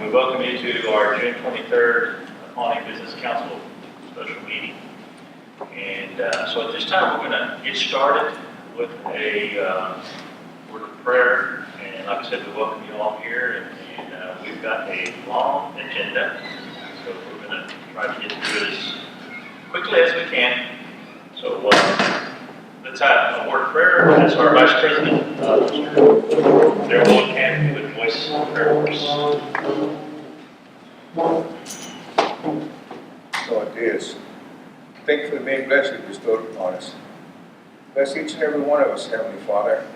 We welcome you to our June 23rd Pawnee Business Council special meeting. And so at this time, we're going to get started with a word of prayer. And like I said, we welcome you all here. And we've got a long agenda, so we're going to try to get through it as quickly as we can. So let's have a word of prayer. That's our Vice President, Mr. Darrell Wildcat, who would voice the prayer for us. So it is. Thank you for the many blessings bestowed upon us. Bless each and every one of us, Heavenly Father,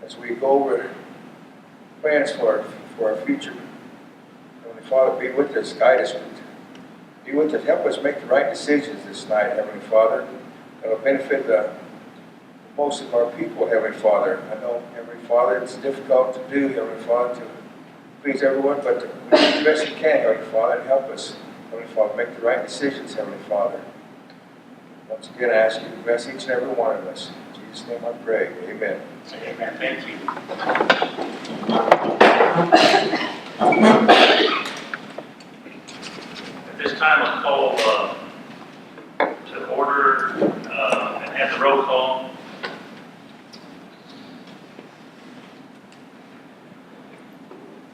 as we go over plans for our future. Heavenly Father, be with us, guide us, be with us, help us make the right decisions this night, Heavenly Father, that will benefit most of our people, Heavenly Father. I know, Heavenly Father, it's difficult to do, Heavenly Father, to please everyone, but we do the best we can, Heavenly Father, and help us, Heavenly Father, make the right decisions, Heavenly Father. Once again, I ask you to bless each and every one of us. In Jesus' name I pray. Amen. Amen. Thank you. At this time, I'll call to order and have the roll call.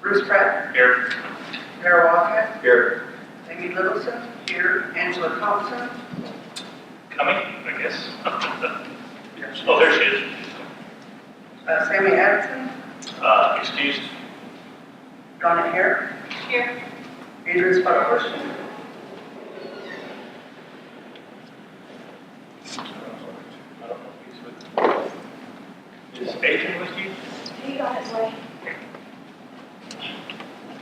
Bruce Pratt. Here. Hare Wildcat. Here. Amy Littlesun. Here. Angela Thompson. Coming, I guess. Oh, there she is. Sammie Adson. Excused. Dawna Hare. Here. Adrian Spottedhorsechief. I don't know if he's with. Is Adrian with you? He got his way.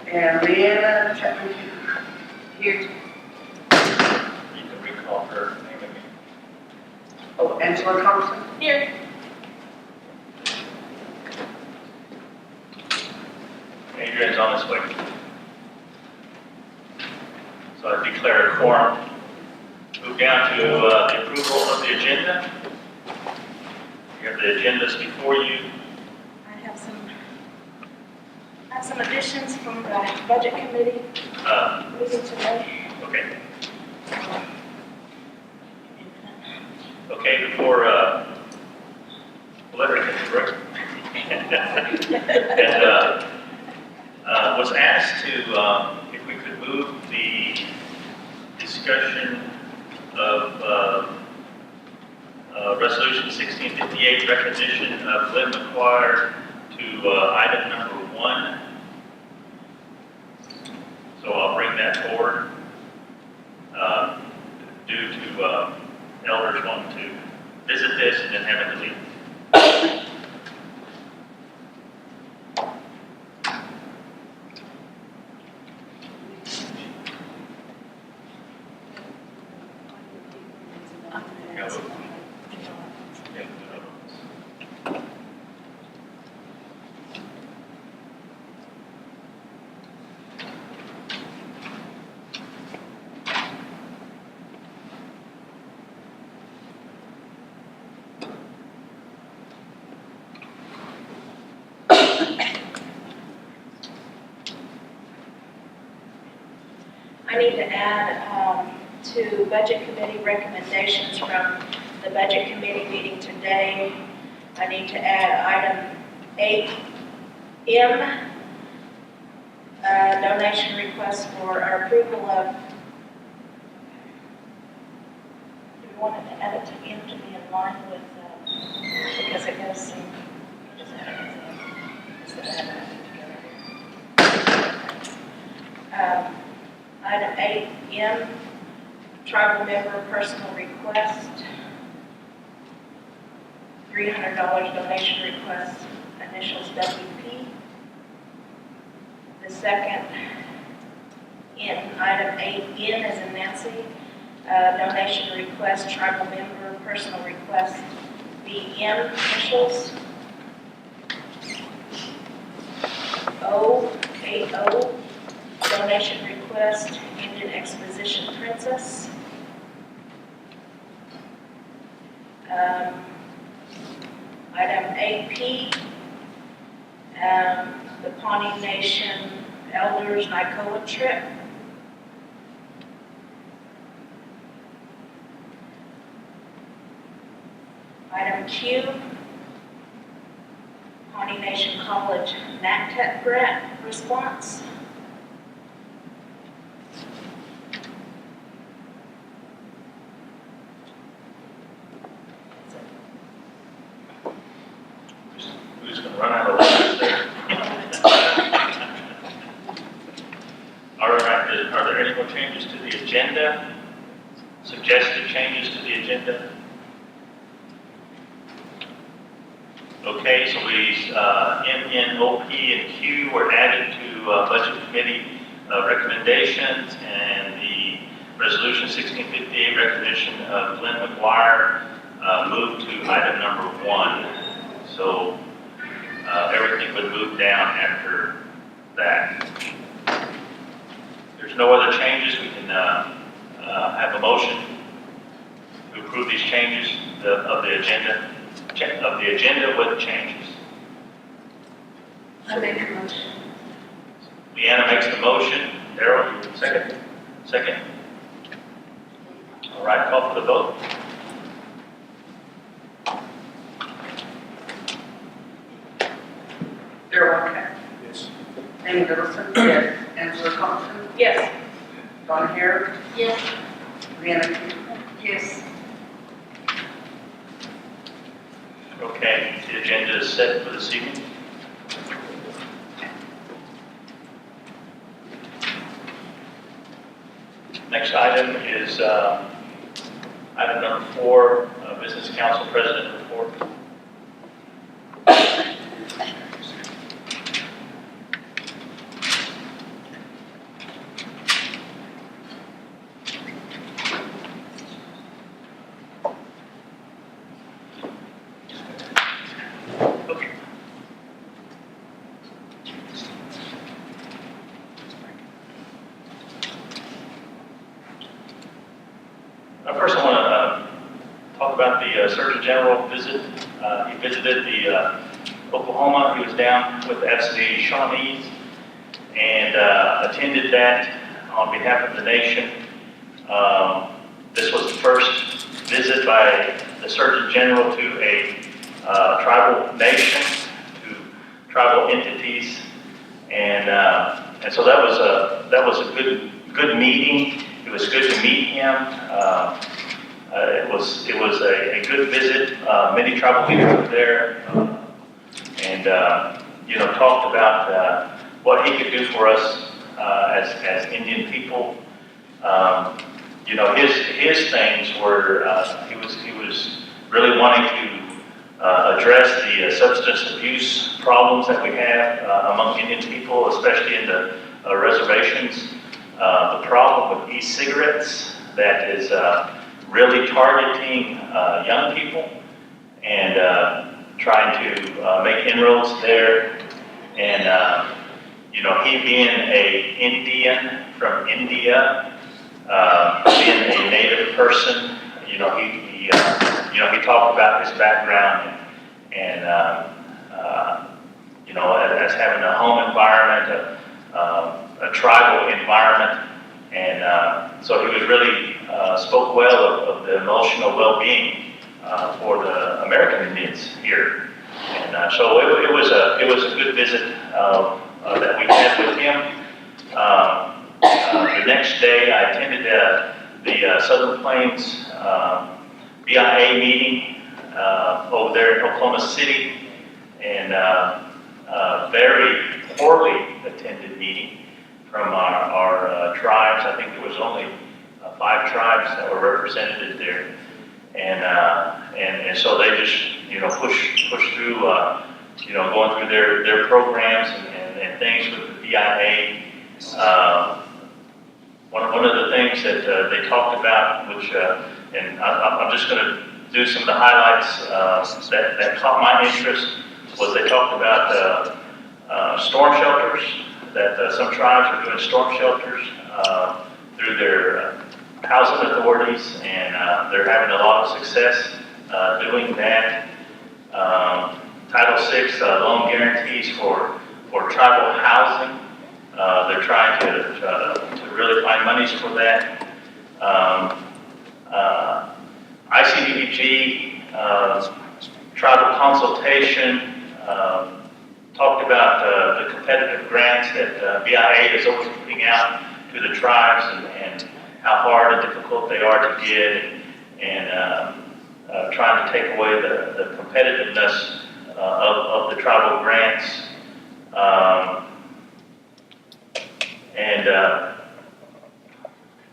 And Liana, Chapman. Here. You can recall her name again. Oh, Angela Thompson. Here. Adrian's on his way. So I declare a quorum. Move down to the approval of the agenda. You have the agendas before you. I have some additions from the budget committee meeting today. Okay. Okay, before we'll let her take a break. And was asked to, if we could move the discussion of Resolution 1658, recognition of Lynn McQuire, to item number 1. So I'll bring that forward due to elders wanting to visit this and then having to leave. I need to add to budget committee recommendations from the budget committee meeting today. I need to add item 8M, donation request for our approval of. Do we want to add it to M to be in line with, because it goes some, just add it together. Item 8M, tribal member personal request, $300 donation request, initials WP. The second, in item 8N as in Nancy, donation request, tribal member personal request, BM initials. O80, donation request, Indian Exposition Princess. Item 8P, the Pawnee Nation Elders Nicola trip. Item Q, Pawnee Nation College NACTEC grant response. Who's going to run out of letters there? All right, are there any more changes to the agenda? Suggested changes to the agenda? Okay, so M, N, O, P, and Q were added to Budget Committee recommendations, and the Resolution 1658 recognition of Glenn McGuire moved to item number 1. So everything would move down after that. There's no other changes. We can have a motion to approve these changes of the agenda. With changes. I make a motion. Liana makes the motion. Darrell, second. Second. All right, call for the vote. Darrell, Wildcat. Yes. Amy Littleson. Yes. Angela Thompson. Yes. Dawna Hare. Yes. Liana. Yes. Okay, the agenda is set for this evening. Next item is item number 4, Business Council President Report. First, I want to talk about the Surgeon General visit. He visited the Oklahoma. He was down with the Shawnees and attended that on behalf of the nation. This was the first visit by the Surgeon General to a tribal nation, to tribal entities, and so that was a good meeting. It was good to meet him. It was a good visit. Many tribal leaders were there, and talked about what he could do for us as Indian people. His things were he was really wanting to address the substance abuse problems that we have among Indian people, especially in the reservations. The problem with e-cigarettes that is really targeting young people and trying to make inroads there. And he being an Indian from India, being a native person, he talked about his background and as having a home environment, a tribal environment, and so he was really spoke well of the emotional well-being for the American Indians here, and so it was a good visit that we had with him. The next day, I attended the Southern Plains BIA meeting over there in Oklahoma City, and very poorly attended meeting from our tribes. I think there was only 5 tribes that were represented there, and so they just push through going through their programs and things with the BIA. One of the things that they talked about, which and I'm just going to do some of the highlights that caught my interest, was they talked about storm shelters, that some tribes are doing storm shelters through their housing authorities, and they're having a lot of success doing that. Title VI loan guarantees for tribal housing. to really find monies for that. ICDBG, tribal consultation, talked about the competitive grants that BIA is always putting out to the tribes and how hard and difficult they are to get, and trying to take away the competitiveness of the tribal grants.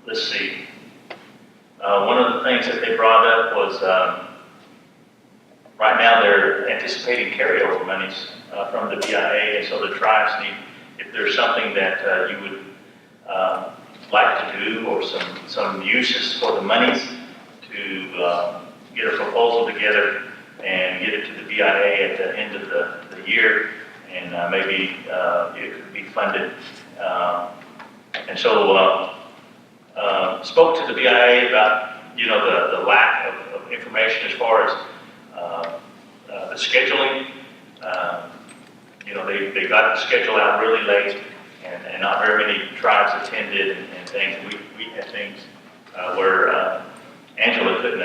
Let's see. One of the things that they brought up was right now they're anticipating carryover monies from the BIA, and so the tribes need, if there's something that you would like to do, or some uses for the monies, to get a proposal together and get it to the BIA at the end of the year, and maybe it could be funded. And so spoke to the BIA about, the lack of information as far as the scheduling. They got the schedule out really late, and not very many tribes attended and things. We had things where Angela couldn't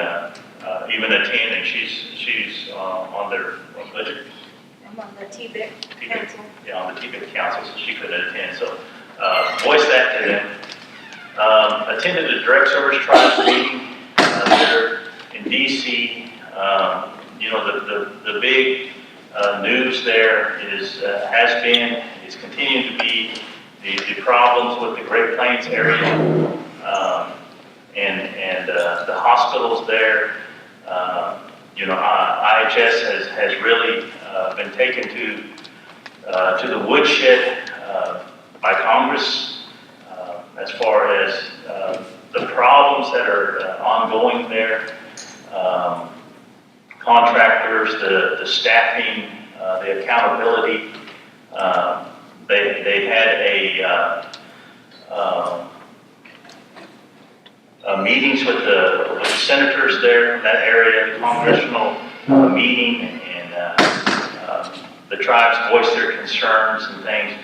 even attend, and she's on their budget. I'm on the TBIC council. Yeah, on the TBIC council, so she couldn't attend. So voiced that to them. Attended the direct service tribes meeting there in DC. The big news there is continuing to be the problems with the Great Plains area, and the hospitals there. IHS has really been taken to the woodshed by Congress as far as the problems that are ongoing there. Contractors, the staffing, the accountability. They had meetings with the senators there in that area, the congressional meeting, and the tribes voiced their concerns and things.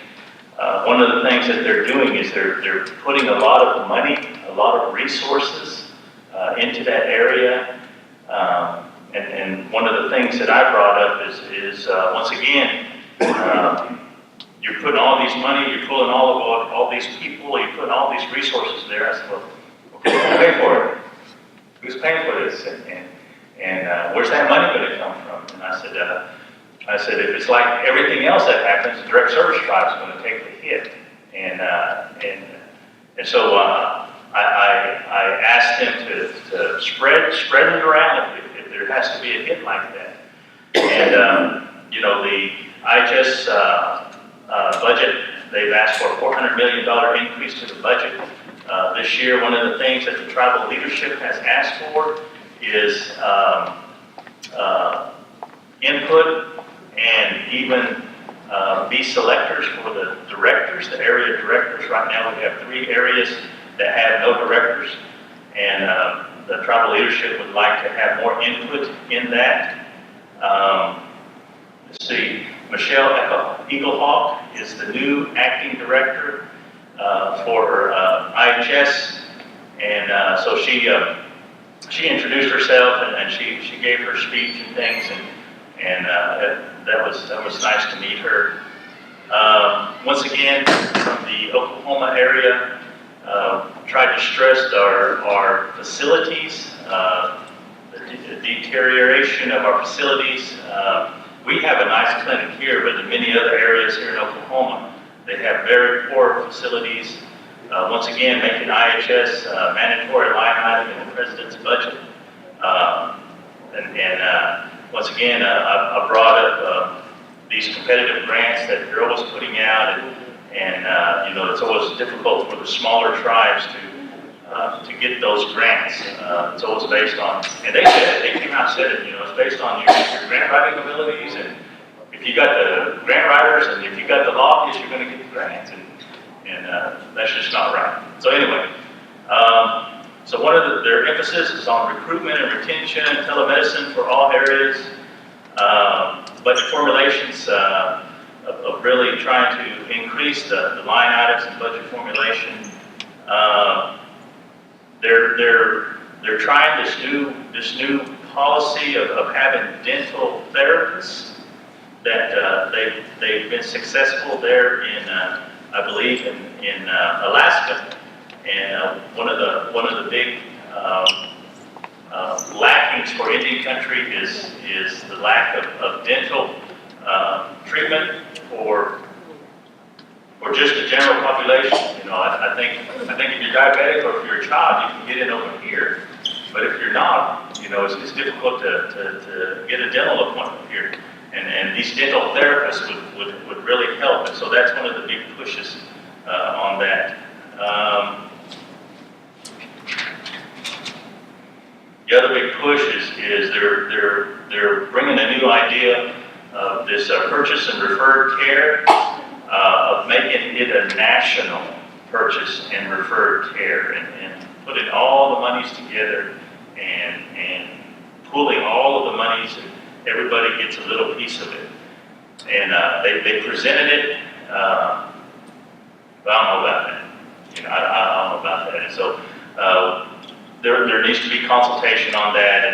One of the things that they're doing is they're putting a lot of money, a lot of resources into that area. And one of the things that I brought up is once again, you're putting all these money, you're pulling all these people, you're putting all these resources there. I said, well, okay, who's paying for it? Who's paying for this? And where's that money going to come from? And I said, if it's like everything else that happens, the direct service tribe is going to take the hit. And so I asked them to spread it around if there has to be a hit like that. And the IHS budget, they've asked for a $400 million increase to the budget this year. One of the things that the tribal leadership has asked for is input and even be selectors for the directors, the area directors. Right now we have 3 areas that have no directors, and the tribal leadership would like to have more input in that. Let's see, Michelle Eaglehawk is the new acting director for IHS, and so she introduced herself, and she gave her speech and things, and that was nice to meet her. Once again, from the Oklahoma area, tried to stress our facilities, the deterioration of our facilities. We have a nice clinic here, but in many other areas here in Oklahoma, they have very poor facilities. Once again, making IHS mandatory line item in the president's budget. Once again, I brought up these competitive grants that they're always putting out, and it's always difficult for the smaller tribes to get those grants. It's always based on, and they came out and said it, it's based on your grant writing abilities, and if you got the grant writers and if you got the lobbyists, you're going to get the grants, and that's just not right. So anyway, so one of their emphasis is on recruitment and retention and telemedicine for all areas. Budget formulations, of really trying to increase the line items and budget formulation. They're trying this new policy of having dental therapists that they've been successful there in I believe in Alaska, and one of the big lackings for Indian country is the lack of dental treatment for just the general population. You know, I think if you're diabetic or if you're a child, you can get in over here. But if you're not, you know, it's difficult to get a dental appointment here. And these dental therapists would really help. And so that's one of the big pushes on that. The other big push is they're bringing a new idea of this purchase and referred care, of making it a national purchase and referred care, and putting all the monies together and pooling all of the monies, and everybody gets a little piece of it. And they presented it, but I don't know about that. You know, I don't know about that. And so there needs to be consultation on that,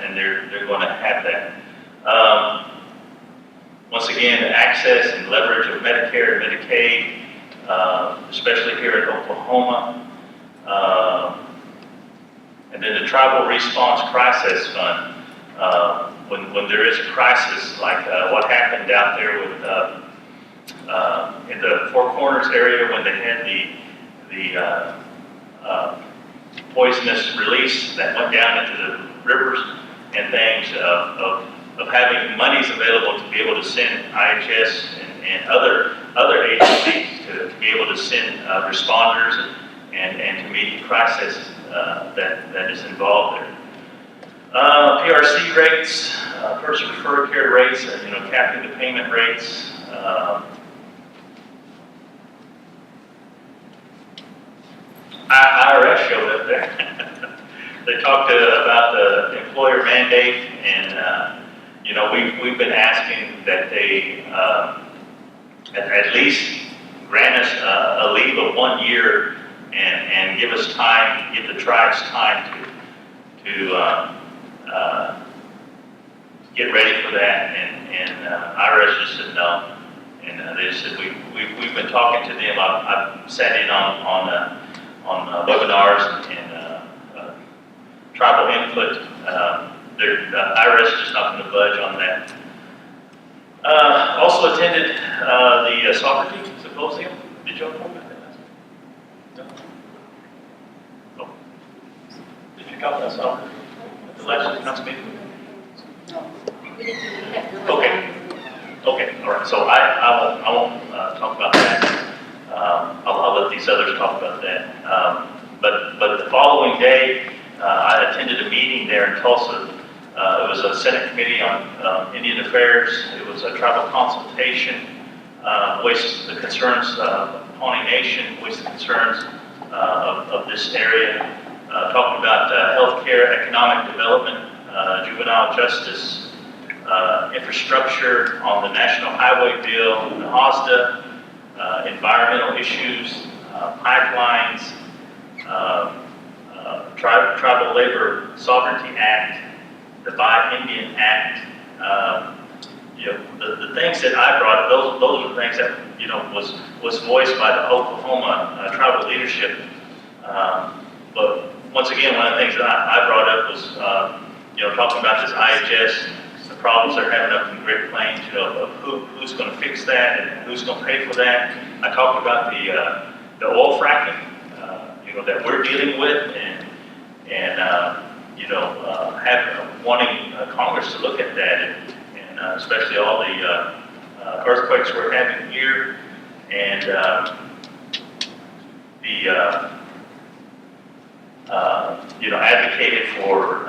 and they're going to have that. Once again, access and leverage of Medicare and Medicaid, especially here in Oklahoma. And then the Tribal Response Crisis Fund. When there is a crisis like what happened out there with in the Four Corners area when they had the poisonous release that went down into the rivers and things, of having monies available to be able to send IHS and other agencies to be able to send responders and to meet the crisis that is involved there. PRC rates, person referred care rates, you know, capping the payment rates. IRS showed up there. They talked about the employer mandate, and you know, we've been asking that they at least grant us a leave of 1 year and give us time, give the tribes time to get ready for that, and IRS just said no, and they said we've been talking to them. I've sat in on webinars and tribal input. IRS is just not going to budge on that. Also attended the soccer team symposium. Did y'all know about that? No. Oh. Did you talk about soccer at the last council meeting? Okay. Okay. All right. So I won't talk about that. I'll let these others talk about that. But the following day, I attended a meeting there in Tulsa. It was a Senate Committee on Indian Affairs. It was a tribal consultation, voiced the concerns of Pawnee Nation, voiced the concerns of this area, talking about healthcare, economic development, juvenile justice, infrastructure on the National Highway Bill, the HOSDA, environmental issues, pipelines, Tribal Labor Sovereignty Act, the Buy Indian Act. You know, the things that I brought, those are the things that, you know, was voiced by the Oklahoma tribal leadership. But once again, one of the things that I brought up was, you know, talking about this IHS, the problems they're having up in the Great Plains, you know, of who's going to fix that and who's going to pay for that. I talked about the oil fracking, you know, that we're dealing with, and you know, wanting Congress to look at that, and especially all the earthquakes we're having here, and you know, advocated for.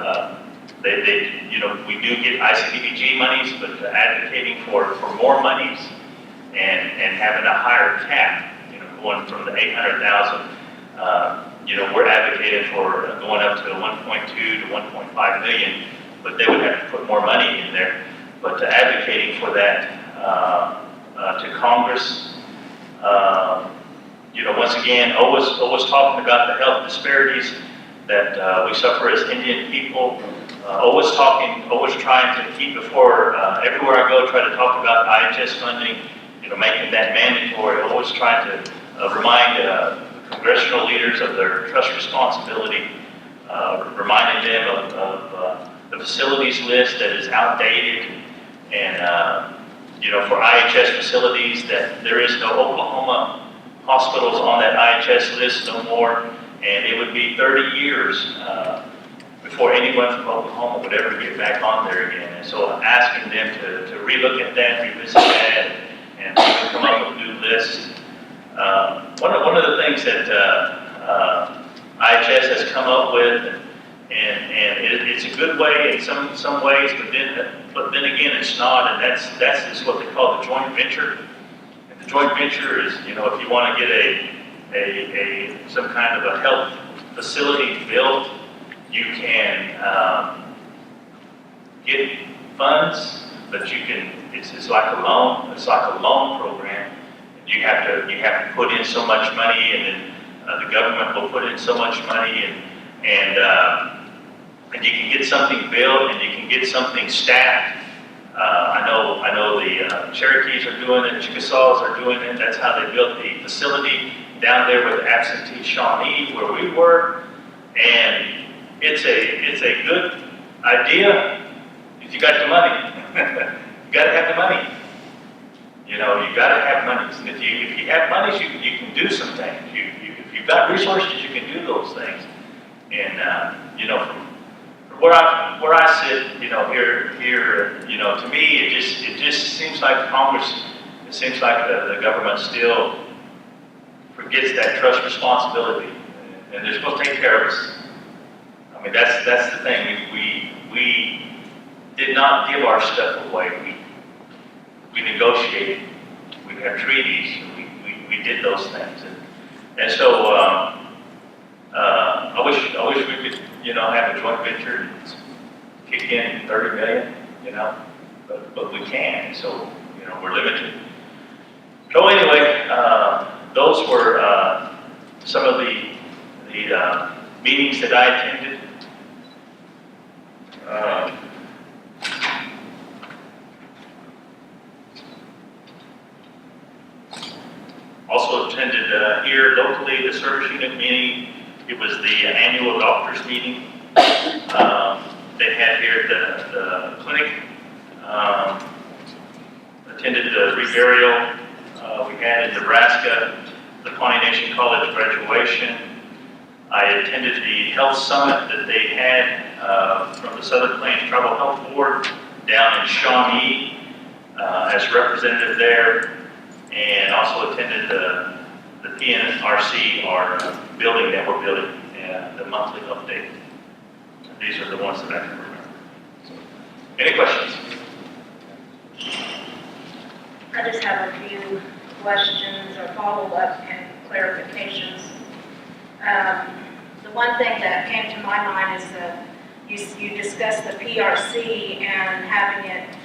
You know, we do get ICDBG monies, but advocating for more monies and having a higher cap, you know, going from the 800,000. You know, we're advocating for going up to 1.2 to 1.5 million, but they would have to put more money in there. But advocating for that to Congress. You know, once again, always talking about the health disparities that we suffer as Indian people. Always trying to keep before, everywhere I go, try to talk about IHS funding, you know, making that mandatory. Always trying to remind congressional leaders of their trust responsibility, reminding them of the facilities list that is outdated, and you know, for IHS facilities, that there is no Oklahoma hospitals on that IHS list no more, and it would be 30 years before anyone from Oklahoma would ever get back on there again. And so I'm asking them to relook at that, revisit that, and come up with new lists. One of the things that IHS has come up with, and it's a good way in some ways, but then again it's not, and that's just what they call the joint venture. And the joint venture is, you know, if you want to get some kind of a health facility built, you can get funds, but you can, it's like a loan. It's like a loan program. You have to put in so much money, and then the government will put in so much money, and you can get something built, and you can get something staffed. I know the Cherokees are doing it, Chickasaws are doing it. That's how they built the facility down there with absentee Shawnee, where we were, and it's a good idea if you got the money. You got to have the money. You know, you got to have money. And if you have money, you can do some things. If you've got resources, you can do those things. And you know, from where I sit, you know, here, you know, to me, it just seems like Congress. It seems like the government still forgets that trust responsibility, and they're supposed to take care of us. I mean, that's the thing. We did not give our stuff away. We negotiated. We had treaties. We did those things, and so I wish we could, you know, have a joint venture and kick in 30 million, you know, but we can't. So, you know, we're limited. So anyway, those were some of the meetings that I attended. Also attended here locally the service unit meeting. It was the annual doctors meeting they had here at the clinic. Attended the reburial we had in Nebraska, the Pawnee Nation College graduation. I attended the health summit that they had from the Southern Plains Tribal Health Board down in Shawnee as representative there, and also attended the PNRC, our building that we're building, the monthly update. These are the ones that I can remember. So, any questions? I just have a few questions or follow-up and clarifications. The one thing that came to my mind is you discussed the PRC and having it,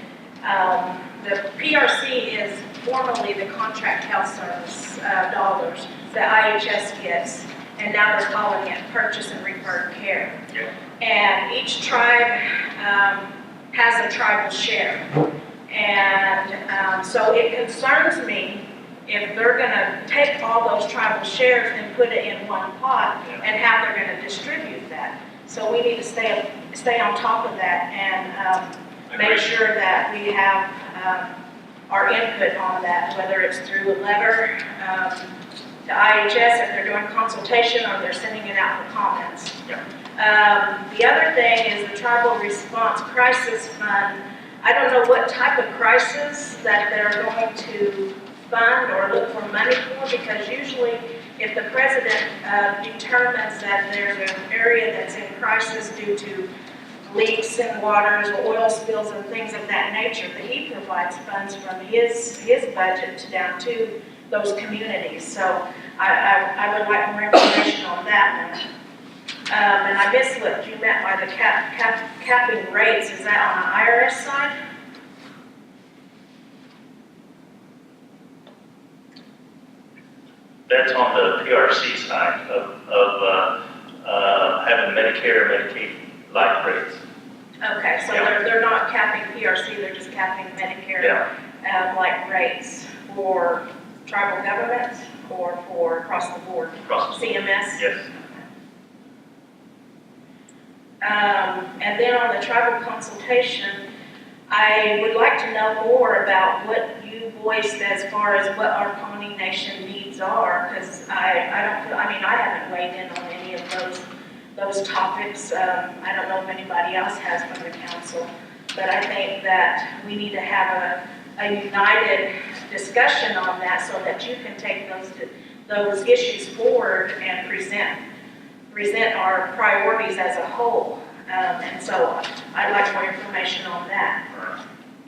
the PRC is formerly the Contract Health Service dollars that IHS gets, and now they're calling it Purchase and Referred Care. Yeah. And each tribe has a tribal share. And so it concerns me if they're going to take all those tribal shares and put it in one pot, and how they're going to distribute that. So we need to stay on top of that and make sure that we have our input on that, whether it's through a letter to IHS if they're doing consultation or they're sending it out for comments. Yeah. The other thing is the Tribal Response Crisis Fund. I don't know what type of crisis that they're going to fund or look for money for, because usually if the president determines that there's an area that's in crisis due to leaks in waters or oil spills and things of that nature, that he provides funds from his budget down to those communities. So I would like more information on that one. And I missed what you meant by the capping rates. Is that on the IRS side? that's on the PRC side of having Medicare and Medicaid-like rates. Okay, so Yeah. they're not capping PRC, they're just capping Medicare, Yeah, like rates for tribal governments or for across the board? across the board. CMS? Yes. And then on the tribal consultation, I would like to know more about what you voiced as far as what our Pawnee Nation needs are, because I don't feel, I mean, I haven't weighed in on any of those topics. I don't know if anybody else has from the council, but I think that we need to have a united discussion on that so that you can take those issues forward and present our priorities as a whole. And so I'd like more information on that.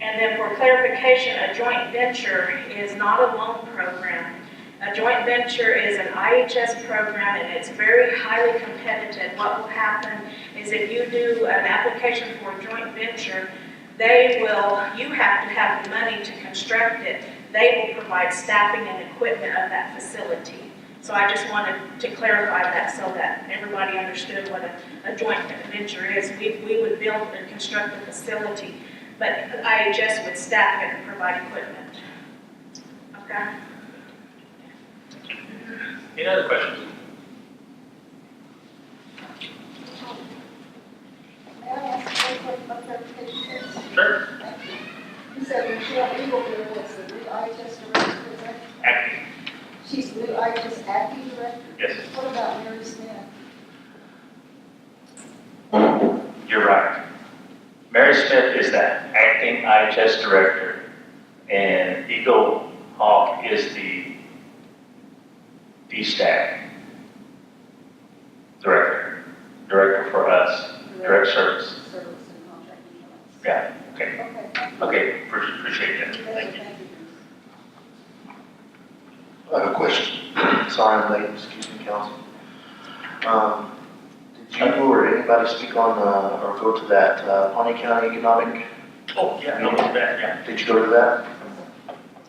And then for clarification, a joint venture is not a loan program. A joint venture is an IHS program, and it's very highly competitive. What will happen is if you do an application for a joint venture, you have to have the money to construct it. They will provide staffing and equipment of that facility. So I just wanted to clarify that so that everybody understood what a joint venture is. We would build and construct the facility, but IHS would staff it and provide equipment. Okay? Any other questions? May I ask a quick clarification? Sure. Thank you. You said Michelle Eagleville was the new IHS director, is that? Acting. She's the new IHS acting director? Yes. What about Mary Smith? You're right. Mary Smith is the acting IHS director, and Eagle Hawk is the DSTAC director for us, direct service. Service and contract insurance. Yeah, okay. Okay, thank you. Okay, appreciate that. Thank you. I have a question. Sorry I'm late, excuse me, council. Did you or anybody speak on, or go to that Pawnee County Economic? Oh, yeah, no, that, yeah. Did you go to that?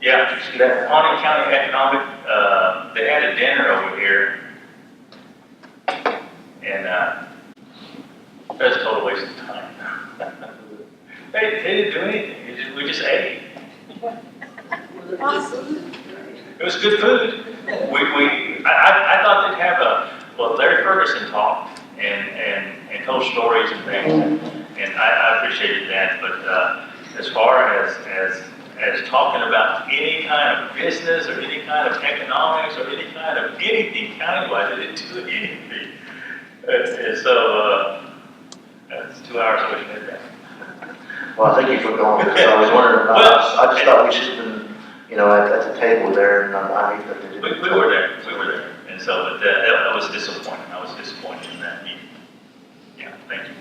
Yeah, did you see that Pawnee County Economic, they had a dinner over here. And, that was a total waste of time. They didn't do anything, we just ate. It was good food. I thought they'd have Larry Ferguson talked and told stories and things, and I appreciated that, but as far as talking about any kind of business or any kind of economics or any kind of anything countywide, they didn't do anything. And so, it's 2 hours I wish I had that. Well, thank you for going, because I was wondering, I just thought we should have been, at the table there, and I hate that they didn't. We were there, and so, but that was disappointing. I was disappointed in that meeting. Yeah, thank you.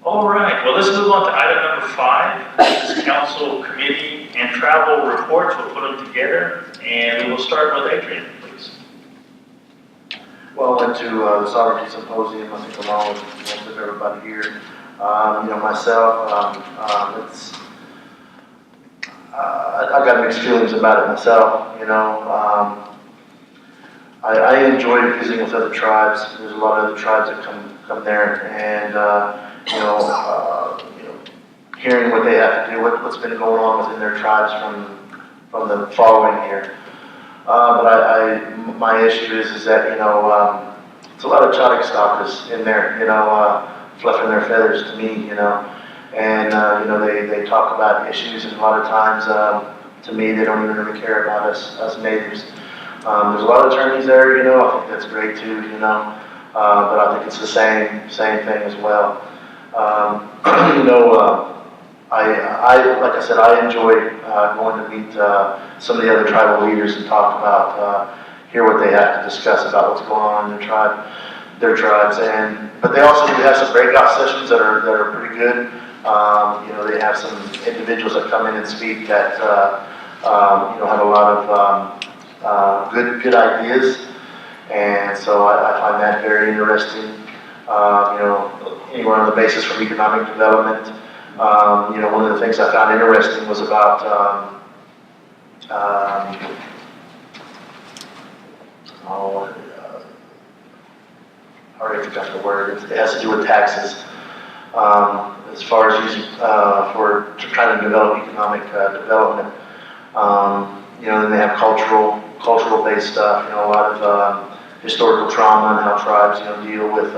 All right, well, let's move on to item number 5. This is council, committee, and travel reports. We'll put them together, and we will start with Adrian, please. Well, I went to the Sovereignty Symposium, I think along with most of everybody here. Myself, I got mixed feelings about it myself, I enjoyed visiting with other tribes. There's a lot of other tribes that come there, and hearing what they have to do, what's been going on within their tribes from the following year. But my issue is that it's a lot of Chadic stalkers in there, fluffing their feathers to me, and they talk about issues, and a lot of times to me they don't even really care about us natives. There's a lot of attorneys there, I think that's great too, but I think it's the same thing as well. Like I said, I enjoy going to meet some of the other tribal leaders and talk about, hear what they have to discuss about what's going on in their tribes, but they also do have some breakout sessions that are pretty good. They have some individuals that come in and speak that have a lot of good ideas, and so I find that very interesting. Anywhere on the basis from economic development. One of the things I found interesting was about I already forgot the word, it has to do with taxes. As far as using, for trying to develop economic development. Then they have cultural based stuff, a lot of historical trauma and how tribes, deal with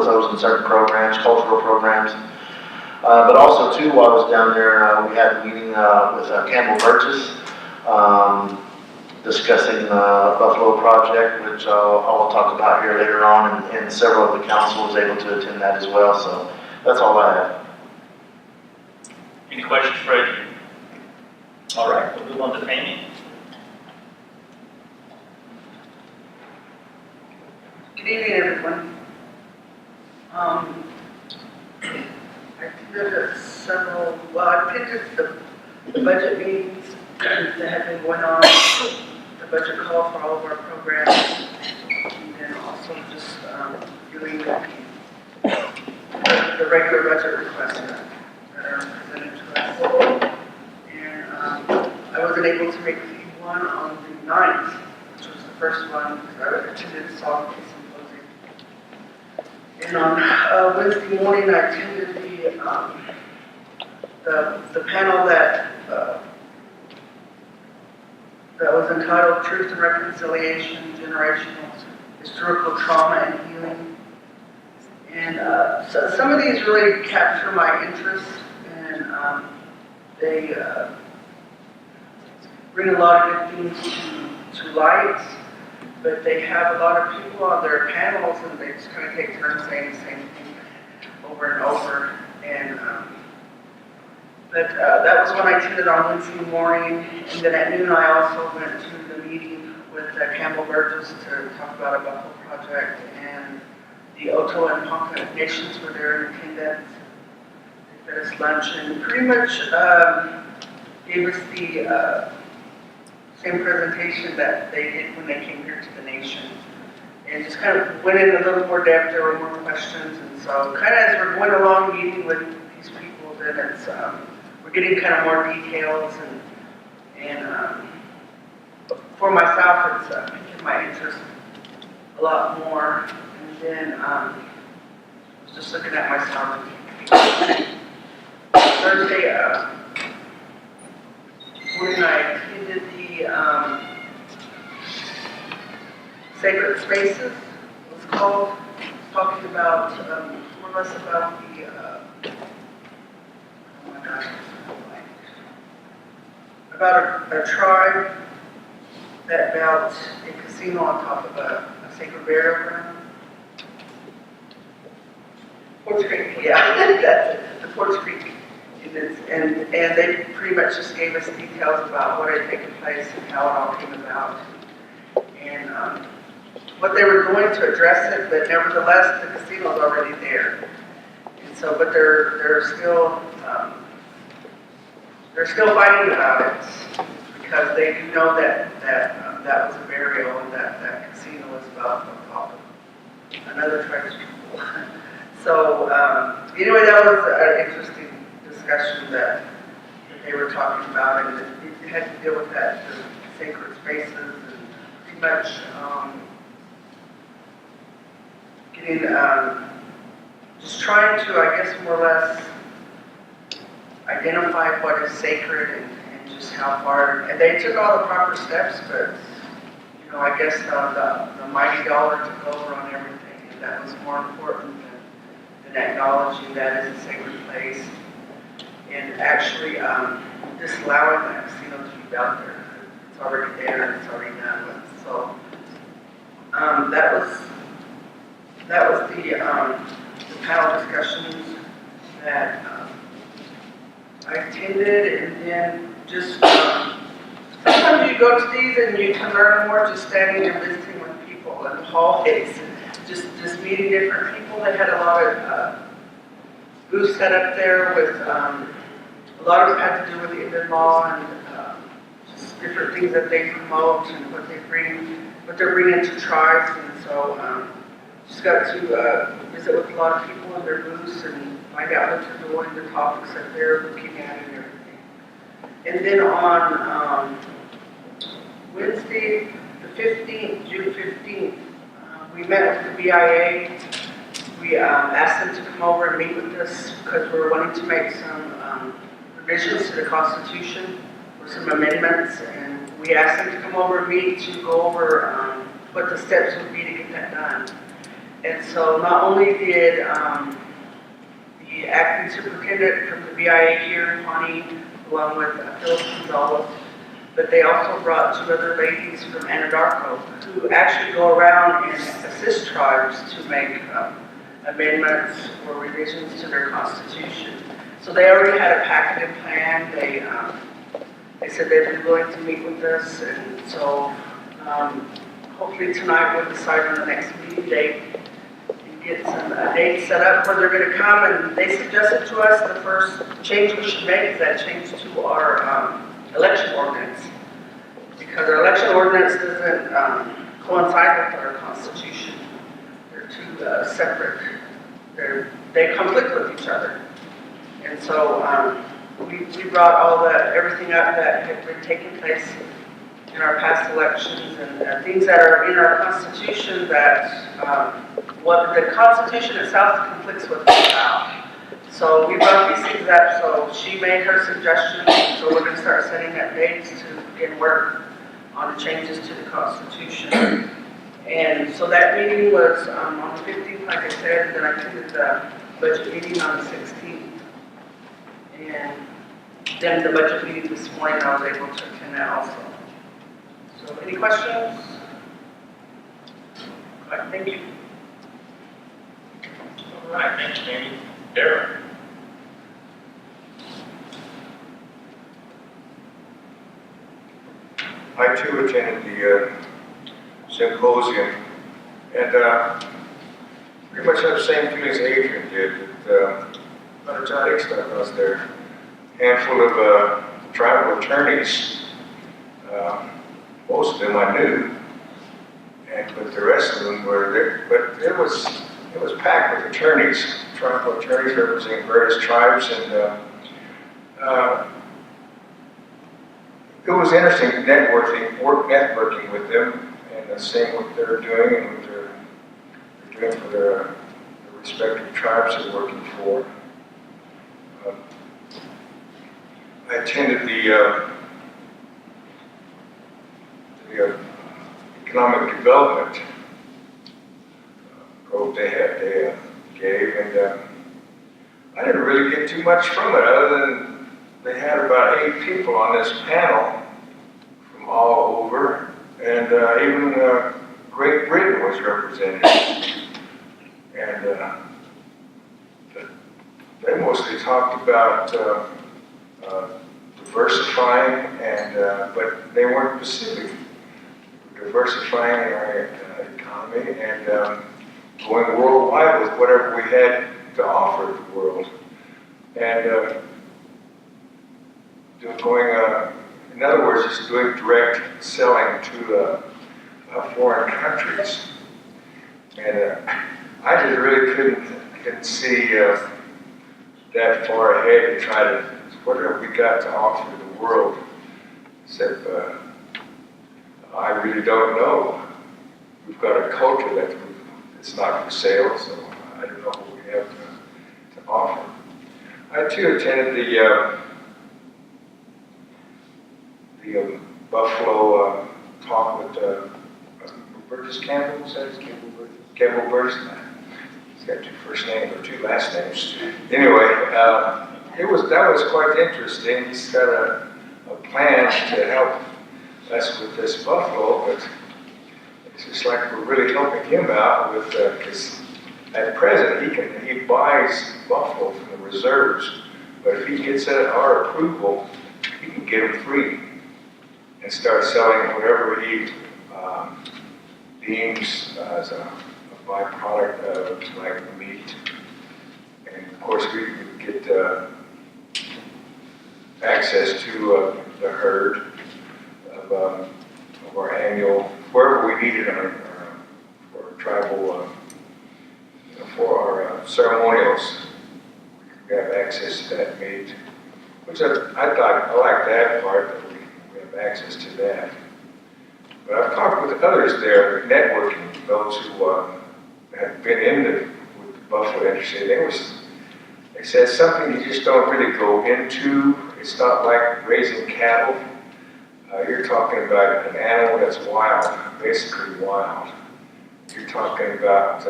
those in certain programs, cultural programs. But also too, while I was down there, we had a meeting with Campbell Burgess, discussing the Buffalo project, which I will talk about here later on, and several of the council was able to attend that as well. So that's all I have. Any questions for Adrian? All right, we'll move on to Phammie. Good evening, everyone. I attended I attended the budget meetings that have been going on, the budget call for all of our programs, and then also just doing the regular budget requests that are presented to us. And I wasn't able to make one on the 9th, which was the first one, because I attended the Salt Symposium. And on Wednesday morning, I attended the panel that was entitled Truth and Reconciliation, Generational Historical Trauma and Healing. And so some of these really capture my interest, and they bring a lot of good things to light, but they have a lot of people on their panels, and they just kind of take turns saying the same thing over and over. And but that was when I attended on Wednesday morning, and then at noon I also went to the meeting with Campbell Burgess to talk about a Buffalo project, and the Oto and Ponca nations were there in attendance. They fed us lunch and pretty much gave us the same presentation that they did when they came here to the nation, and just kind of went in a little more depth. There were more questions, and so kind of as we're going along meeting with these people, then it's we're getting kind of more details, and for myself, it's piquing my interest a lot more. And then I was just looking at myself. Thursday morning, I attended the Sacred Spaces, it was called, talking about more or less about the oh my gosh, about a tribe that built a casino on top of a sacred burial ground. Porch Creek, yeah, that's it, the Porch Creek. And they pretty much just gave us details about what had taken place and how it all came about. And what they were going to address it, but nevertheless, the casino's already there. And so, but they're still fighting about it, because they do know that that was a burial, and that casino was about another tribe's people. So anyway, that was an interesting discussion that they were talking about, and it had to deal with that, the sacred spaces, and pretty much getting just trying to, I guess, more or less identify what is sacred and just how far. And they took all the proper steps, but I guess the mighty dollar took over on everything, and that was more important than acknowledging that as a sacred place, and actually disallowing that casino to be built there. It's already there, and it's already done with. So that was the panel discussions that I attended, and then just sometimes you go to these and you can learn more just standing and visiting with people in the hallways, and just meeting different people. They had a lot of booths set up there with a lot of it had to do with the Indian law and just different things that they promote and what they're bringing to tribes. And so just got to visit with a lot of people in their booths and find out what they're doing, the topics that they're looking at and everything. And then on Wednesday, the 15th, June 15th, we met with the BIA. We asked them to come over and meet with us because we're wanting to make some revisions to the Constitution or some amendments. And we asked them to come over and meet to go over what the steps would be to get that done. And so not only did the acting superintendent from the BIA here in Pawnee, along with Littlesun, but they also brought 2 other ladies from Anadarko who actually go around and assist tribes to make amendments or revisions to their constitution. So they already had a packet and plan. They said they'd be willing to meet with us, and so hopefully tonight we'll decide on the next meeting date and get some dates set up where they're going to come. And they suggested to us the first change we should make is that change to our election ordinance, because our election ordinance doesn't coincide with our constitution. They're 2 separate. They conflict with each other. And so we brought all everything up that had been taking place in our past elections and things that are in our constitution that what the constitution itself conflicts with us about. So we brought these things up, so she made her suggestions, so we're going to start setting up dates to begin work on the changes to the Constitution. And so that meeting was on the 15th, like I said, and then I attended the budget meeting on the 16th. And then the budget meeting this morning, I was able to attend that also. So any questions? All right, thank you. All right, thanks, Phammie. Darrell. I too attended the symposium, and pretty much had the same feelings Adrian did. A lot of exotic stuff was there. Handful of tribal attorneys. Most of them I knew, but the rest of them were there. But it was packed with attorneys, tribal attorneys representing various tribes, and it was interesting networking with them and seeing what they're doing and what they're doing for their respective tribes they're working for. I attended the economic development quote they gave, and I didn't really get too much from it other than they had about 8 people on this panel from all over, and even Great Britain was represented. And they mostly talked about diversifying, but they weren't specific. Diversifying our economy and going worldwide with whatever we had to offer the world. And in other words, just doing direct selling to foreign countries. And I just really couldn't see that far ahead to try to, whatever we got to offer the world, except I really don't know. We've got a culture that's not for sale, so I don't know what we have to offer. I too attended the Buffalo talk with Burgess Campbell. Was that his Campbell Burgess? He's got 2 first names or 2 last names. Anyway, that was quite interesting. He's got a plan to help us with this buffalo, but it's just like we're really helping him out with because at present he buys buffalo from the reserves, but if he gets our approval, he can get them free and start selling whatever he deems as a byproduct of like meat. And of course we would get access to the herd of our annual, wherever we needed for tribal, for our ceremonials, we have access to that meat, which I thought, I like that part, that we have access to that. But I've talked with others there, networking, those who have been in with the buffalo industry. They said something you just don't really go into. It's not like raising cattle. You're talking about an animal that's wild, basically wild. You're talking about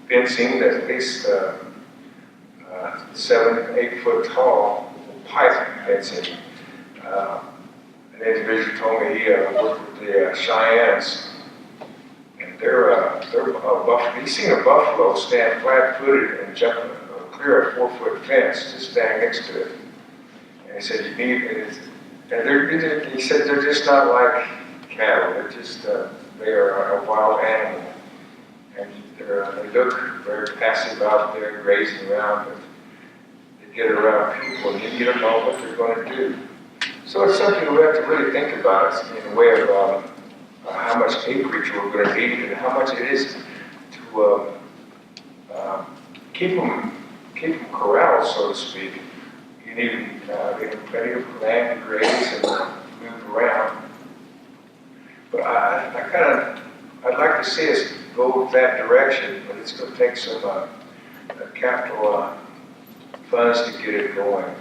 fencing that's at least 7, 8 foot tall, pipe fencing. An individual told me he worked with the Cheyennes, and they're buffalo. He's seen a buffalo stand flat-footed and jump clear a 4-foot fence, just stand next to it. And he said you need it. And he said they're just not like cattle. They're just they are a wild animal, and they look very passive out there grazing around, but they get around people and you don't know what they're going to do. So it's something we have to really think about in a way of how much acreage we're going to need and how much it is to keep them corralled, so to speak. You need plenty of land to graze and move around. But I'd like to see us go that direction, but it's going to take some capital funds to get it going.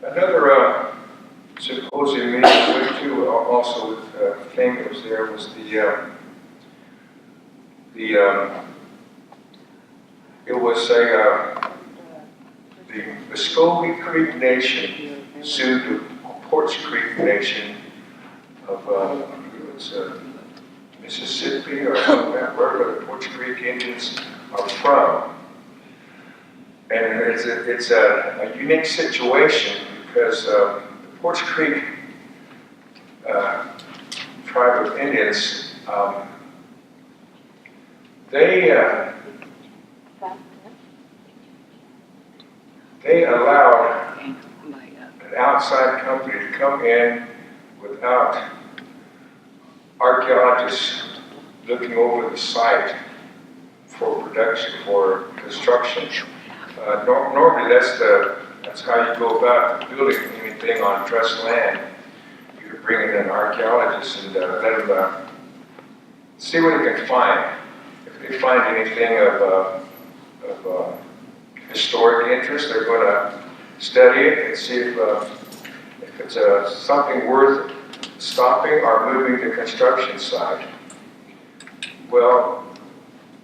Another symposium meeting I went to, also with thing that was there, was it was the Muscogee Creek Nation sued the Porch Creek Nation of Mississippi, or wherever the Porch Creek Indians are from. And it's a unique situation because the Porch Creek tribe of Indians, they allowed an outside company to come in without archaeologists looking over the site for production, for construction. Normally that's how you go about building anything on trust land. You bring in an archaeologist and let them see what they can find. If they find anything of historic interest, they're going to study it and see if it's something worth stopping or moving to construction site. Well,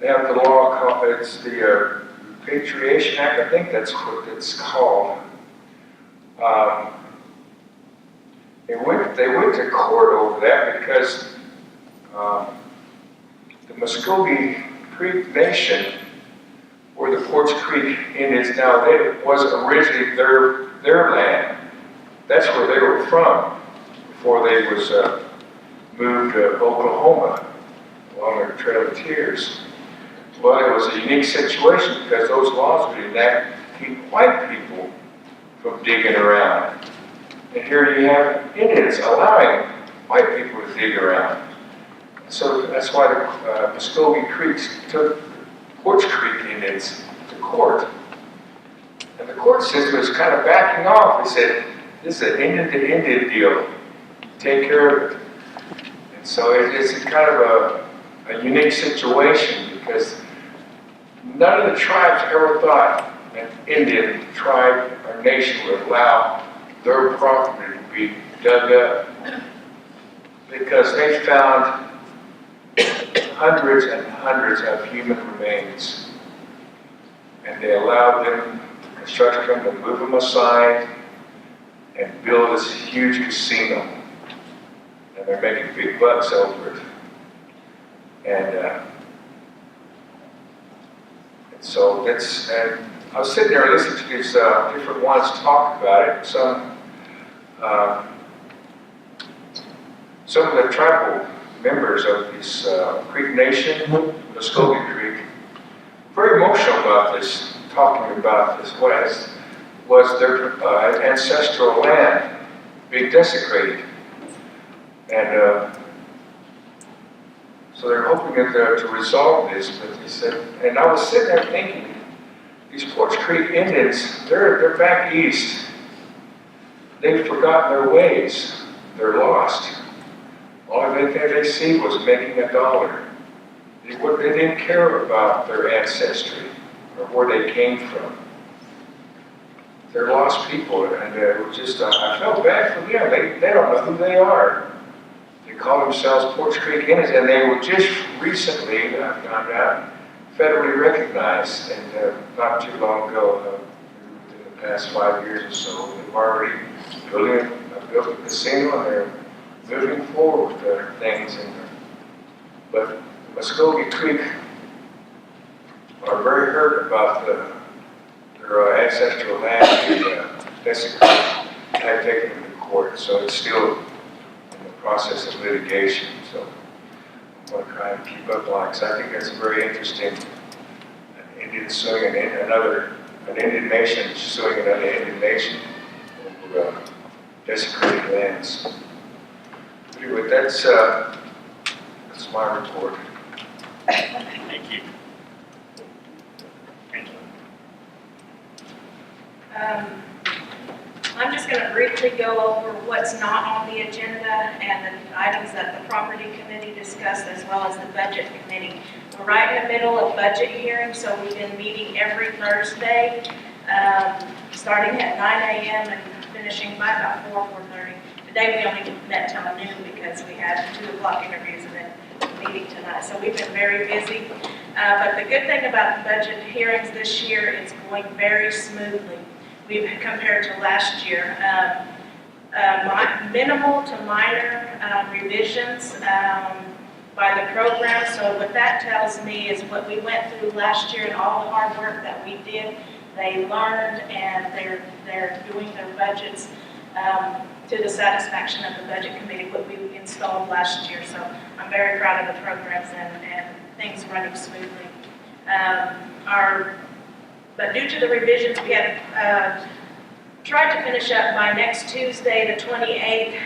they have the law called, it's the Repatriation Act, I think that's what it's called. They went to court over that because the Muscogee Creek Nation, where the Porch Creek Indians now live, was originally their land. That's where they were from before they was moved to Oklahoma along their Trail of Tears. Well, it was a unique situation because those laws would enact to keep white people from digging around. And here you have Indians allowing white people to dig around. So that's why the Muscogee Creeks took Porch Creek Indians to court. And the court system was kind of backing off. They said, this is an Indian to Indian deal. Take care of it. And so it's kind of a unique situation because none of the tribes ever thought an Indian tribe or nation would allow their property to be dug up because they found hundreds and hundreds of human remains. And they allowed them, the construction company, to move them aside and build this huge casino. And they're making big bucks over it. And so that's, and I was sitting there listening to these different ones talk about it. Some of the tribal members of this Creek Nation, Muscogee Creek, very emotional about this, talking about this, was their ancestral land being desecrated. And so they're hoping to resolve this, but they said, and I was sitting there thinking, these Porch Creek Indians, they're back east. They've forgotten their ways. They're lost. Only thing they see was making a dollar. They didn't care about their ancestry or where they came from. They're lost people, and it was just, I felt bad for them. They don't know who they are. They call themselves Porch Creek Indians, and they were just recently, I found out, federally recognized, and not too long ago, within the past 5 years or so. They've already built a casino, and they're moving forward with things. But Muskogee Creek are very hurt about their ancestral land, basically had taken them to court, so it's still in the process of litigation. So I'm going to try and keep up on it, because I think that's very interesting. An Indian suing an Indian nation suing another Indian nation over desecrated lands. Anyway, that's my report. Thank you. I'm just going to briefly go over what's not on the agenda and the items that the property committee discussed, as well as the budget committee. We're right in the middle of budget hearings, so we've been meeting every Thursday, starting at 9 a.m. and finishing by about 4:30. Today we only met till noon because we had 2 o'clock interviews and then a meeting tonight. So we've been very busy. But the good thing about the budget hearings this year, it's going very smoothly. We've compared to last year. Minimal to minor revisions by the program. So what that tells me is what we went through last year and all the hard work that we did, they learned, and they're doing their budgets to the satisfaction of the budget committee, what we installed last year. So I'm very proud of the programs and things running smoothly. But due to the revisions, we had tried to finish up by next Tuesday, the 28th.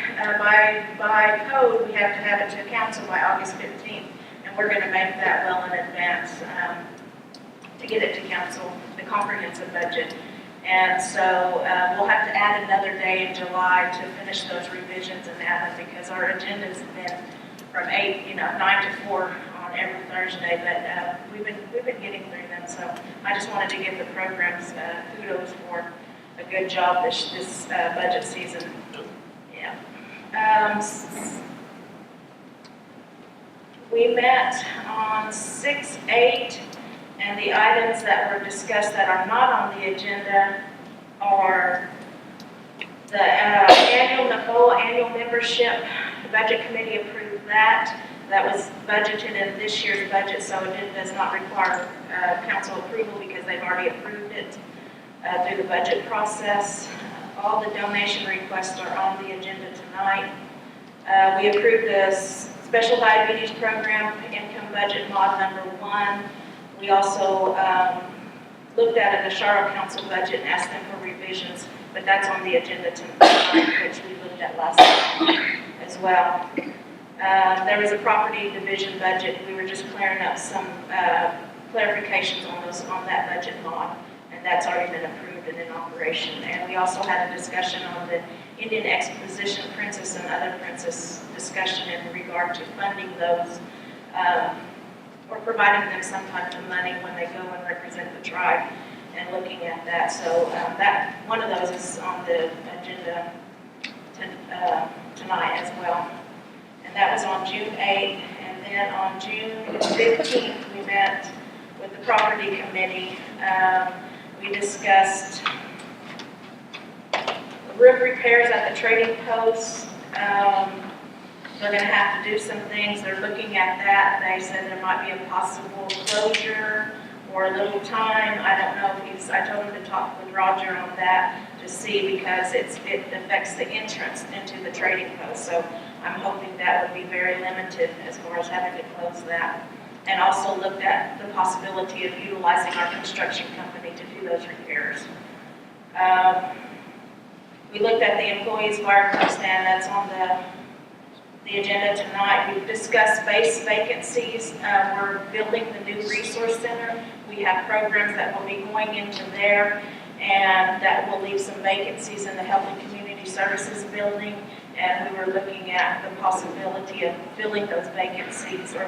By code, we have to have it to council by August 15th, and we're going to make that well in advance to get it to council, the comprehensive budget. And so we'll have to add another day in July to finish those revisions and add them, because our agenda's been from 9 to 4 on every Thursday, but we've been getting through them. So I just wanted to give the programs kudos for a good job this budget season. Yeah. We met on 6/8. And the items that were discussed that are not on the agenda are the annual membership. The budget committee approved that. That was budgeted in this year's budget, so it does not require council approval because they've already approved it through the budget process. All the donation requests are on the agenda tonight. We approved the special diabetes program income budget mod number 1. We also looked at the Charlotte Council budget and asked them for revisions, but that's on the agenda tonight, which we looked at last time as well. There was a property division budget. We were just clearing up some clarifications on that budget mod, and that's already been approved and in operation. And we also had a discussion on the Indian Exposition Princess and other princess discussion in regard to funding those. Or providing them some type of money when they go and represent the tribe, and looking at that. So that one of those is on the agenda tonight as well. And that was on June 8th. And then on June 15th, we met with the property committee. We discussed roof repairs at the trading post. They're going to have to do some things. They're looking at that. They said there might be a possible closure or a little time. I don't know if I told him to talk with Roger on that to see, because it affects the entrance into the trading post. So I'm hoping that would be very limited as far as having to close that. And also looked at the possibility of utilizing our construction company to do those repairs. We looked at the employees fire club stand. That's on the agenda tonight. We've discussed space vacancies. We're building the new resource center. We have programs that will be going into there, and that will leave some vacancies in the Health and Community Services building. and we were looking at the possibility of filling those vacancies or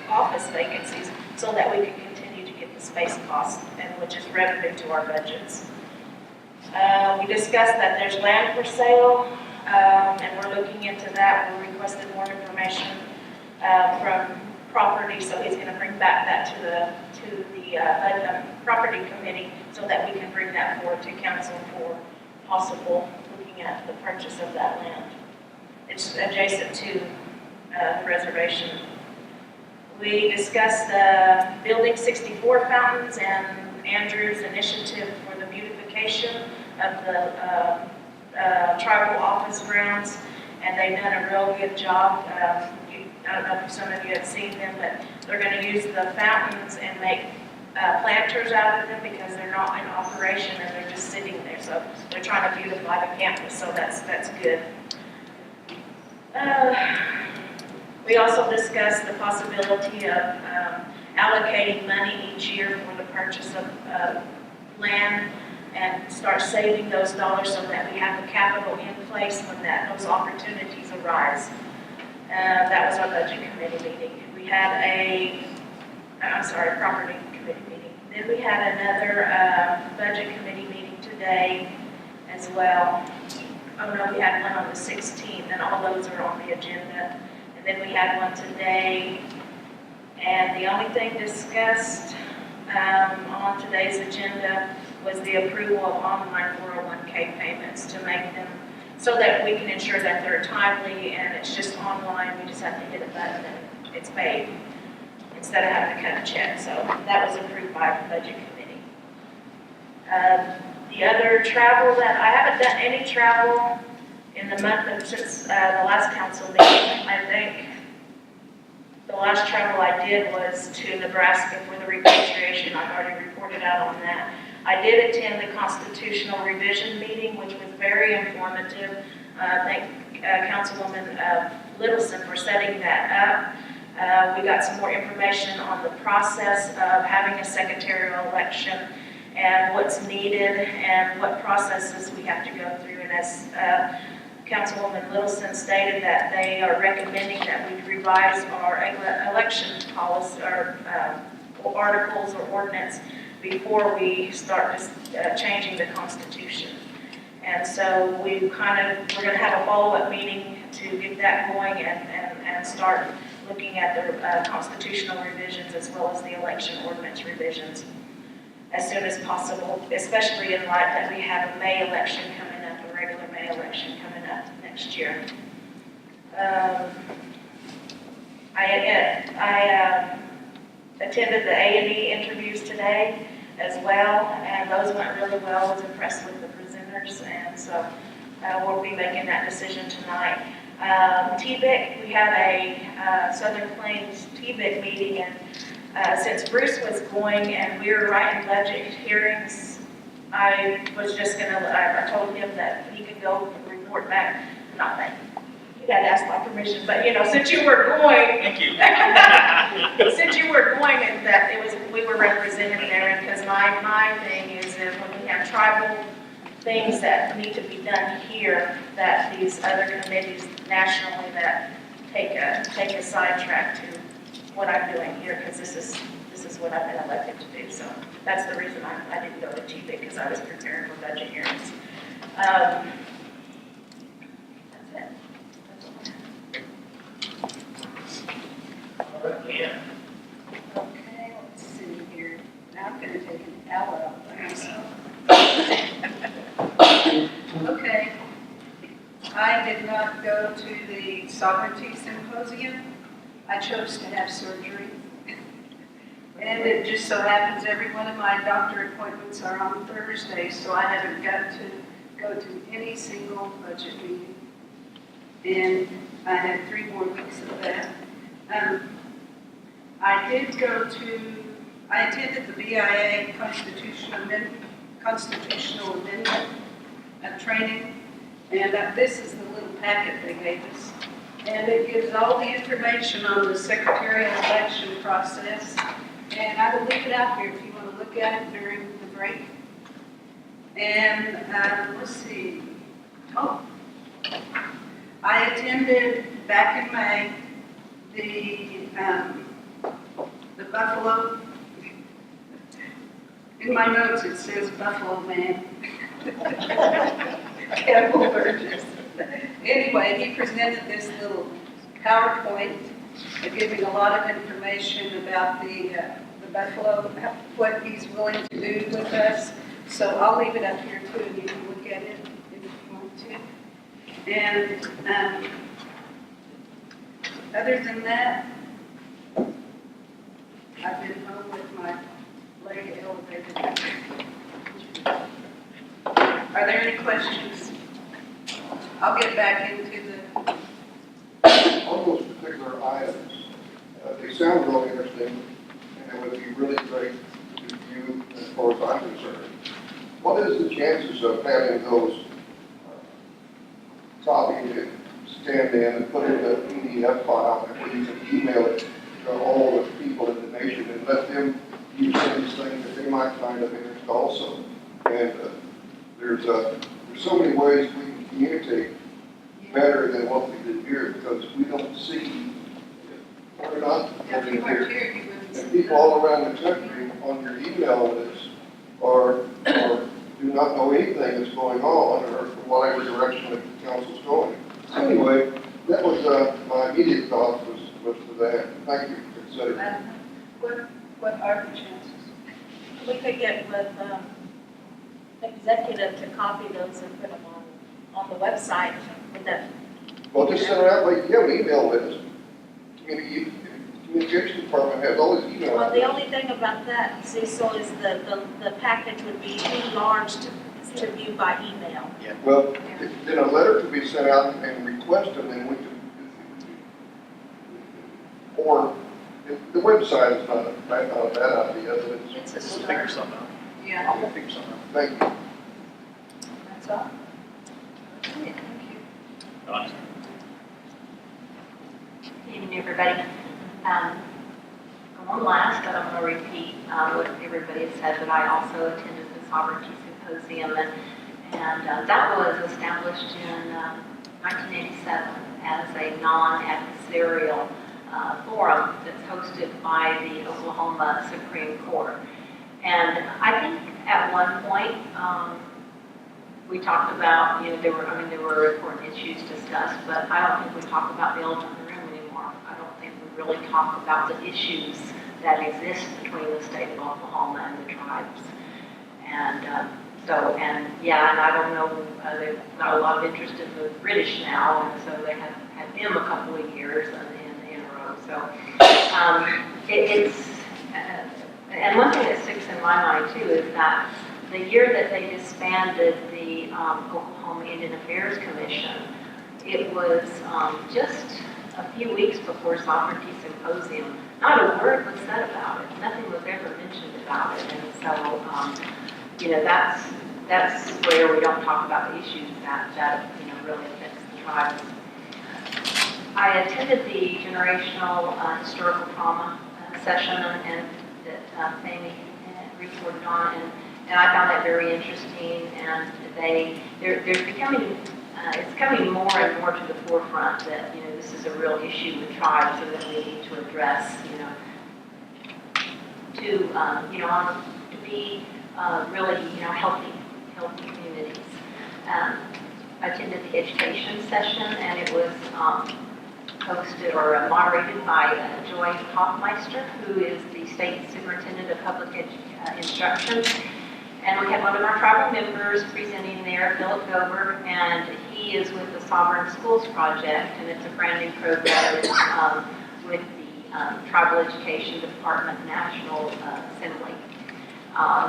office vacancies so that we could continue to get the space cost, and which is revenue to our budgets. We discussed that there's land for sale, and we're looking into that. We requested more information from property, so he's going to bring back that to the property committee so that we can bring that forward to council for possible looking at the purchase of that land. It's adjacent to the reservation. We discussed the Building 64 fountains and Andrew's initiative for the beautification of the tribal office grounds, and they've done a real good job. I don't know if some of you have seen them, but they're going to use the fountains and make planters out of them because they're not in operation and they're just sitting there. So they're trying to beautify the campus, so that's good. We also discussed the possibility of allocating money each year for the purchase of land and start saving those dollars so that we have the capital in place when those opportunities arise. That was our budget committee meeting. We had property committee meeting. Then we had another budget committee meeting today as well. Oh no, we had one on the 16th, and all those are on the agenda. And then we had one today. And the only thing discussed on today's agenda was the approval of online 401k payments to make them so that we can ensure that they're timely and it's just online. We just have to hit a button and it's paid instead of having to cut a check. So that was approved by the budget committee. The other travel that I haven't done any travel in the month of since the last council meeting. I think the last travel I did was to Nebraska for the repatriation. I've already reported out on that. I did attend the constitutional revision meeting, which was very informative. Thank Councilwoman Littlesun for setting that up. We got some more information on the process of having a secretarial election and what's needed and what processes we have to go through. And as Councilwoman Littlesun stated, that they are recommending that we revise our election policy or articles or ordinance before we start changing the Constitution. And so we're going to have a follow-up meeting to get that going and start looking at the constitutional revisions as well as the election ordinance revisions as soon as possible, especially in light that we have a May election coming up, a regular May election coming up next year. I attended the A&E interviews today as well, and those went really well. I was impressed with the presenters, and so we'll be making that decision tonight. TBIC, we had a Southern Plains TBIC meeting, and since Bruce was going and we were writing budget hearings, I was just I told him that he could go report back. Not that you got to ask my permission, but since you were going, Thank you. since you were going, and that we were represented there, because my thing is that when we have tribal things that need to be done here, that these other committees nationally that take a sidetrack to what I'm doing here, because this is what I've been elected to do. So that's the reason I didn't go to TBIC, because I was preparing for budget hearings. That's it. That's all I have. Yeah. Okay, let's see here. Now I'm gonna take an L out by myself. Okay. I did not go to the sovereignty symposium. I chose to have surgery. And it just so happens every one of my doctor appointments are on Thursday, so I haven't got to go to any single budget meeting. And I had 3 more weeks of that. I attended the BIA constitutional amendment training, and this is the little packet they gave us. And it gives all the information on the secretarial election process. And I will leave it out here if you want to look at it during the break. And let's see. Oh, I attended back in May the Buffalo. In my notes it says Buffalo Man. Campbell Burgess. Anyway, he presented this little PowerPoint giving a lot of information about the Buffalo, what he's willing to do with us. So I'll leave it up here too, and you can look at it if you want to. And other than that, I've been home with my leg elevated. Are there any questions? I'll get back into On those particular items, they sound really interesting, and it would be really great to view as far as I'm concerned. What is the chances of having those copied and scanned in and put in a PDF file, and where you can email it to all the people in the nation and let them use these things that they might find of interest also? And there's so many ways we can communicate better than what we did here, because we don't see, we're not if you living weren't here. here, you wouldn't And see people all around the country on your email list or do not know anything that's going on, or whatever direction that the council's going. So anyway, that was my immediate thought was for that. Thank you for considering. What are the chances? We could get with executive to copy those and put them on the website with the. Well, just send it out like you have an email list. Communication department has all these email Well, the lists. only thing about that, Cecil, is the package would be too large to view by email. Well, then a letter could be sent out and request them, and we could, or the website is not a bad idea, but it's, It's a We'll figure start. something out. Yeah, We'll figure something out. thank you. that's all. Thank you. Dawna? Good evening, everybody. Going last, but I'm going to repeat what everybody has said, but I also attended the Sovereignty Symposium, and that was established in 1987 as a non-adversarial forum that's hosted by the Oklahoma Supreme Court. And I think at one point, we talked about, there were important issues discussed, but I don't think we talk about the elephant in the room anymore. I don't think we really talk about the issues that exist between the state of Oklahoma and the tribes. And and I don't know, they've got a lot of interest in the British now, and so they have had them a couple of years in a row. So and one thing that sticks in my mind too is that the year that they disbanded the Oklahoma Indian Affairs Commission, it was just a few weeks before Sovereignty Symposium. Not a word was said about it. Nothing was ever mentioned about it. And so, that's where we don't talk about the issues that really affects the tribes. I attended the generational historical trauma session and that Phammie reported on, and I found that very interesting. And there's becoming it's coming more and more to the forefront that this is a real issue with tribes, and that we need to address to be really healthy communities. I attended the education session, and it was hosted or moderated by Joy Hoffmeister, who is the State Superintendent of Public Instruction. And we had one of our tribal members presenting there, Philip Gober, and he is with the Sovereign Schools Project, and it's a brand new program with the Tribal Education Department National Assembly.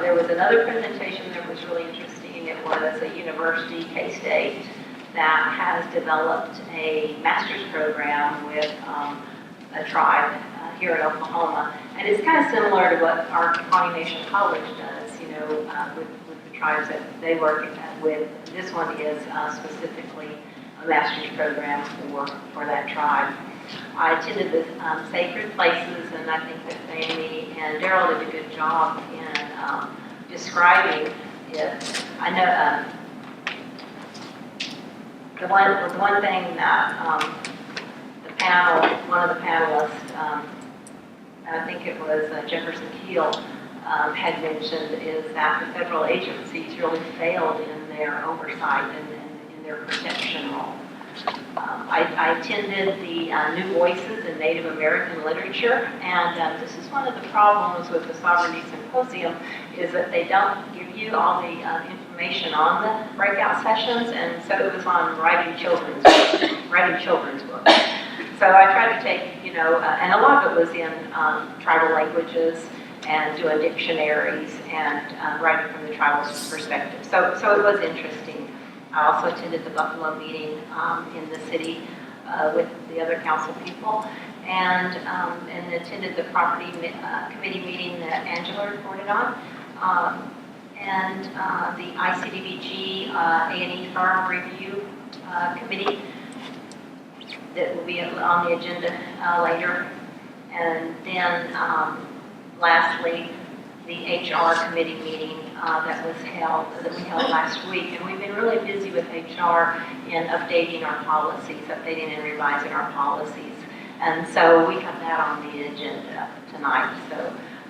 There was another presentation that was really interesting. It was a university, K-State, that has developed a master's program with a tribe here in Oklahoma. And it's kind of similar to what our Pawnee Nation College does, with the tribes that they work with. This one is specifically a master's program for that tribe. I attended the Sacred Places, and I think that Phammie and Darrell did a good job in describing it. I know the one thing that one of the panelists, I think it was Jefferson Keel, had mentioned is that the federal agencies really failed in their oversight and in their protection role. I attended the New Voices in Native American Literature, and this is one of the problems with the Sovereignty Symposium, is that they don't give you all the information on the breakout sessions, and so it was on writing children's books. So I tried to take, and a lot of it was in tribal languages and doing dictionaries and writing from the tribal perspective. So it was interesting. I also attended the Buffalo meeting in the city with the other council people, and attended the property committee meeting that Angela reported on, and the ICDBG A&E Farm Review Committee that will be on the agenda later, and then lastly, the HR committee meeting that we held last week. And we've been really busy with HR in updating our policies, updating and revising our policies. And so we have that on the agenda tonight. So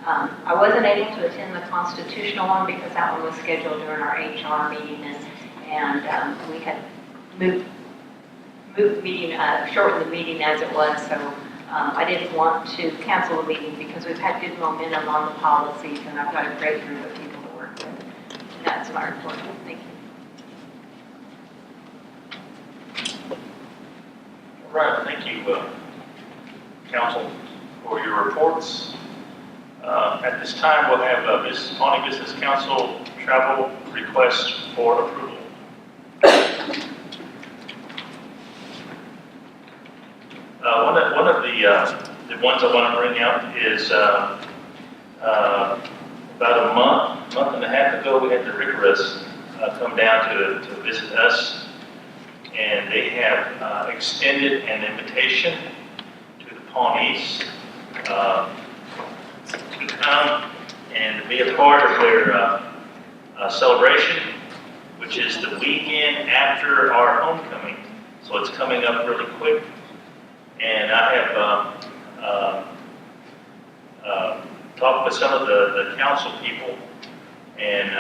I wasn't able to attend the constitutional one because that one was scheduled during our HR meeting, and we had shortened the meeting as it was. So I didn't want to cancel the meeting because we've had good momentum on the policies, and I've got a great group of people to work with. And that's my report. Thank you. All right, thank you, Council, for your reports. At this time, we'll have Ms. Pawnee Business Council travel request for approval. One of the ones I want to bring out is about a month and a half ago, we had the Rigorous come down to visit us, and they have extended an invitation to the Pawnees to come and be a part of their celebration, which is the weekend after our homecoming. So it's coming up really quick. And I have talked with some of the council people, and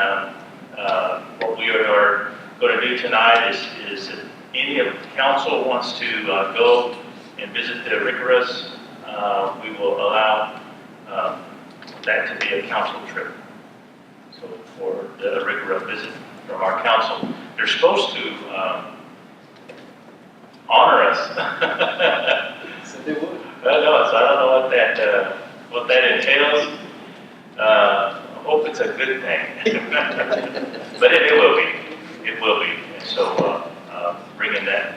what we are going to do tonight is if any of the council wants to go and visit the Rigorous, we will allow that to be a council trip. So for the Rigorous visit from our council, they're supposed to honor us. Said they would. No, so I don't know what that entails. I hope it's a good thing. But it will be. It will be. And so bringing that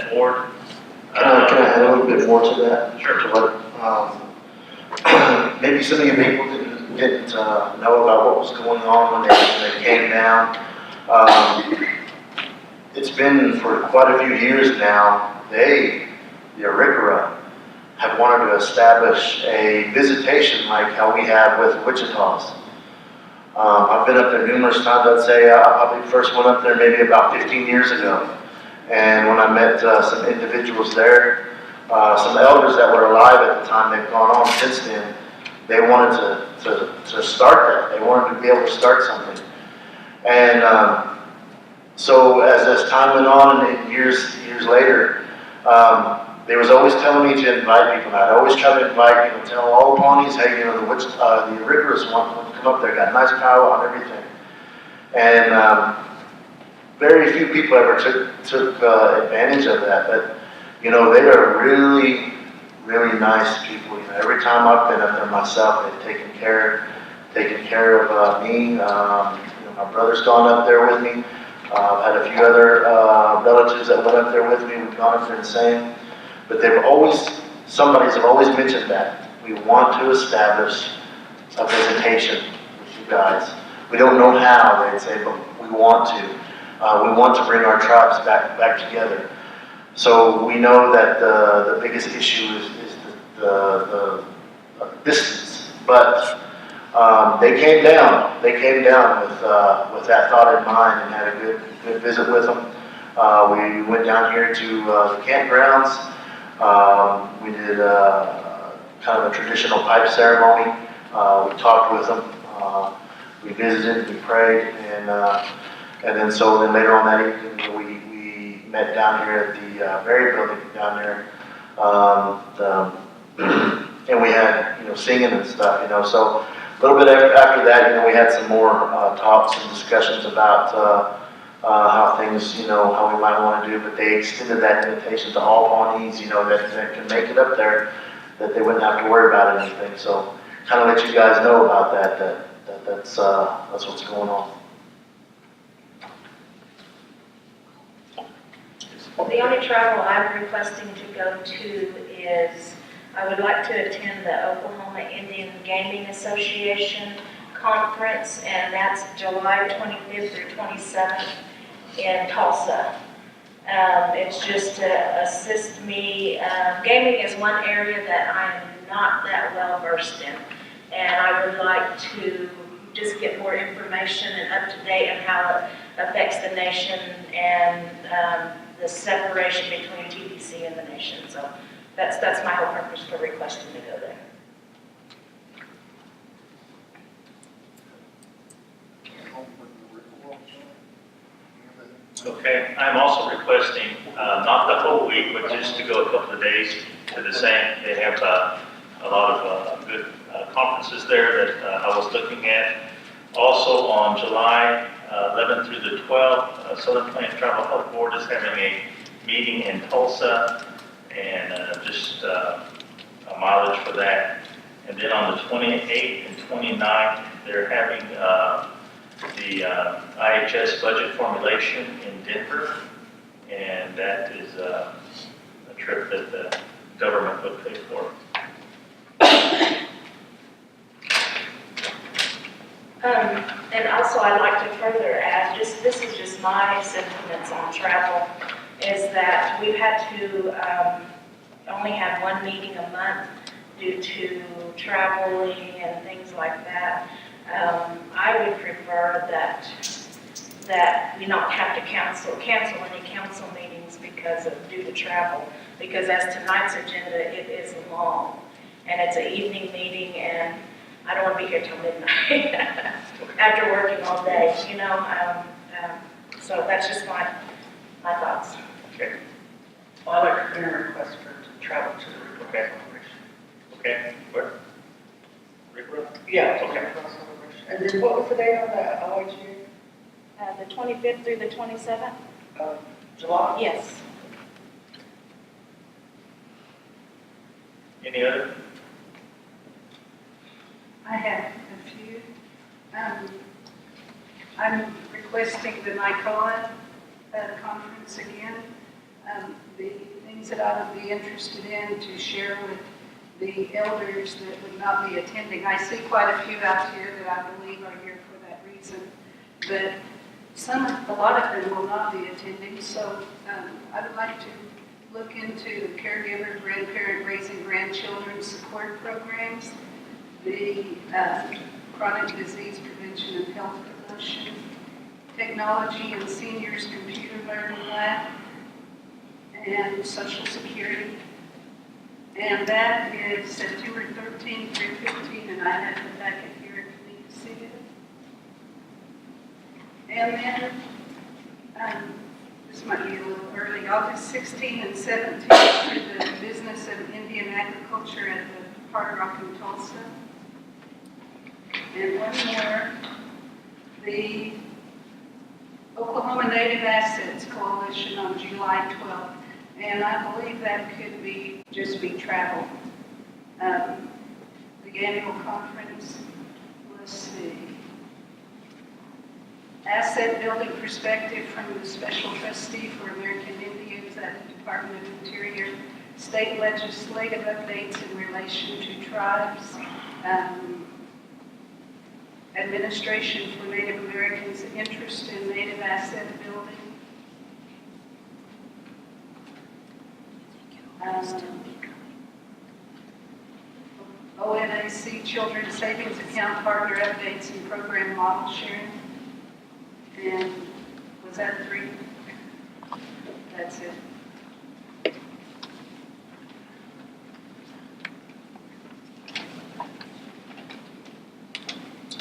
forward. Can I add a little bit more to that? Sure. To what, maybe some of you people didn't know about what was going on when they came down. It's been for quite a few years now. The Arikara, have wanted to establish a visitation like how we have with Wichita's. I've been up there numerous times. I'd say I probably first went up there maybe about 15 years ago. And when I met some individuals there, some elders that were alive at the time, they've gone on since then, they wanted to start that. They wanted to be able to start something. And so as time went on and years later, they was always telling me to invite people. I'd always try to invite people, tell all the Pawnees, hey, the Rigorous want to come up there, got a nice powwow and everything. And very few people ever took advantage of that. But, they are really, really nice people. Every time I've been up there myself, they've taken care of me. My brother's gone up there with me. I've had a few other relatives that went up there with me. We've gone up there the same. But somebody's have always mentioned that. We want to establish a visitation with you guys. We don't know how, they'd say, but we want to. We want to bring our tribes back together. So we know that the biggest issue is the distance. But they came down. They came down with that thought in mind and had a good visit with them. We went down here to the campgrounds. We did kind of a traditional pipe ceremony. We talked with them. We visited, we prayed, and then later on that evening we met down here at the Berry building down there, and we had singing and stuff, So a little bit after that, we had some more talks and discussions about how things, how we might want to do. But they extended that invitation to all Pawnees, that can make it up there, that they wouldn't have to worry about anything. So kind of let you guys know about that's what's going on. The only travel I'm requesting to go to is, I would like to attend the Oklahoma Indian Gaming Association Conference, and that's July 25th through 27th in Tulsa. It's just to assist me. Gaming is one area that I am not that well versed in, and I would like to just get more information and up to date on how it affects the nation and the separation between TBC and the nation. So that's my whole purpose for requesting to go there. Okay, I'm also requesting, not the whole week, but just to go a couple of days to the same. They have a lot of good conferences there that I was looking at. Also on July 11th through the 12th, Southern Plains Tribal Health Board is having a meeting in Tulsa, and just a mileage for that. And then on the 28th and 29th, they're having the IHS budget formulation in Denver, and that is a trip that the government would pay for. And also I'd like to further add, this is just my sentiments on travel, is that we've had to only have one meeting a month due to traveling and things like that. I would prefer that we not have to cancel any council meetings due to travel, because as tonight's agenda, it is long, and it's an evening meeting, and I don't want to be here till midnight after working all day, so that's just my thoughts. Okay. Well, I'd like to put in a request for to travel to the Okay. Okay. Where? Rickroll? Yeah. Okay. And then what was the date on the OHU? The 25th through the 27th? July? Yes. Any other? I have a few. I'm requesting the NICOA conference again. The things that I would be interested in to share with the elders that would not be attending. I see quite a few out here that I believe are here for that reason, but a lot of them will not be attending. So I would like to look into the caregiver, grandparent raising grandchildren support programs, the chronic disease prevention and health promotion, technology and seniors computer learning lab, and Social Security. And that is September 13th through 15th, and I have the packet here if you need to see it. And then, this might be a little early, August 16th and 17th for the Business of Indian Agriculture at the Hard Rock in Tulsa. And one more, the Oklahoma Native Assets Coalition on July 12th. And I believe that could just be travel. The annual conference, let's see. Asset building perspective from the Special Trustee for American Indians at the Department of Interior. State legislative updates in relation to tribes. Administration for Native Americans' interest in native asset building. ONAC Children's Savings Account Partner Updates and Program Model Sharing. And was that 3? That's it.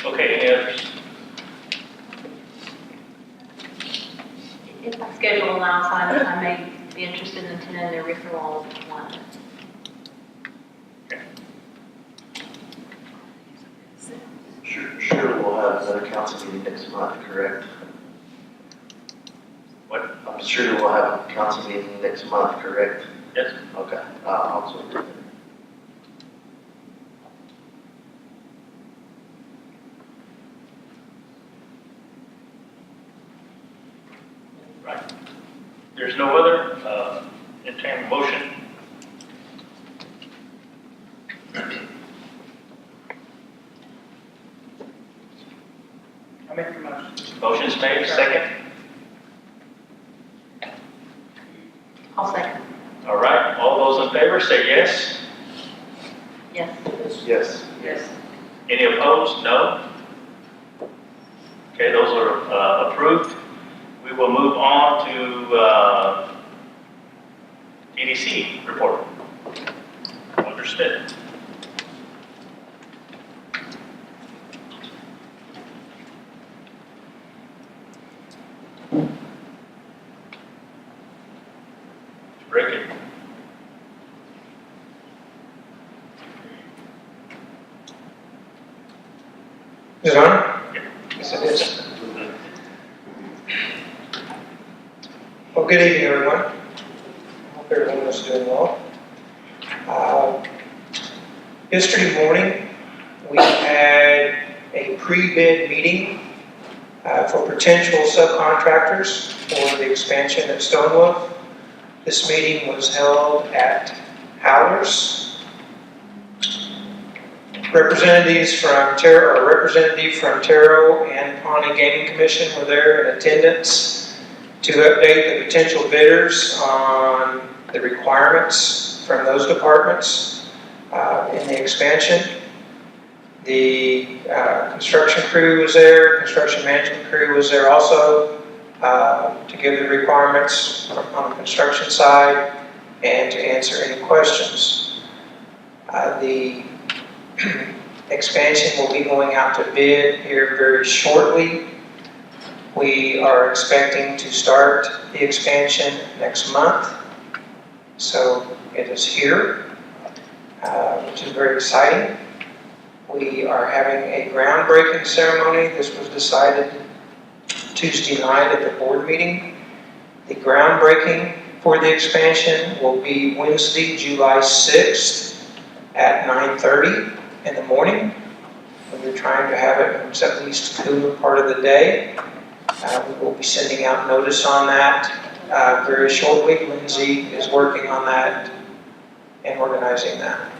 Okay, any others? If the schedule allows, I may be interested in attending the ritual one. Sure, we'll have another council meeting next month, correct? What? I'm sure we'll have a council meeting next month, correct? Yes. Okay, also. Right. There's no other, entertaining motion. I make the motion. Motion's made, second. I'll second. All right, all those in favor say yes. Yes. Yes. Yes. Any opposed? No. Okay, those are approved. We will move on to EDC report. Understood. Break it. Is it on? Yes, it is. Well, good evening, everyone. Hope everyone is doing well. Yesterday morning, we had a pre-bid meeting for potential subcontractors for the expansion at Stonewolf. This meeting was held at Howler's. Representative from Darrell and Pawnee Gaming Commission were there in attendance to update the potential bidders on the requirements from those departments in the expansion. The construction crew was there, construction management crew was there also to give the requirements on the construction side and to answer any questions. The expansion will be going out to bid here very shortly. We are expecting to start the expansion next month, so it is here, which is very exciting. We are having a groundbreaking ceremony. This was decided Tuesday night at the board meeting. The groundbreaking for the expansion will be Wednesday, July 6th at 9:30 in the morning. We're trying to have it at least the cooler part of the day. We will be sending out notice on that very shortly. Lindsay is working on that and organizing that.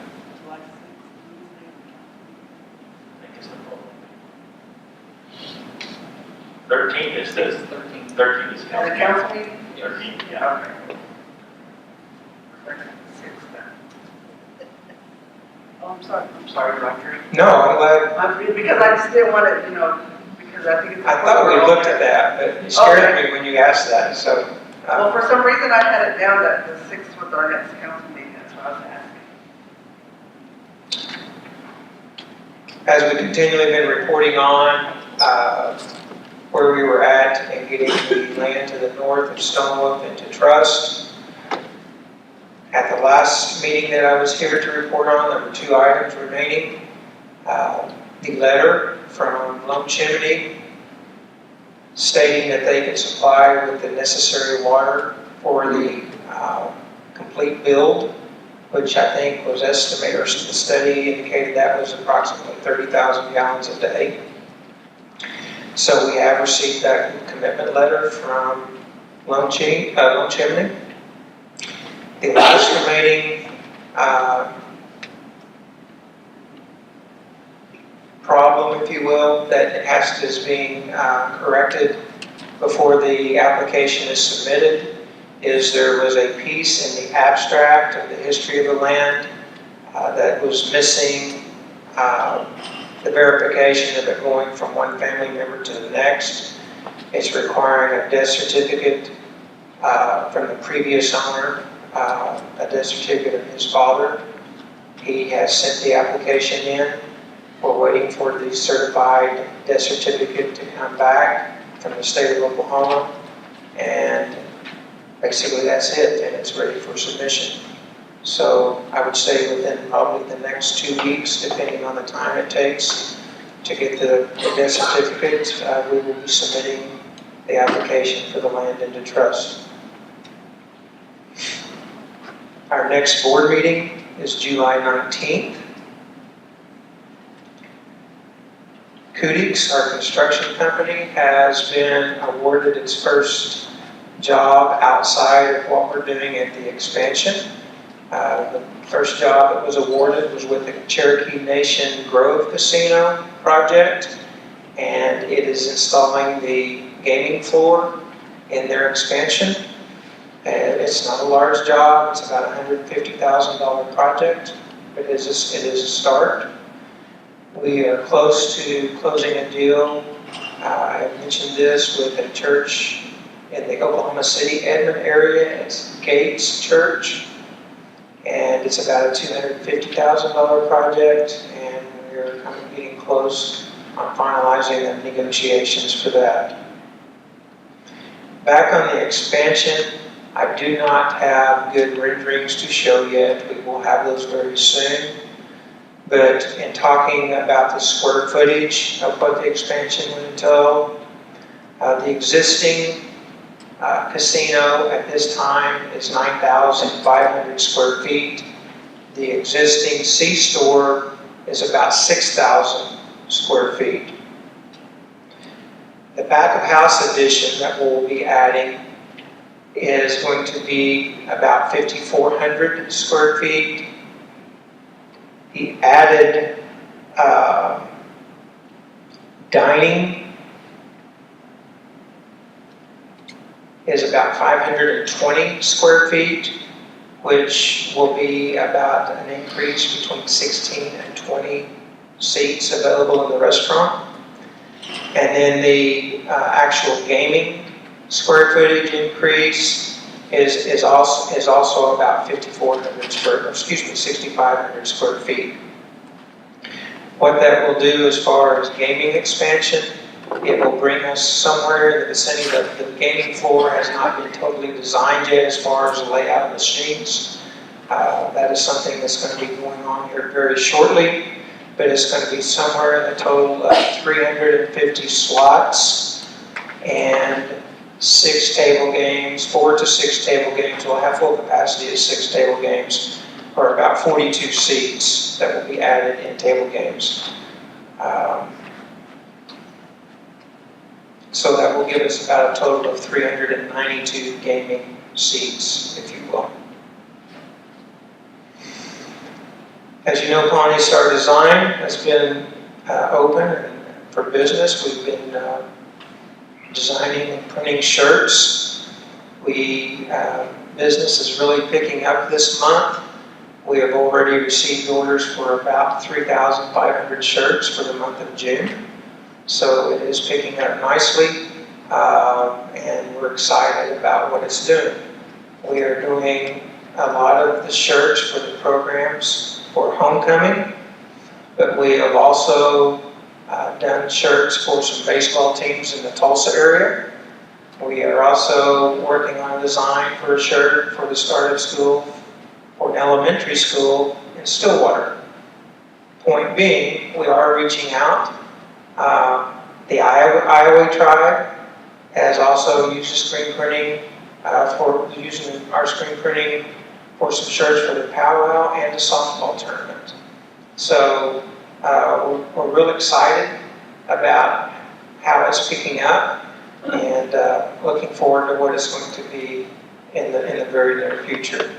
13 is this. 13 is At the council. council meeting? 13, yeah. Yeah, okay. Oh, I'm sorry, Doctor. No, I'm glad. Because I just didn't want to, because I think it's. I thought we looked at that, but it scared me when you asked that, so. Well, for some reason I had it down that the 6th was our next council meeting, that's what I was asking. As we continually been reporting on where we were at in getting the land to the north of Stonewolf into trust. At the last meeting that I was here to report on, there were 2 items remaining. The letter from Lone Chimney stating that they could supply with the necessary water for the complete build, which I think was estimated, or the study indicated that was approximately 30,000 gallons a day. So we have received that commitment letter from Lone Chimney. The last remaining problem, if you will, that is being corrected before the application is submitted is there was a piece in the abstract of the history of the land that was missing the verification of it going from one family member to the next. It's requiring a death certificate from the previous owner, a death certificate of his father. He has sent the application in. We're waiting for the certified death certificate to come back from the state of Oklahoma. And basically that's it, and it's ready for submission. So I would say within probably the next 2 weeks, depending on the time it takes to get the death certificate, we will be submitting the application for the land into trust. Our next board meeting is July 19th. Kudix, our construction company, has been awarded its first job outside of what we're doing at the expansion. The first job that was awarded was with the Cherokee Nation Grove Casino project, and it is installing the gaming floor in their expansion. And it's not a large job, it's about a $150,000 project, but it is a start. We are close to closing a deal, I have mentioned this, with a church in the Oklahoma City, Edmond area. It's Gates Church, and it's about a $250,000 project, and we're kind of getting close on finalizing the negotiations for that. Back on the expansion, I do not have good renderings to show yet. We will have those very soon. But in talking about the square footage of what the expansion would entail, the existing casino at this time is 9,500 square feet. The existing C-store is about 6,000 square feet. The back of house addition that we'll be adding is going to be about 5,400 square feet. The added dining is about 520 square feet, which will be about an increase between 16 and 20 seats available in the restaurant. And then the actual gaming square footage increase is also about 6,500 square feet. What that will do as far as gaming expansion, it will bring us somewhere in the vicinity that the gaming floor has not been totally designed yet as far as the layout of the machines. That is something that's going to be going on here very shortly, but it's going to be somewhere in the total of 350 slots and 6 table games, 4 to 6 table games. We'll have full capacity of 6 table games, or about 42 seats that will be added in table games. So that will give us about a total of 392 gaming seats, if you will. As you know, Pawnee Star Design has been open for business. We've been designing and printing shirts. Business is really picking up this month. We have already received orders for about 3,500 shirts for the month of June. So it is picking up nicely, and we're excited about what it's doing. We are doing a lot of the shirts for the programs for homecoming, but we have also done shirts for some baseball teams in the Tulsa area. We are also working on a design for a shirt for the start of school for an elementary school in Stillwater. Point being, we are reaching out. The Iowa tribe has also used screen printing using our screen printing for some shirts for the powwow and the softball tournament. So we're real excited about how it's picking up, and looking forward to what it's going to be in the very near future.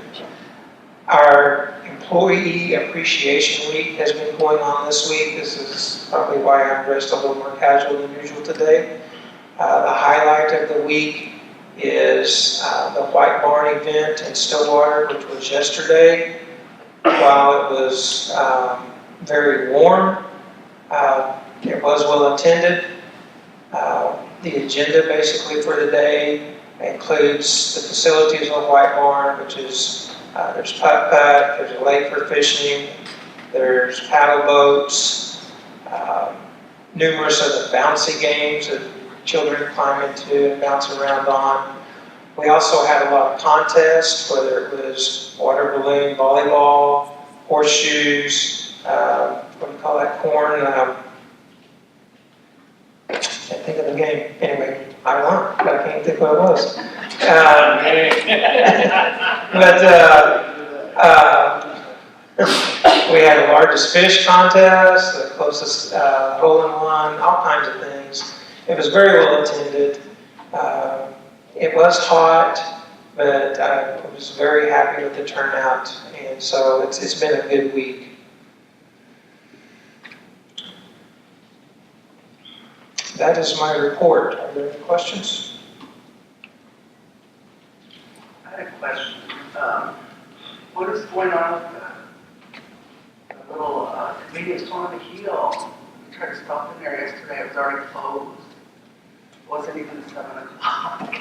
Our Employee Appreciation Week has been going on this week. This is probably why I'm dressed a little more casual than usual today. The highlight of the week is the White Barn event in Stillwater, which was yesterday. While it was very warm, it was well attended. The agenda basically for the day It includes the facilities on White Barn, which is, there's putt-putt, there's a lake for fishing, there's paddle boats, numerous of the bouncy games that children climb into and bounce around on. We also had a lot of contests, whether it was water balloon, volleyball, horseshoes, what do you call that, corn, can't think of the game. Anyway, I won, but I can't think what it was. We had the largest fish contest, the closest hole-in-one, all kinds of things. It was very well attended. It was hot, but I was very happy with the turnout, and so it's been a good week. That is my report. Are there any questions? I had a question. What is going on with the little convenience store on the hill? We tried to stop in there yesterday, it was already closed. It wasn't even 7 o'clock.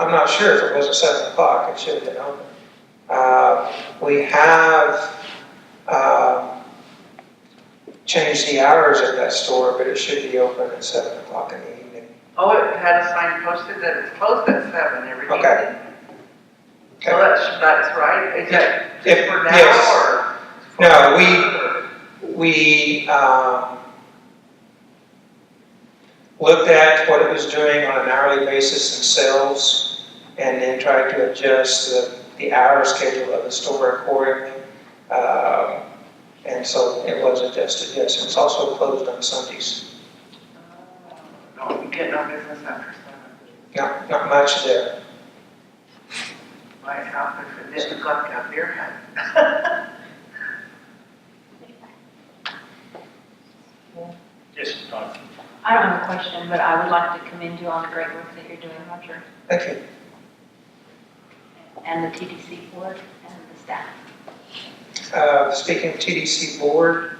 I'm not sure if it was at 7 o'clock, it should have been open. We have changed the hours at that store, but it should be open at 7 o'clock in the evening. Oh, it had a sign posted that it's closed at 7 every evening. Okay. So that's right. Is that just for now yes. or? No, we looked at what it was doing on an hourly basis themselves, and then tried to adjust the hour schedule of the store accordingly. And so it was adjusted, yes. It's also closed on Sundays. No, you get no business after 7. Not much there. Might happen if it didn't look like a beer hat. Yes, Dawna. I don't have a question, but I would like to commend you on the great work that you're doing, Roger, Thank you. and the TDC board and the staff. Speaking of TDC board,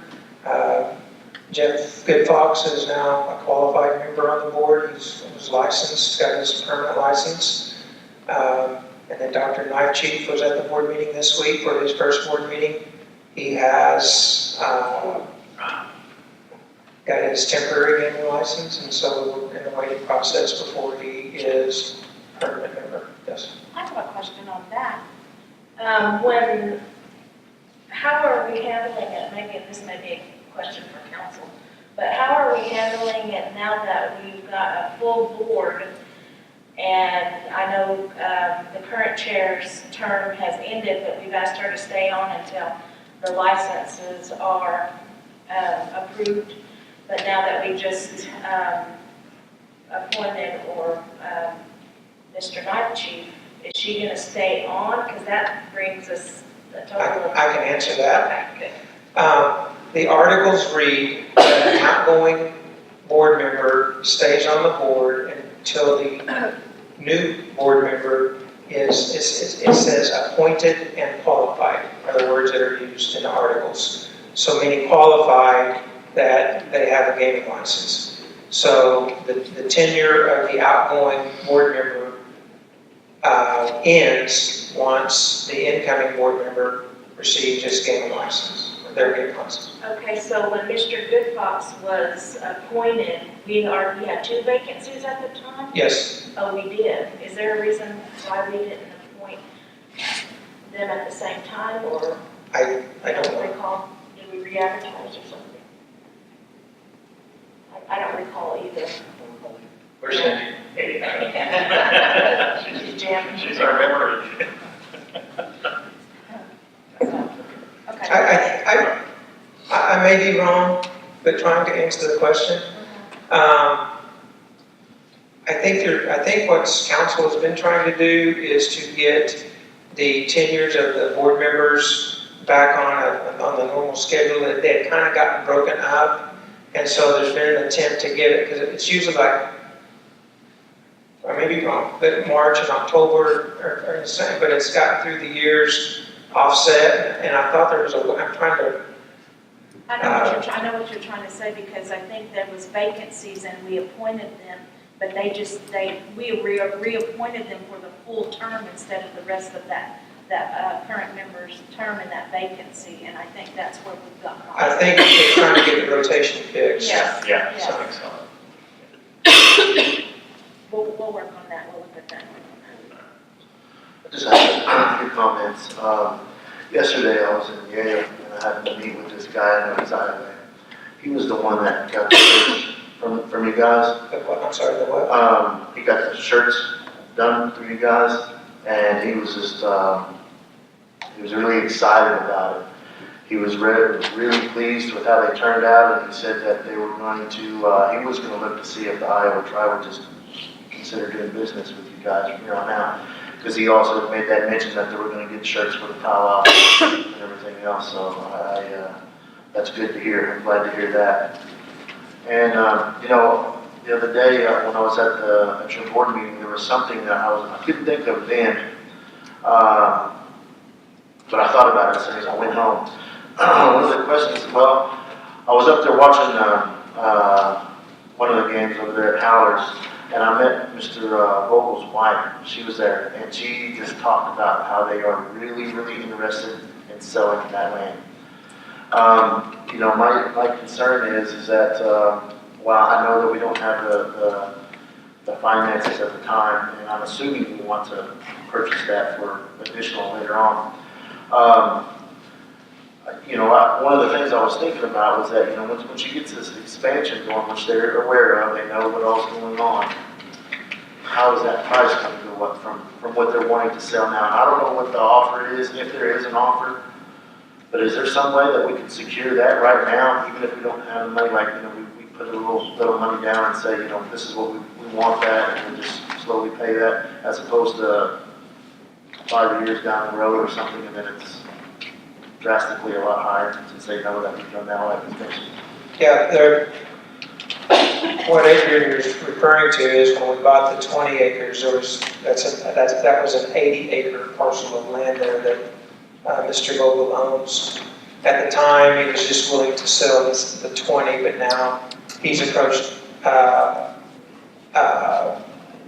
Jeff Goodfox is now a qualified member on the board. He was licensed, got his permanent license. And then Dr. Knife Chief was at the board meeting this week for his first board meeting. He has got his temporary gaming license, and so we're in the waiting process before he is a permanent member. Yes. I have a question on that. How are we handling it? Maybe this may be a question for council, but how are we handling it now that we've got a full board? And I know the current chair's term has ended, but we've asked her to stay on until the licenses are approved. But now that we just appointed Mr. Knife Chief, is she going to stay on? Because that brings us a total of... I can answer that. Okay, good. The articles read that an outgoing board member stays on the board until the new board member it says appointed and qualified are the words that are used in the articles. So meaning qualified that they have a gaming license. So the tenure of the outgoing board member ends once the incoming board member receives his gaming license, or their gaming license. Okay, so when Mr. Goodfox was appointed, we already had 2 vacancies at the time? Yes. Oh, we did. Is there a reason why we didn't appoint them at the same time, or? I don't know. recall. Did we re-advertise or something? I don't recall either. Where's Cindy? She's jamming. She's our memory. Okay. I may be wrong, but trying to answer the question. I think what council has been trying to do is to get the tenures of the board members back on the normal schedule. That they had kind of gotten broken up, and so there's been an attempt to get it, because it's usually like, I may be wrong, but March and October are the same, but it's gotten through the years offset, and I thought there was I'm trying to I know what you're trying to say, because I think there was vacancies and we appointed them, but we reappointed them for the full term instead of the rest of that current member's term in that vacancy, and I think that's where we've got lost. I think they're trying to get the rotation fixed. Yes. Yeah, Yes. I think so. We'll work on that, we'll look at that. I just have a few comments. Yesterday I was in Yale and I happened to meet with this guy. I know he's Iowa. He was the one that got the shirts from you guys. The what? I'm sorry, the what? He got the shirts done for you guys, and he was just he was really excited about it. He was really pleased with how they turned out, and he said that they were going to he was going to look to see if the Iowa tribe would just consider doing business with you guys from here on out. Because he also made that mention that they were going to get shirts for the powwow and everything else. So that's good to hear. I'm glad to hear that. And you know, the other day when I was at your board meeting, there was something that I couldn't think of then, but I thought about it as soon as I went home. One of the questions, well, I was up there watching one of the games over there at Howard's. And I met Mr. Vogel's wife. She was there, and she just talked about how they are really interested in selling that land. You know, my concern is that while I know that we don't have the finances at the time, and I'm assuming we want to purchase that for additional later on. You know, one of the things I was thinking about was that, you know, once you get to this expansion going, which they're aware of, they know what all's going on, how is that price going to go up from what they're wanting to sell now? And I don't know what the offer is, if there is an offer, but is there some way that we can secure that right now, even if we don't have the money, like, you know, we put a little money down and say, you know, this is what we want that, and we just slowly pay that, as opposed to 5 years down the road or something, and then it's drastically a lot higher, since they know that we've done that like extension. Yeah, what Adrian is referring to is when we bought the 20 acres, that was an 80-acre parcel of land there that Mr. Vogel owns. At the time, he was just willing to sell the 20, but now he's approached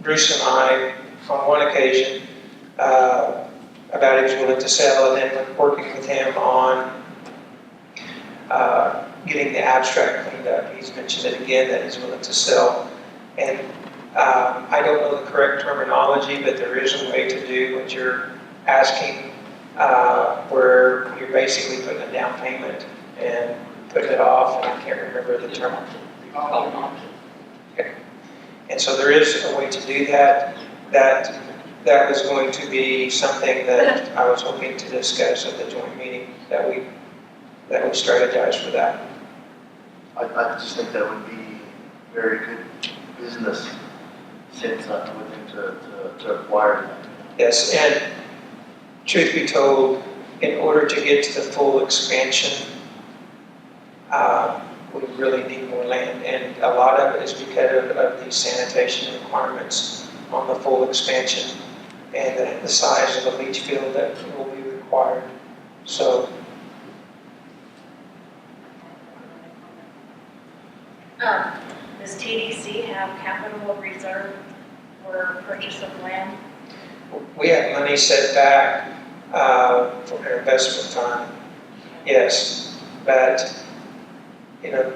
Bruce and I on one occasion about he was willing to sell, and then we're working with him on getting the abstract cleaned up. He's mentioned it again that he's willing to sell. And I don't know the correct terminology, but there is a way to do what you're asking, where you're basically putting a down payment and putting it off, and I can't remember the term. Okay. And so there is a way to do that. That was going to be something that I was hoping to discuss at the joint meeting, that we strategize for that. I just think that would be very good business sense, I would think, to acquire that. Yes, and truth be told, in order to get to the full expansion, we really need more land, and a lot of it is because of the sanitation requirements on the full expansion and the size of the leach field that will be required. So, Does TDC have capital reserve for purchase of land? we have money set back for our investment fund, yes, but, you know,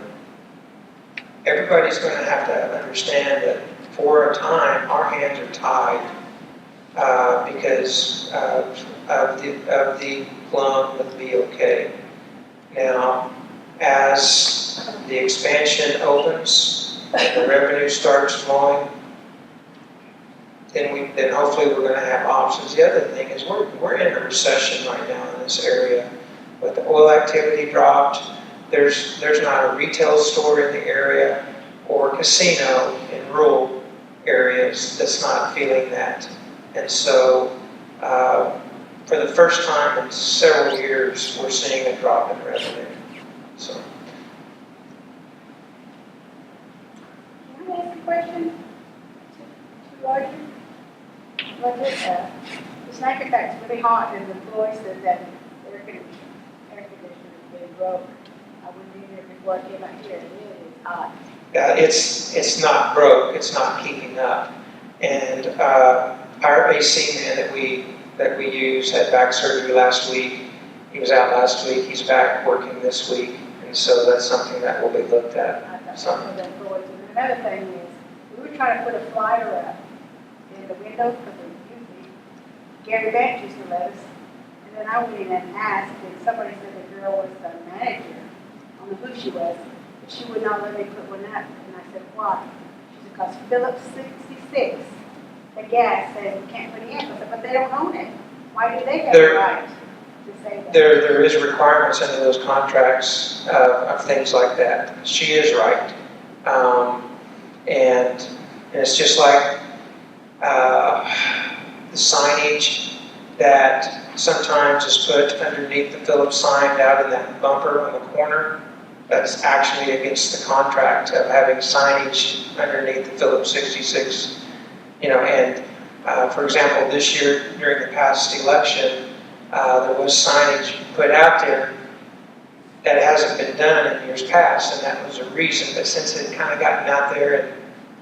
everybody's going to have to understand that for a time, our hands are tied because of the loan with BOK. Now, as the expansion opens and the revenue starts flowing, then hopefully we're going to have options. The other thing is we're in a recession right now in this area. With the oil activity dropped, there's not a retail store in the area or casino in rural areas that's not feeling that. And so for the first time in several years, we're seeing a drop in revenue. So. Can I ask a question to Adrian? This night it's really hot, and the employee said that air conditioner has been broke. I we need it before it came out here, it is hot. It's not broke, it's not keeping up. And our AC man that we use had back surgery last week. He was out last week, he's back working this week. And so that's something that will be looked at. I thought that's what that was. And another thing is, we were trying to put a flyer up in the window, because usually Gary Banks used to let us. And then I went in and asked, and somebody said the girl was the manager, I don't know who she was, but she would not let me put one up. And I said, why? She said, because Phillips 66, the gas says we can't put it in. I said, but they don't own it. Why do they have the right to say that? There is requirements under those contracts of things like that. She is right. And it's just like the signage that sometimes is put underneath the Phillips sign out in that bumper on the corner. That's actually against the contract of having signage underneath the Phillips 66. You know, and for example, this year during the past election, there was signage put out there that hasn't been done in years past, and that was a reason. But since it kind of gotten out there,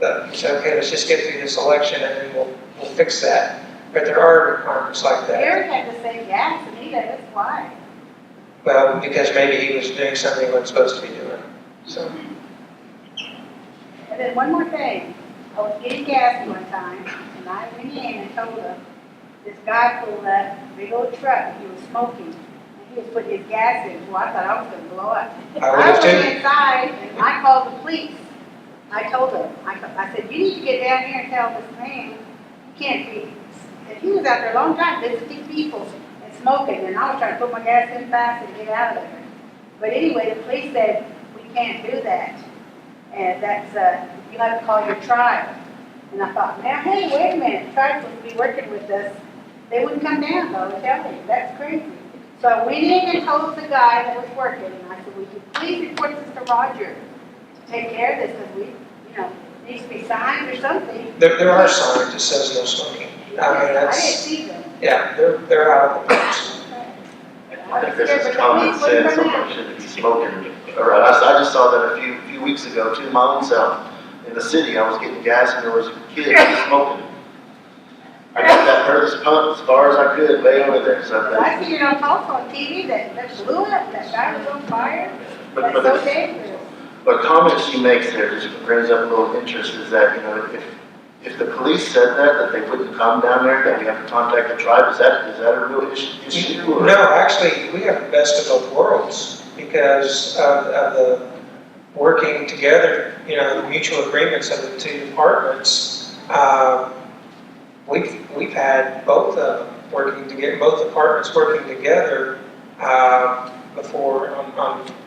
and we said, okay, let's just get through this election, and then we'll fix that. But there are requirements like that. Eric had to say gas, and he let us fly. Well, because maybe he was doing something he wasn't supposed to be doing. So. And then one more thing, I was getting gas one time, and I went in and told him, this guy pulled up, big old truck, he was smoking, and he was putting his gas in, well, I thought I was gonna blow up. I would have too. went inside, and I called the police. I told him, I said, you need to get down here and tell this man, you can't be, and he was out there a long time visiting people and smoking, and I was trying to put my gas in fast and get out of there. But anyway, the police said, we can't do that, and that's, you have to call your tribe. And I thought, now, hey, wait a minute, tribe would be working with us. They wouldn't come down, though, I tell you, that's crazy. So I went in and told the guy that was working, and I said, would you please report this to Roger to take care of this, because we, you know, needs to be signed or something. There are signs that says no smoking. I mean, I that's, didn't see them. yeah, they're out of the box. I think this is common sense, someone shouldn't be smoking. All right, I just saw that a few weeks ago too, my own self. In the city, I was getting gas and there was a kid smoking. I got that Curtis pump as far as I could, way over there. So I see it on Tulsa on TV that blew up, that guy was on fire. But- That's but- so dangerous. But comment she makes there just brings up a little interest is that, you know, if the police said that they wouldn't come down there, that we have to contact the tribe, is that a real issue? Or? No, actually, we have the best of both worlds because of the working together, you know, the mutual agreements of the two departments. We've had both of them working together, both departments working together before.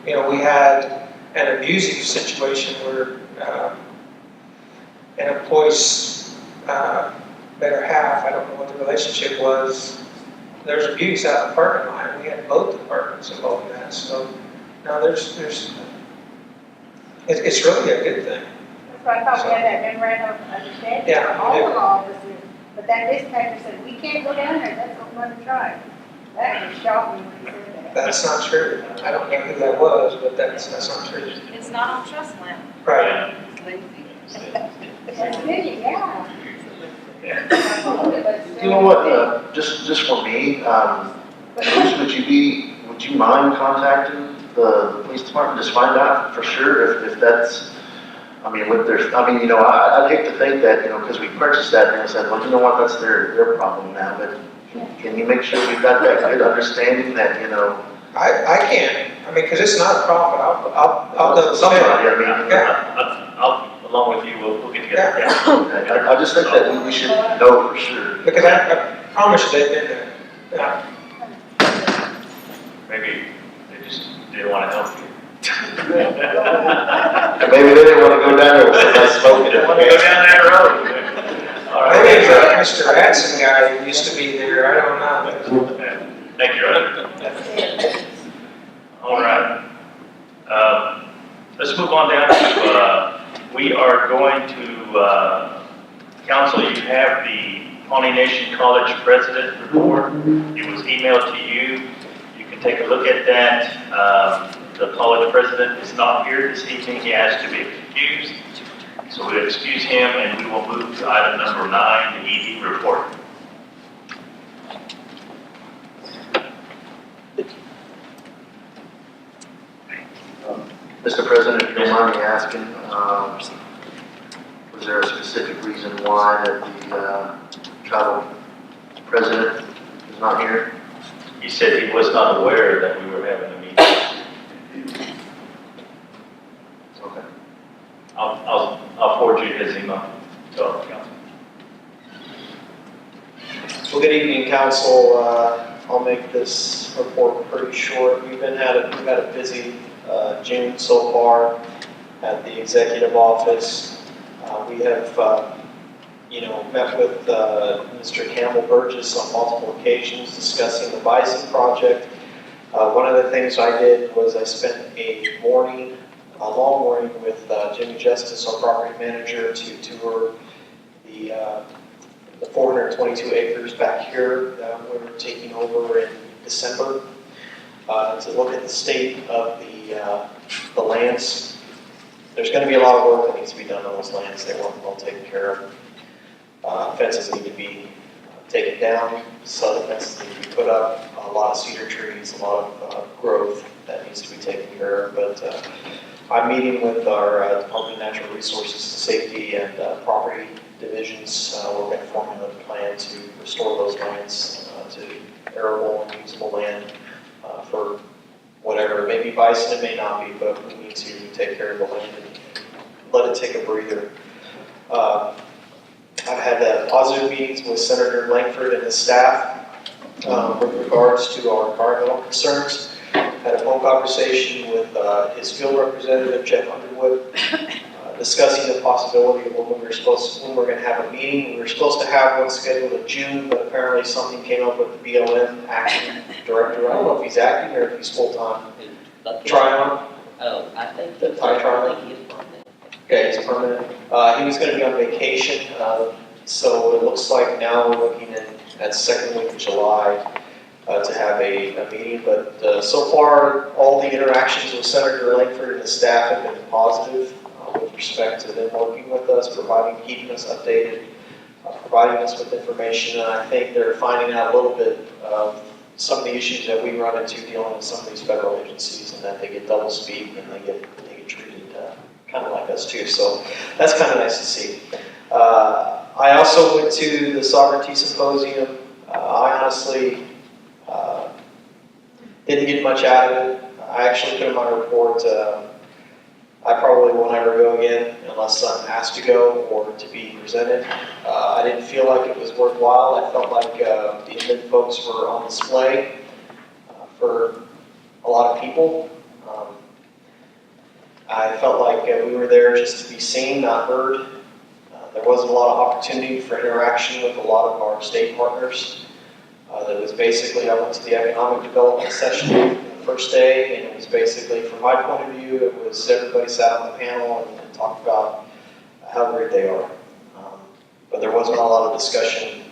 You know, we had an abusive situation where an employee's better half, I don't know what the relationship was, there's abuse out in the parking lot. We had both departments involved in that. So now it's really a good thing. That's why I thought we had that memorandum of understanding Yeah, for all we of do. the officers. But that dispatcher said, we can't go down there, that's owned by the tribe. That just shocked me when he said that. That's not true. I don't know who that was, but that's not true. It's not on trust land. Right. That's city, yeah. You know what, just for me, would you mind contacting the police department, just find out for sure if that's, I mean, you know, I'd hate to think that, you know, because we purchased that and said, well, you know what, that's their problem now, but can you make sure we've got that good understanding that, you know? I can. I mean, because it's not a problem. I'll double check. Somebody, I mean, Yeah. I'll, along with you, we'll get together. I just think that we should know for sure. Because I promise you they've been there. Yeah. Maybe they just didn't want to help you. And maybe they didn't want to go down there with somebody smoking. They want to go down that road. All right. Maybe it's Mr. Adson guy who used to be there. I don't know. Thank you, Roger. All right. Let's move on down to, we are going to, council, you have the Pawnee Nation College President report. It was emailed to you. You can take a look at that. the college president is not here this evening. He has to be excused. So we excuse him, and we will move to item number 9, the ED report. Mr. President, if you don't mind me asking, was there a specific reason why that the tribal president is not here? He said he was not aware that we were having a meeting. Okay. I'll forward you his email to our council. Well, good evening, council. I'll make this report pretty short. We've had a busy June so far at the executive office. We have, met with Mr. Campbell Burgess on multiple occasions discussing the Bison project. One of the things I did was I spent a long morning with Jimmy Justice, our property manager, to tour the 422 acres back here that we're taking over in December to look at the state of the lands. There's going to be a lot of work that needs to be done on those lands. They weren't well taken care of. Fences need to be taken down, southern fences need to be put up, a lot of cedar trees, a lot of growth that needs to be taken care of. But I'm meeting with our Department of Natural Resources, Safety, and Property divisions. We're going to formulate a plan to restore those lands to arable and usable land for whatever. It may be bison, it may not be, but we need to take care of the land and let it take a breather. I've had positive meetings with Senator Langford and his staff with regards to our environmental concerns. Had a phone conversation with his field representative, Jeff Underwood, discussing the possibility of when we're going to have a meeting. We were supposed to have one scheduled in June, but apparently something came up with the BLM acting director. I don't know if he's acting or if he's full-time. Tryon? Oh, I think The Ty Tryon? he is permanent. Okay, he's permanent. He was going to be on vacation, so it looks like now we're looking at second week of July to have a meeting. But so far, all the interactions with Senator Langford and his staff have been positive with respect to them working with us, keeping us updated, providing us with information. And I think they're finding out a little bit of some of the issues that we run into dealing with some of these federal agencies, and that they get double speak and they get treated kind of like us too. So that's kind of nice to see. I also went to the Sovereignty Symposium. I honestly didn't get much out of it. I actually put in my report, I probably won't ever go again unless I'm asked to go or to be presented. I didn't feel like it was worthwhile. I felt like the Indian folks were on display for a lot of people. I felt like we were there just to be seen, not heard. There wasn't a lot of opportunity for interaction with a lot of our state partners. That was basically, I went to the economic development session the first day, and it was basically, from my point of view, it was everybody sat on the panel and talked about how great they are. But there wasn't a lot of discussion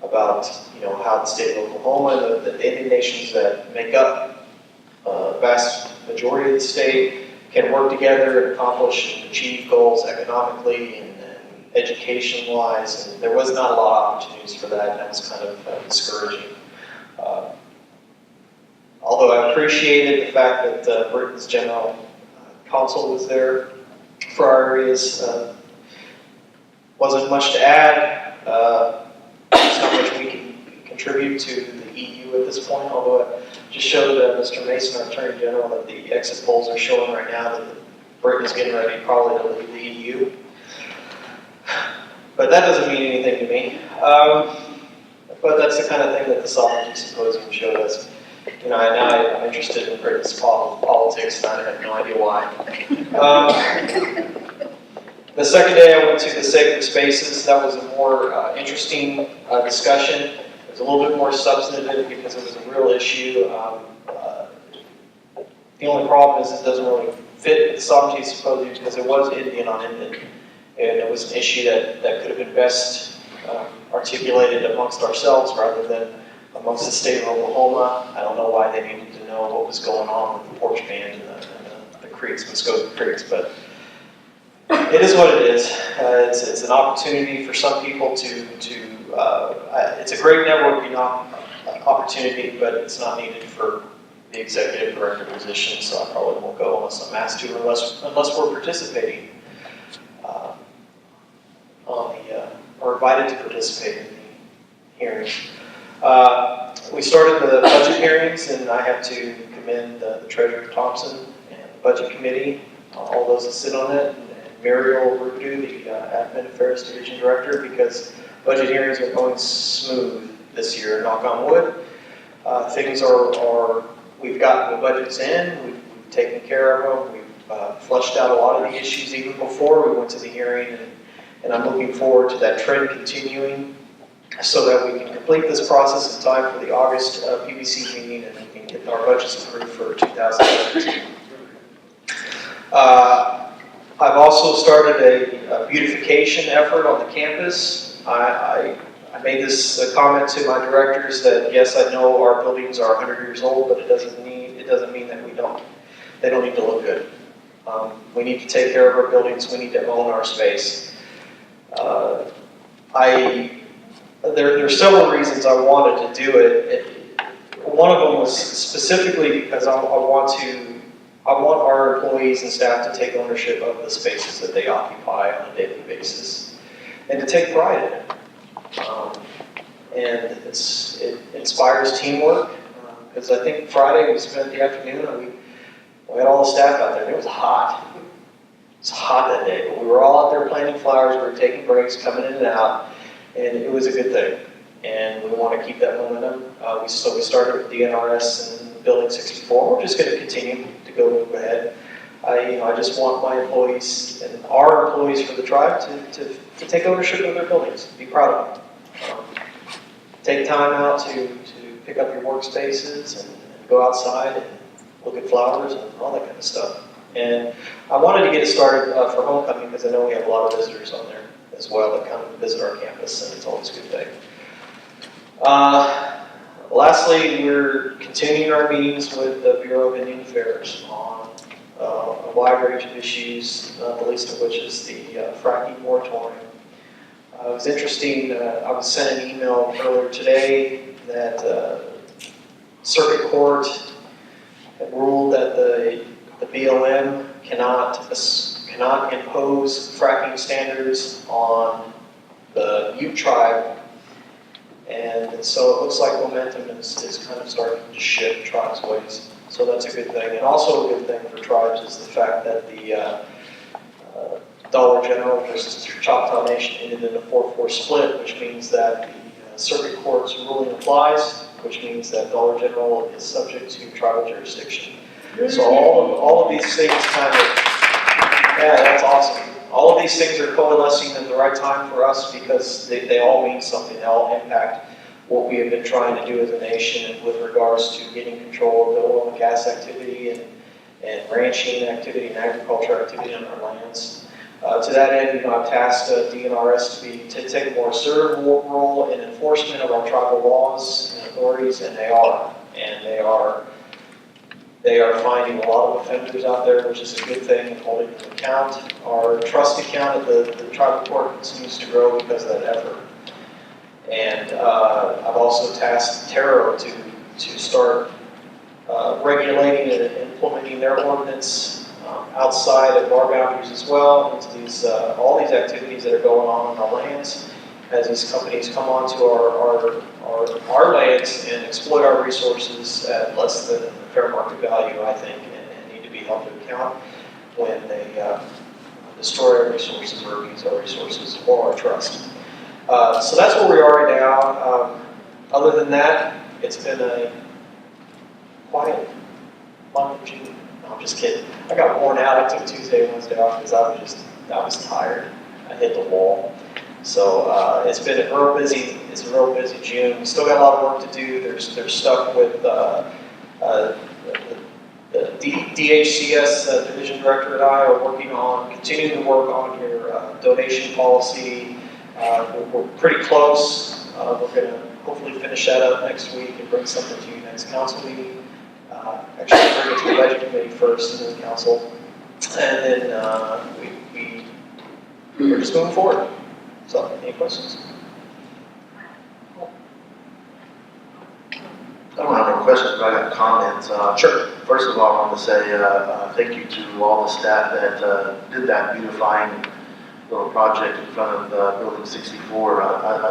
about, how the state of Oklahoma, the Indian nations that make up the vast majority of the state, can work together and accomplish and achieve goals economically and education-wise, and there was not a lot of opportunities for that, and that was kind of discouraging. Although I appreciated the fact that Britain's General Counsel was there for our areas, wasn't much to add. There's not much we can contribute to the EU at this point, although it just showed Mr. Mason, our Attorney General, that the exit polls are showing right now that Britain's getting ready probably to leave the EU. But that doesn't mean anything to me. But that's the kind of thing that the Sovereignty Symposium showed us. I'm interested in Britain's politics, and I have no idea why. The second day I went to the Sacred Spaces. That was a more interesting discussion. It was a little bit more substantive because it was a real issue. The only problem is it doesn't really fit the Sovereignty Symposium because it was Indian on Indian. And it was an issue that could have been best articulated amongst ourselves rather than amongst the state of Oklahoma. I don't know why they needed to know know what was going on with the porch band and the creeks, Muskogee Creeks, but it is what it is. It's an opportunity for some people it's a great networking opportunity, but it's not needed for the executive director position, so I probably won't go unless I'm asked to, unless we're participating or invited to participate in the hearings. We started the budget hearings, and I have to commend the treasurer Thompson and the budget committee, all those that sit on it, and Muriel Rudu, the admin affairs division director, because budget hearings are going smooth this year, knock on wood. Things we've gotten the budgets in, we've taken care of them, we've flushed out a lot of the issues even before we went to the hearing, and I'm looking forward to that trend continuing so that we can complete this process in time for the August PBC meeting and we can get our budgets approved for 2017. I've also started a beautification effort on the campus. I made this comment to my directors that yes, I know our buildings are 100 years old, but it doesn't mean that they don't need to look good. We need to take care of our buildings. We need to own our space. There are several reasons I wanted to do it. One of them was specifically because I want our employees and staff to take ownership of the spaces that they occupy on a daily basis and to take pride in it. And it inspires teamwork, because I think Friday we spent the afternoon and we had all the staff out there, and it was hot. It was hot that day, but we were all out there planting flowers, we were taking breaks, coming in and out, and it was a good thing. And we want to keep that momentum. So we started with DNRS and Building 64. We're just going to continue to move ahead. I just want my employees and our employees for the tribe to take ownership of their buildings, be proud of them. Take time out to pick up your workspaces and go outside and look at flowers and all that kind of stuff. And I wanted to get it started for homecoming because I know we have a lot of visitors on there as well that come and visit our campus, and it's always a good thing. Lastly, we're continuing our meetings with the Bureau of Indian Affairs on a wide range of issues, the least of which is the fracking moratorium. It was interesting, I was sent an email earlier today that Circuit Court had ruled that the BLM cannot impose fracking standards on the Ute tribe, and so it looks like momentum is kind of starting to shift tribes' ways. So that's a good thing. And also a good thing for tribes is the fact that the Dollar General versus Choctaw Nation ended in a 4-4 split, which means that the Circuit Court's ruling applies, which means that Dollar General is subject to tribal jurisdiction. So all of these things kind of, yeah, that's awesome. All of these things are coalescing at the right time for us because they all mean something. They all impact what we have been trying to do as a nation with regards to getting control of the oil and gas activity and ranching activity and agriculture activity on our lands. To that end, I've tasked DNRS to take a more assertive role in enforcement of our tribal laws and authorities, and they are. And they are finding a lot of offenders out there, which is a good thing, and holding them account. Our trust account at the tribal court continues to grow because of that effort. And I've also tasked Teter to start regulating and implementing their ordinance outside of our boundaries as well, into these all these activities that are going on our lands, as these companies come onto our lands and exploit our resources at less than fair market value, I think, and need to be held to account when they destroy our resources or abuse our resources for our trust. So that's where we are right now. Other than that, it's been a quiet month of June. No, I'm just kidding. I got worn out. I took Tuesday and Wednesday off because I was tired. I hit the wall. So it's been a real busy June. We still got a lot of work to do. There's stuff with the DHCS division director and I are continuing to work on your donation policy. We're pretty close. We're going to hopefully finish that up next week and bring something to you next council meeting. Actually, bring it to the budget committee first and then council. And then we're just moving forward. So, any questions? I don't have any questions, but I got comments. Sure. First of all, I want to say thank you to all the staff that did that beautifying little project in front of Building 64. I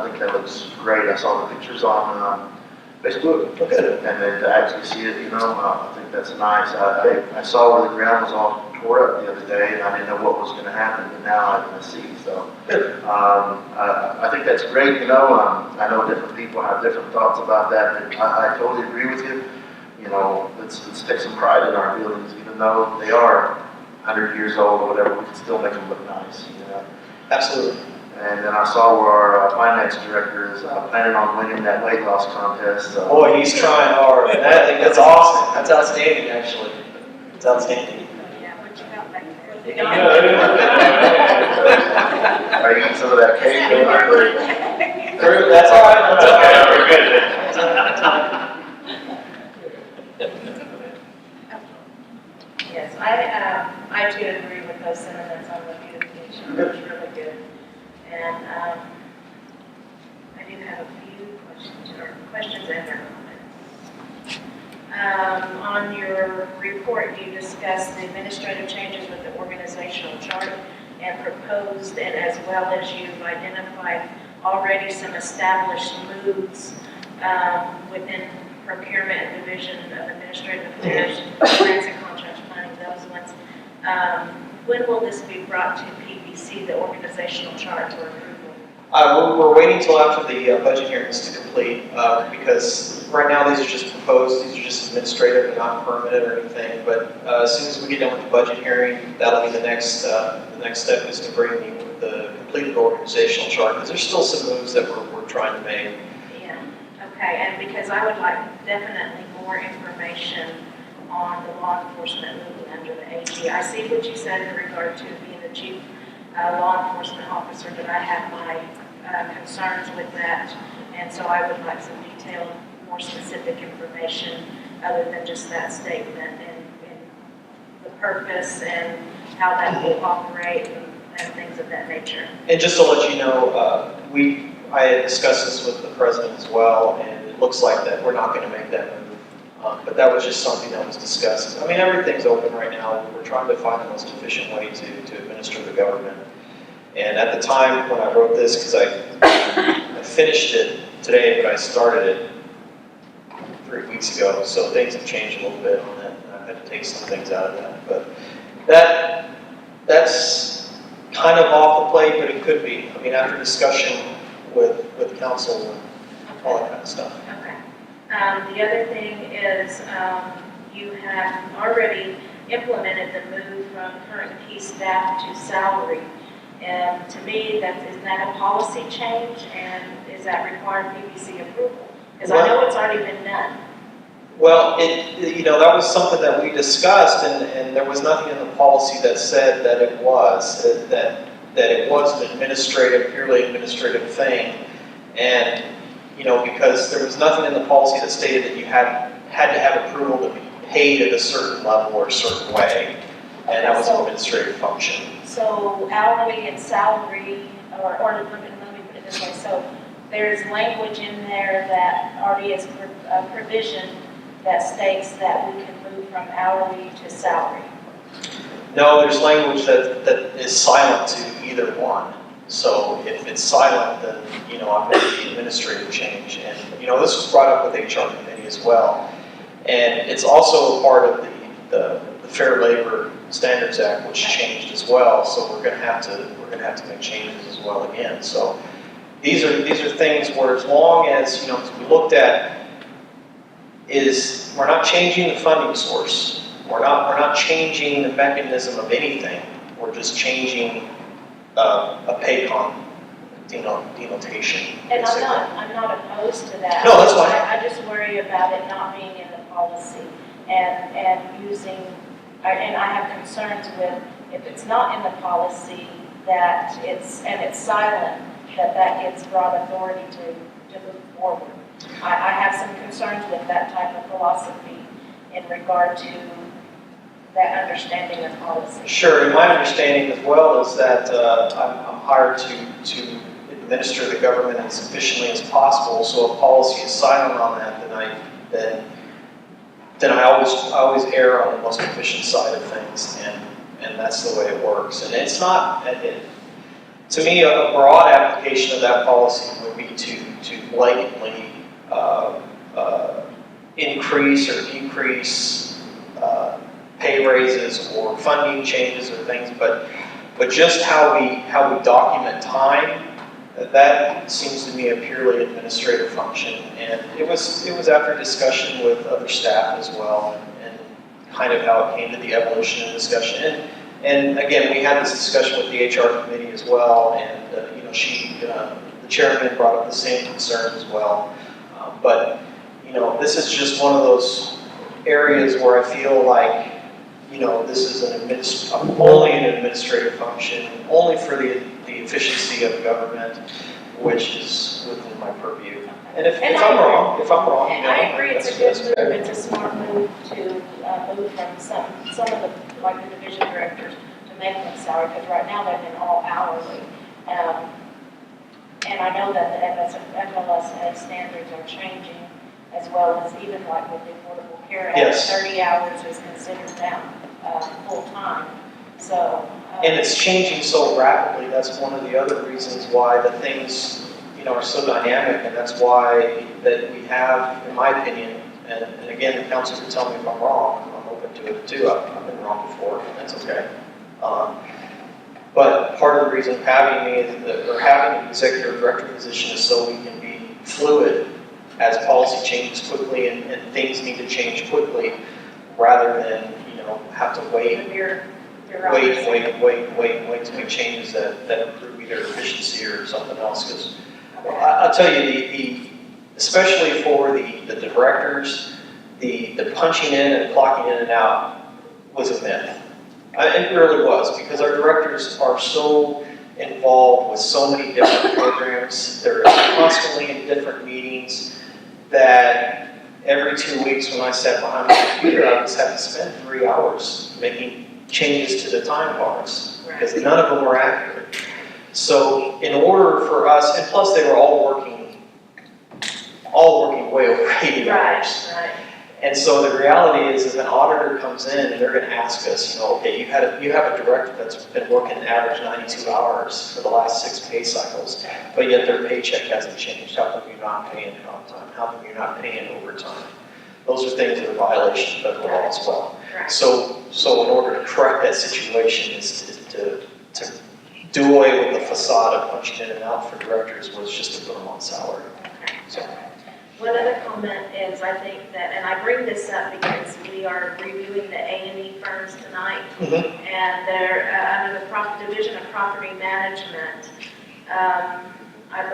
think that looks great. I saw the pictures on Facebook, Okay. and then to actually see it, I think that's nice. I saw where the ground was all tore up the other day, and I didn't know what was going to happen, but now I see. So I think that's great. I know different people have different thoughts about that, but I totally agree with you. Let's take some pride in our buildings, even though they are 100 years old or whatever. We can still make them look nice. Absolutely. And then I saw where our finance director is planning on winning that weight loss contest. So. Boy, he's trying hard. That's awesome. That's outstanding, actually. It's outstanding. Yeah, what you got back Are you eating some of that cake? That's all right. That's all right. We're good. Yes, I too agree with those sentiments on the beautification. It was really good. And I do have a few questions and their comments. On your report, you discussed the administrative changes with the organizational chart and proposed, and as well as you've identified already some established moves within procurement and division of administrative affairs, grants and contracts planning, those ones. When will this be brought to PBC, the organizational chart, for approval? We're waiting till after the budget hearings to complete, because right now these are just proposed, these are just administrative and not permanent or anything, but as soon as we get done with the budget hearing, that'll be the next step is to bring the completed organizational chart, because there's still some moves that we're trying to make. Yeah, okay, and because I would like definitely more information on the law enforcement moving under the AG. I see what you said in regard to being the chief law enforcement officer, but I have my concerns with that, and so I would like some detailed, more specific information other than just that statement and the purpose and how that will operate and things of that nature. And just to let you know, I had discussed this with the president as well, and it looks like that we're not going to make that move. But that was just something that was discussed. I mean, everything's open right now. We're trying to find the most efficient way to administer the government. And at the time when I wrote this, because I finished it today, but I started it 3 weeks ago, so things have changed a little bit on that. I had to take some things out of that. But that's kind of off the plate, but it could be. I mean, after discussion with council and all that kind of stuff. Okay. The other thing is you have already implemented the move from current key staff to salary. And to me, isn't that a policy change? And is that requiring PBC approval? Because I know it's already been done. Well, that was something that we discussed, and there was nothing in the policy that said that it was, that it was an purely administrative thing. And, because there was nothing in the policy that stated that you had to have approval to be paid at a certain level or a certain way. And that was an administrative function. So hourly and salary, or let me put it this way. So there's language in there that already is a provision that states that we can move from hourly to salary. No, there's language that is silent to either one. So if it's silent, then, I'm going to the administrative change. And, this was brought up with HR committee as well. And it's also a part of the Fair Labor Standards Act, which changed as well. So we're going to have to make changes as well again. So these are things where, as long as, as we looked at, we're not changing the funding source. We're not changing the mechanism of anything. We're just changing a pay denotation. And I'm not opposed to that. No, that's fine. I just worry about it not being in the policy and using, and I have concerns with if it's not in the policy that it's silent, that gives broad authority to move forward. I have some concerns with that type of philosophy in regard to that understanding of policy. Sure, and my understanding as well is that I'm hired to administer the government as efficiently as possible, so if policy is silent on that, then I always err on the most efficient side of things, and that's the way it works. And it's not, to me, a broad application of that policy would be to blatantly increase or decrease pay raises or funding changes or things, but just how we document time, that seems to me a purely administrative function. And it was after discussion with other staff as well, and kind of how it came to the evolution and discussion. And again, we had this discussion with the HR committee as well, and the chairman brought up the same concerns as well. But this is just one of those areas where I feel like this is only an administrative function, only for the efficiency of government, which is within my purview. And if I'm wrong, And I agree, it's a good move, it's a smart move to move from some of the, like the division directors, to make them salary, because right now they've been all hourly. And I know that the FLSA standards are changing, as well as even like with the Affordable Care Act, Yes. 30 hours is considered now full-time, so. And it's changing so rapidly. That's one of the other reasons why the things, are so dynamic, and that's why that we have, in my opinion, and again, the council can tell me if I'm wrong. I'm open to it too. I've been wrong before, and that's okay. But part of the reason having me having an executive director position is so we can be fluid as policy changes quickly and things need to change quickly, rather than have to wait to make changes that improve either efficiency or something else. Because I'll tell you, especially for the directors, the punching in and clocking in and out was a myth. It really was, because our directors are so involved with so many different programs. They're constantly in different meetings that every 2 weeks when I sat behind my computer, I just had to spend 3 hours making changes to the time bars, because none of them were accurate. So in order for us, and plus they were all working way over 80 hours. Right. And so the reality is an auditor comes in and they're going to ask us, okay, you have a director that's been working an average 92 hours for the last 6 pay cycles, but yet their paycheck hasn't changed. How come you're not paying comp time? How come you're not paying overtime? Those are things that are violations of federal law as well. Right. So in order to correct that situation is to do away with the facade of punching in and out for directors was just to put them on salary. Okay. So. One other comment is, I think that, and I bring this up because we are reviewing the A&E firms tonight, and they're under the Division of Property Management. I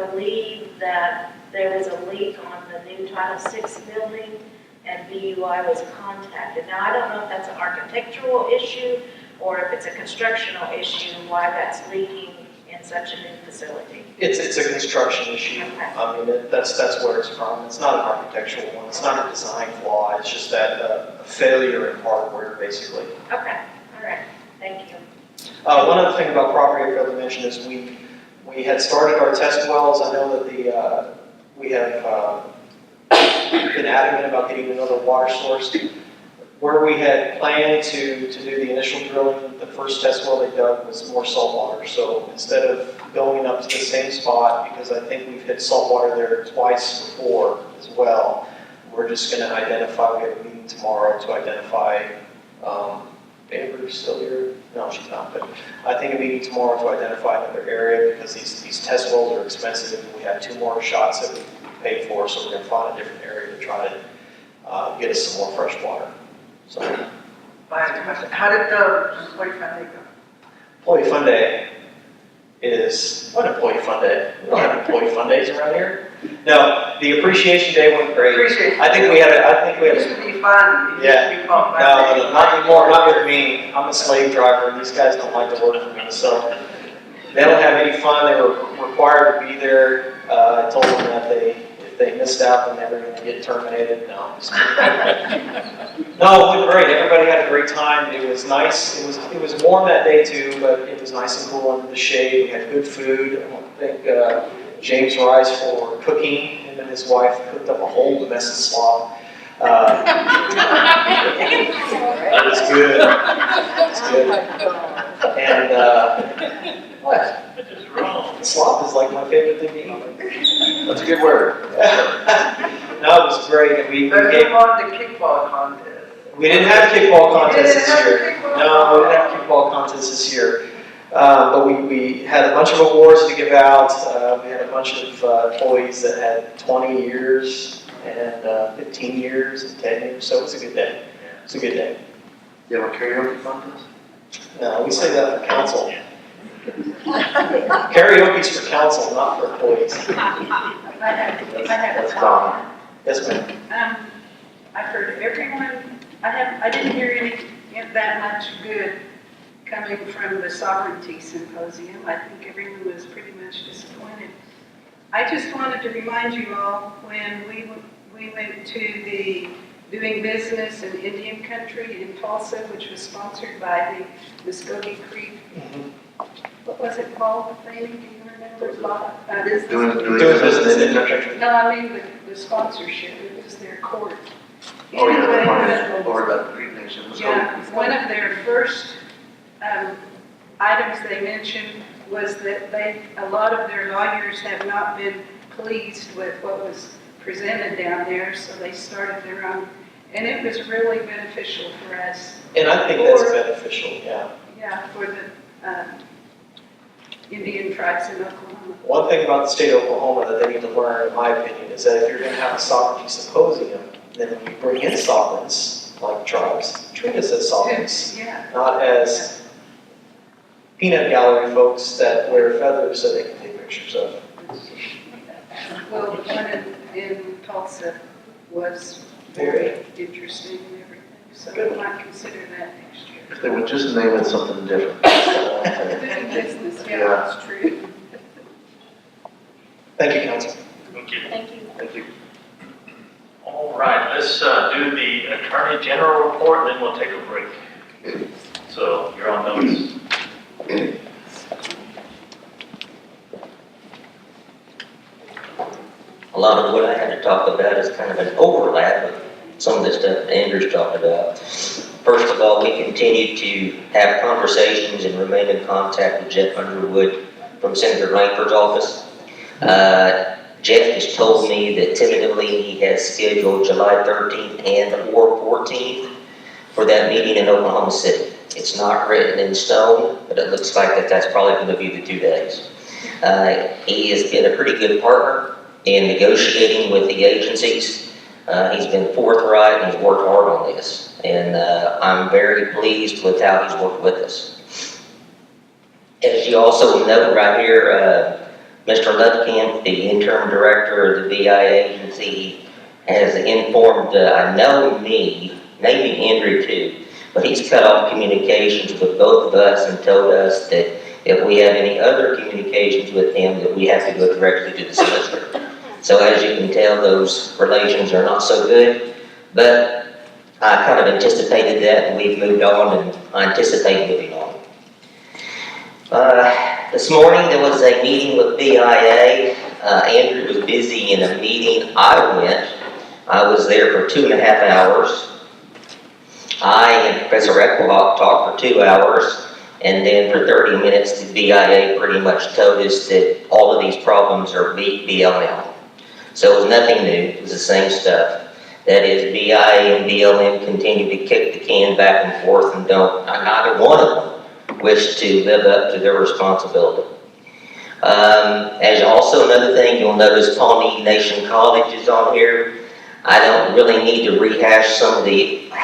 believe that there was a leak on the new Title VI building, and BUI was contacted. Now, I don't know if that's an architectural issue or if it's a constructional issue, why that's leaking in such a new facility. It's a construction issue. Okay. I mean, that's where it's from. It's not an architectural one. It's not a design flaw. It's just that a failure in hardware, basically. Okay, all right, thank you. One other thing about property I failed to mention is we had started our test wells. I know that we have been adamant about getting another water source. Where we had planned to do the initial drilling, the first test well they dug was more salt water. So instead of going up to the same spot, because I think we've hit salt water there twice before as well, we're just going to identify, we have a meeting tomorrow to identify, Amber's still here? No, she's not, but I think a meeting tomorrow to identify another area, because these test wells are expensive and we have 2 more shots that we paid for, so we're going to find a different area to try to get us some more fresh water. So, How did the employee fund day go? employee fun day is, what employee fun day? We don't have employee fun days around here. No, the appreciation day went great. I think we had It used to be fun. It used to be called fun day. No, not anymore, not with me. I'm a slave driver, and these guys don't like to work for me, so they don't have any fun. They were required to be there. I told them that if they missed out and they were gonna get terminated. No, I'm just kidding. No, it went great. Everybody had a great time. It was nice. It was warm that day too, but it was nice and cool under the shade. We had good food. I want to thank James Rice for cooking. Him and his wife cooked up a whole mess of slop. It was good. It was good. And what? It's wrong. Slop is like my favorite thing to eat. That's a good word. No, it was great. And we But gave, who won the kickball contest? we didn't have kickball contest this You didn't year. have a kickball No, we didn't have kickball contest this year. But we had a bunch of awards to give out. We had a bunch of employees that had 20 years and 15 years and 10 years. So it was a good day. It was a good day. You have a karaoke contest? No, we say that for council. Karaoke's for council, not for employees. I have a That's comment. Dawna. Yes, ma'am. I've heard everyone, I didn't hear that much good coming from the sovereignty symposium. I think everyone was pretty much disappointed. I just wanted to remind you all, when we went to the Doing Business in Indian Country in Tulsa, which was sponsored by the Muskogee Creek. What was it called, Phammie? Do you remember? Doing business in the country. No, I mean the sponsorship. It was their court. Oh, yeah, Anyway, that's over that Creek Nation. yeah, one of their first items they mentioned was that a lot of their lawyers have not been pleased with what was presented down there, so they started their own. And it was really beneficial for us. And I think that's beneficial, yeah. Yeah, for the Indian tribes in Oklahoma. One thing about the state of Oklahoma that they need to learn, in my opinion, is that if you're going to have a sovereignty symposium, then when you bring in sovereigns, like tribes, treat us as sovereigns, Yeah. not as peanut gallery folks that wear feathers so they can take pictures of. Well, the one in Tulsa was very interesting and everything, so we might consider that next year. If they would just name it something different. Doing business, yeah, that's true. Thank you, Council. Thank you. Thank you. Thank you. All right, let's do the Attorney General report, and then we'll take a break. So you're on notice. A lot of what I had to talk about is kind of an overlap of some of the stuff Andrew's talked about. First of all, we continue to have conversations and remain in contact with Jeff Underwood from Senator Langford's office. Jeff has told me that tentatively he has scheduled July 13th and or 14th for that meeting in Oklahoma City. It's not written in stone, but it looks like that's probably going to be the 2 days. He has been a pretty good partner in negotiating with the agencies. He's been forthright and he's worked hard on this. And I'm very pleased with how he's worked with us. As you also note right here, Mr. Lutkamp, the interim director of the BIA agency, has informed, I know me, maybe Andrew too, but he's cut off communications with both of us and told us that if we have any other communications with him, that we have to go directly to the solicitor. So as you can tell, those relations are not so good, but I kind of anticipated that, and we've moved on, and I anticipate moving on. This morning there was a meeting with BIA. Andrew was busy in a meeting. I went. I was there for 2.5 hours. I and Professor Equilot talked for 2 hours, and then for 30 minutes the BIA pretty much told us that all of these problems are BLM. So it was nothing new, it was the same stuff. That is, BIA and BLM continue to kick the can back and forth and neither one of them wish to live up to their responsibility. As also another thing, you'll notice Pawnee Nation College is on here. I don't really need to rehash how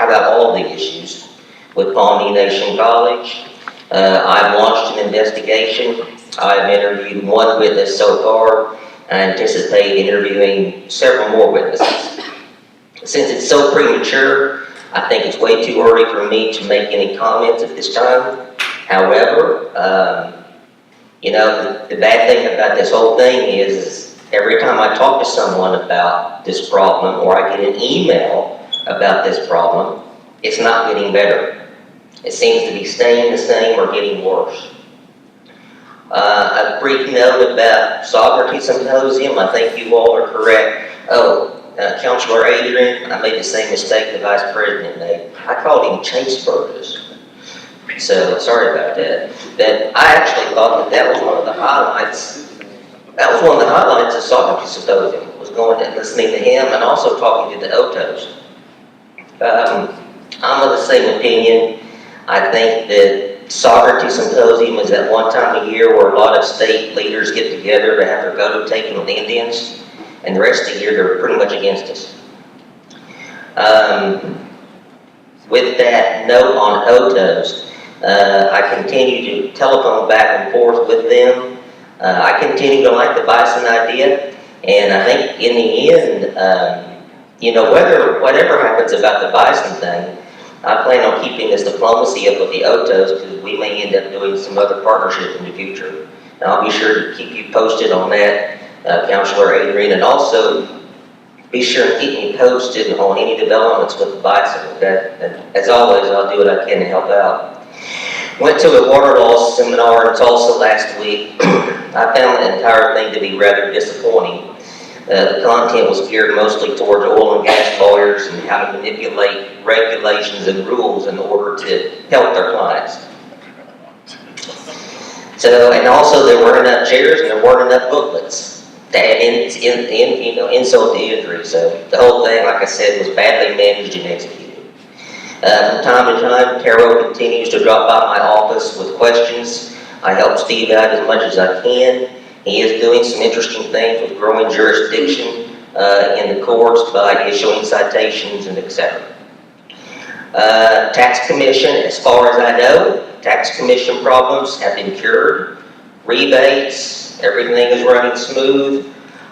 about all the issues with Pawnee Nation College. I've launched an investigation. I've interviewed 1 witness so far. I anticipate interviewing several more witnesses. Since it's so premature, I think it's way too early for me to make any comments at this time. However, the bad thing about this whole thing is every time I talk to someone about this problem, or I get an email about this problem, it's not getting better. It seems to be staying the same or getting worse. A brief note about Sovereignty Symposium, I think you all are correct. Councilor Adrian, I made the same mistake the Vice President made. I called him Chase Burgess. So, sorry about that. But I actually thought that was one of the highlights. That was one of the highlights of Sovereignty Symposium, was going and listening to him and also talking to the Otos. I'm of the same opinion. I think that Sovereignty Symposium is that one time a year where a lot of state leaders get together to have their photo taken with Indians, and the rest of the year they're pretty much against us. With that note on Otos, I continue to telephone back and forth with them. I continue to like the bison idea, and I think in the end, whatever happens about the bison thing, I plan on keeping this diplomacy up with the Otos because we may end up doing some other partnership in the future. And I'll be sure to keep you posted on that, Councilor Adrian, and also be sure to keep me posted on any developments with the bison. And as always, I'll do what I can to help out. Went to a water law seminar in Tulsa last week. I found the entire thing to be rather disappointing. The content was geared mostly towards oil and gas lawyers and how to manipulate regulations and rules in order to help their clients. So, and also there weren't enough chairs and there weren't enough booklets to add insult to injury. So the whole thing, like I said, was badly managed and executed. From time to time, Darrell continues to drop by my office with questions. I help Steve out as much as I can. He is doing some interesting things with growing jurisdiction in the courts by issuing citations and etc. Tax Commission, as far as I know, Tax Commission problems have been cured. Rebates, everything is running smooth.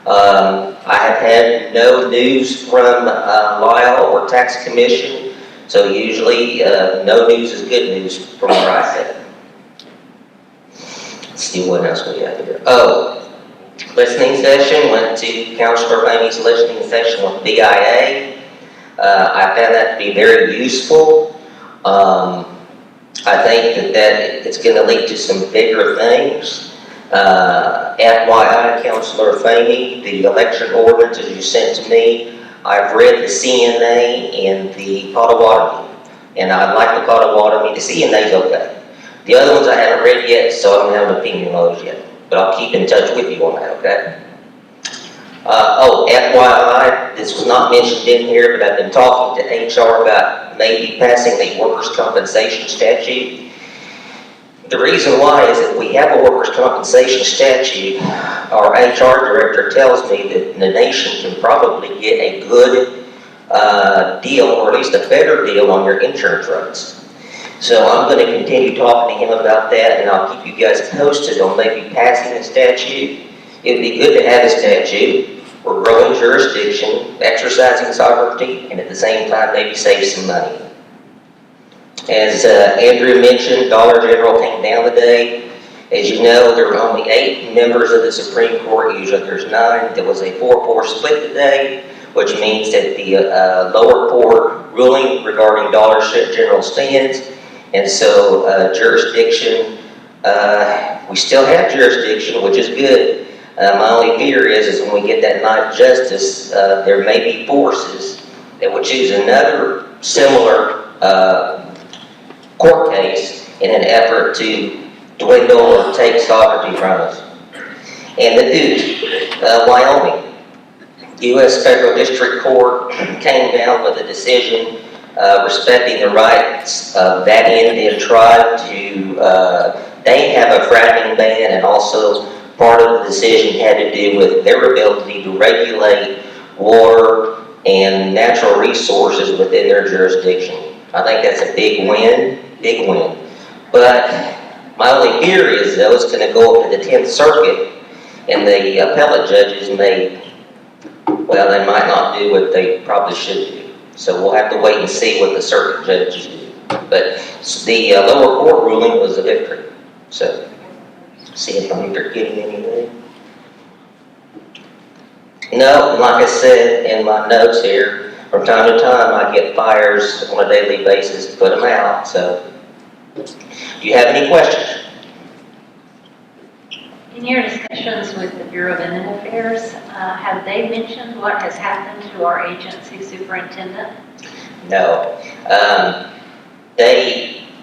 I have had no news from Lyle or Tax Commission, so usually no news is good news from where I sit. Let's see what else we have here. Listening session. Went to Councilor Phammie's listening session with BIA. I found that to be very useful. I think that it's going to lead to some bigger things. FYI, Councilor Phammie, the election ordinances you sent to me, I've read the CNA and the Potawatomi, and I like the Potawatomi. The CNA's okay. The other ones I haven't read yet, so I don't have an opinion on those yet. But I'll keep in touch with you on that, okay? FYI, this was not mentioned in here, but I've been talking to HR about maybe passing a workers' compensation statute. The reason why is that we have a workers' compensation statute. Our HR director tells me that the nation can probably get a good deal, or at least a better deal on your insurance rates. So I'm going to continue talking to him about that, and I'll keep you guys posted on maybe passing a statute. It'd be good to have a statute. We're growing jurisdiction, exercising sovereignty, and at the same time maybe save some money. As Andrew mentioned, Dollar General came down today. As you know, there were only 8 members of the Supreme Court. Usually there's 9. There was a 4-4 split today, which means that the lower court ruling regarding Dollar General stands. And so jurisdiction, we still have jurisdiction, which is good. My only fear is when we get that night of justice, there may be forces that would choose another similar court case in an effort to dwindle or take sovereignty from us. And the Wyoming, U.S. Federal District Court came down with a decision respecting the rights of that Indian tribe to, they have a fracking ban, and also part of the decision had to do with their ability to regulate water and natural resources within their jurisdiction. I think that's a big win. But my only fear is, though, it's going to go up to the 10th Circuit, and the appellate judges they might not do what they probably should do. So we'll have to wait and see what the circuit judges do. But the lower court ruling was a victory. So, see if I'm forgetting anything. No, like I said in my notes here, from time to time, I get fires on a daily basis to put them out, so. Do you have any questions? In your discussions with the Bureau of Indian Affairs, have they mentioned what has happened to our agency superintendent? No. I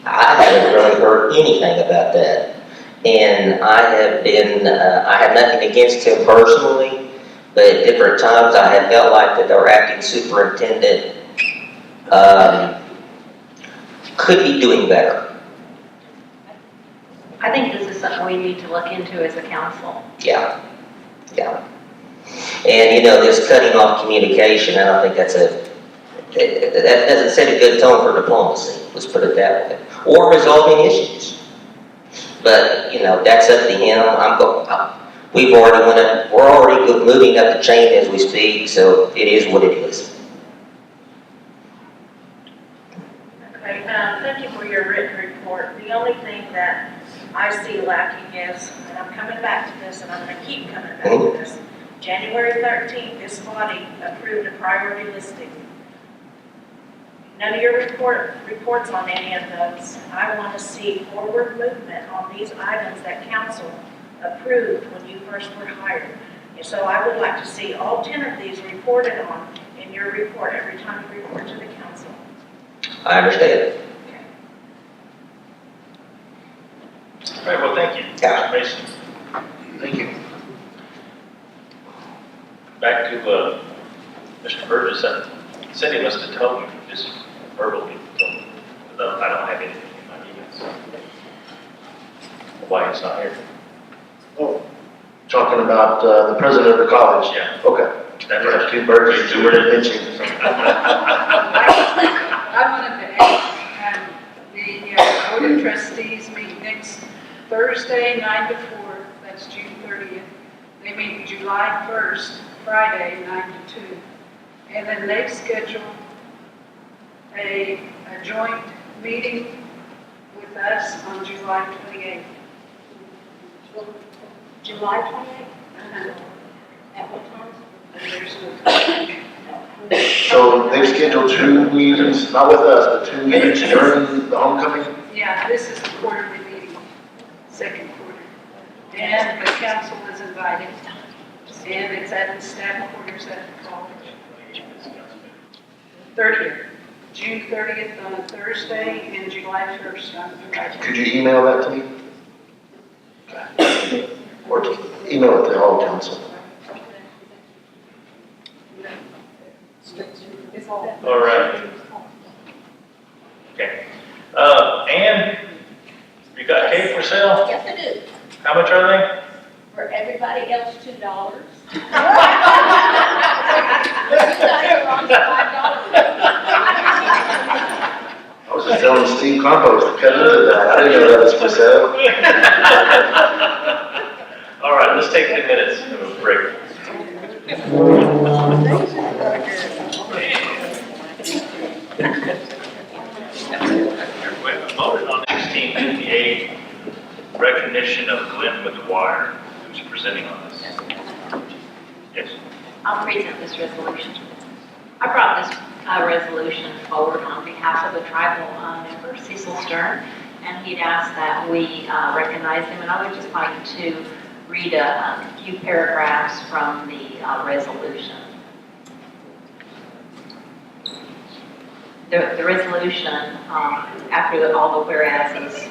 haven't really heard anything about that. And I have nothing against him personally, but at different times I have felt like that our acting superintendent could be doing better. I think this is something we need to look into as a council. Yeah. And this cutting off communication, I don't think that doesn't set a good tone for diplomacy, let's put it that way. Or resolving issues. But, that's up to him. We're already moving up the chain as we speak, so it is what it is. Okay, thank you for your written report. The only thing that I see lacking is, and I'm coming back to this, and I'm going to keep coming back to this, January 13th, this body approved a priority listing. None of your reports on any of those. I want to see forward movement on these items that council approved when you first were hired. And so I would like to see all 10 of these reported on in your report every time you report to the council. I understand. All right, well, thank you, Mr. Mason. Thank you. Back to Mr. Burgess. He said he must have told you this verbally, but I don't have anything in my emails. Why he's not here? Oh, talking about the president of the college? Yeah. Okay. That's You have right. two birds, two pitching. I wanted to ask, the Board of Trustees meet next Thursday, 9 to 4, that's June 30th. They meet July 1st, Friday, 9 to 2. And then they schedule a joint meeting with us on July 28th. July 28th? At what time? And there's no So they've scheduled two meetings, not with us, but two meetings during the homecoming? Yeah, this is the quarterly meeting, second quarter. And the council is invited. And it's at the staff quarters at the college. 30th, June 30th on a Thursday and July 1st on a Friday. Could you email that to me? Okay. Or email it to all council. All right. Okay. And you got cake for sale? Yes, I do. How much are they? For everybody else, $2. You guys are on $5. I was just telling Steve Compost to cut into that. I didn't know that was for sale. All right, let's take 10 minutes of a break. We voted on 1658, recognition of Glenn McGuire, who's presenting on this. Yes. I'll present this resolution. I brought this resolution forward on behalf of the tribal member, Cecil Stern, and he'd asked that we recognize him, and I would just like to read a few paragraphs from the resolution. The resolution, after all the whereases,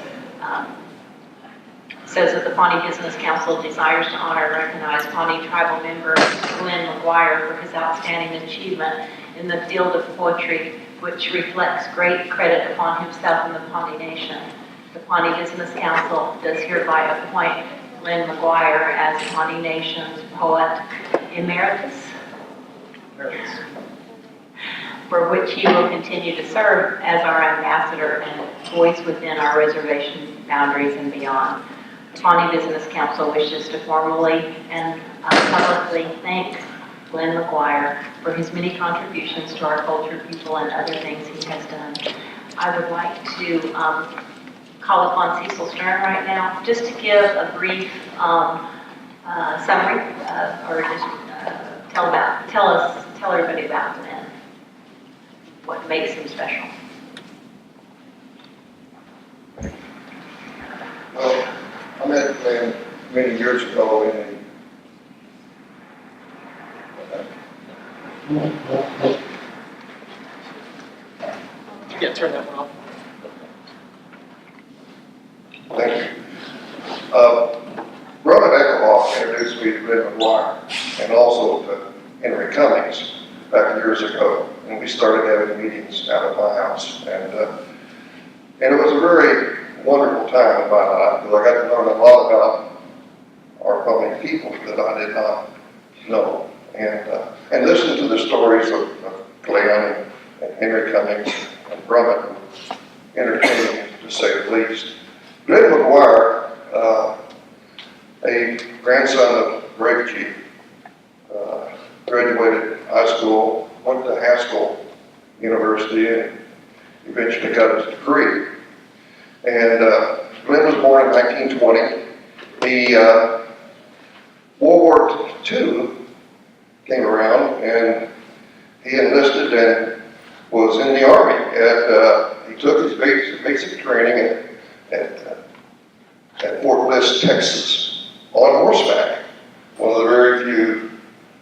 says that the Pawnee Business Council desires to honor and recognize Pawnee tribal member Glenn McGuire for his outstanding achievement in the field of poetry, which reflects great credit upon himself and the Pawnee Nation. The Pawnee Business Council does hereby appoint Glenn McGuire as Pawnee Nation's poet emeritus, for which he will continue to serve as our ambassador and voice within our reservation boundaries and beyond. The Pawnee Business Council wishes to formally and publicly thank Glenn McGuire for his many contributions to our culture, people, and other things he has done. I would like to call upon Cecil Stern right now just to give a brief summary or just tell everybody about Glenn. What makes him special? Well, I met Glenn many years ago in Yeah, turn that one off. Thank you. Brother Eckerhoff introduced me to Glenn McGuire and also to Henry Cummings back years ago, and we started having meetings out at my house. And it was a very wonderful time in my life because I got to learn a lot about our Pawnee people that I did not know, and listen to the stories of Glenn and Henry Cummings and Brummett, entertaining to say the least. Glenn McGuire, a grandson of Brave Chief, graduated high school, went to Haskell University, and eventually got his degree. And Glenn was born in 1920. World War II came around, and he enlisted and was in the Army. He took his basic training at Fort Bliss, Texas, on horseback. One of the very few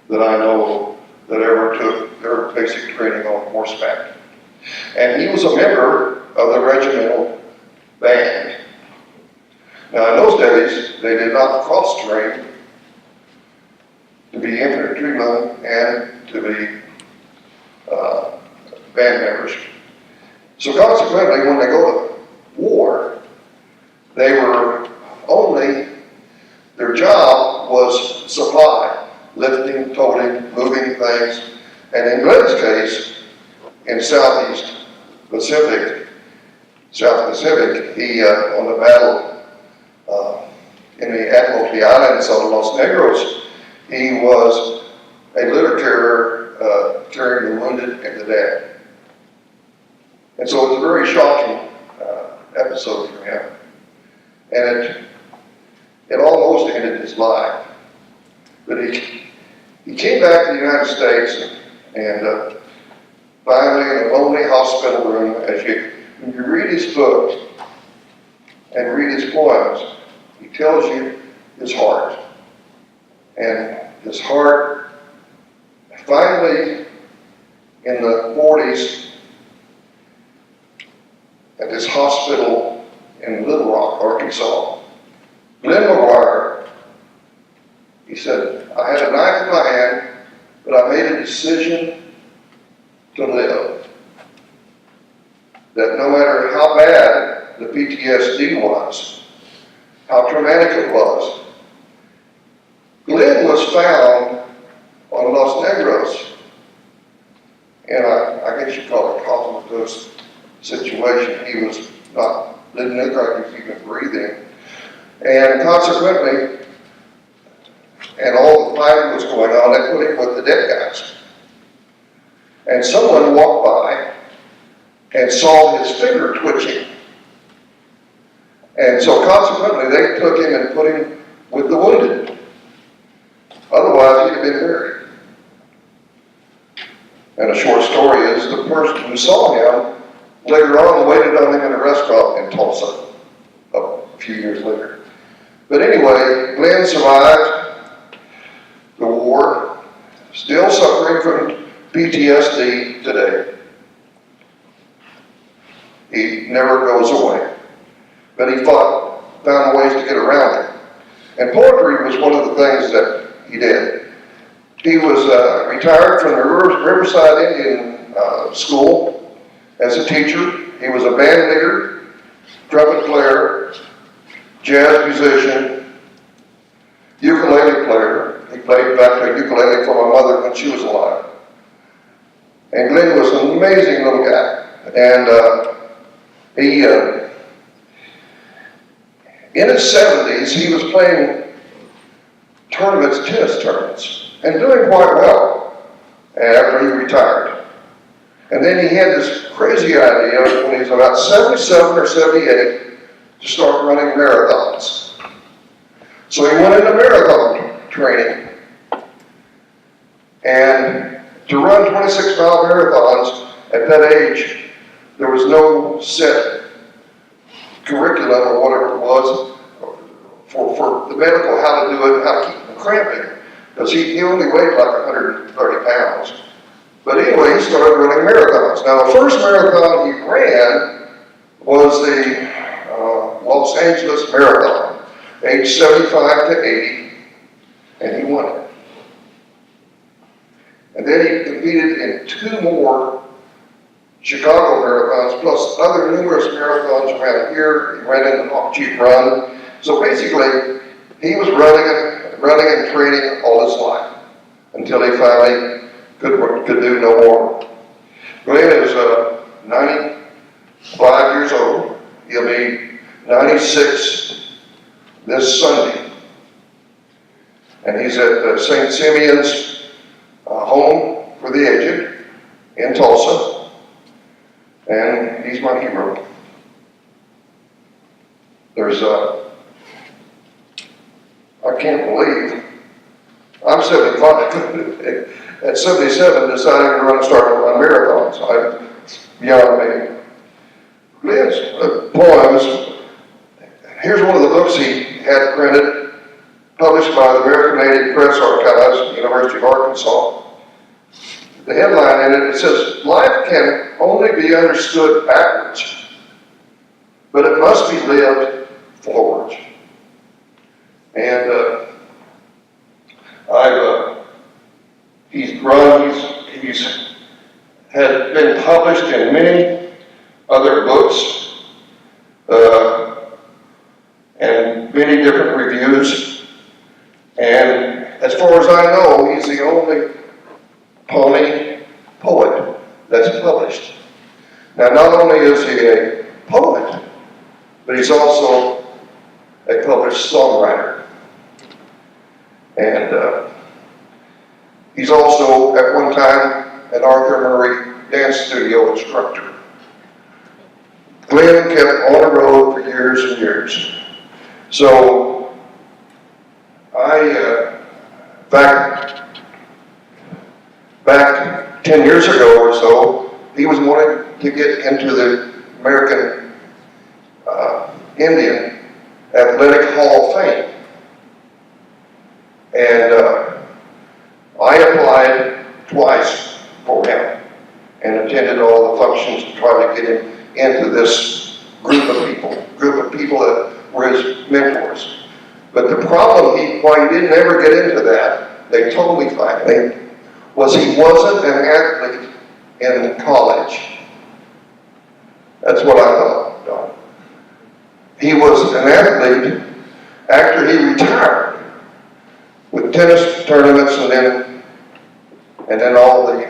that I know that ever took their basic training on horseback. And he was a member of the regimental band. Now, in those days, they did not cross-train to be infantrymen and to be band members. So consequently, when they go to war, they were only, their job was supply, lifting, toting, moving things. And in Glenn's case, in South Pacific, he, on the battle in the Admiralty Islands on Los Negros, he was a litter carrier carrying the wounded and the dead. And so it was a very shocking episode for him. And it almost ended his life. But he came back to the United States and finally in a lonely hospital room, when you read his books and read his poems, he tells you his heart. And his heart, finally, in the 40s, at this hospital in Little Rock, Arkansas, Glenn McGuire, he said, I had a knife in my hand, but I made a decision to live. That no matter how bad the PTSD was, how traumatic it was, Glenn was found on Los Negros, and I guess you call it a comatose situation. He didn't look like he was even breathing. And consequently, and all the fighting was going on, they put him with the dead guys. And someone walked by and saw his finger twitching. And so consequently, they took him and put him with the wounded. Otherwise, he'd have been buried. And a short story is the person who saw him later on waited on him in a restaurant in Tulsa a few years later. But anyway, Glenn survived the war, still suffering from PTSD today. He never goes away. But he found ways to get around it. And poetry was one of the things that he did. He was retired from the Riverside Indian School as a teacher. He was a band leader, trumpet player, jazz musician, ukulele player. He played, in fact, a ukulele for my mother when she was alive. And Glenn was an amazing little guy. And in his 70s, he was playing tennis tournaments, and doing quite well after he retired. And then he had this crazy idea when he was about 77 or 78 to start running marathons. So he went into marathon training. And to run 26-mile marathons at that age, there was no set curriculum or whatever it was for the medical, how to do it, how to keep from cramping. Because he only weighed like 130 pounds. But anyway, he started running marathons. Now, the first marathon he ran was the Los Angeles Marathon, age 75 to 80, and he won it. And then he competed in 2 more Chicago marathons, plus other numerous marathons around here. He ran in the off-cheap run. So basically, he was running and training all his life until he finally could do no more. Glenn is 95 years old. He'll be 96 this Sunday. And he's at St. Simeon's Home for the Aged in Tulsa. And he's my hero. There's I can't believe I'm 75. At 77, deciding to start to run marathons. Beyond me. Glenn's poems. Here's one of the books he had printed, published by the American Native Press Archives, University of Arkansas. The headline in it says, "Life can only be understood backwards, but it must be lived forwards." And he's had been published in many other books and many different reviews. And as far as I know, he's the only Pawnee poet that's published. Now, not only is he a poet, but he's also a published songwriter. And he's also, at one time, an Arthur Murray dance studio instructor. Glenn kept on the road for years and years. So, back 10 years ago or so, he was wanting to get into the American Indian Athletic Hall of Fame. And I applied twice for him and attended all the functions to try to get him into this group of people that were his mentors. But the problem, why he didn't ever get into that, they told me finally, was he wasn't an athlete in college. That's what I thought, Don. He was an athlete after he retired with tennis tournaments and then all the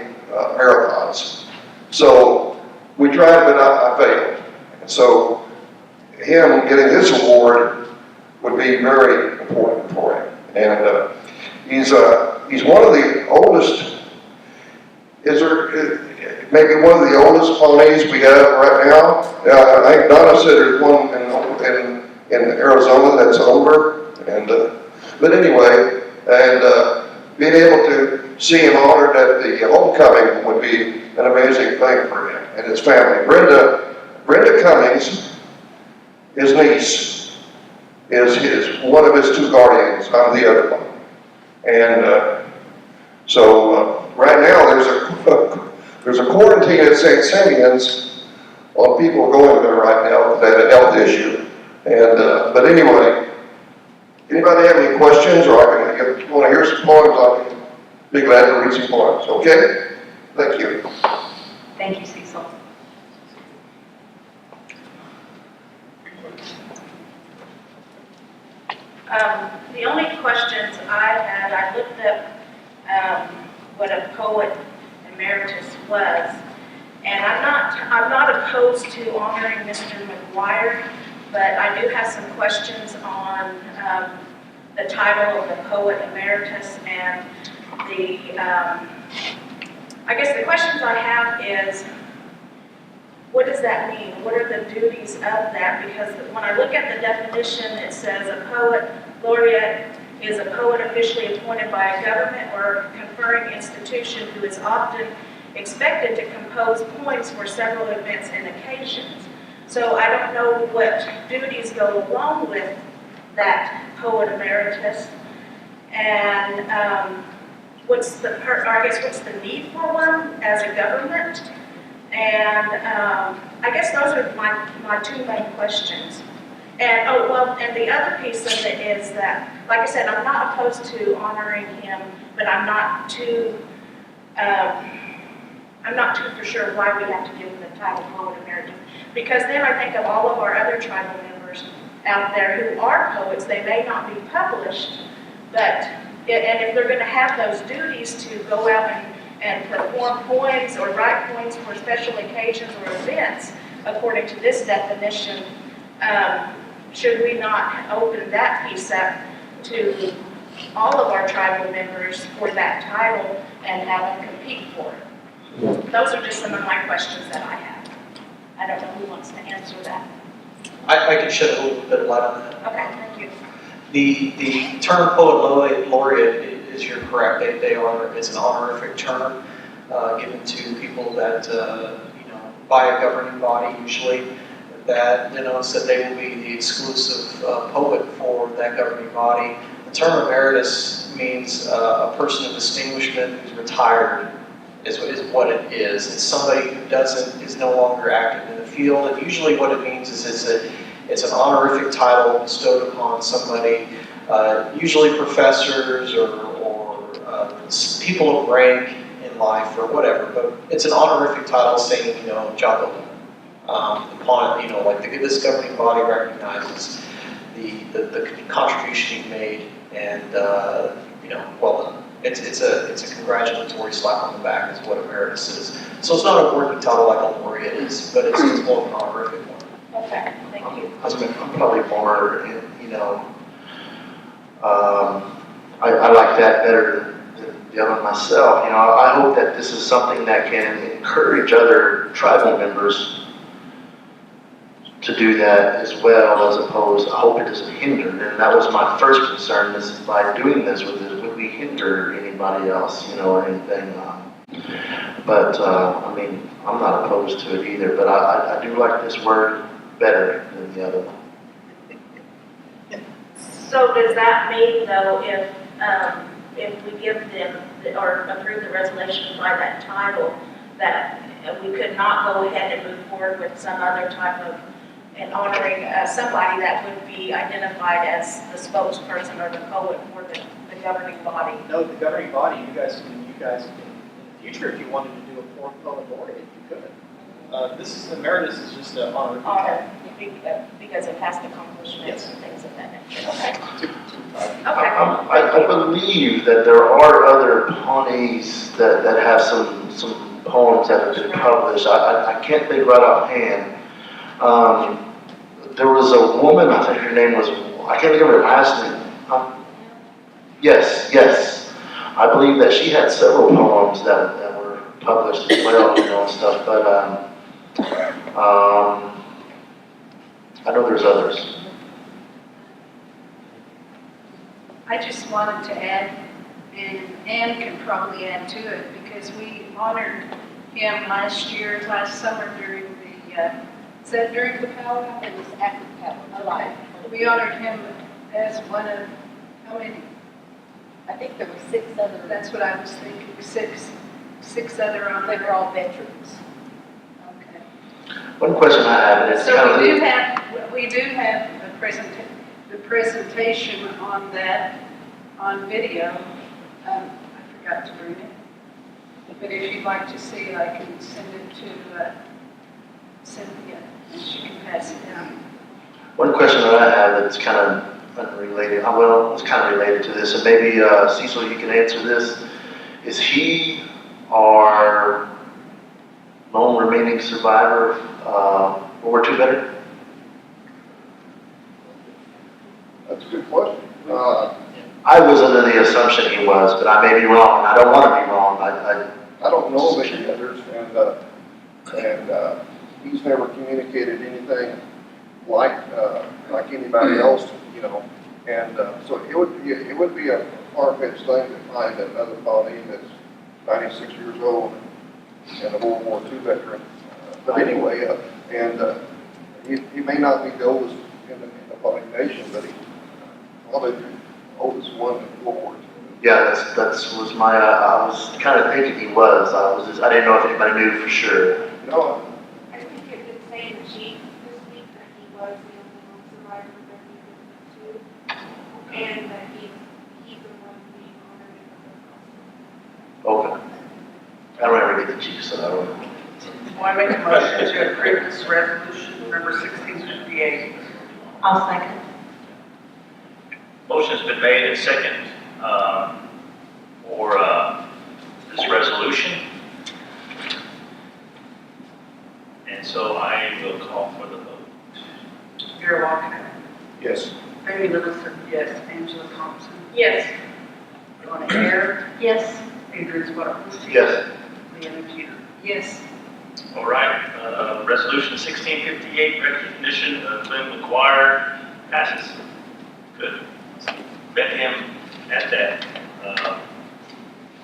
marathons. So we tried, but I failed. So him getting this award would be very important for him. And he's one of the oldest. Maybe one of the oldest Pawnees we have right now? I think Dawna said there's one in Arizona that's older. And but anyway, and being able to see him honored at the homecoming would be an amazing thing for him and his family. Brenda Cummings, his niece, is one of his 2 guardians. I'm the other one. And so right now there's a quarantine at St. Simeon's on people going there right now with that health issue. And but anyway, anybody have any questions, or if you want to hear some poems, I can be glad to read some poems. Okay? Thank you. Thank you, Cecil. The only questions I had, I looked up what a poet emeritus was, and I'm not opposed to honoring Mr. McGuire, but I do have some questions on the title of the poet emeritus, and I guess the questions I have is, what does that mean? What are the duties of that? Because when I look at the definition, it says a poet laureate is a poet officially appointed by a government or conferring institution who is often expected to compose poems for several events and occasions. So I don't know what duties go along with that poet emeritus, and what's the need for one as a government? And I guess those are my two main questions. And and the other piece of it is that, like I said, I'm not opposed to honoring him, but I'm not too for sure why we have to give him the title poet emeritus. Because then I think of all of our other tribal members out there who are poets. They may not be published, but and if they're going to have those duties to go out and perform poems or write poems for special occasions or events, according to this definition, should we not open that piece up to all of our tribal members for that title and have them compete for it? Those are just some of my questions that I have. I don't know who wants to answer that. I can shed a little bit of light on that. Okay, thank you. The term poet laureate is, you're correct, it's an honorific term given to people that, by a governing body usually, that denotes that they will be the exclusive poet for that governing body. The term emeritus means a person of distinguishment who's retired, is what it is. It's somebody who is no longer active in the field, and usually what it means is it's an honorific title bestowed upon somebody, usually professors or people of rank in life or whatever, but it's an honorific title saying, job well done. Like this governing body recognizes the contribution you've made, and well done. It's a congratulatory slap on the back is what emeritus is. So it's not a working title like a laureate is, but it's more of an honorific one. Okay, thank you. I'm probably more, I like that better than the other myself. I hope that this is something that can encourage other tribal members to do that as well, as opposed, I hope it doesn't hinder. And that was my first concern, is by doing this, would we hinder anybody else, or anything. But I'm not opposed to it either, but I do like this word better than the other one. So does that mean, though, if we give them or approve the resolution by that title, that we could not go ahead and move forward with some other type of, and honoring somebody that would be identified as the spokesperson or the poet for the governing body? No, the governing body, you guys, in the future, if you wanted to do a poet laureate, you could. This is emeritus is just an honor. Honor, because of past accomplishments and things of that nature. Okay. Okay. I believe that there are other Pawnees that have some poems that have been published. I can't think right offhand. There was a woman, I think her name was, I can't think of her last name. Yes. I believe that she had several poems that were published as well, and stuff, but I know there's others. I just wanted to add, and Ann can probably add to it, because we honored him last summer during the, is that during the powwow? It was after the powwow, alive. We honored him as one of, how many? I think there were 6 other. That's what I was thinking, six other on They there. were all veterans. Okay. One question I have, and it's So kind we do have the presentation on that, on video. I forgot to bring it. But if you'd like to see it, I can send it to Cynthia, and she can pass it down. One question that I have that's kind of unrelated, well, it's kind of related to this, and maybe Cecil, you can answer this. Is he our lone remaining survivor of World War II veteran? That's a good question. I was under the assumption he was, but I may be wrong. I don't want to be wrong. I don't know of any others, and he's never communicated anything like anybody else, And so it would be a far-fetched thing to find another Pawnee that's 96 years old and a World War II veteran. But anyway, he may not be the oldest in the Pawnee Nation, but he's probably the oldest one in World War II. Yeah, that's was my, I was kind of thinking he was. I didn't know if anybody knew for sure. No, I think it did say in the sheet this week that he was the only one survivor that he did too, and that he's the one being honored in the Okay. I don't ever get the chief, so I don't know. Well, I make a motion to approve this resolution number 1658. I'll second. Motion's been made and second for this resolution. And so I will call for the vote. Darrell, Wildcat. Yes. Phammie, Littlesun, yes. Angela Thompson. Yes. Dawna, Hare. Yes. Adrian, Spottedhorsechief. Yes. Liana, Teter. Yes. All right, resolution 1658, recognition of Glenn McGuire passes. Good. Met him at that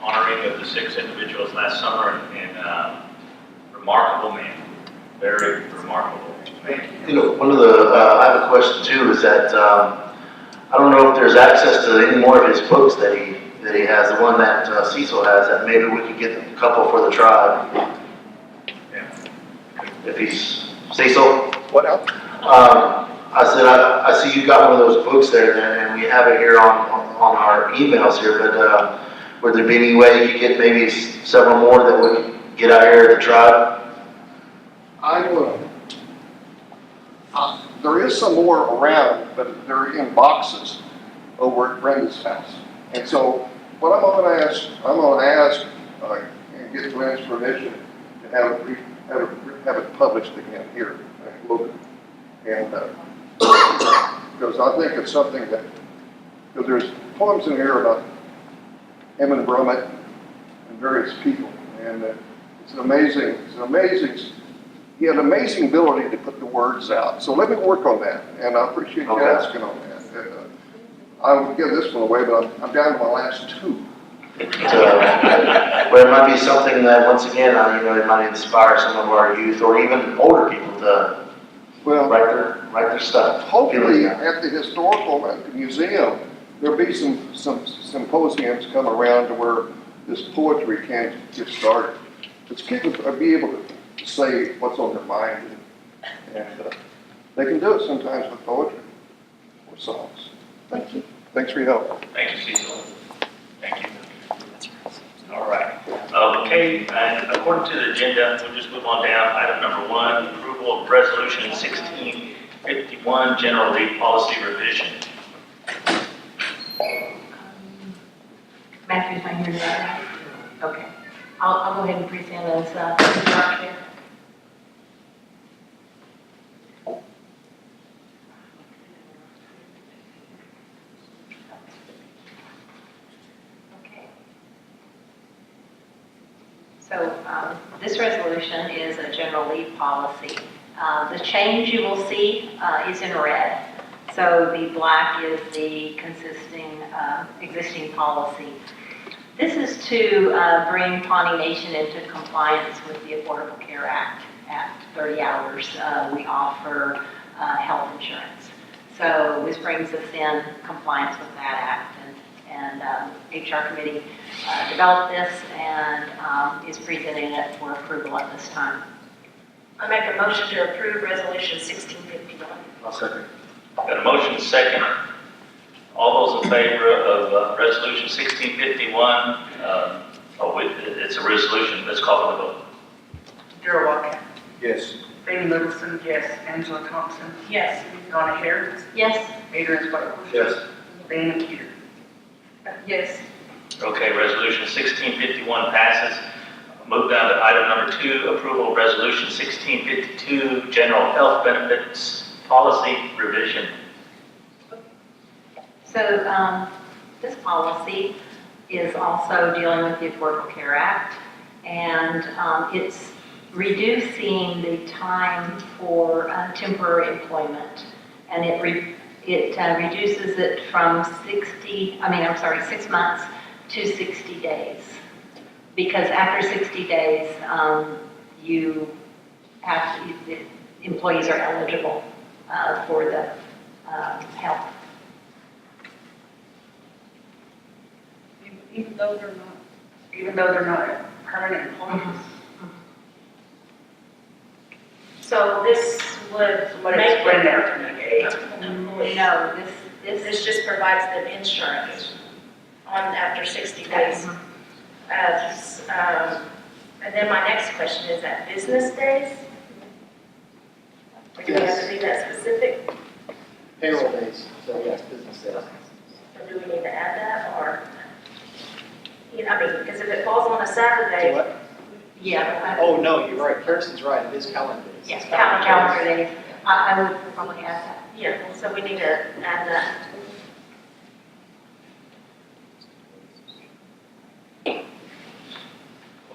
honoring of the 6 individuals last summer, and remarkable man, very remarkable man. You know, one of the, I have a question too, is that, I don't know if there's access to any more of his books that he has, the one that Cecil has, that maybe we could get a couple for the tribe. Yeah. If he's, Cecil? What else? I said, I see you got one of those books there, and we have it here on our emails here, but would there be any way you could get maybe several more that we could get out here at the tribe? I will. There is some more around, but they're in boxes over at Brenda's house. And so what I'm going to ask, and get Glenn's permission to have it published again here in a little bit. And because I think it's something that, because there's poems in here about him and Brummett and various people, and it's an amazing, he had an amazing ability to put the words out. So let me work on that, and I appreciate you asking on that. And, I would give this one away, but I'm down to my last 2. But it might be something that, once again, you know, it might inspire some of our youth or even older people to write their stuff. Hopefully, at the historical, at the museum, there'll be some symposiums come around to where this poetry can get started. Because people will be able to say what's on their mind, and they can do it sometimes with poetry or songs. Thank you. Thanks for your help. Thank you, Cecil. Thank you. All right. Okay, and according to the agenda, we'll just move on down. Item number 1, approval of resolution 1651, general leave policy revision. Matthew's not here today. Okay. I'll go ahead and present as Mark here. Okay. So this resolution is a general leave policy. The change you will see is in red. So the black is the existing policy. This is to bring Pawnee Nation into compliance with the Affordable Care Act. At 30 hours, we offer health insurance. So this brings us in compliance with that act, and HR committee developed this and is presenting it for approval at this time. I make a motion to approve resolution 1651. I'll second. Got a motion second. All those in favor of resolution 1651, it's a resolution. Let's call for the vote. Darrell, Wildcat. Yes. Phammie, Littlesun, yes. Angela Thompson. Yes. Dawna, Hare. Yes? Adrian, Spottedhorsechief. Yes. Liana, Teter. Yes. Okay, resolution 1651 passes. Move down to item number 2, approval of resolution 1652, general health benefits policy revision. So this policy is also dealing with the Affordable Care Act, and it's reducing the time for temporary employment, and it reduces it from 6 months to 60 days. Because after 60 days, you have to, the employees are eligible for the help. Even though they're not permanent employees. So this would But make it's spread them out to the employees. No, This just provides them insurance on after 60 days. And then my next question is that business days? Or do we have to be that specific? Payroll days, so yes, business days. Or do we need to add that, or? You know, I mean, because if it falls on a Saturday. Do what? Yeah. Oh, no, you're right, Kirsten's right, it is calendar days. Yes, calendar days. I would probably add that. Yeah, so we need to add that.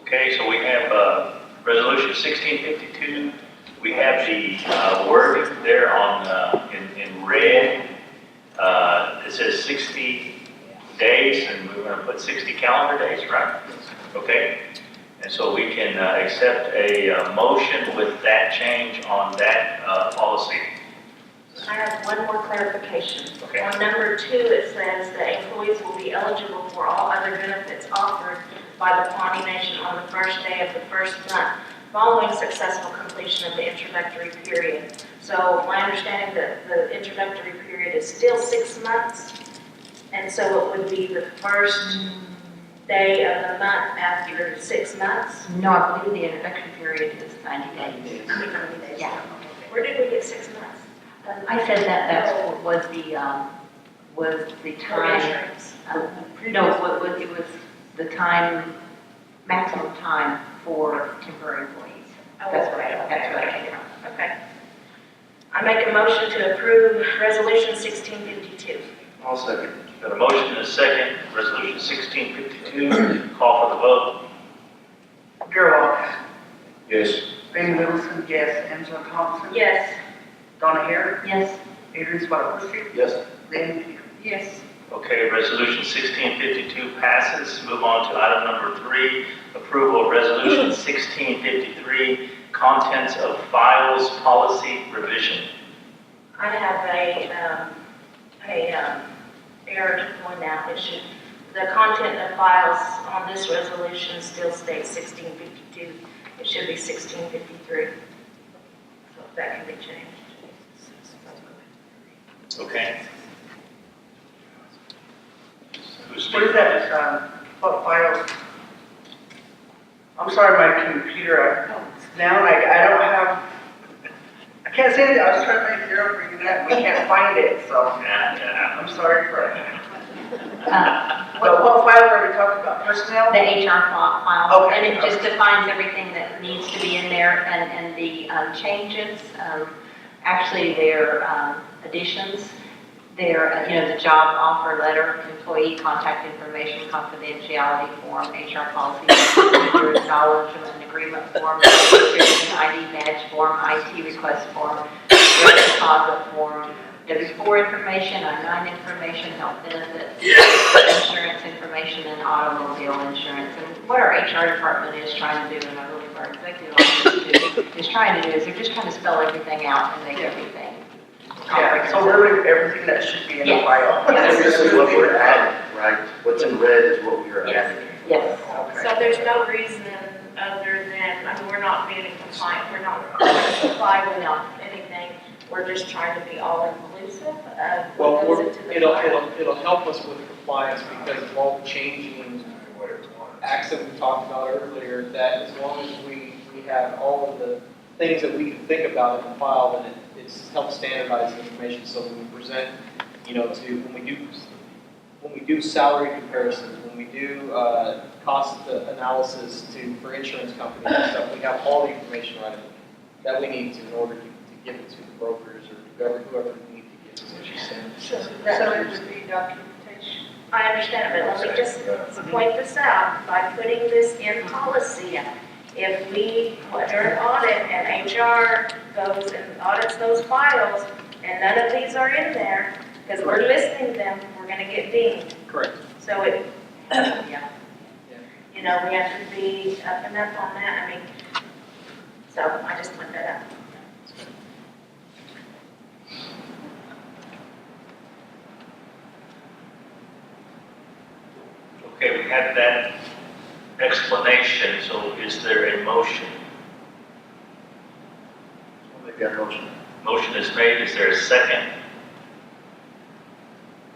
Okay, so we have resolution 1652. We have the wording there on, in red. It says 60 days, and we're going to put 60 calendar days, right? Okay, and so we can accept a motion with that change on that policy. I have one more clarification. Okay. On number 2, it says that employees will be eligible for all other benefits offered by the Pawnee Nation on the first day of the first month following successful completion of the introductory period. So my understanding that the introductory period is still 6 months, and so it would be the first day of the month after 6 months. No, I believe the introduction period is 90 days. Yeah. Where did we get 6 months? I said that was the For time. insurance. No, it was the time, maximum time for temporary employees. Oh, That's okay, right, that's what I came from. Okay. I make a motion to approve resolution 1652. I'll second. Got a motion and a second, resolution 1652. Call for the vote. Darrell, Yes. Benny Littleson, yes. Angela Thompson. Yes. Dawna Hare. Yes. Adrian Spottedhorsechief. Yes. Then Teter. Yes. Okay, resolution 1652 passes. Move on to item number 3, approval of resolution 1653, contents of files policy revision. I have a error to point out. The content of files on this resolution still states 1652. It should be 1653. So that can be changed. Okay. Who's What is speaking? that, what file? I'm sorry, my computer, it's down, I don't have, I can't say that, I was trying to make Darrell bring it up, we can't find it, so Yeah. I'm sorry for it. But what file are we talking about, personnel? The HR file. Okay. And it just defines everything that needs to be in there and the changes. Actually, their additions, their, the job offer letter, employee contact information, confidentiality form, HR policy, their acknowledgement agreement form, registration ID badge form, IT request form, direct deposit form, W-4 information, I-9 information, health benefits, insurance information, and automobile insurance. And what our HR department is trying to do, and I believe our executive office is trying to do, is they're just trying to spell everything out and make everything Yeah, so really everything that should be in the Yes. file. Yes. This is what we're adding, right? What's in red is what we are adding. Yes. So there's no reason other than, I mean, we're not being compliant, we're not going to comply with anything. We're just trying to be all inclusive of Well, what goes into the it'll file. help us with compliance because of all the changing acts that we talked about earlier, that as long as we have all of the things that we can think about in the file, then it's helps standardize the information. So when we present, when we do salary comparisons, when we do cost analysis for insurance companies and stuff, we have all the information right that we need to in order to give it to the brokers or whoever we need to give it to. What she's saying. So it would be documentation. I understand, but let me just point this out. By putting this in policy, if we, during audit and HR goes and audits those files, And none of these are in there, because we're listing them, we're gonna get dinged. Correct. So it, yeah. You know, we have to be up and up on that, I mean, so I just put that out. Okay, we had that explanation, so is there a motion? I'll make that motion. Motion is made, is there a second?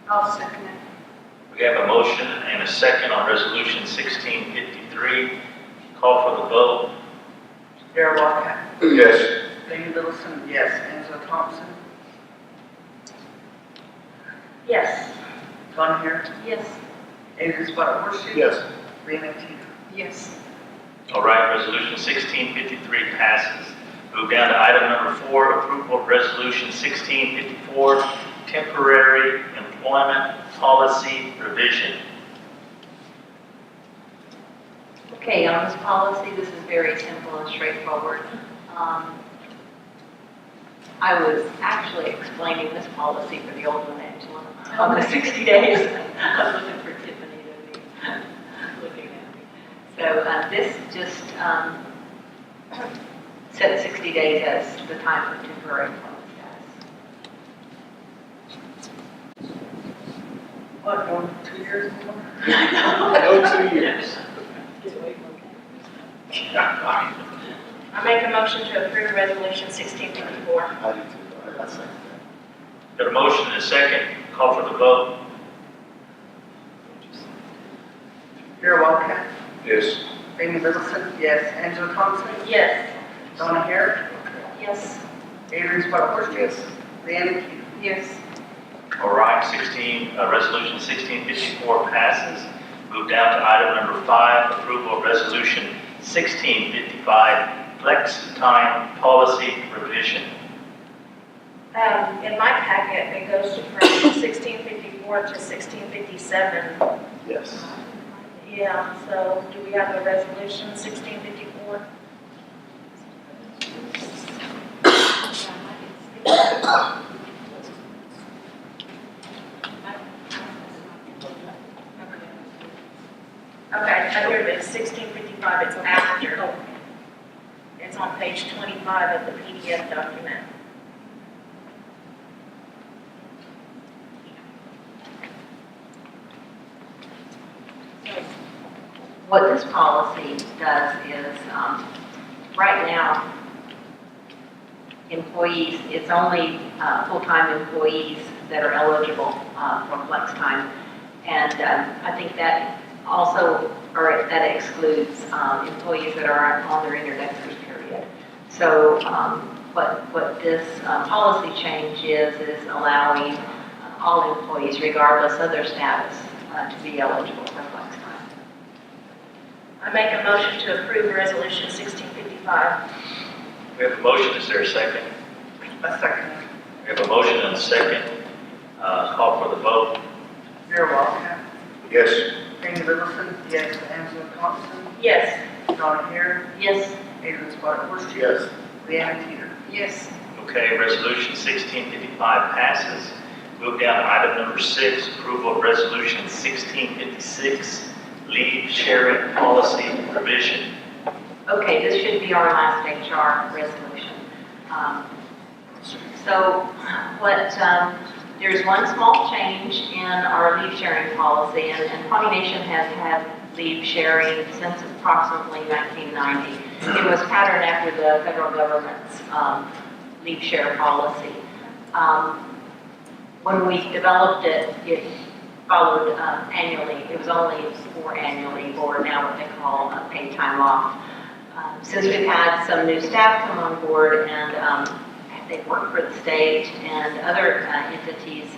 I'll second it. We have a motion and a second on resolution 1653. Call for the vote. Darrell, Wildcat, Yes. Phammie, Littleson, yes. Angela Thompson, Yes. Dawna Hare, Yes. Adrian, Spottedhorsechief. Yes. Liana, Teter. Yes. All right, resolution 1653 passes. Move down to item number 4, approval of resolution 1654, temporary employment policy revision. Okay, on this policy, this is very simple and straightforward. I was actually explaining this policy for the old one, Angela, on the 60 days. I was looking for Tiffany to be looking at me. So this just set 60 days as the time for temporary employment status. What, going 2 years more? No 2 years. I make a motion to approve resolution 1654. I do too. I'll second that. Got a motion and a second. Call for the vote. Darrell, Wildcat, Yes. Phammie, Littleson, yes. Angela Thompson, Yes. Dawna Hare, Yes. Adrian, Spottedhorsechief. Yes. Liana, Teter. Yes. All right, resolution 1654 passes. Move down to item number 5, approval of resolution 1655, flex time policy revision. In my packet, it goes from 1654 to 1657. Yes. Yeah, so do we have a resolution 1654? Okay, under the 1655, it's after. It's on page 25 of the PDF document. What this policy does is, right now, employees, it's only full-time employees that are eligible for flex time. And I think that also, or that excludes employees that are on their introductory period. So what this policy change is allowing all employees, regardless of their status, to be eligible for flex time. I make a motion to approve resolution 1655. We have a motion, is there a second? A second. We have a motion and a second. Call for the vote. Darrell, Wildcat, Yes. Phammie, Littleson, yes. Angela Thompson, Yes. Dawna Hare, Yes. Adrian, Spottedhorsechief. Yes. Liana, Teter. Yes. Okay, resolution 1655 passes. Move down to item number 6, approval of resolution 1656, leave sharing policy revision. Okay, this should be our last HR resolution. So there's one small change in our leave sharing policy, and Pawnee Nation has had leave sharing since approximately 1990. It was patterned after the federal government's leave share policy. When we developed it, it followed annually. It was only for annually, or now what they call paid time off. Since we've had some new staff come on board and they've worked for the state and other entities,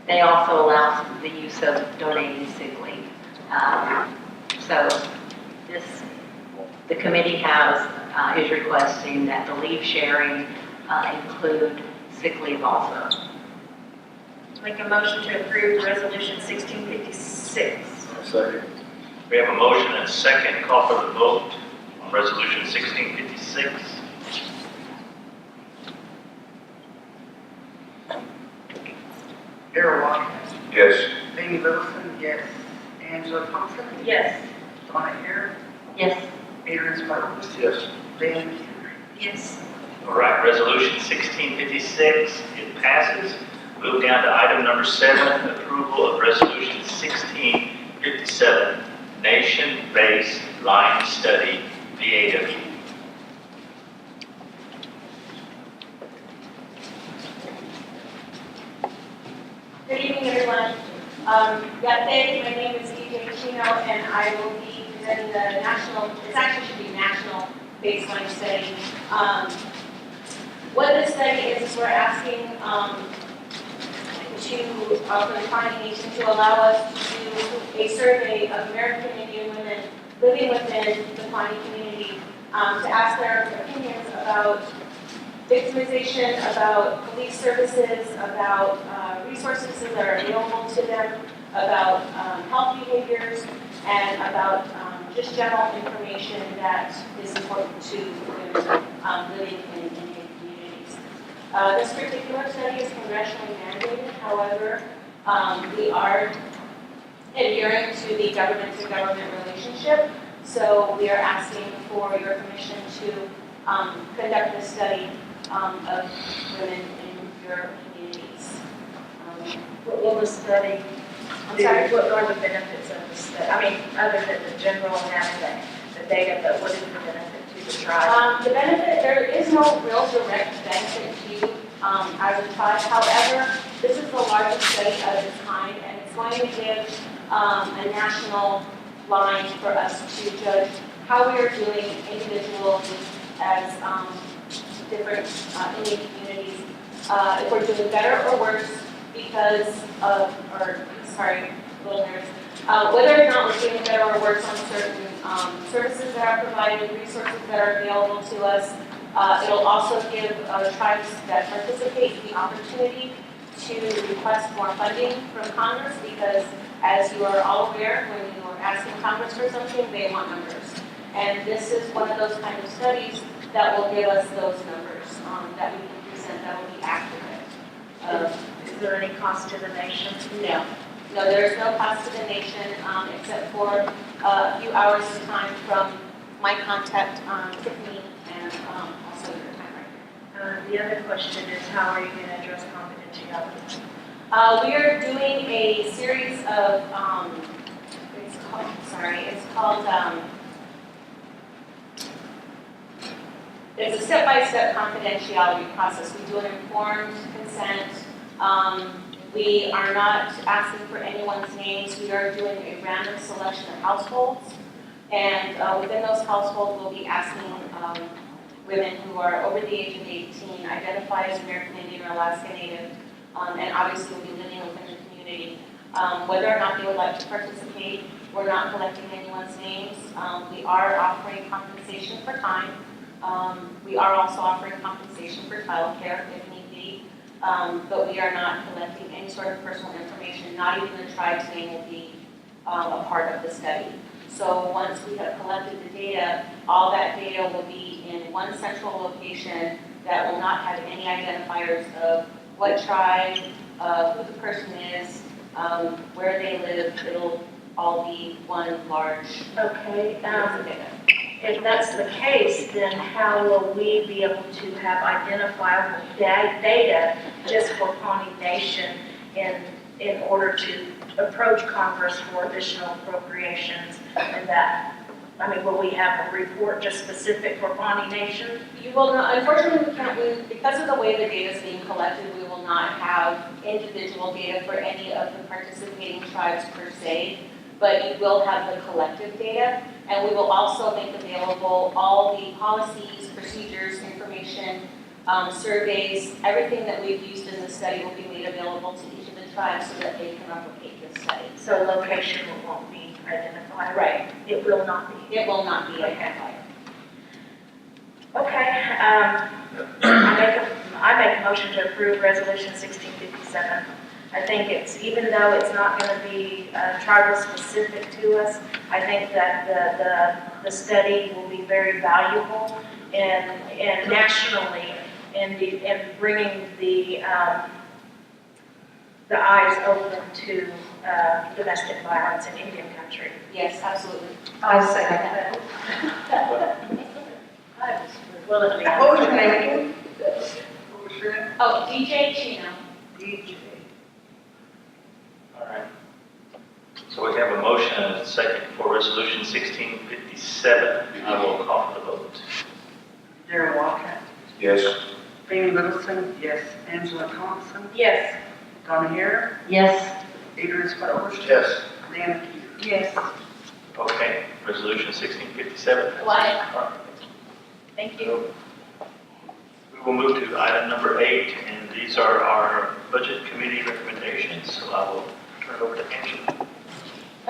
they also allow the use of donated sick leave. So the committee is requesting that the leave sharing include sick leave also. Make a motion to approve resolution 1656. Second. We have a motion and a second. Call for the vote on resolution 1656. Darrell, Wildcat, Yes. Phammie, Littlesun, yes. Angela Thompson, Yes. Dawna, Hare, Yes. Adrian, Spottedhorsechief, Yes. Dan, Yes. All right, resolution 1656, it passes. Move down to item number 7, approval of resolution 1657, nation-based line study, VAW. Good evening, everyone. That day, my name is EJ Chino, and I will be presenting the national, it actually should be national baseline study. What this study is we're asking for the Pawnee Nation to allow us to do a survey of American Indian women living within the Pawnee community, to ask their opinions about victimization, about police services, about resources that are available to them, about health behaviors, and about just general information that is important to women living in Indian communities. This particular study is congressionally mandated. However, we are adhering to the government-to-government relationship, so we are asking for your permission to conduct this study of women in your communities. What will the study, I'm sorry? what are the benefits of the study? I mean, other than the general having the data, but what is the benefit to the tribe? The benefit, there is no real direct benefit to you as a tribe. However, this is the largest study of its kind, and it's going to give a national line for us to judge how we are doing individually as different Indian communities, if we're doing better or worse because of, little nervous, whether or not we're doing better or worse on certain services that are provided, resources that are available to us. It'll also give tribes that participate the opportunity to request more funding from Congress, because as you are all aware, when you are asking Congress for something, they want numbers. And this is one of those kind of studies that will give us those numbers that we can present that will be accurate. Is there any cost to the nation? No. No, there's no cost to the nation except for a few hours of time from my contact, Tiffany, and also your time right here. The other question is, how are you going to address confidentiality? We are doing a series of, it's a step-by-step confidentiality process. We do an informed consent. We are not asking for anyone's names. We are doing a random selection of households. And within those households, we'll be asking women who are over the age of 18, identify as American Indian or Alaska Native, and obviously will be living within the community, whether or not they would like to participate. We're not collecting anyone's names. We are offering compensation for time. We are also offering compensation for childcare if need be, but we are not collecting any sort of personal information. Not even the tribe's name will be a part of the study. So once we have collected the data, all that data will be in one central location that will not have any identifiers of what tribe, who the person is, where they live. It'll all be one large Okay. data. If that's the case, then how will we be able to have identifiable data just for Pawnee Nation in order to approach Congress for additional appropriations and that? I mean, will we have a report just specific for Pawnee Nation? You will not, unfortunately, we can't, because of the way the data is being collected, we will not have individual data for any of the participating tribes per se, but you will have the collective data, and we will also make available all the policies, procedures, information, surveys, everything that we've used in the study will be made available to each of the tribes so that they can replicate this study. So location won't be identified? Right. It will not be? It will not be identified. Okay, I make a motion to approve resolution 1657. I think it's, even though it's not going to be tribal specific to us, I think that the study will be very valuable and nationally in bringing the the eyes open to domestic violence in Indian country. Yes, absolutely. I'll second that. Will it be? What was your name? What was your name? Oh, DJ Chino. DJ. All right. So we have a motion and a second for resolution 1657. I will call for the vote. Darrell, Wildcat. Yes. Phammie, Littlesun, yes. Angela, Thompson. Yes. Dawna, Hare. Yes. Adrian, Spottedhorsechief. Yes. Liana. Yes. Okay, resolution 1657. Why? Thank you. We will move to item number 8, and these are our budget committee recommendations. So I will turn it over to Angela.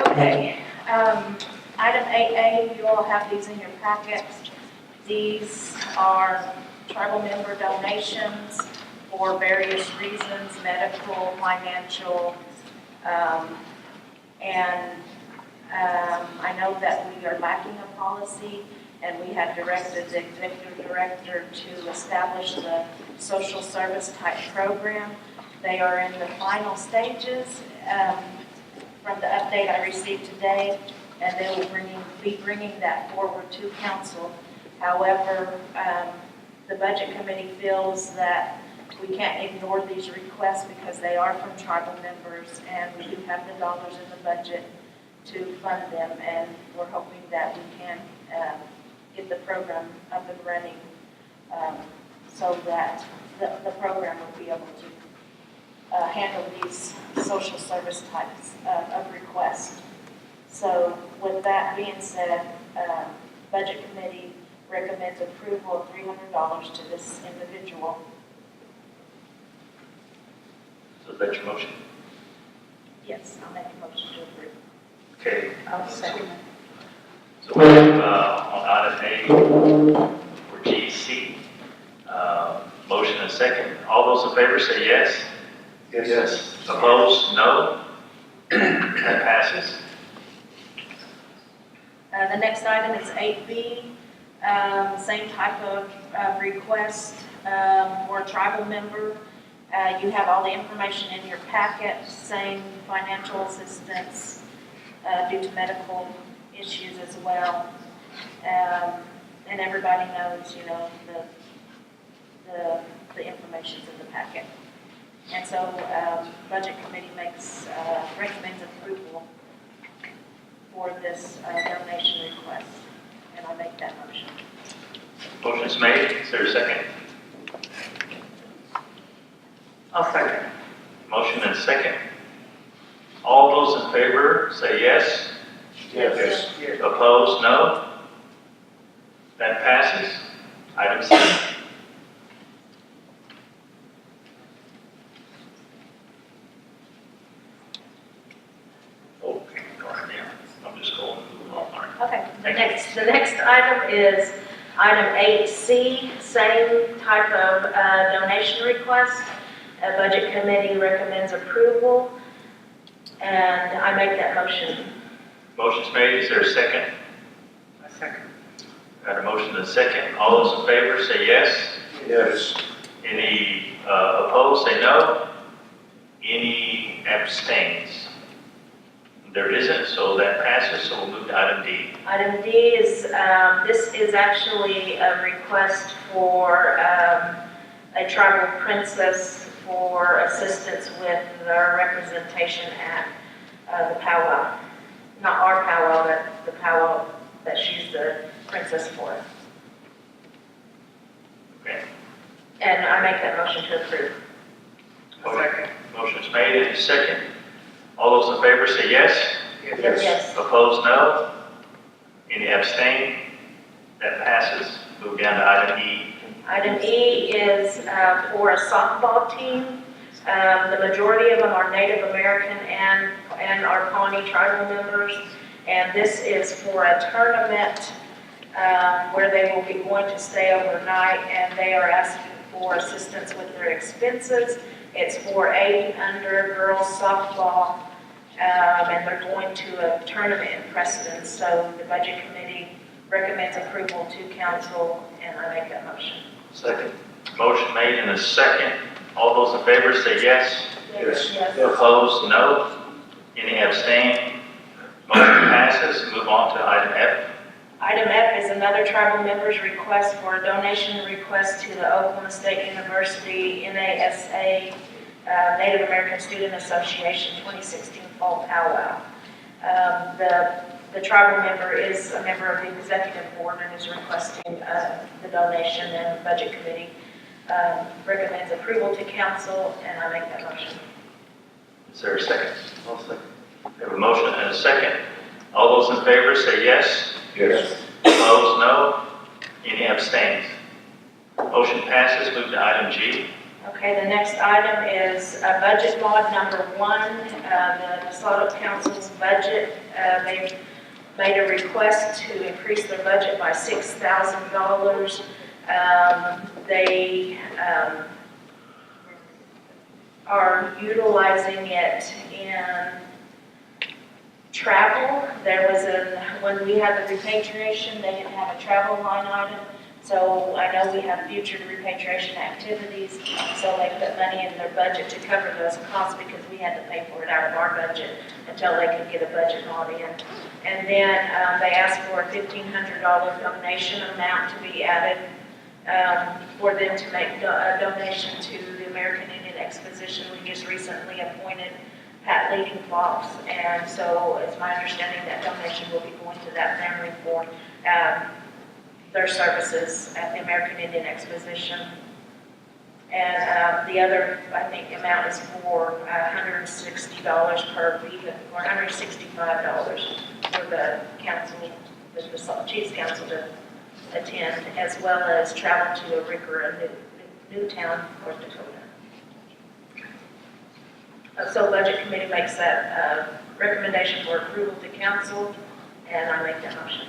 Okay, item 8A, you all have these in your packets. These are tribal member donations for various reasons, medical, financial, I know that we are lacking a policy, and we have directed the executive director to establish the social service type program. They are in the final stages from the update I received today, and they will be bringing that forward to council. However, the budget committee feels that we can't ignore these requests because they are from tribal members, and we do have the dollars in the budget to fund them, and we're hoping that we can get the program up and running so that the program will be able to handle these social service types of requests. So with that being said, Budget Committee recommends approval of $300 to this individual. So is that your motion? Yes, I'll make a motion to approve. Okay. I'll second it. So we have on item A for GC, motion and second. All those in favor say yes. Yes. Opposed, no. That passes. The next item is 8B, same type of request for a tribal member. You have all the information in your packet, same financial assistance due to medical issues as well. And everybody knows, you know, the information's in the packet. And so Budget Committee recommends approval for this donation request, and I'll make that motion. Motion is made. Is there a second? I'll second. Motion and second. All those in favor say yes. Yes. Opposed, no. That passes. Item C. Okay, go ahead now. I'm just going along. Okay, the next item is item 8C, same type of donation request. Budget Committee recommends approval, and I make that motion. Motion's made. Is there a second? I second. Got a motion and a second. All those in favor say yes. Yes. Any opposed say no. Any abstains? There isn't, so that passes. So we'll move to item D. Item D is, this is actually a request for a tribal princess for assistance with their representation at the powwow. Not our powwow, but the powwow that she's the princess for. Okay. And I make that motion to approve. Second. Motion's made and a second. All those in favor say yes. Yes. Opposed, no. Any abstain? That passes. Move down to item E. Item E is for a softball team. The majority of them are Native American and our Pawnee tribal members. And this is for a tournament where they will be going to stay overnight, and they are asking for assistance with their expenses. It's for 8 and under girls softball, and they're going to a tournament in Preston. So the Budget Committee recommends approval to council, and I make that motion. Second. Motion made and a second. All those in favor say yes. Yes. Yes. Opposed, no. Any abstain? Motion passes. Move on to item F. Item F is another tribal member's request for a donation request to the Oklahoma State University NASA Native American Student Association 2016 Fall Powwow. The tribal member is a member of the executive board and is requesting the donation, and the budget committee recommends approval to council, and I make that motion. Is there a second? I'll second. We have a motion and a second. All those in favor say yes. Yes. Opposed, no. Any abstains? Motion passes. Move to item G. Okay, the next item is budget mod number 1, the Slaughter Council's budget. They made a request to increase their budget by $6,000. They are utilizing it in travel. There was when we had the repatriation, they didn't have a travel line item. So I know we have future repatriation activities, so they put money in their budget to cover those costs because we had to pay for it out of our budget until they could get a budget mod in. And then they asked for a $1,500 donation amount to be added for them to make a donation to the American Indian Exposition. We just recently appointed Pat Leading Fox, and so it's my understanding that donation will be going to that family for their services at the American Indian Exposition. And the other, I think, amount is for $160 per week, or $165 for the council, the Chiefs Council to attend, as well as travel to Arikara, Newtown, North Dakota. So Budget Committee makes that recommendation for approval to council, and I make that motion.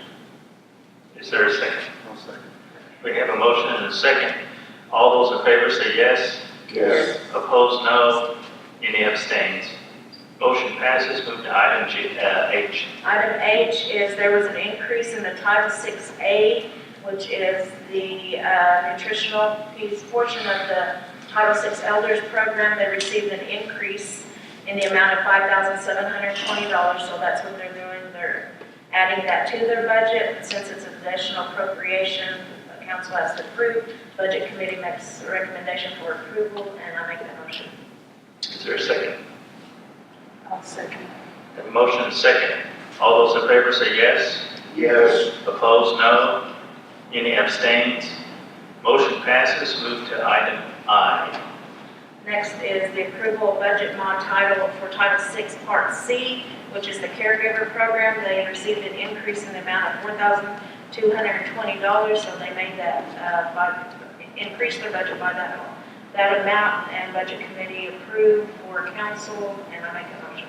Is there a second? I'll second. We have a motion and a second. All those in favor say yes. Yes. Opposed, no. Any abstains? Motion passes. Move to item H. Item H is there was an increase in the Title 6A, which is the nutritional piece portion of the Title 6 Elders Program. They received an increase in the amount of $5,720, so that's what they're doing. They're adding that to their budget. Since it's an additional appropriation, the council has to approve. Budget Committee makes a recommendation for approval, and I make that motion. Is there a second? I'll second. Have a motion and a second. All those in favor say yes. Yes. Opposed, no. Any abstains? Motion passes. Move to item I. Next is the approval of budget mod title for Title 6 Part C, which is the caregiver program. They received an increase in the amount of $4,220, so they made that increase their budget by that amount, and Budget Committee approved for council, and I make a motion.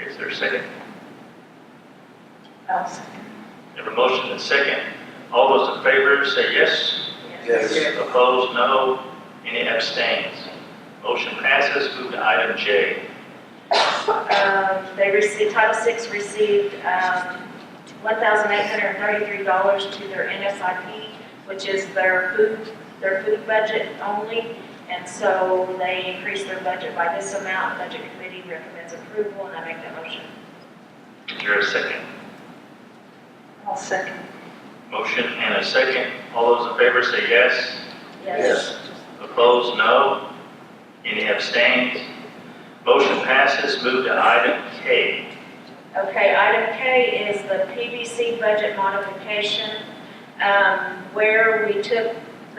Is there a second? I'll second. Have a motion and a second. All those in favor say yes. Yes. Opposed, no. Any abstains? Motion passes. Move to item J. They received, Title 6 received $1,833 to their NSIP, which is their food budget only, and so they increased their budget by this amount. Budget Committee recommends approval, and I make that motion. Is there a second? I'll second. Motion and a second. All those in favor say yes. Yes. Opposed, no. Any abstains? Motion passes. Move to item K. Okay, item K is the PBC budget modification, where we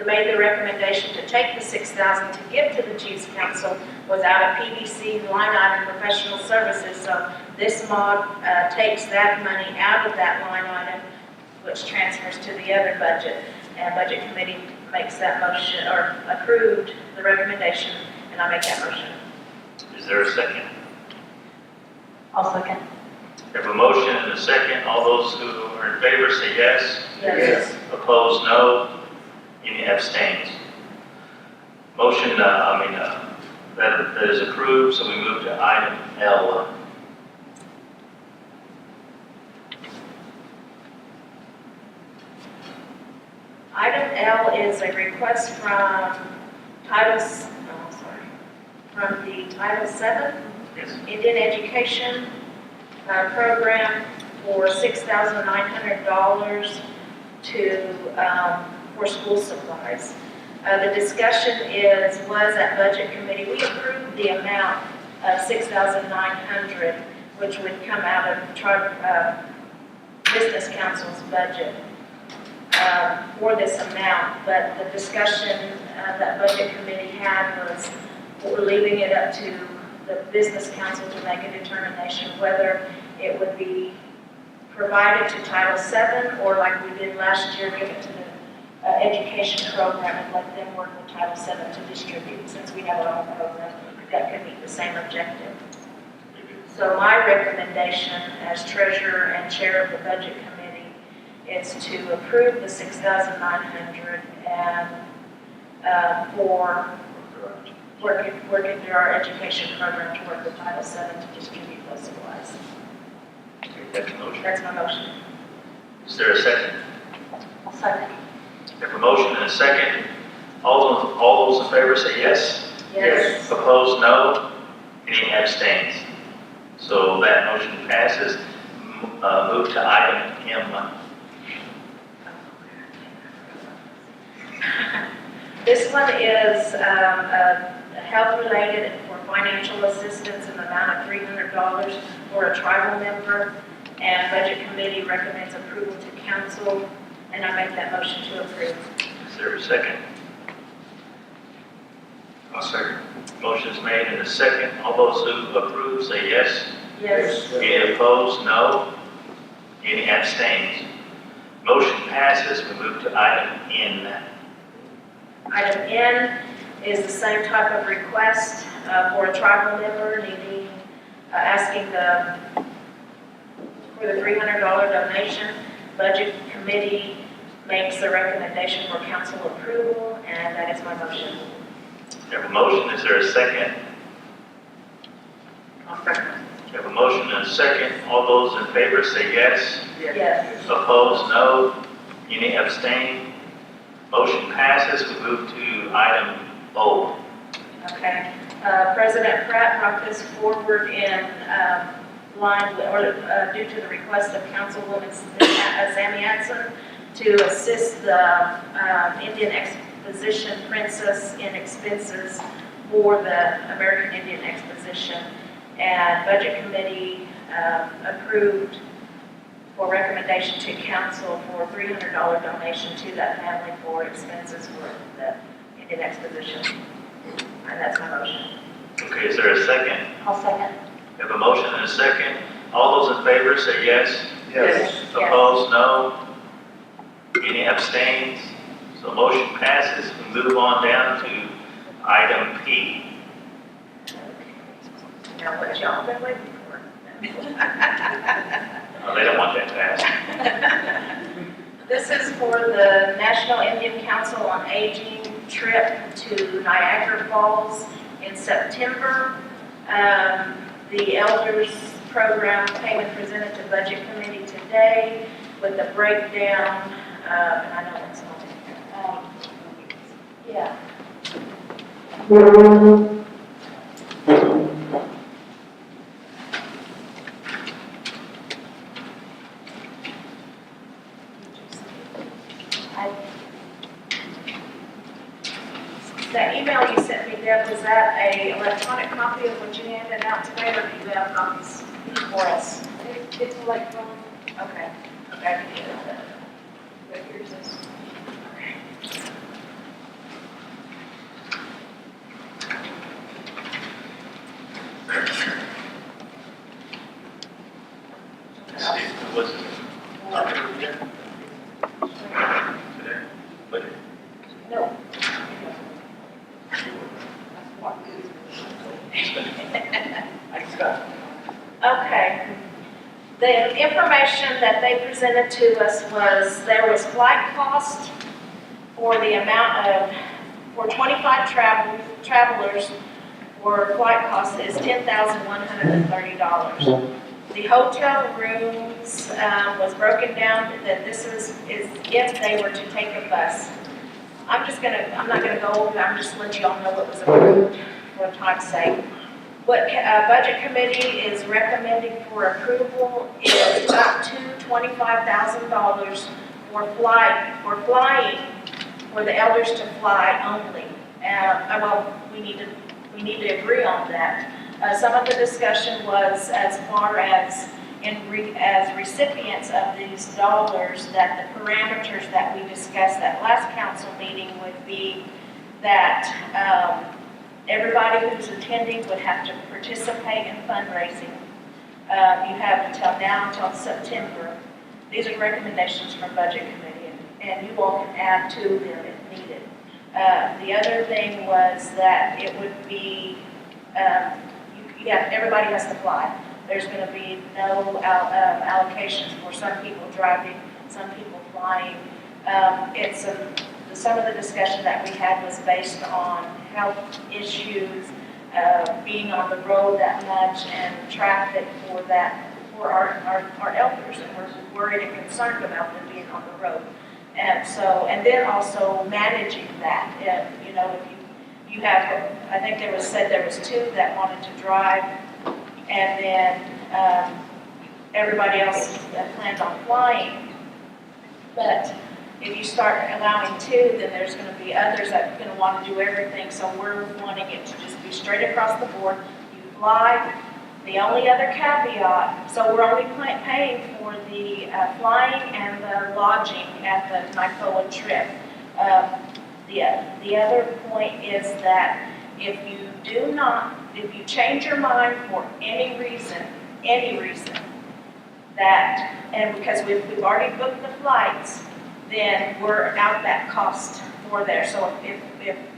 made the recommendation to take the $6,000 to give to the Chiefs Council was out of PBC line item professional services. So this mod takes that money out of that line item, which transfers to the other budget. And Budget Committee makes that motion, or approved the recommendation, and I make that motion. Is there a second? I'll second. We have a motion and a second. All those who are in favor say yes. Yes. Opposed, no. Any abstains? Motion, that is approved, so we move to item L. Item L is a request from Title from the Title VII Yes. Indian Education Program for $6,900 for school supplies. The discussion was at Budget Committee, we approved the amount of $6,900, which would come out of Business Council's budget for this amount, but the discussion that Budget Committee had was we're leaving it up to the Business Council to make a determination whether it would be provided to Title VII or like we did last year, give it to the education program and let them work with Title VII to distribute, since we have our own program that can meet the same objective. So my recommendation as treasurer and chair of the budget committee is to approve the $6,900 and for working through our education program to work with Title VII to distribute those supplies. That's a motion. That's my motion. Is there a second? I'll second. We have a motion and a second. All those in favor say yes. Yes. Opposed, no. Any abstains? So that motion passes. Move to item M. This one is health-related for financial assistance in the amount of $300 for a tribal member, and Budget Committee recommends approval to council, and I make that motion to approve. Is there a second? I'll second. Motion is made and a second. All those who approve say yes. Yes. Any opposed, no. Any abstains? Motion passes. We move to item N. Item N is the same type of request for a tribal member needing, asking for the $300 donation. Budget Committee makes the recommendation for council approval, and that is my motion. We have a motion. Is there a second? I'll second. We have a motion and a second. All those in favor say yes. Yes. Opposed, no. Any abstain? Motion passes. We move to item O. Okay. President Pratt brought this forward in line with, or due to the request of Councilwoman Sammie Adson to assist the Indian Exposition Princess in expenses for the American Indian Exposition. And Budget Committee approved for recommendation to council for $300 donation to that family for expenses for the Indian Exposition. And that's my motion. Okay, is there a second? I'll second. We have a motion and a second. All those in favor say yes. Yes. Opposed, no. Any abstains? So motion passes. We move on down to item P. Now, what y'all been waiting for? They don't want that passed. This is for the National Indian Council on Aging trip to Niagara Falls in September. The Elders Program payment presented to Budget Committee today with a breakdown, and I know it's on there. Yeah. That email you sent me, Deb, was that a electronic copy of what you handed out today, or do you have copies for us? It's electronic. Okay, okay, I can get that. But here's this. Okay. What's it? Today? What? No. Okay. The information that they presented to us was there was flight cost for the amount of, for 25 travelers, for flight cost is $10,130. The hotel rooms was broken down that this is if they were to take a bus. I'm not gonna go over, I'm just let you all know what was approved. for time's sake. What Budget Committee is recommending for approval is up to $25,000 for flying, for the elders to fly only. Well, we need to agree on that. Some of the discussion was as far as as recipients of these dollars, that the parameters that we discussed at last council meeting would be that everybody who's attending would have to participate in fundraising. You have until September. These are recommendations from Budget Committee, and you all can add to them if needed. The other thing was that it would be, everybody has to fly. There's going to be no allocations for some people driving, some people flying. Some of the discussion that we had was based on health issues, being on the road that much, and traffic for our elders, and we're worried and concerned about them being on the road. And then also managing that. If you have, I think there was 2 that wanted to drive, and then everybody else that planned on flying. But if you start allowing 2, then there's going to be others that are going to want to do everything. So we're wanting it to just be straight across the board. You fly. The only other caveat, so we're only paying for the flying and the lodging at the NICOA trip. The other point is that if you change your mind for any reason, and because we've already booked the flights, then we're out that cost for there. So if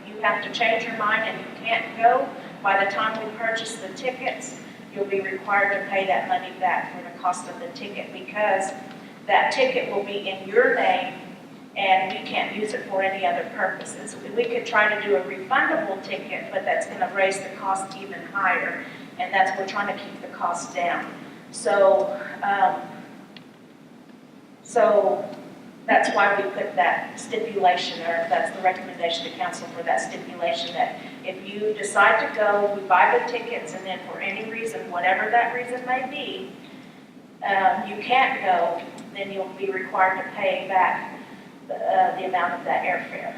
you have to change your mind and you can't go, by the time we purchase the tickets, you'll be required to pay that money back for the cost of the ticket, because that ticket will be in your name and we can't use it for any other purposes. We could try to do a refundable ticket, but that's going to raise the cost even higher, and we're trying to keep the cost down. So that's why we put that stipulation, or that's the recommendation to council for that stipulation, that if you decide to go, we buy the tickets, and then for any reason, whatever that reason may be, you can't go, then you'll be required to pay back the amount of that airfare.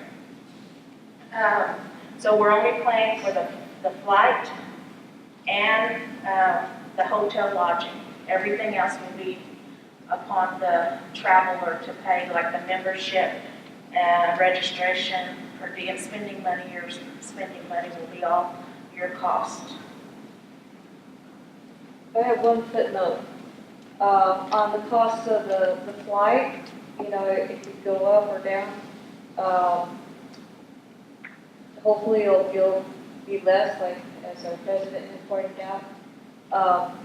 So we're only paying for the flight and the hotel lodging. Everything else will be upon the traveler to pay, like the membership and registration, per diem spending money. Your spending money will be all your cost. I have one footnote. On the cost of the flight, it could go up or down. Hopefully it'll be less, like as our president had pointed out.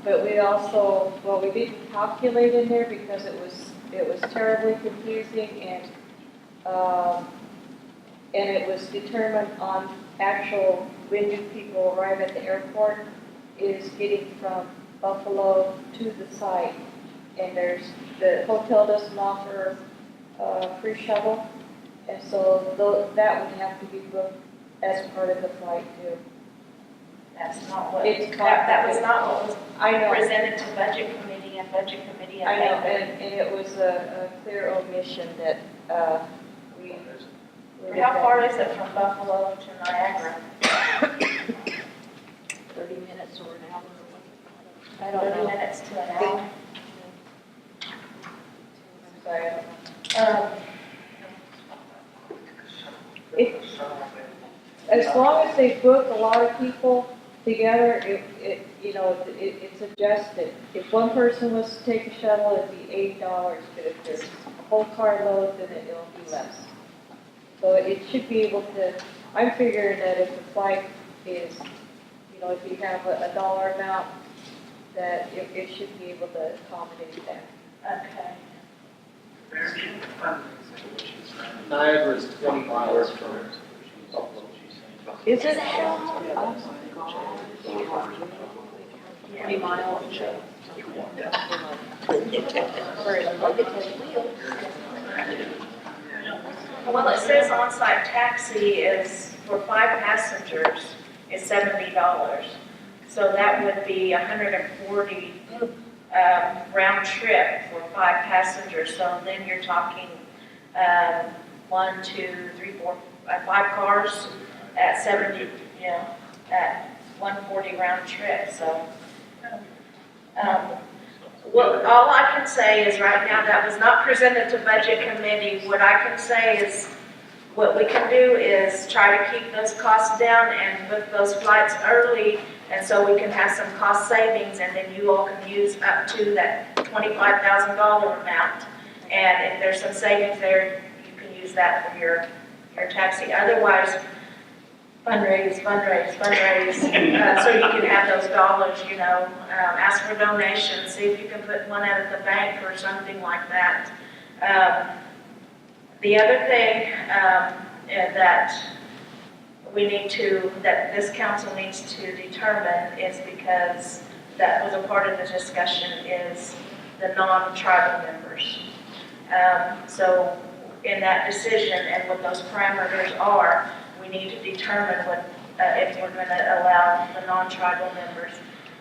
But we also, we didn't calculate in there because it was terribly confusing, and it was determined on actual when do people arrive at the airport, is getting from Buffalo to the site, and the hotel doesn't offer free shuttle, and so that would have to be booked as part of the flight too. That's not what, that was not what was presented to Budget Committee, and Budget Committee. I know, and it was a clear omission that we. How far is it from Buffalo to Niagara? 30 minutes or an hour. I don't know. 30 minutes to an hour. Sorry, I don't know. As long as they book a lot of people together, it's adjusted. If one person was to take a shuttle, it'd be $8, but if there's a whole carload, then it'll be less. So it should be able to, I'm figuring that if the flight is, if you have a dollar amount, that it should be able to accommodate that. Okay. Niagara is 20 miles from Buffalo. Is it? 20 miles. Well, it says on-site taxi is for 5 passengers, is $70. So that would be 140 round trip for 5 passengers. So then you're talking 1, 2, 3, 4, 5 cars at 70, at 140 round trip. So well, all I can say is right now that was not presented to budget committee. What I can say is what we can do is try to keep those costs down and book those flights early, and so we can have some cost savings, and then you all can use up to that $25,000 amount. And if there's some savings there, you can use that for your taxi. Otherwise, fundraise, so you can have those dollars, ask for donations, see if you can put one out of the bank or something like that. The other thing that this council needs to determine is, because that was a part of the discussion, is the non-tribal members. So in that decision and what those parameters are, we need to determine if we're going to allow the non-tribal members.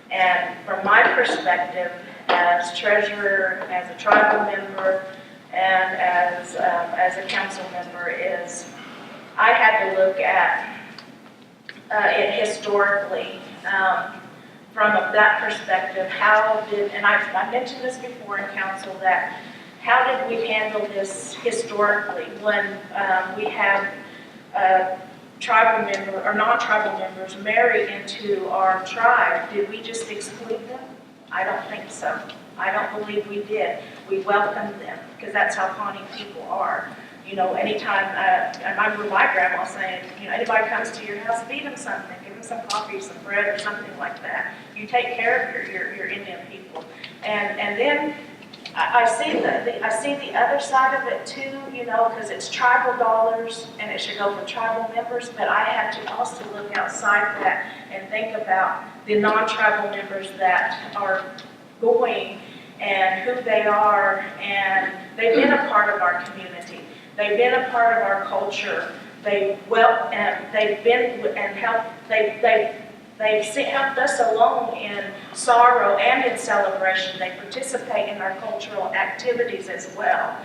And from my perspective, as treasurer, as a tribal member, and as a council member, is I had to look at it historically from that perspective. And I mentioned this before in council, that how did we handle this historically when we have tribal member or non-tribal members marry into our tribe? Did we just exclude them? I don't think so. I don't believe we did. We welcomed them, because that's how Pawnee people are. Anytime, I remember my grandma saying, anybody comes to your house, feed them something, give them some coffee, some bread, or something like that. You take care of your Indian people. And then I see the other side of it too, because it's tribal dollars and it should go for tribal members, but I have to also look outside that and think about the non-tribal members that are going and who they are, and they've been a part of our community. They've been a part of our culture. They've helped us along in sorrow and in celebration. They participate in our cultural activities as well.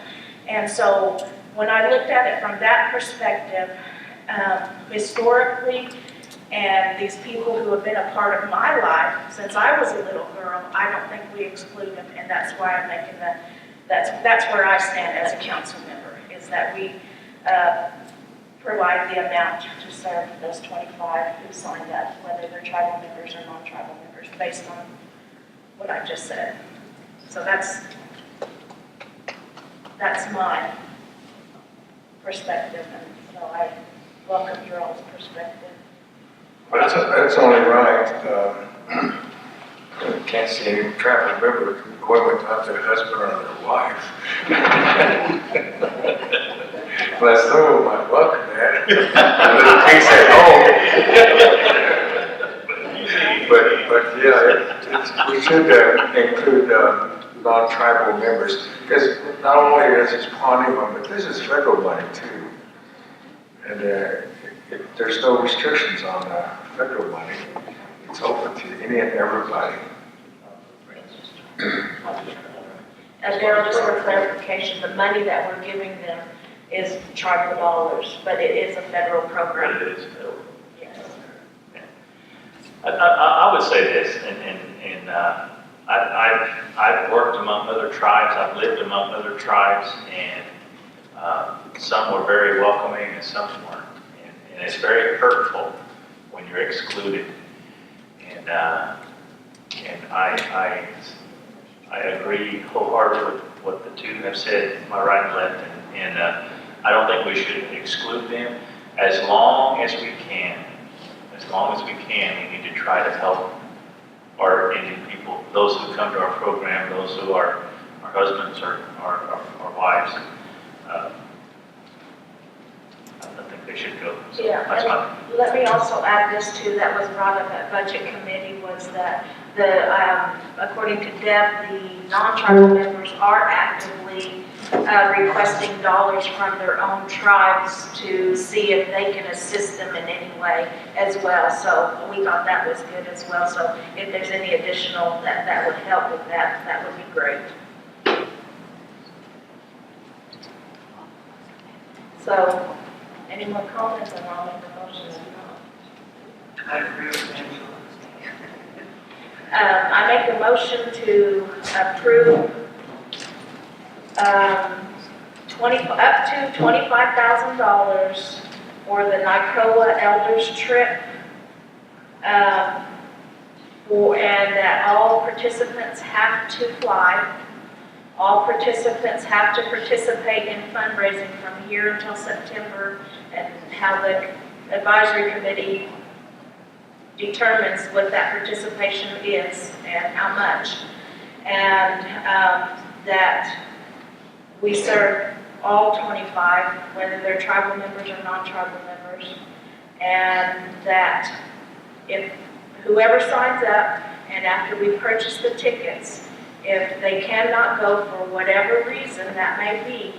And so when I looked at it from that perspective, historically, and these people who have been a part of my life since I was a little girl, I don't think we exclude them, and that's why I'm making that's where I stand as a council member, is that we provide the amount to serve those 25 who signed up, whether they're tribal members or non-tribal members, based on what I just said. So that's my perspective, and so I welcome your all's perspective. Well, that's only right. Can't see any tribal member going without their husband or their wife. But some of them might welcome that. Peace at home. But yeah, we should include non-tribal members, because not only is this Pawnee one, but this is federal money too. And there's no restrictions on federal money. It's open to any and everybody. And Darrell, just for clarification, the money that we're giving them is tribal dollars, but it is a federal program. But it is federal. Yes. I would say this, and I've worked among other tribes, I've lived among other tribes, and some were very welcoming and some weren't. And it's very hurtful when you're excluded. And I agree wholeheartedly with what the two have said, my right and left, and I don't think we should exclude them. As long as we can, we need to try to help our Indian people, those who come to our program, those who are our husbands or our wives. I think they should go. So Yeah, that's let me also add this too, that was brought up at budget committee, was was that according to Deb, the non-tribal members are actively requesting dollars from their own tribes to see if they can assist them in any way as well. So we thought that was good as well. So if there's any additional that would help with that, that would be great. So, any more comments, and I'll make a motion. I agree with Angela. I make a motion to approve up to $25,000 for the NICOA Elders trip, and that all participants have to fly. All participants have to participate in fundraising from here until September, and how the advisory committee determines what that participation is and how much. And that we serve all 25, whether they're tribal members or non-tribal members. And that if whoever signs up, and after we purchase the tickets, if they cannot go for whatever reason that may be,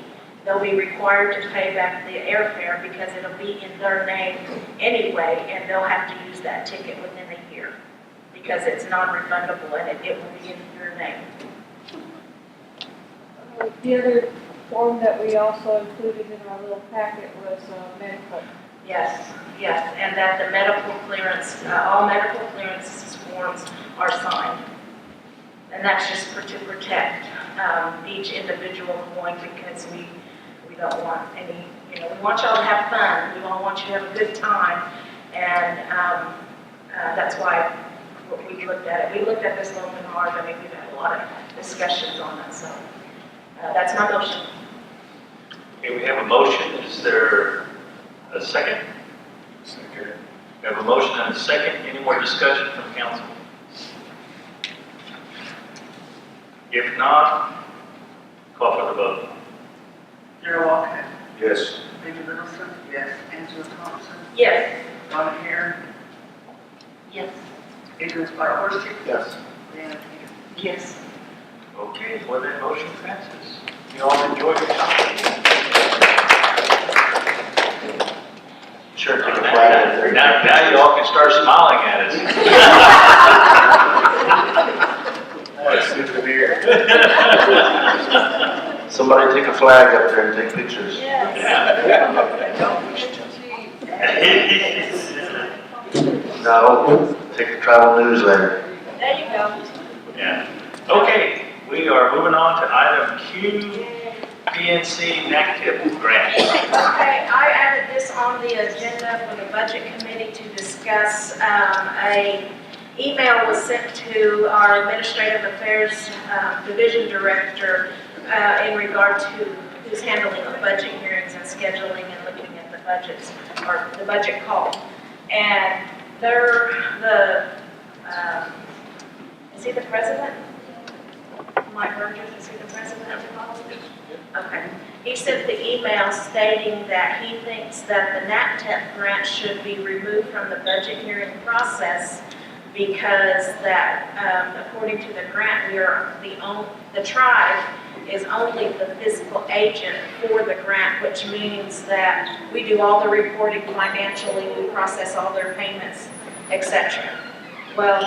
they'll be required to pay back the airfare because it'll be in their name anyway, and they'll have to use that ticket within a year because it's non-refundable and it will be in your name. The other form that we also included in our little packet was medical. Yes, yes, and that the medical clearance, all medical clearances forms are signed. And that's just to protect each individual going, because we don't want any, we want y'all to have fun. We don't want you to have a good time. And that's why we looked at it. We looked at this a little bit hard. I mean, we've had a lot of discussions on it. So that's my motion. Okay, we have a motion. Is there a second? Second. We have a motion and a second. Any more discussion from council? If not, call for the vote. Darrell, Wildcat. Yes. Littlesun. Yes. Angela Thompson. Yes. Dawna, Hare. Yes. Adrian, Spottedhorsechief. Yes. Liana. Yes. Okay, well, that motion passes. You all enjoy your time. Sure, take a flag if they're. Now you all can start smiling at us. Souvenir. Somebody take a flag up there and take pictures. No, take a travel newsletter. There you go. Yeah. Okay, we are moving on to item Q, PNC NACTIP grant. Okay, I added this on the agenda for the budget committee to discuss. A email was sent to our administrative affairs division director in regard to who's handling the budget hearings and scheduling and looking at the budgets, or the budget call. And they're is he the president? Mike Burgess, is he the president of the college? Okay. He sent the email stating that he thinks that the NACTIP grant should be removed from the budget hearing process because that, according to the grant, the tribe is only the fiscal agent for the grant, which means that we do all the reporting financially, we process all their payments, etc. Well,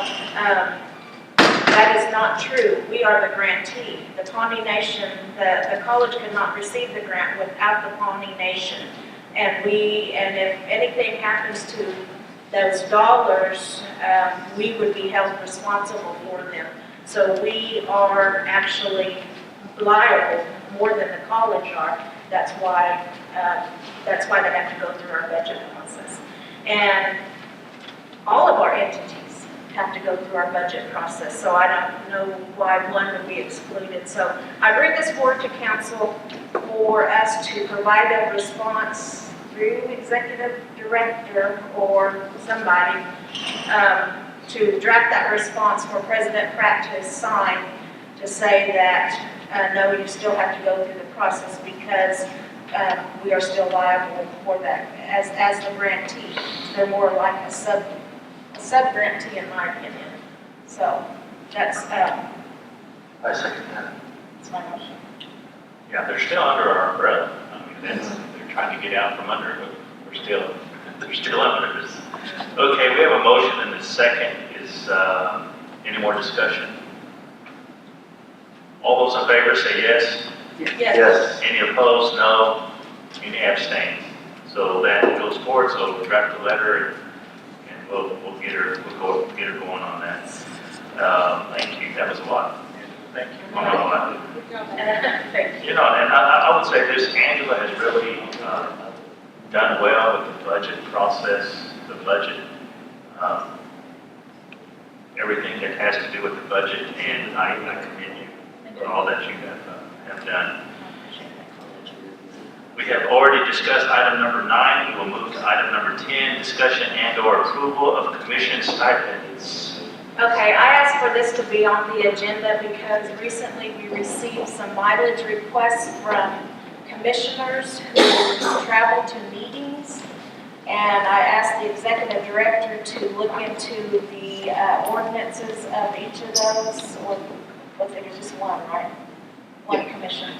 that is not true. We are the grantee. The Pawnee Nation, the college could not receive the grant without the Pawnee Nation. And if anything happens to those dollars, we would be held responsible for them. So we are actually liable more than the college are. That's why they have to go through our budget process. And all of our entities have to go through our budget process, so I don't know why one would be excluded. So I bring this forward to council for us to provide a response through executive director or somebody to draft that response for President Pratt to sign to say that no, you still have to go through the process because we are still liable for that as the grantee. They're more like a sub-grantee in my opinion. So that's, I second that. that's my motion. Yeah, they're still under our umbrella. I mean, they're trying to get out from under it, but they're still under us. Okay, we have a motion and the second is, any more discussion? All those in favor say yes. Yes. Any opposed, no. Any abstain? So that goes forward, so we'll draft the letter and we'll get her going on that. Thank you, that was a lot. Thank you. Not a lot. Thank you. You know, and I would say this, Angela has really done well with the budget process, the budget, everything that has to do with the budget, and I commend you for all that you have done. We have already discussed item number 9. We will move to item number 10, discussion and/or approval of commission stipends. Okay, I asked for this to be on the agenda because recently we received some mileage requests from commissioners who travel to meetings. And I asked the executive director to look into the ordinances of each of those, or was it just one, right? One commission.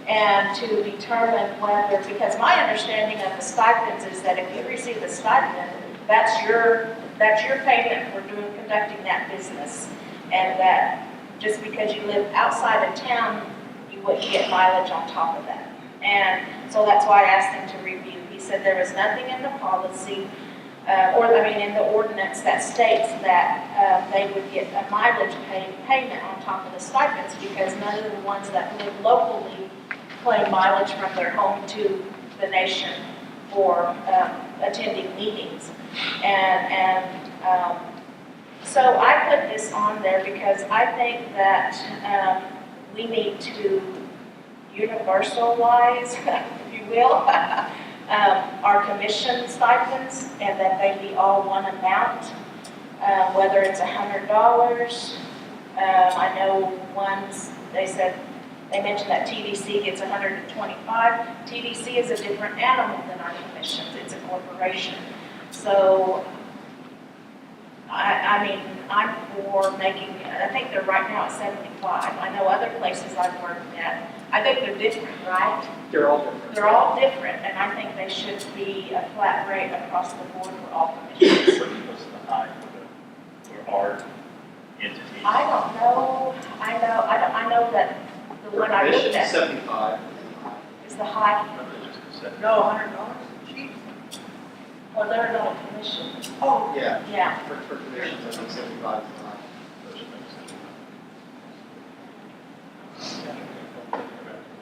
And to determine whether, because my understanding of the stipends is that if you receive the stipend, that's your payment for conducting that business. And that just because you live outside of town, you wouldn't get mileage on top of that. And so that's why I asked him to review. He said there was nothing in the policy, in the ordinance that states that they would get a mileage payment on top of the stipends because none of the ones that live locally claim mileage from their home to the nation for attending meetings. So I put this on there because I think that we need to universalize, if you will, our commission stipends and that they be all one amount, whether it's $100. I know ones, they mentioned that TDC gets $125. TDC is a different animal than our commissions. It's a corporation. So, I'm for making, I think they're right now at 75. I know other places I've worked at, I think they're different, right? They're all different. They're all different, and I think they should be a flat rate across the board for all commissions. What's the high for our entities? I don't know, I know that the one I looked at 75. is the high, No, $100? Jeez. well, they're not a commission. Oh, Yeah, Yeah, for commissions, I think 75 is high.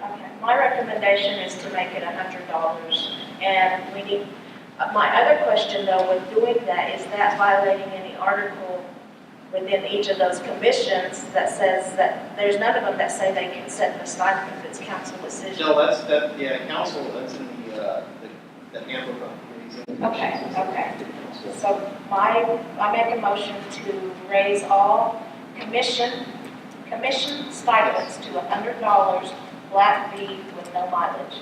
okay. My recommendation is to make it $100, and we need, my other question though with doing that, is that violating any article within each of those commissions that says that, there's none of them that say they can set the stipend if it's council decision? No, council, that's in the handbook on committees. Okay. So I make a motion to raise all commission stipends to $100, flat fee with no mileage.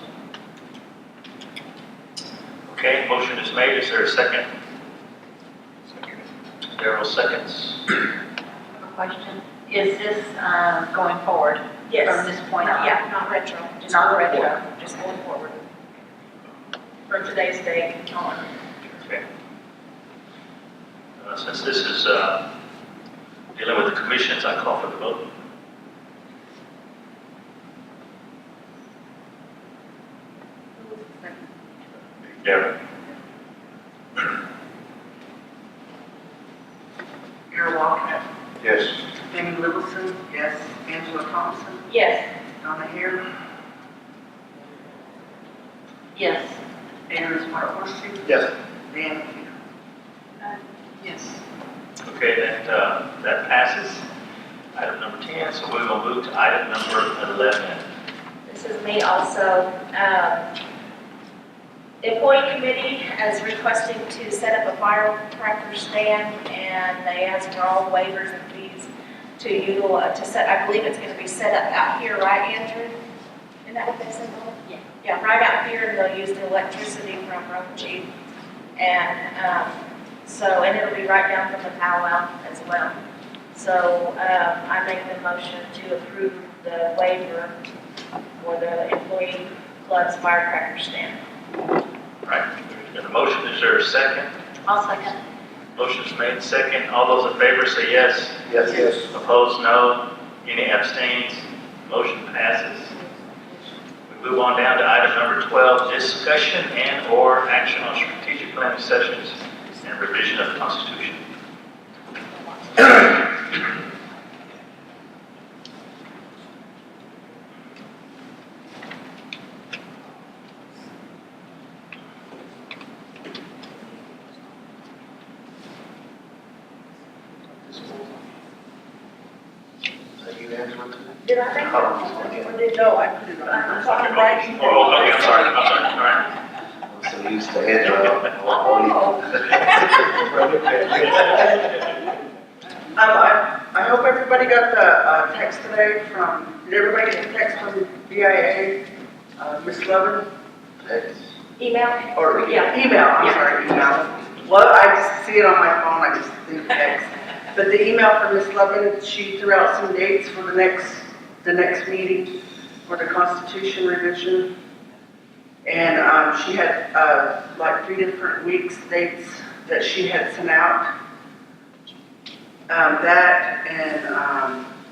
Okay, motion is made. Is there a second? Darrell seconds. I have a question. Is this going forward Yes. from this point on? Yeah, not retro, just Not going retro. forward, just going forward. From today's date on. Okay. Since this is dealing with the commissions, I call for the vote. Darrell. Darrell Wildcat. Yes. Phammie Littlesun, yes. Angela Thompson. Yes. Dawna Hare. Yes. Adrian Spottedhorsechief. Yes. Liana. Yes. Okay, that passes. Item number 10, so we will move to item number 11. This is me also. Employee committee is requesting to set up a firecracker stand, and they ask for all waivers and fees to utilize, I believe it's gonna be set up out here, right, Andrew? Isn't that what they said? Yeah. Yeah, right out here, and they'll use the electricity from Road Chief. And, and it'll be right down from the powwow as well. So, I make the motion to approve the waiver for the employee club's firecracker stand. Right, got a motion, is there a second? I'll second. Motion's made second, all those in favor say yes. Yes. Opposed, no. Any abstains? Motion passes. We move on down to item number 12, discussion and/or action on strategic planning sessions and revision of the Constitution. Did I make it? Or did, no, I put it on. I'm writing. Oh, okay, I'm sorry, all right. I'm so used to Andrew. I hope everybody got the text today from, did everybody get the text from BIA, Ms. Levin? Email? Or, Yeah. email, I'm sorry, email. Well, I just see it on my phone, I just think text. But the email from Ms. Levin, she threw out some dates for the next meeting for the Constitution revision. And she had like 3 different weeks, dates that she had sent out.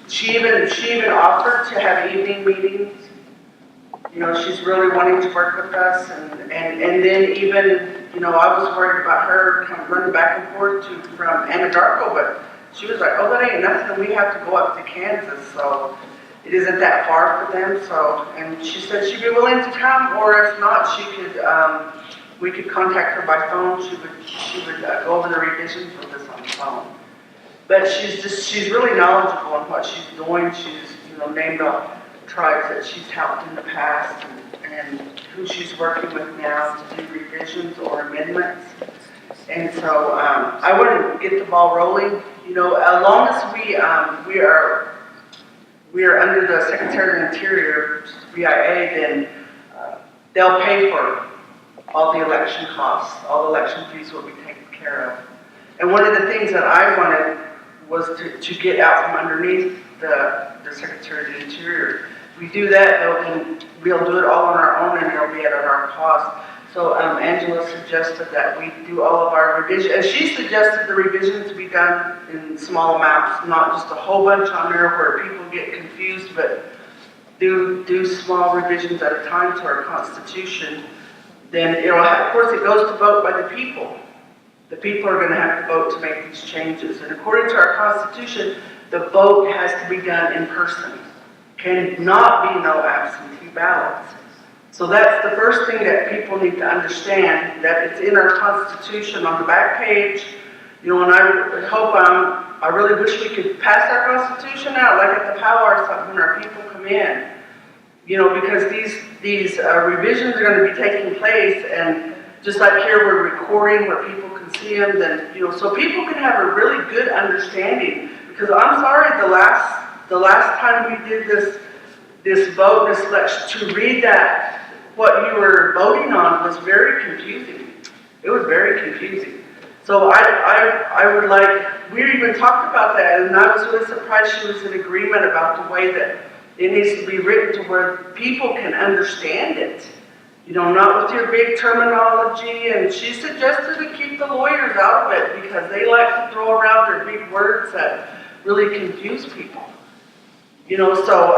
She even offered to have evening meetings. You know, she's really wanting to work with us, and then even, you know, I was worried about her kind of running back and forth from Anadarko, but she was like, oh, that ain't nothing, we have to go up to Kansas, so it isn't that far for them, so, and she said she'd be willing to come, or if not, she could, we could contact her by phone, she would go over the revisions with us on the phone. But she's really knowledgeable on what she's doing. She's, you know, named off tribes that she's helped in the past and who she's working with now to do revisions or amendments. And so I want to get the ball rolling. You know, as long as we are under the Secretary of the Interior, BIA, then they'll pay for all the election costs, all the election fees will be taken care of. And one of the things that I wanted was to get out from underneath the Secretary of the Interior. If we do that, we'll do it all on our own and it'll be at our cost. So Angela suggested that we do all of our revisions, and she suggested the revisions to be done in small amounts, not just a whole bunch on there where people get confused, but do small revisions at a time to our Constitution. Then of course it goes to vote by the people. The people are going to have to vote to make these changes. And according to our Constitution, the vote has to be done in person. Cannot be no absentee ballots. So that's the first thing that people need to understand, that it's in our Constitution on the back page. You know, and I hope, I really wish we could pass our Constitution out, like at the powwow or something, when our people come in. You know, because these revisions are going to be taking place, and just like here we're recording where people can see them, then, you know, so people can have a really good understanding. Because I'm sorry, the last time we did this vote, this election, to read that, what you were voting on was very confusing. It was very confusing. So I would like, we even talked about that, and I was really surprised she was in agreement about the way that it needs to be written to where people can understand it. You know, not with your big terminology, and she suggested to keep the lawyers out of it because they like to throw around their big words that really confuse people. You know, so,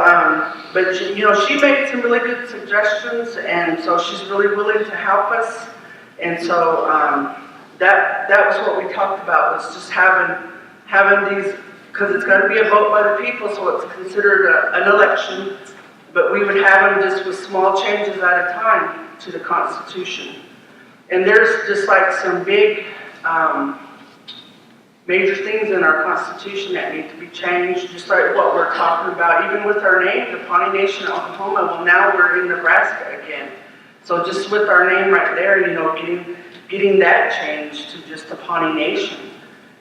but she, you know, she made some really good suggestions, and so she's really willing to help us. And so that was what we talked about, was just having these, because it's going to be a vote by the people, so it's considered an election. But we would have them just with small changes at a time to the Constitution. And there's just like some big major things in our Constitution that need to be changed, just like what we're talking about, even with our name, the Pawnee Nation, Oklahoma. Well, now we're in Nebraska again. So just with our name right there, you know, getting that changed to just the Pawnee Nation.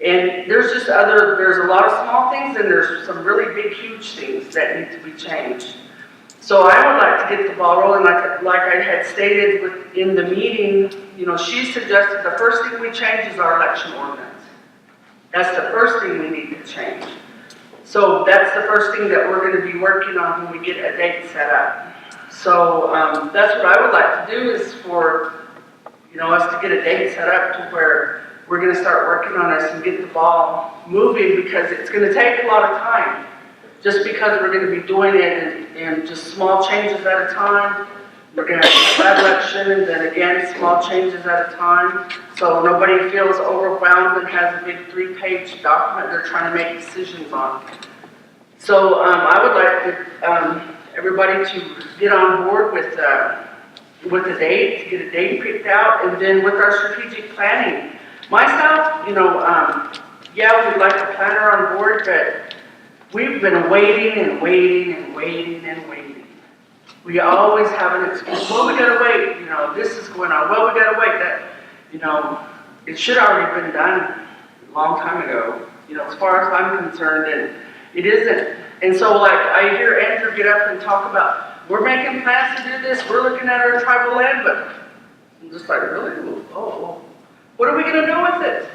And there's a lot of small things, and there's some really big, huge things that need to be changed. So I would like to get the ball rolling, like I had stated in the meeting. You know, she suggested the first thing we change is our election ordinance. That's the first thing we need to change. So that's the first thing that we're gonna be working on when we get a date set up. So, that's what I would like to do is for, us to get a date set up to where we're gonna start working on this and get the ball moving, because it's gonna take a lot of time. Just because we're gonna be doing it in just small changes at a time. We're gonna have that election and then again, small changes at a time. So nobody feels overwhelmed and has a big 3-page document they're trying to make decisions on. So I would like everybody to get on board with the date, to get a date picked out, and then with our strategic planning. Myself, yeah, we'd like a planner on board, but we've been waiting and waiting and waiting and waiting. We always have an excuse. Well, we gotta wait. This is going on. Well, we gotta wait. That, it should already been done a long time ago. As far as I'm concerned, and it isn't. And so, like, I hear Andrew get up and talk about, we're making plans to do this. We're looking at our tribal land, but I'm just like, really? Oh, what are we gonna do with it?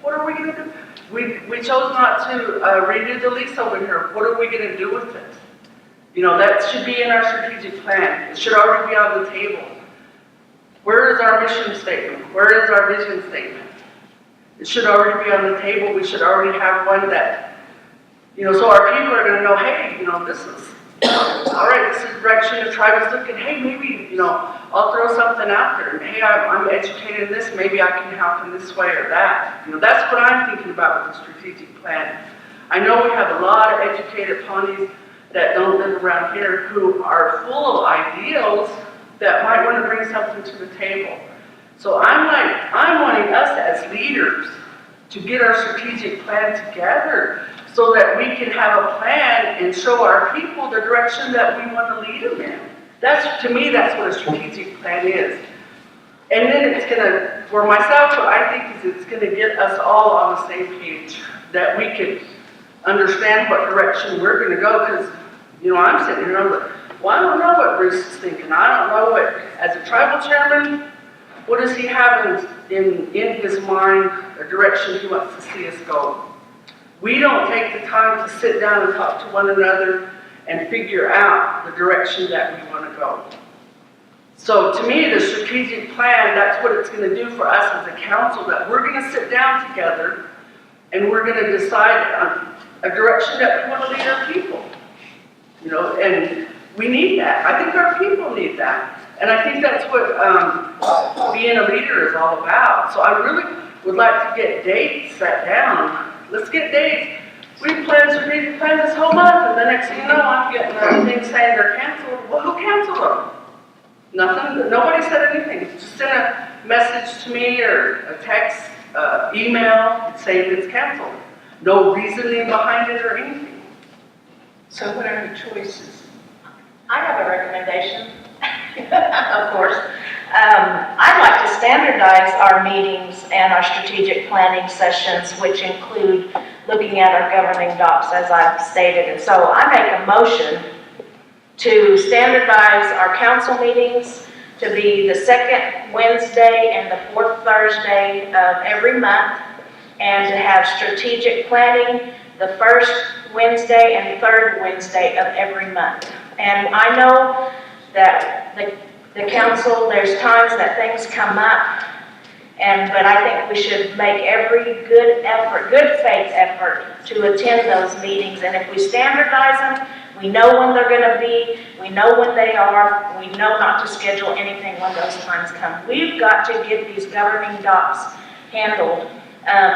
What are we gonna do? We chose not to redo the lease over here. What are we gonna do with it? That should be in our strategic plan. It should already be on the table. Where is our mission statement? Where is our vision statement? It should already be on the table. We should already have one that, so our people are gonna know, hey, this is, all right, this is the direction the tribe is looking. Hey, maybe, I'll throw something out there. And, hey, I'm educated in this. Maybe I can help in this way or that. That's what I'm thinking about with the strategic plan. I know we have a lot of educated Pawnees that don't live around here who are full of ideals that might want to bring something to the table. So I'm wanting us as leaders to get our strategic plan together so that we can have a plan and show our people the direction that we want to lead them in. To me, that's what a strategic plan is. And then it's gonna, for myself, what I think is it's gonna get us all on the same page, that we could understand what direction we're gonna go, because, I'm sitting here, I'm like, well, I don't know what Bruce is thinking. I don't know what, as a tribal chairman, what does he have in his mind, a direction he wants to see us go? We don't take the time to sit down and talk to one another and figure out the direction that we want to go. So to me, the strategic plan, that's what it's going to do for us as a council, that we're going to sit down together and we're going to decide on a direction that we want to lead our people. And we need that. I think our people need that. And I think that's what being a leader is all about. So I really would like to get dates set down. Let's get dates. We planned strategic plan this whole month, and the next thing you know, I'm getting a thing saying they're canceled. Well, who canceled them? Nothing. Nobody said anything. Just sent a message to me or a text, email saying it's canceled. No reasoning behind it or anything. So what are the choices? I have a recommendation, of course. I'd like to standardize our meetings and our strategic planning sessions, which include looking at our governing docs, as I've stated. And so I make a motion to standardize our council meetings to be the second Wednesday and the fourth Thursday of every month, and to have strategic planning the first Wednesday and third Wednesday of every month. And I know that the council, there's times that things come up, but I think we should make every good faith effort to attend those meetings. And if we standardize them, we know when they're going to be, we know when they are, we know not to schedule anything when those times come. We've got to get these governing docs handled.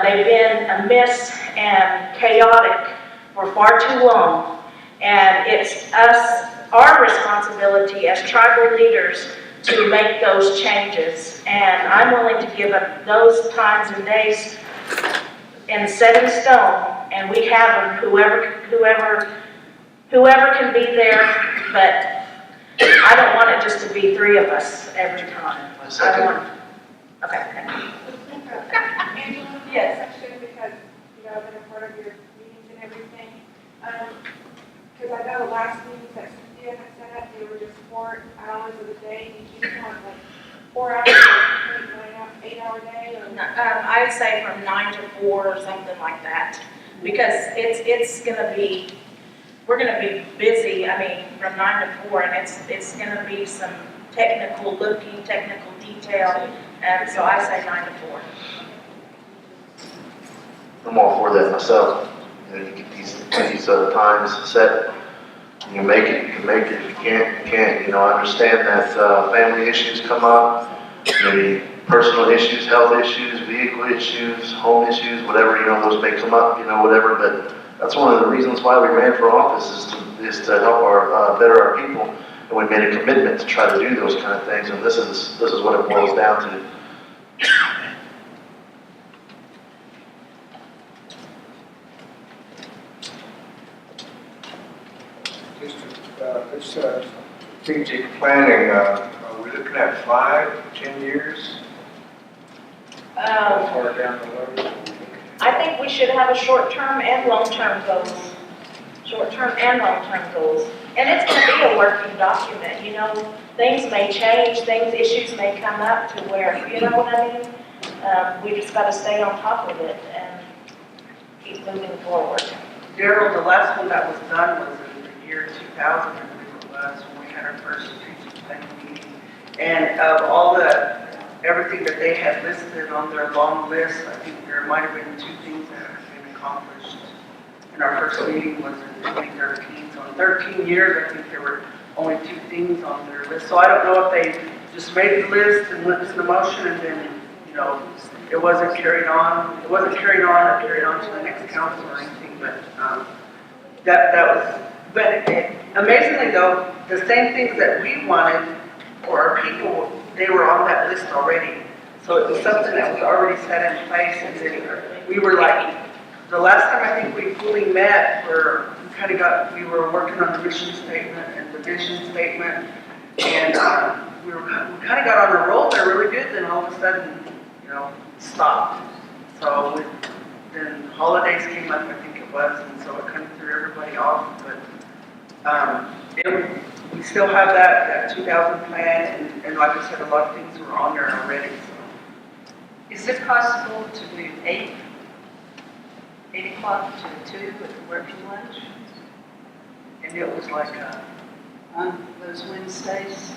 They've been amiss and chaotic for far too long, and it's our responsibility as tribal leaders to make those changes. And I'm willing to give up those times and days and set in stone, and we have them, whoever can be there, but I don't want it just to be 3 of us every time. I don't want, okay, thank you. Angela, yes. Section, because I've been a part of your meetings and everything. Because I know the last meetings that Cynthia had set up, they were just 4 hours of the day, and you just want like 4 hours, 8-hour day, or I'd say from 9 to 4 or something like that. Because it's gonna be, we're gonna be busy, I mean, from 9 to 4, and it's gonna be some technical looking, technical detail, and so I say 9 to 4. I'm all for that myself. You know, you get these times set, you can make it, you can make it. If you can't, you can't. You know, I understand that family issues come up, maybe personal issues, health issues, vehicle issues, home issues, whatever, you know, those may come up, you know, whatever, but that's one of the reasons why we ran for office is to help our, better our people, and we made a commitment to try to do those kind of things, and this is what it boils down to. This strategic planning, are we looking at 5, 10 years? How far down the road? I think we should have a short-term and long-term goals. Short-term and long-term goals. And it's gonna be a working document, you know, things may change, issues may come up to where, you know what I mean? We just gotta stay on top of it and keep moving forward. Darrell, the last one that was done was in the year 2000, I believe it was, when we had our first strategic planning meeting. And of all everything that they had listed on their long list, I think there might have been 2 things that have been accomplished. And our first meeting was in 2013, so in 13 years, I think there were only 2 things on their list. So I don't know if they just made the list and went to the motion and then, you know, it wasn't carried on. It wasn't carried on or carried on to the next council or anything, but that was, but amazingly though, the same things that we wanted for our people, they were on that list already. So it was something that was already set in place, and then we were like, the last time I think we fully met, we were working on the mission statement and the vision statement, and we kind of got on a roll there really good, then all of a sudden, you know, stopped. So then holidays came up, I think it was, and so it kind of threw everybody off, but we still have that 2000 plan, and like I said, a lot of things were on there already. So. Is it possible to do 8 o'clock to 2 with the working lunch? And it was like on those Wednesdays,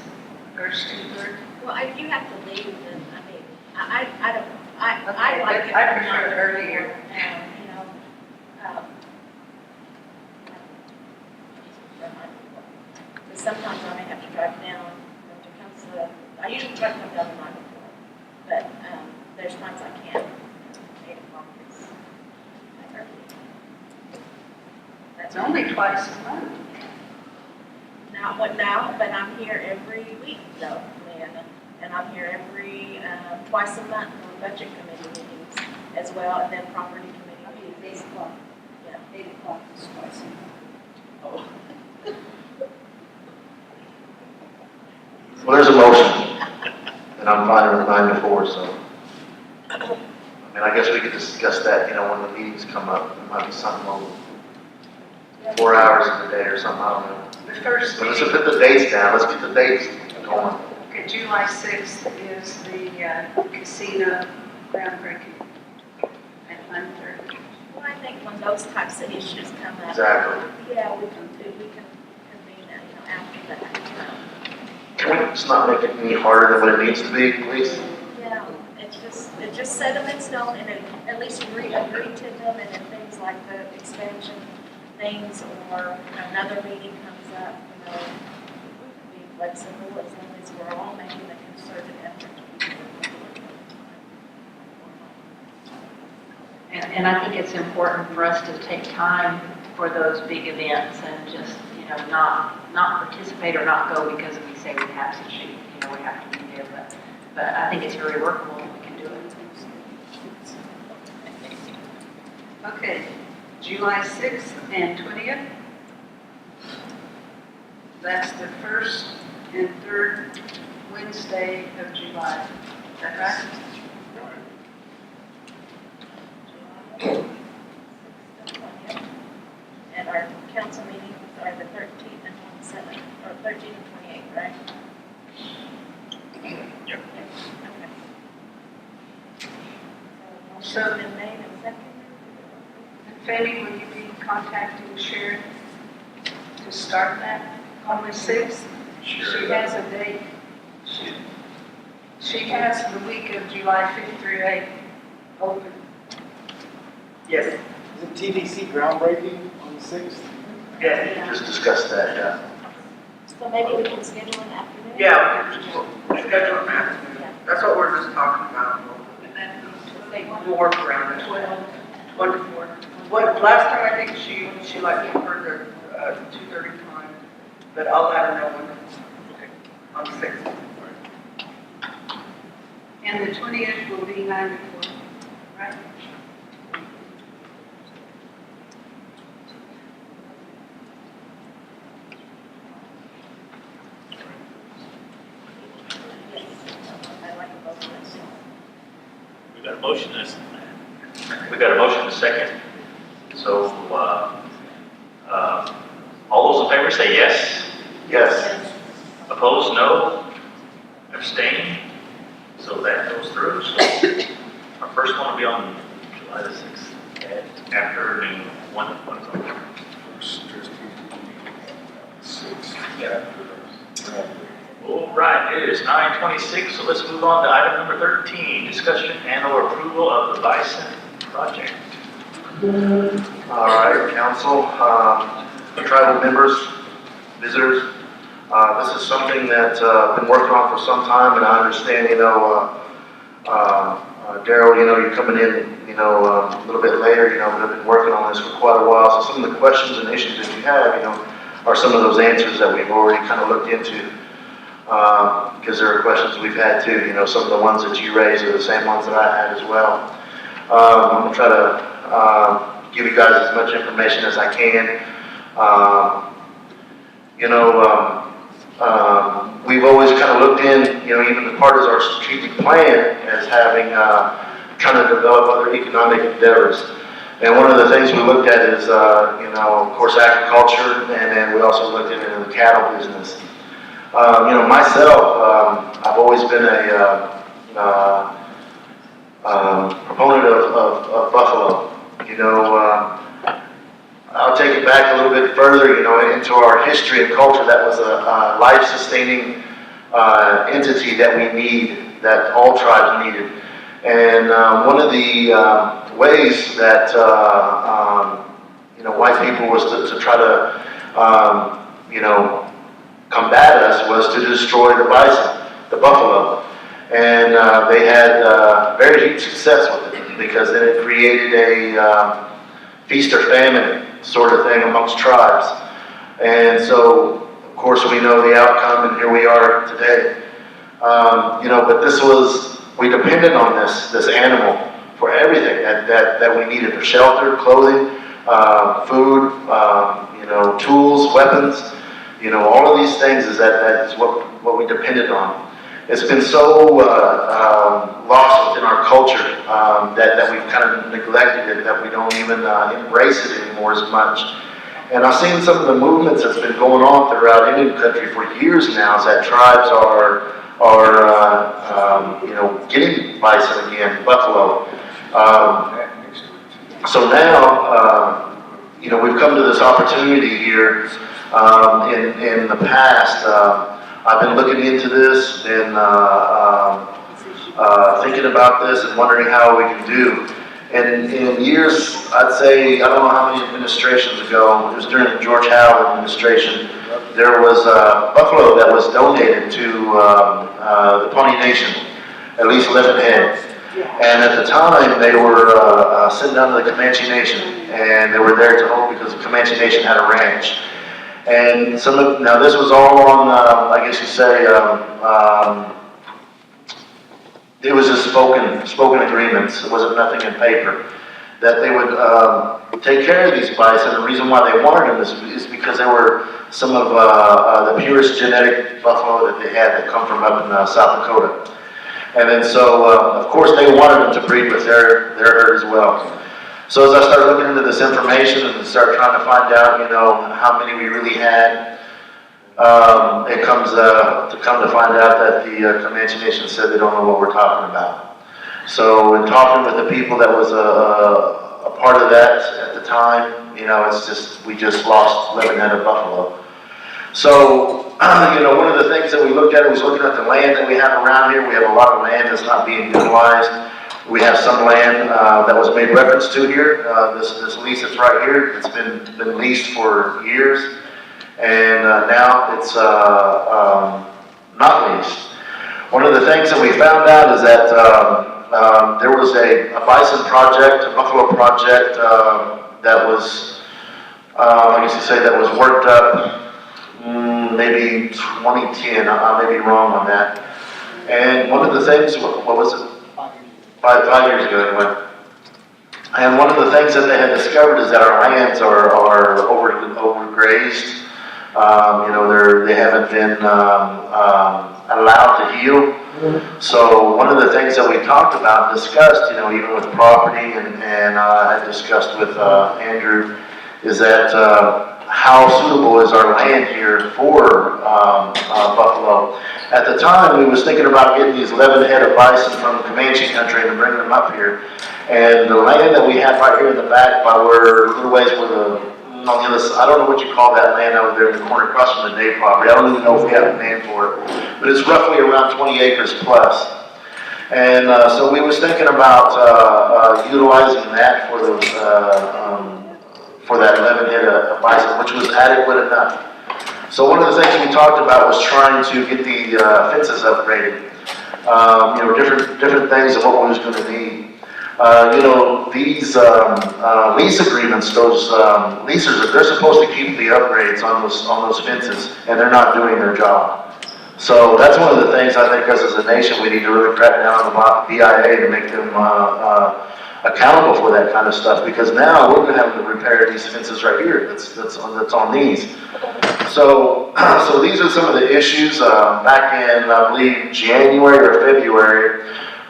first 2/3? Well, you have to leave, and I mean, I don't, I Okay, like it. I prefer it earlier. You know, because sometimes I may have to drive down to come to I usually try to come down the night before, but there's times I can't. 8 o'clock is early. That's only twice a month. Not what now, but I'm here every week though, Liana. And I'm here every, twice a month for budget committee meetings as well, and then property committee meetings. 8 o'clock. Yeah. 8 o'clock is twice a month. oh. Well, there's a motion, and I'm fine with 9 to 4, so. I mean, I guess we could discuss that, you know, when the meetings come up. There might be something over 4 hours in the day or something, I don't know. The first But let's meeting, put the dates down, let's get the dates going. okay, July 6th is the casino groundbreaking at 9:30. Well, I think when those types of issues come up. Exactly. Yeah, we can convene that, you know, after that, you know. Can we just not make it any harder than what it needs to be, please? Yeah, it just set them in stone and at least agree to them, and then things like the expansion things or another meeting comes up, you know, we can be flexible as long as we're all making a concerted effort. And I think it's important for us to take time for those big events and just, you know, not participate or not go because we say we have to shoot, you know, we have to be there, but I think it's very workable and we can do it. Okay, July 6th and 20th. That's the first and third Wednesday of July. Is that right? And our council meetings are the 13th and 27th, or 13th and 28th, right? Yep. So, motion's been made and seconded. Phammie, will you be contacting Sharon to start that on the 6th? She has a date. She has the week of July 5th through 8th open. Yes, Is it TVC groundbreaking on the 6th? yes. Just discuss that, yeah. So maybe we can schedule an afternoon? Yeah, we'll schedule an afternoon. That's what we're just talking about. We'll work around it. 1 to 4. What, last time I think she like preferred the 2:30 time, but I'll let her know when, on the 6th. And the 20th will be 9 to 4, right? We got a motion and a second. So, all those in favor say yes. Yes. Opposed, no. Abstain. So that goes through. So our first one will be on July the 6th at afternoon 1 o'clock. Yeah. All right, it is 9:26, so let's move on to item number 13, discussion and/or approval of the Bison project. All right, council, tribal members, visitors. This is something that I've been working on for some time, and I understand, Darrell, you're coming in, a little bit later, but I've been working on this for quite a while. So some of the questions and issues that you have, are some of those answers that we've already kind of looked into. Because there are questions we've had too, some of the ones that you raised are the same ones that I had as well. I'm going to try to give you guys as much information as I can. We've always kind of looked in, even the part of our strategic plan as having, trying to develop other economic endeavors. And one of the things we looked at is, of course, agriculture, and then we also looked into the cattle business. Myself, I've always been a proponent of buffalo. I'll take it back a little bit further, into our history and culture. That was a life-sustaining entity that we need, that all tribes needed. And one of the ways that white people was to try to combat us was to destroy the bison, the buffalo. And they had very huge success with it, because then it created a feast or famine sort of thing amongst tribes. And so, of course, we know the outcome, and here we are today. But we depended on this animal for everything that we needed, for shelter, clothing, food, tools, weapons. All of these things that is what we depended on. It's been so lost within our culture that we've kind of neglected it, that we don't even embrace it anymore as much. And I've seen some of the movements that's been going on throughout Indian country for years now, is that tribes are getting bison again, buffalo. So now, we've come to this opportunity here. In the past, I've been looking into this and thinking about this and wondering how we can do. And in years, I'd say, I don't know how many administrations ago, it was during the George Howard administration, there was buffalo that was donated to the Pawnee Nation, at least 11 head. And at the time, they were sent down to the Comanche Nation, and they were there to hold because the Comanche Nation had a ranch. And now this was all on, I guess you say, it was just spoken agreements. It wasn't nothing in paper. That they would take care of these bison. The reason why they wanted them is because they were some of the purest genetic buffalo that they had that come from up in South Dakota. And then so, of course, they wanted them to breed with their herd as well. So as I started looking into this information and started trying to find out, how many we really had, it comes to find out that the Comanche Nation said they don't know what we're talking about. So in talking with the people that was a part of that at the time. You know, it's just, we just lost 11 head of buffalo. So, you know, one of the things that we looked at was looking at the land that we have around here. We have a lot of land that's not being utilized. We have some land that was made reference to here. This lease that's right here, it's been leased for years, and now it's not leased. One of the things that we found out is that there was a bison project, a buffalo project that was, I guess you say, that was worked up maybe 2010. I may be wrong on that. And one of the things, what was it? 5 years ago anyway. And one of the things that they had discovered is that our lands are overgrazed. You know, they haven't been allowed to heal. So one of the things that we talked about and discussed, you know, even with property and I discussed with Andrew, is that how suitable is our land here for buffalo. At the time, we was thinking about getting these 11 head of bison from Comanche country and bringing them up here. And the land that we have right here in the back by where little ways where on the other side, I don't know what you call that land over there in the corner across from the Day property. I don't even know if we have a name for it. But it's roughly around 20 acres plus. And so we was thinking about utilizing that for those for that 11 head of bison, which was adequate enough. So one of the things we talked about was trying to get the fences upgraded. You know, different things of what we was going to need. You know, these lease agreements, those leasers, they're supposed to keep the upgrades on those fences, and they're not doing their job. So that's one of the things I think as a nation we need to really crack down on the BIA to make them accountable for that kind of stuff, because now we're going to have to repair these fences right here that's on these. So these are some of the issues. Back in, I believe, January or February,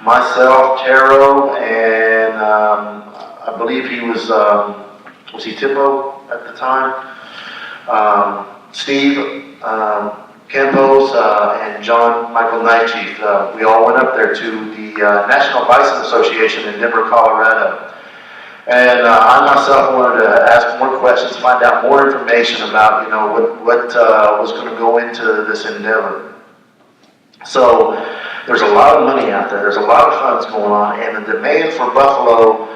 myself, Darrell, and I believe he was he Tipo at the time? Steve, Campos, and John Michael Night Chief. We all went up there to the National Bison Association in Denver, Colorado. And I myself wanted to ask more questions, find out more information about, you know, what was going to go into this endeavor. So there's a lot of money out there. There's a lot of funds going on, and the demand for buffalo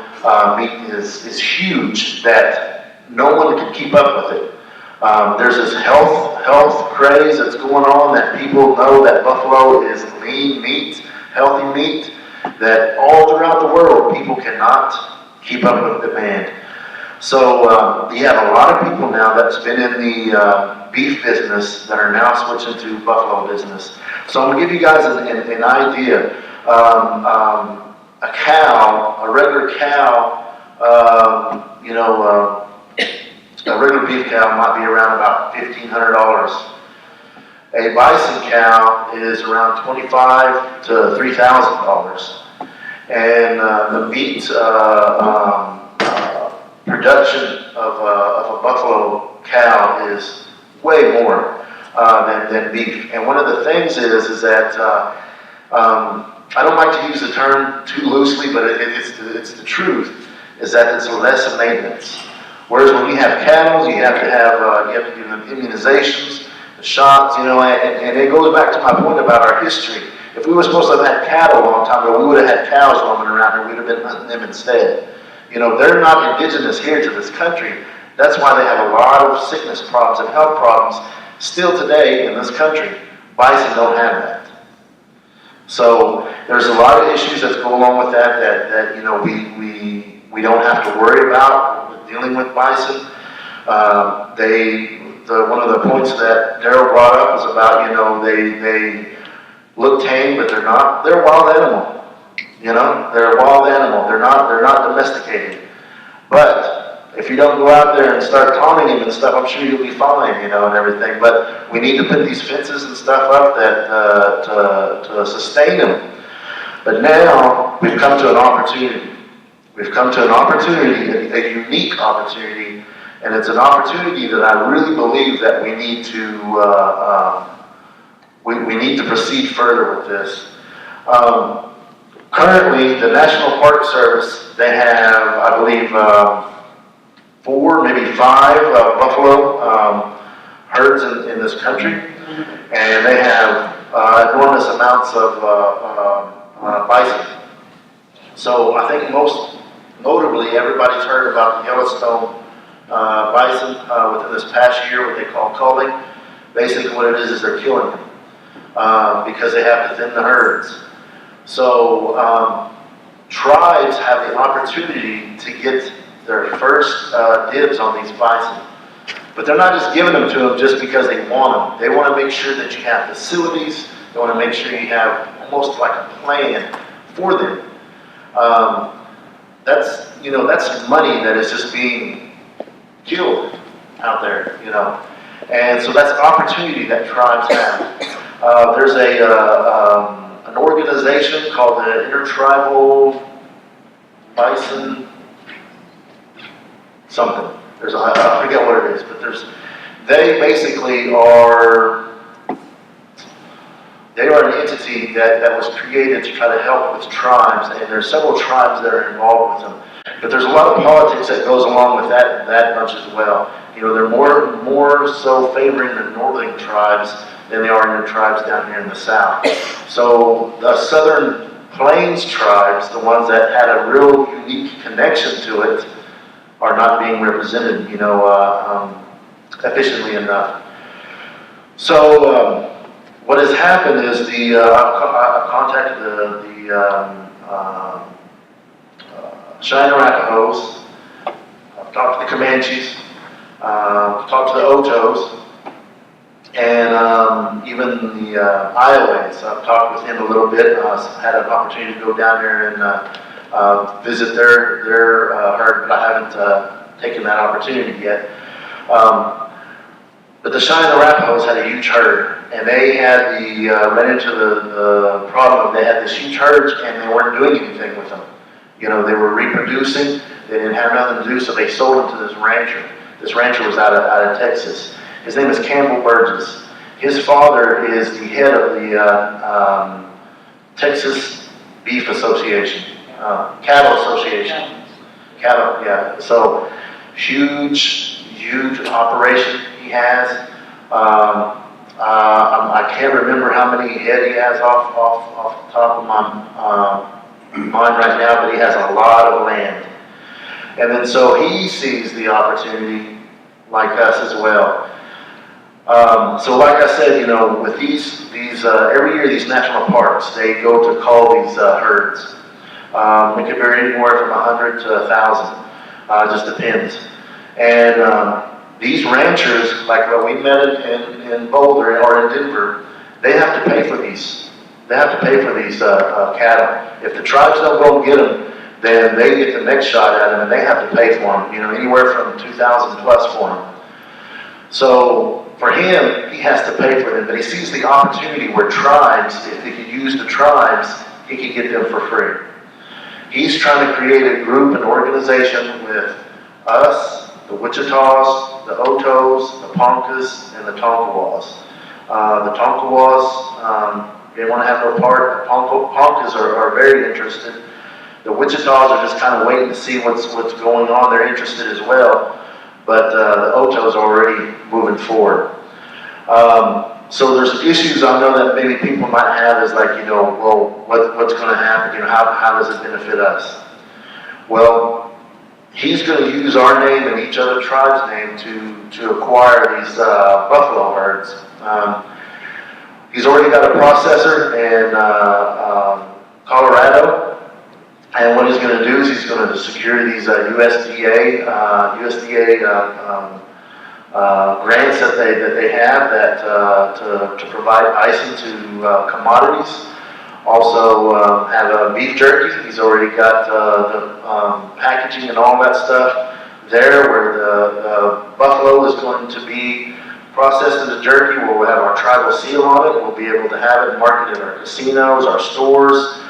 meat is huge that no one can keep up with it. There's this health craze that's going on that people know that buffalo is lean meat, healthy meat, that all throughout the world people cannot keep up with demand. So you have a lot of people now that's been in the beef business that are now switching to buffalo business. So I'm going to give you guys an idea. A cow, a regular cow, you know, a regular beef cow might be around about $1,500. A bison cow is around $2,500 to $3,000. And the meat production of a buffalo cow is way more than beef. And one of the things is that I don't like to use the term too loosely, but it's the truth, is that it's less maintenance. Whereas when we have cattle, you have to give them immunizations, the shots, you know, and it goes back to my point about our history. If we were supposed to have had cattle a long time ago, we would have had cows roaming around here. We'd have been hunting them instead. You know, they're not indigenous here to this country. That's why they have a lot of sickness problems and health problems still today in this country. Bison don't have that. So there's a lot of issues that go along with that you know, we don't have to worry about dealing with bison. One of the points that Darrell brought up was about, you know, they look tame, but they're not. They're a wild animal. You know, they're a wild animal. They're not domesticated. But if you don't go out there and start taunting them and stuff, I'm sure you'll be fine, you know, and everything. But we need to put these fences and stuff up that to sustain them. But now we've come to an opportunity. We've come to an opportunity, a unique opportunity, and it's an opportunity that I really believe that we need to we need to proceed further with this. Currently, the National Park Service, they have, I believe, 4, maybe 5 buffalo herds in this country, and they have enormous amounts of bison. So I think most notably, everybody's heard about the Yellowstone bison within this past year, what they call culling. Basically what it is they're killing them because they have to thin the herds. So tribes have the opportunity to get their first dibs on these bison. But they're not just giving them to them just because they want them. They want to make sure that you have facilities. They want to make sure you have almost like a plan for them. That's money that is just being killed out there, you know. And so that's an opportunity that tribes have. There's an organization called the Intertribal Bison something. I forget what it is, but they basically are an entity that was created to try to help with tribes, and there's several tribes that are involved with them. But there's a lot of politics that goes along with that bunch as well. You know, they're more so favoring the northern tribes than they are in the tribes down here in the south. So the southern plains tribes, the ones that had a real unique connection to it, are not being represented, you know, efficiently enough. So what has happened is I've contacted the Cheyenne Arapahoes, I've talked to the Comanches, I've talked to the Otos, and even the Iowans. I've talked with him a little bit. Had an opportunity to go down there and visit their herd, but I haven't taken that opportunity yet. But the Cheyenne Arapahoes had a huge herd, and they had ran into the problem of they had this huge herd and they weren't doing anything with them. You know, they were reproducing, they didn't have nothing to do, so they sold them to this rancher. This rancher was out of Texas. His name is Campbell Burgess. His father is the head of the Texas Beef Association, Cattle Association. Cattle, yeah. So huge operation he has. I can't remember how many head he has off the top of my mind right now, but he has a lot of land. And then so he sees the opportunity like us as well. So like I said, you know, with these every year these national parks, they go to call these herds. It could vary anywhere from 100 to 1,000. Just depends. And these ranchers, like what we met in Boulder or in Denver, they have to pay for these. They have to pay for these cattle. If the tribes don't go and get them, then they get the next shot at them, and they have to pay for them. You know, anywhere from $2,000 plus for them. So for him, he has to pay for them, but he sees the opportunity where tribes, if he could use the tribes, he could get them for free. He's trying to create a group, an organization with us, the Wichitas, the Otos, the Poncas, and the Tonkawas. The Tonkawas, they want to have no part. The Poncas are very interested. The Wichitas are just kind of waiting to see what's going on. They're interested as well, but the Otos are already moving forward. So there's issues I know that maybe people might have is like, you know, well, what's going to happen? You know, how does it benefit us? Well, he's going to use our name and each other tribe's name to acquire these buffalo herds. He's already got a processor in Colorado, and what he's going to do is he's going to secure these USDA grants that they have to provide icing to commodities. Also have a beef jerky. He's already got the packaging and all that stuff there, where the buffalo is going to be processed into jerky. We'll have our tribal seal on it. We'll be able to have it marketed in our casinos, our stores,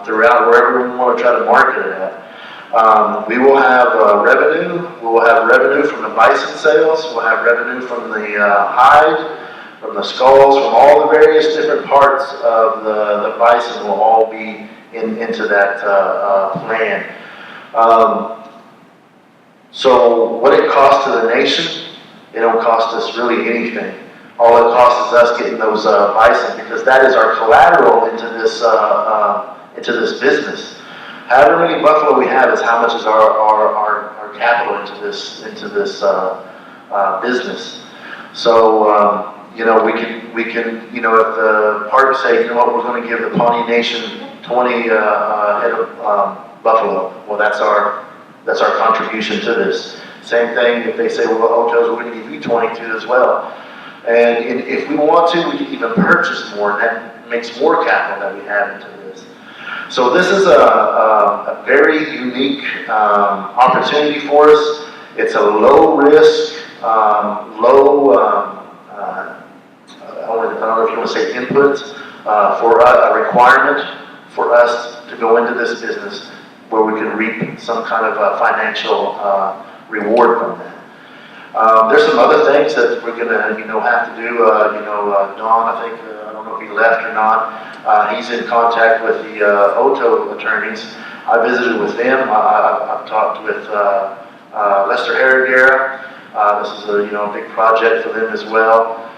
throughout wherever we want to try to market it at. We will have revenue. We will have revenue from the bison sales. We'll have revenue from the hide, from the skulls, from all the various different parts of the bison will all be into that plan. So what it costs to the nation, it don't cost us really anything. All it costs is us getting those bison, because that is our collateral into this business. However many buffalo we have is how much is our capital into this business. So you know, we can, you know, if the park say, you know what, we're going to give the Pawnee Nation 20 head of buffalo. Well, that's our contribution to this. Same thing if they say, well, Oto's, we're going to give you 22 as well. And if we want to, we can even purchase more, and that makes more capital that we have into this. So this is a very unique opportunity for us. It's a low risk, I don't know if you want to say input, for a requirement for us to go into this business where we can reap some kind of financial reward from that. There's some other things that we're gonna, you know, have to do. Dawn, I think, I don't know if he left or not. He's in contact with the Oto attorneys. I visited with them. I've talked with Lester Hare. This is a big project for them as well.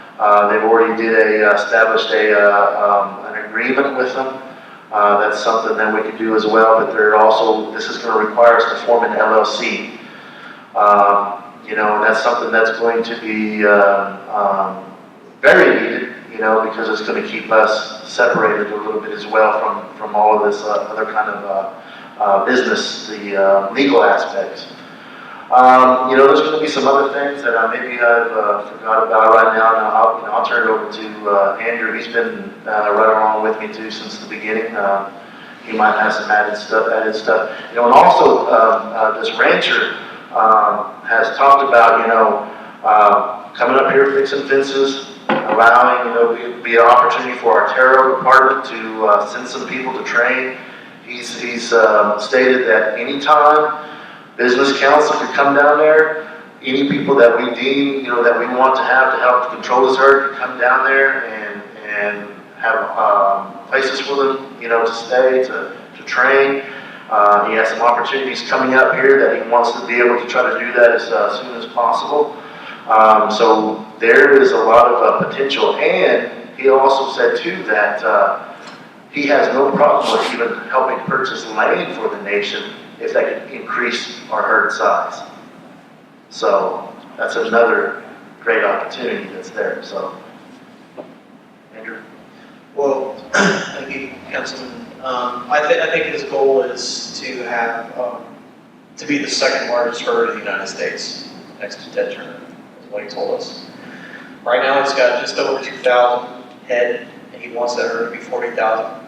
They've already established an agreement with them. That's something that we could do as well, but this is going to require us to form an LLC. That's something that's going to be very needed, because it's going to keep us separated a little bit as well from all of this other kind of business, the legal aspects. There's going to be some other things that maybe I've forgot about right now. And I'll turn it over to Andrew. He's been right along with me too since the beginning. He might have some added stuff. And also this rancher has talked about coming up here fixing fences, allowing be an opportunity for our Tarot department to send some people to train. He's stated that anytime Business Council could come down there. Any people that we deem, that we want to have to help control this herd can come down there and have places for them, to stay, to train. He has some opportunities coming up here that he wants to be able to try to do that as soon as possible. So there is a lot of potential. And he also said too that he has no problem with even helping purchase land for the nation if that could increase our herd size. So that's another great opportunity that's there. So, Andrew? Well, thank you, Councilman. I think his goal is to have, to be the second largest herd in the United States, next to Teter, is what he told us. Right now it's got just over 2,000 head, and he wants that herd to be 40,000.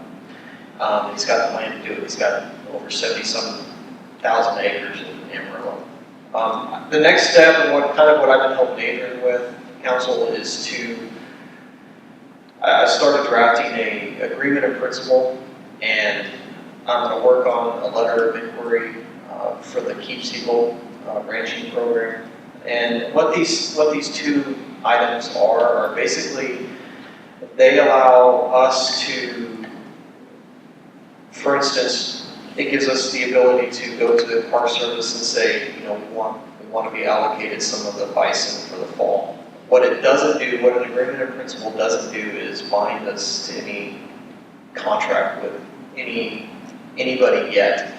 He's got the land to do it. He's got over 70-some thousand acres in Amarillo. The next step, and what I've been helping Adrian with, council, is I started drafting an agreement of principle, and I'm going to work on a letter of inquiry for the Keep Seagull ranching program. And what these two items are basically, they allow us to, for instance, it gives us the ability to go to the Park Service and say, we want to be allocated some of the bison for the fall. What it doesn't do, what an agreement of principle doesn't do, is bind us to any contract with anybody yet.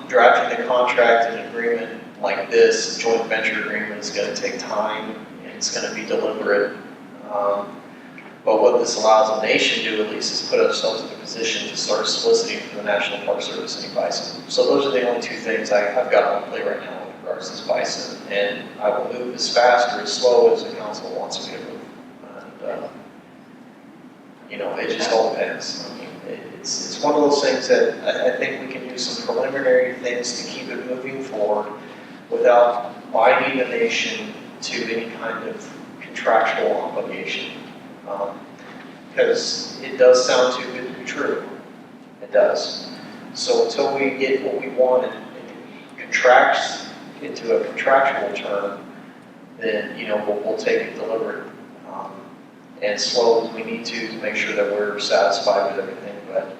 Drafting the contract and agreement like this, joint venture agreement, is going to take time, and it's going to be deliberate. But what this allows the nation to do, at least, is put ourselves in a position to start soliciting from the National Park Service any bison. So those are the only two things I've got on play right now with regards to this bison. And I will move as fast or as slow as the council wants me to move. And, it just all depends. I mean, it's one of those things that I think we can do some preliminary things to keep it moving forward without binding the nation to any kind of contractual obligation. Because it does sound too good to be true. It does. So until we get what we want and it contracts into a contractual term, then we'll take it deliberate and slow as we need to make sure that we're satisfied with everything. But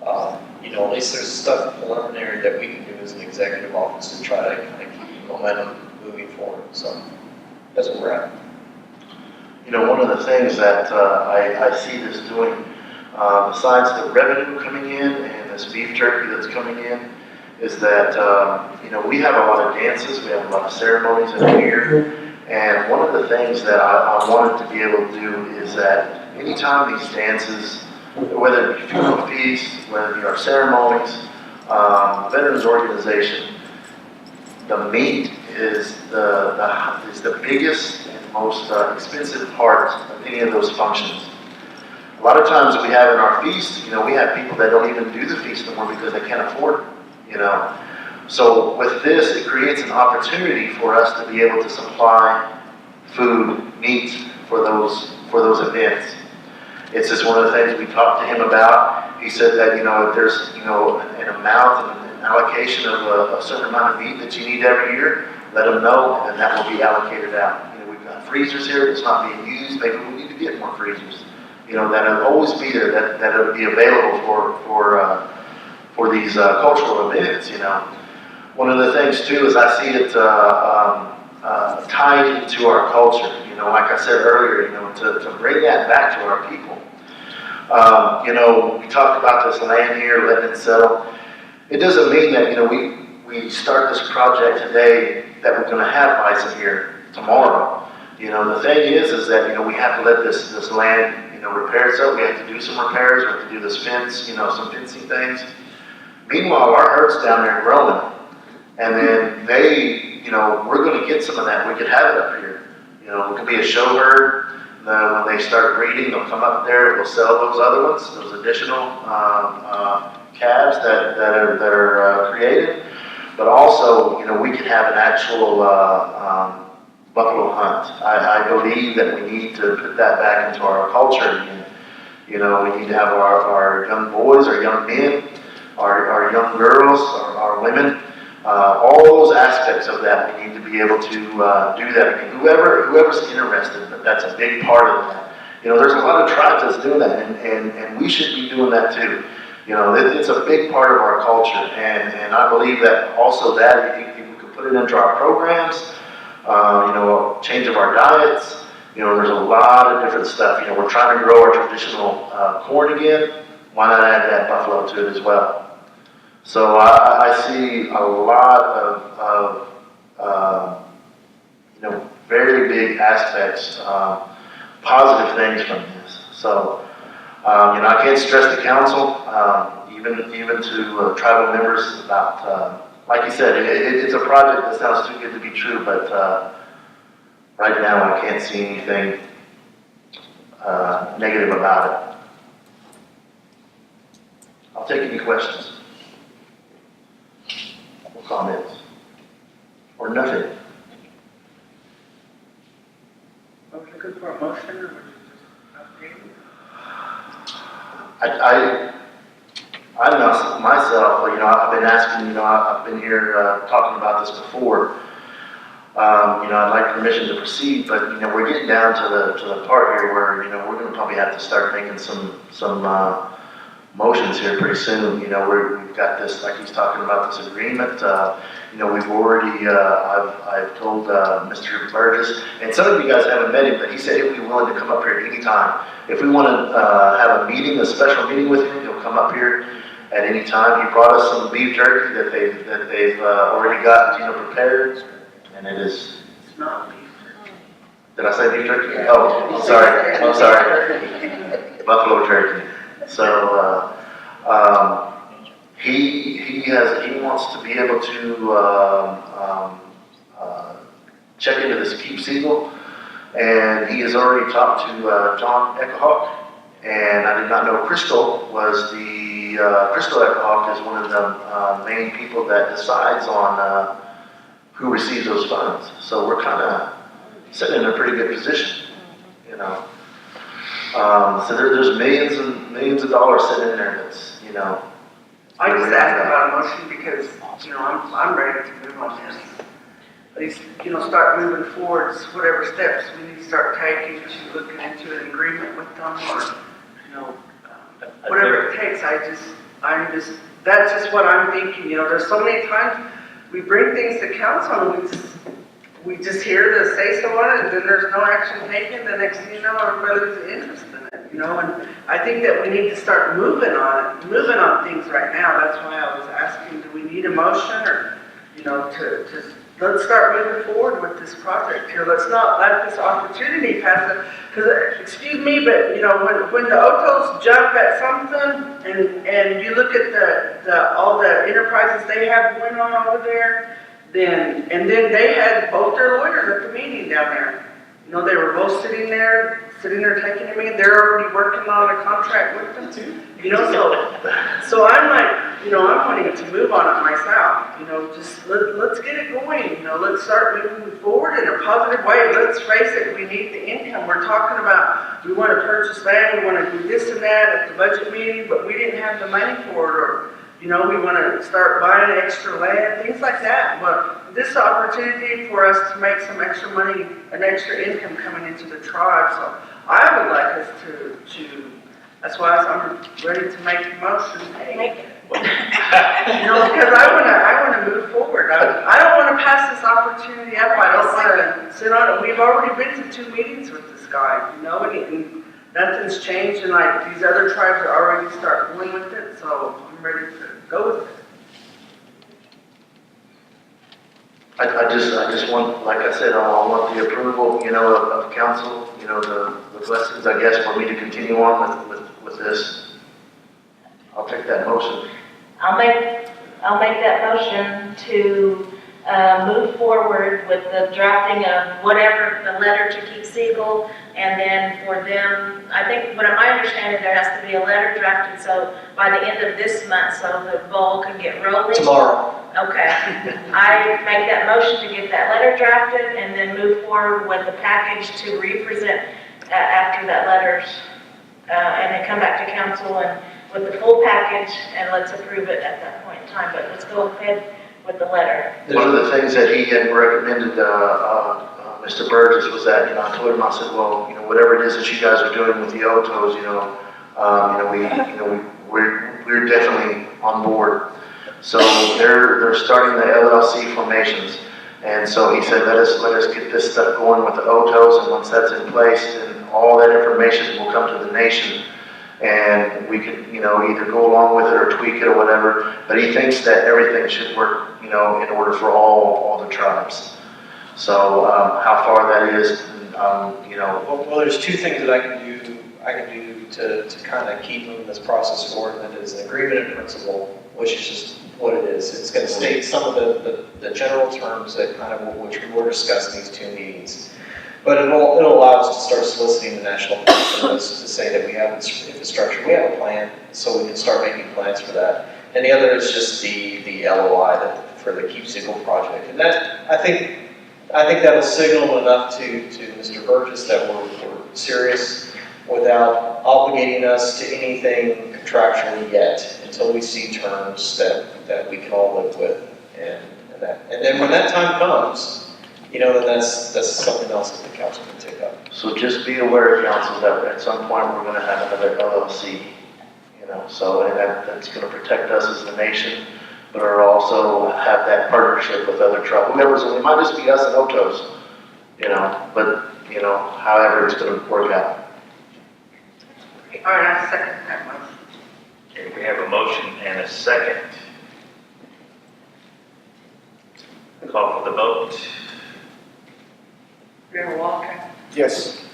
At least there's stuff preliminary that we can do as an executive office to try to kind of keep momentum moving forward. So that's where we're at. One of the things that I see this doing, besides the revenue coming in and this beef jerky that's coming in, is that, we have a lot of dances, we have a lot of ceremonies in here. And one of the things that I wanted to be able to do is that anytime these dances, whether it be funeral feasts, whether it be our ceremonies, veterans organization, the meat is the biggest and most expensive part of any of those functions. A lot of times we have in our feast, we have people that don't even do the feast anymore because they can't afford it, So with this, it creates an opportunity for us to be able to supply food, meat for those events. It's just one of the things we talked to him about. He said that, if there's, an amount and an allocation of a certain amount of meat that you need every year, let them know, and then that will be allocated out. We've got freezers here that's not being used. Maybe we need to get more freezers. That'll always be there, that it'll be available for these cultural events, One of the things, too, is I see it tied into our culture, like I said earlier, to bring that back to our people. We talked about this land here, letting it settle. It doesn't mean that, we start this project today that we're going to have bison here tomorrow. The thing is that, we have to let this land, repair itself. We have to do some repairs, we have to do this fence, some fencing things. Meanwhile, our herd's down there growing. And then we're going to get some of that. We could have it up here. It could be a show herd. Then when they start breeding, they'll come up there. They'll sell those other ones, those additional calves that are created. But also, we could have an actual buffalo hunt. I believe that we need to put that back into our culture again. We need to have our young boys, our young men, our young girls, our women. All those aspects of that, we need to be able to do that again. Whoever's interested, but that's a big part of that. There's a lot of tribes that's doing that, and we should be doing that too. It's a big part of our culture, and I believe that also that if we could put it into our programs, change of our diets. There's a lot of different stuff. We're trying to grow our traditional corn again. Why not add that buffalo to it as well? So I see a lot of very big aspects, positive things from this. So, I can't stress the council, even to tribal members about, like you said, it's a project that sounds too good to be true, but right now I can't see anything negative about it. I'll take any questions. Comments or nothing. Looking for a motion or I know myself, I've been asking, I've been here talking about this before. I'd like permission to proceed, but we're getting down to the part here where we're going to probably have to start making some motions here pretty soon. We've got this, like he's talking about this agreement. We've already, I've told Mr. Burgess, and some of you guys haven't met him, but he said he'll be willing to come up here at any time. If we want to have a meeting, a special meeting with him, he'll come up here at any time. He brought us some beef jerky that they've already got, prepared, and it is. It's not beef. Did I say beef jerky? Oh, I'm sorry. Buffalo jerky. So he wants to be able to check into this Keep Siegel, and he has already talked to John Eckhawk, and I did not know Crystal was Crystal Eckhawk is one of the main people that decides on who receives those funds. So we're kind of sitting in a pretty good position, So there's millions and millions of dollars sitting in there that's, I just asked about a motion because, I'm ready to move on this. At least, start moving forwards, whatever steps we need to start taking to looking into an agreement with them or, whatever it takes. that's just what I'm thinking, you know, there's so many times we bring things to council and we just hear the say so on it, and then there's no action taken, the next thing you know, everybody's interested in it, you know, and I think that we need to start moving on things right now. That's why I was asking, do we need a motion or, you know, let's start moving forward with this project here. Let's not let this opportunity pass it. Because, excuse me, but, you know, when the Otos jump at something and you look at all the enterprises they have going on over there, then they had both their lawyers at the meeting down there. You know, they were both sitting there taking a meeting. They're already working on a contract with them too. You know, so I'm like, you know, I'm wanting to move on it myself. You know, just let's get it going. You know, let's start moving forward in a positive way. Let's face it, we need the income. We're talking about we want to purchase land, we want to do this and that at the budget meeting, but we didn't have the money for it, or you know, we want to start buying extra land, things like that. But this opportunity for us to make some extra money, an extra income coming into the tribe. So I would like us to that's why I'm ready to make the motion. Make it. You know, because I want to move forward. I don't want to pass this opportunity up. I don't want to sit on it. We've already been to 2 meetings with this guy, you know, and nothing's changed. And like these other tribes are already start going with it, so I'm ready to go with it. I just want, like I said, I want the approval, you know, of council, you know, the blessings, I guess, for me to continue on with this. I'll take that motion. I'll make that motion to move forward with the drafting of whatever, the letter to keep Siegel, and then for them, I think, what my understanding, there has to be a letter drafted, so by the end of this month, so the ball can get rolling. Tomorrow. Okay. I make that motion to get that letter drafted, and then move forward with the package to represent after that letter's, and then come back to council and with the full package, and let's approve it at that point in time, but let's go ahead with the letter. One of the things that he had recommended, Mr. Burgess, was that, you know, I told him, I said, well, you know, whatever it is that you guys are doing with the Otos, we're definitely on board. So they're starting the LLC formations, and so he said, let us get this stuff going with the Otos, and once that's in place, then all that information will come to the nation, and we could, you know, either go along with it or tweak it or whatever. But he thinks that everything should work, you know, in order for all the tribes. So how far that is, you know. Well, there's 2 things that I can do to kind of keep moving this process forward. And that is an agreement in principle, which is just what it is. It's going to state some of the general terms that kind of which we were discussing these 2 meetings. But it'll allow us to start soliciting the National Park Service to say that we have infrastructure, we have a plan, so we can start making plans for that. And the other is just the LOI for the Keep Siegel project. And that, I think that'll signal enough to Mr. Burgess that we're serious without obligating us to anything contractually yet until we see terms that we can all live with. And then when that time comes, you know, then that's something else that the council can take up. So just be aware, council, that at some point we're going to have another LLC, you know, so and that's going to protect us as a nation, but it'll also have that partnership with other tribal members, and it might just be us and Otos, you know, but, you know, however it's going to work out. All right, I second that motion. Okay, we have a motion and a second. Call for the vote. Wildcat. Yes.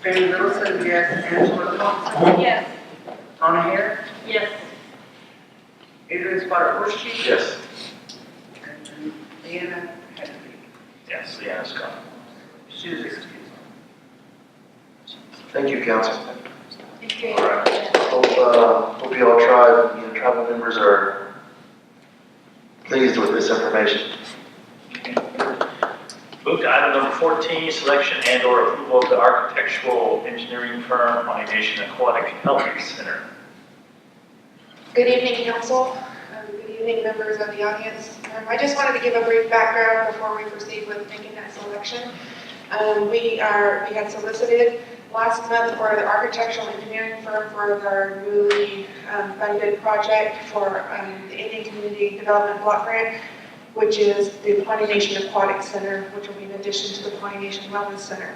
Littlesun, yes. Angela Thompson. Yes. Dawna Hare. Yes. Adrian Spottedhorsechief. Yes. And Liana had to be. Yes, Liana's gone. She was excused. Thank you, council. Thank you. All right. Hope you all tribal members are pleased with this information. Move to item number 14, selection and/or approval of the architectural engineering firm Pawnee Nation Aquatic Health Center. Good evening, council. Good evening, members of the audience. I just wanted to give a brief background before we proceed with making that selection. We had solicited last month for the architectural engineering firm for their newly funded project for the Indian Community Development Block Grant, which is the Pawnee Nation Aquatic Center, which will be in addition to the Pawnee Nation Wellness Center.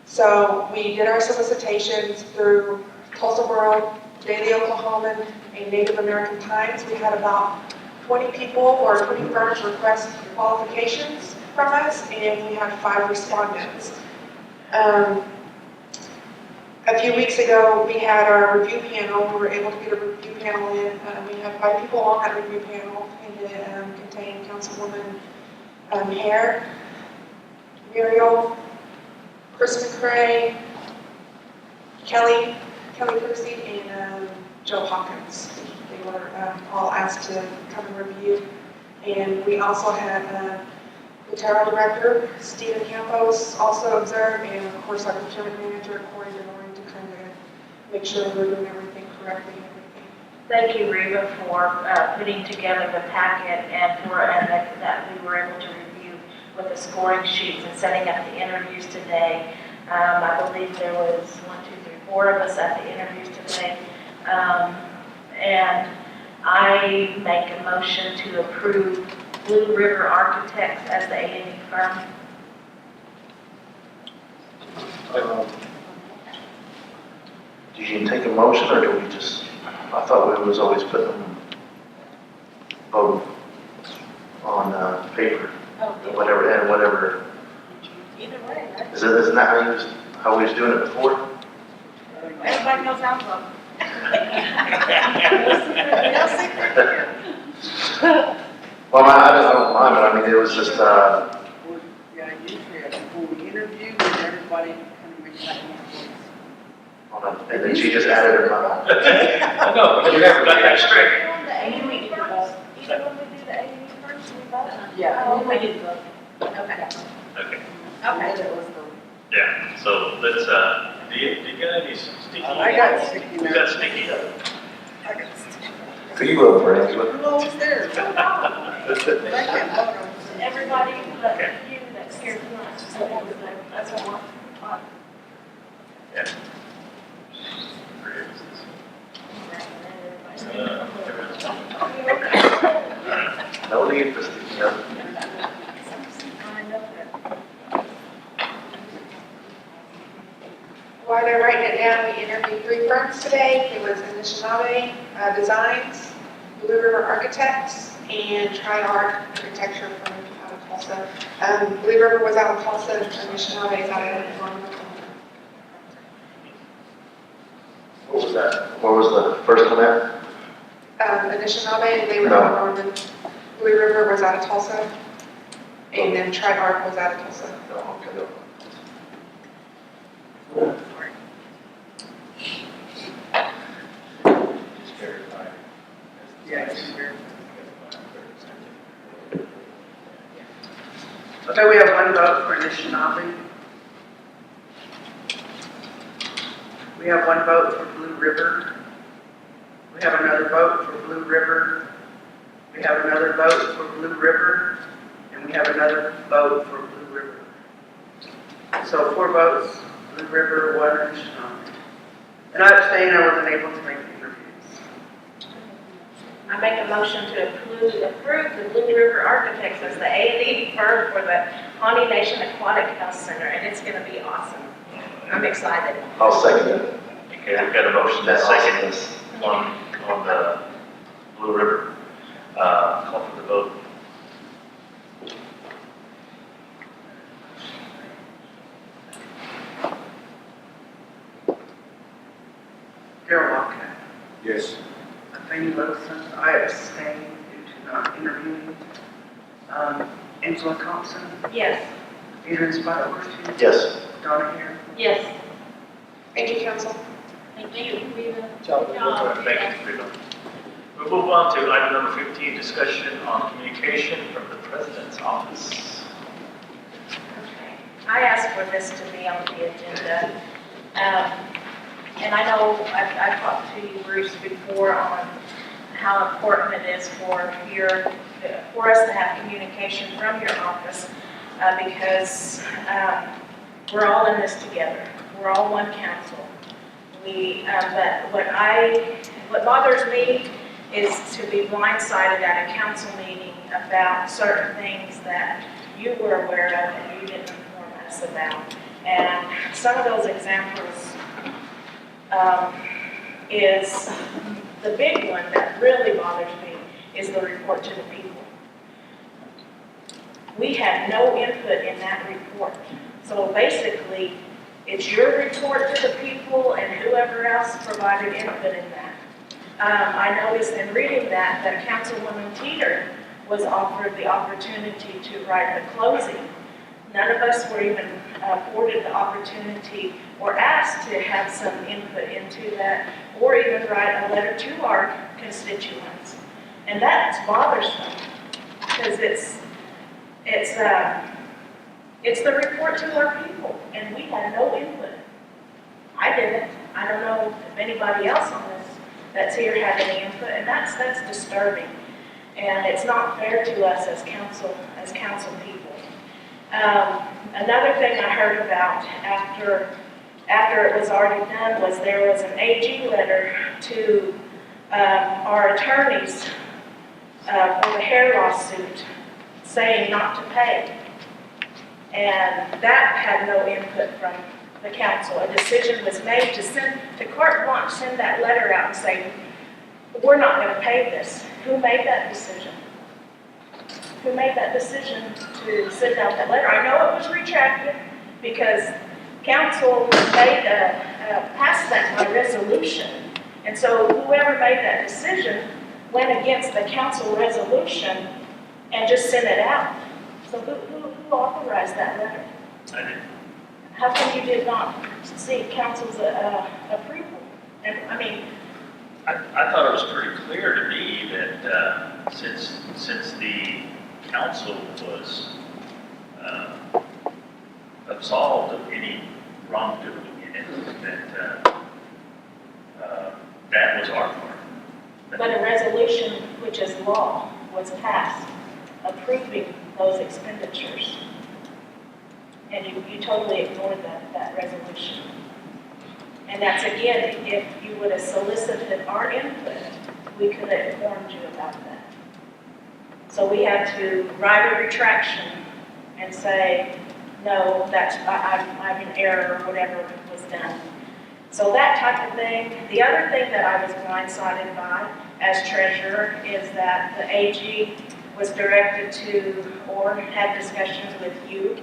So we did our solicitations through Tulsa World, Daily Oklahoman, and Native American Times. We had about 20 people or 20 firms request qualifications from us, and we had 5 respondents. A few weeks ago, we had our review panel. We were able to get a review panel in. We had 5 people on that review panel, and it contained Councilwoman Hare, Muriel, Chris McCray, Kelly Percy, and Joe Hawkins. They were all asked to come and review. And we also had the Darrell director, Stephen Campos, also observed, and of course our procurement manager, Corey DeNoring, to kind of make sure we're doing everything correctly and everything. Thank you, Reba, for putting together the packet and that we were able to review with the scoring sheets and setting up the interviews today. I believe there was 4 of us at the interviews today. And I make a motion to approve Blue River Architects as the A&E firm. Do you take a motion, or do we just, I thought we was always putting them vote on paper, whatever. Either way, right? Isn't that how we was doing it before? Everybody knows how to vote. Well, I don't mind, but I mean, it was just, Yeah, usually before we interview, everybody kind of makes that one voice. and then she just added her mouth. I know, but you never got that straight. The A&E first, even when we do the A&E first, we vote. Yeah. We did vote. Okay. Okay, Okay. yeah, so let's, do you get any sticky? I got sticky You notes. got sticky? I got sticky. Who you vote for, Angela? Who owns theirs? I can't vote on this. Everybody but Okay. you that's here tonight, so that's what we're. Yeah. No need for sticky notes. While they're writing it down, we interviewed 3 firms today. It was Anishinaabe Designs, Blue River Architects, and Tri-Art Architecture from out of Tulsa. Blue River was out of Tulsa, and Anishinaabe is out of Norman. What was that? What was the first one at? Anishinaabe, they were out of Norman. Blue River was out of Tulsa, and then Tri-Art was out of Tulsa. No, okay, no. Yeah, it's weird. Okay, we have 1 vote for Anishinaabe. We have 1 vote for Blue River. We have another vote for Blue River. We have another vote for Blue River. And we have another vote for Blue River. So 4 votes, Blue River, 1 Anishinaabe. And I abstain, I wasn't able to make the interviews. I make a motion to approve the Blue River Architects as the A&E firm for the Pawnee Nation Aquatic Health Center, and it's gonna be awesome. I'm excited. I'll second it. Okay, we've got a motion to second on the Blue River. Call for the vote. Darrell Wildcat. Yes. Littlesun, I abstain due to not interviewing. Angela Thompson, Yes. Adrian Spottedhorsechief. Yes. Dawna Hare. Yes. Thank you, Council. Thank you, Reba. Thank you, Reba. We'll move on to item number 15, discussion on communication from the President's office. Okay. I asked for this to be on the agenda. And I know I've talked to you, Bruce, before on how important it is for us to have communication from your office because we're all in this together. We're all one council. But what bothers me is to be blindsided at a council meeting about certain things that you were aware of and you didn't inform us about. And some of those examples is the big one that really bothers me is the report to the people. We had no input in that report. So basically, it's your report to the people and whoever else provided input in that. I noticed in reading that Councilwoman Teter was offered the opportunity to write the closing. None of us were even afforded the opportunity or asked to have some input into that, or even write a letter to our constituents. And that's bothersome, because it's the report to our people, and we had no input. I didn't. I don't know if anybody else on this that's here had any input, and that's disturbing. And it's not fair to us as council people. Another thing I heard about after it was already done was there was an AG letter to our attorneys for the Hare lawsuit saying not to pay. And that had no input from the council. A decision was made to carte blanche send that letter out and say, we're not going to pay this. Who made that decision? Who made that decision to send out that letter? I know it was retracted because council passed that by resolution. And so whoever made that decision went against the council resolution and just sent it out. So who authorized that letter? I did. How come you did not see council's approval? And I mean, I thought it was pretty clear to me that since the council was absolved of any wrongdoing in it, that was our part. but a resolution, which is law, was passed approving those expenditures. And you totally ignored that resolution. And that's, again, if you would have solicited our input, we could have informed you about that. So we had to write a retraction and say, no, I'm in error, or whatever was done. So that type of thing. The other thing that I was blindsided by as treasurer is that the AG was directed to, or had discussions with you.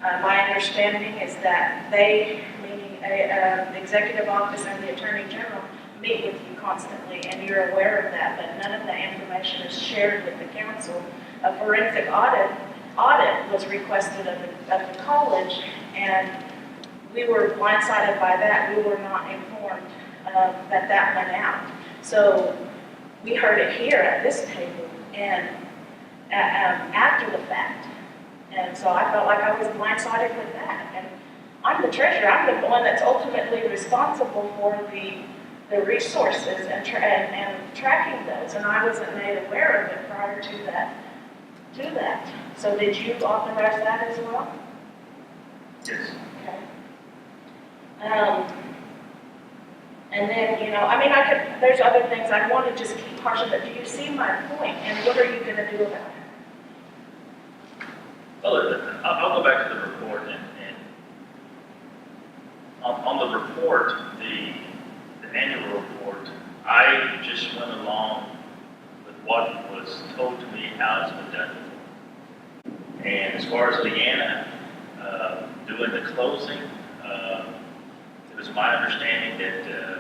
My understanding is that they, meaning the executive office and the attorney general, meet with you constantly, and you're aware of that, but none of that information is shared with the council. A forensic audit was requested of the college, and we were blindsided by that. We were not informed that went out. So we heard it here at this table, and after the fact. And so I felt like I was blindsided with that. And I'm the treasurer. I'm the one that's ultimately responsible for the resources and tracking those. And I wasn't made aware of it prior to that. So did you authorize that as well? Yes. Okay. And then, there's other things I want to just keep partial, but do you see my point? And what are you going to do about it? Well, I'll go back to the report, and on the report, the annual report, I just went along with what was told to me how it's been done before. And as far as Liana doing the closing, it was my understanding that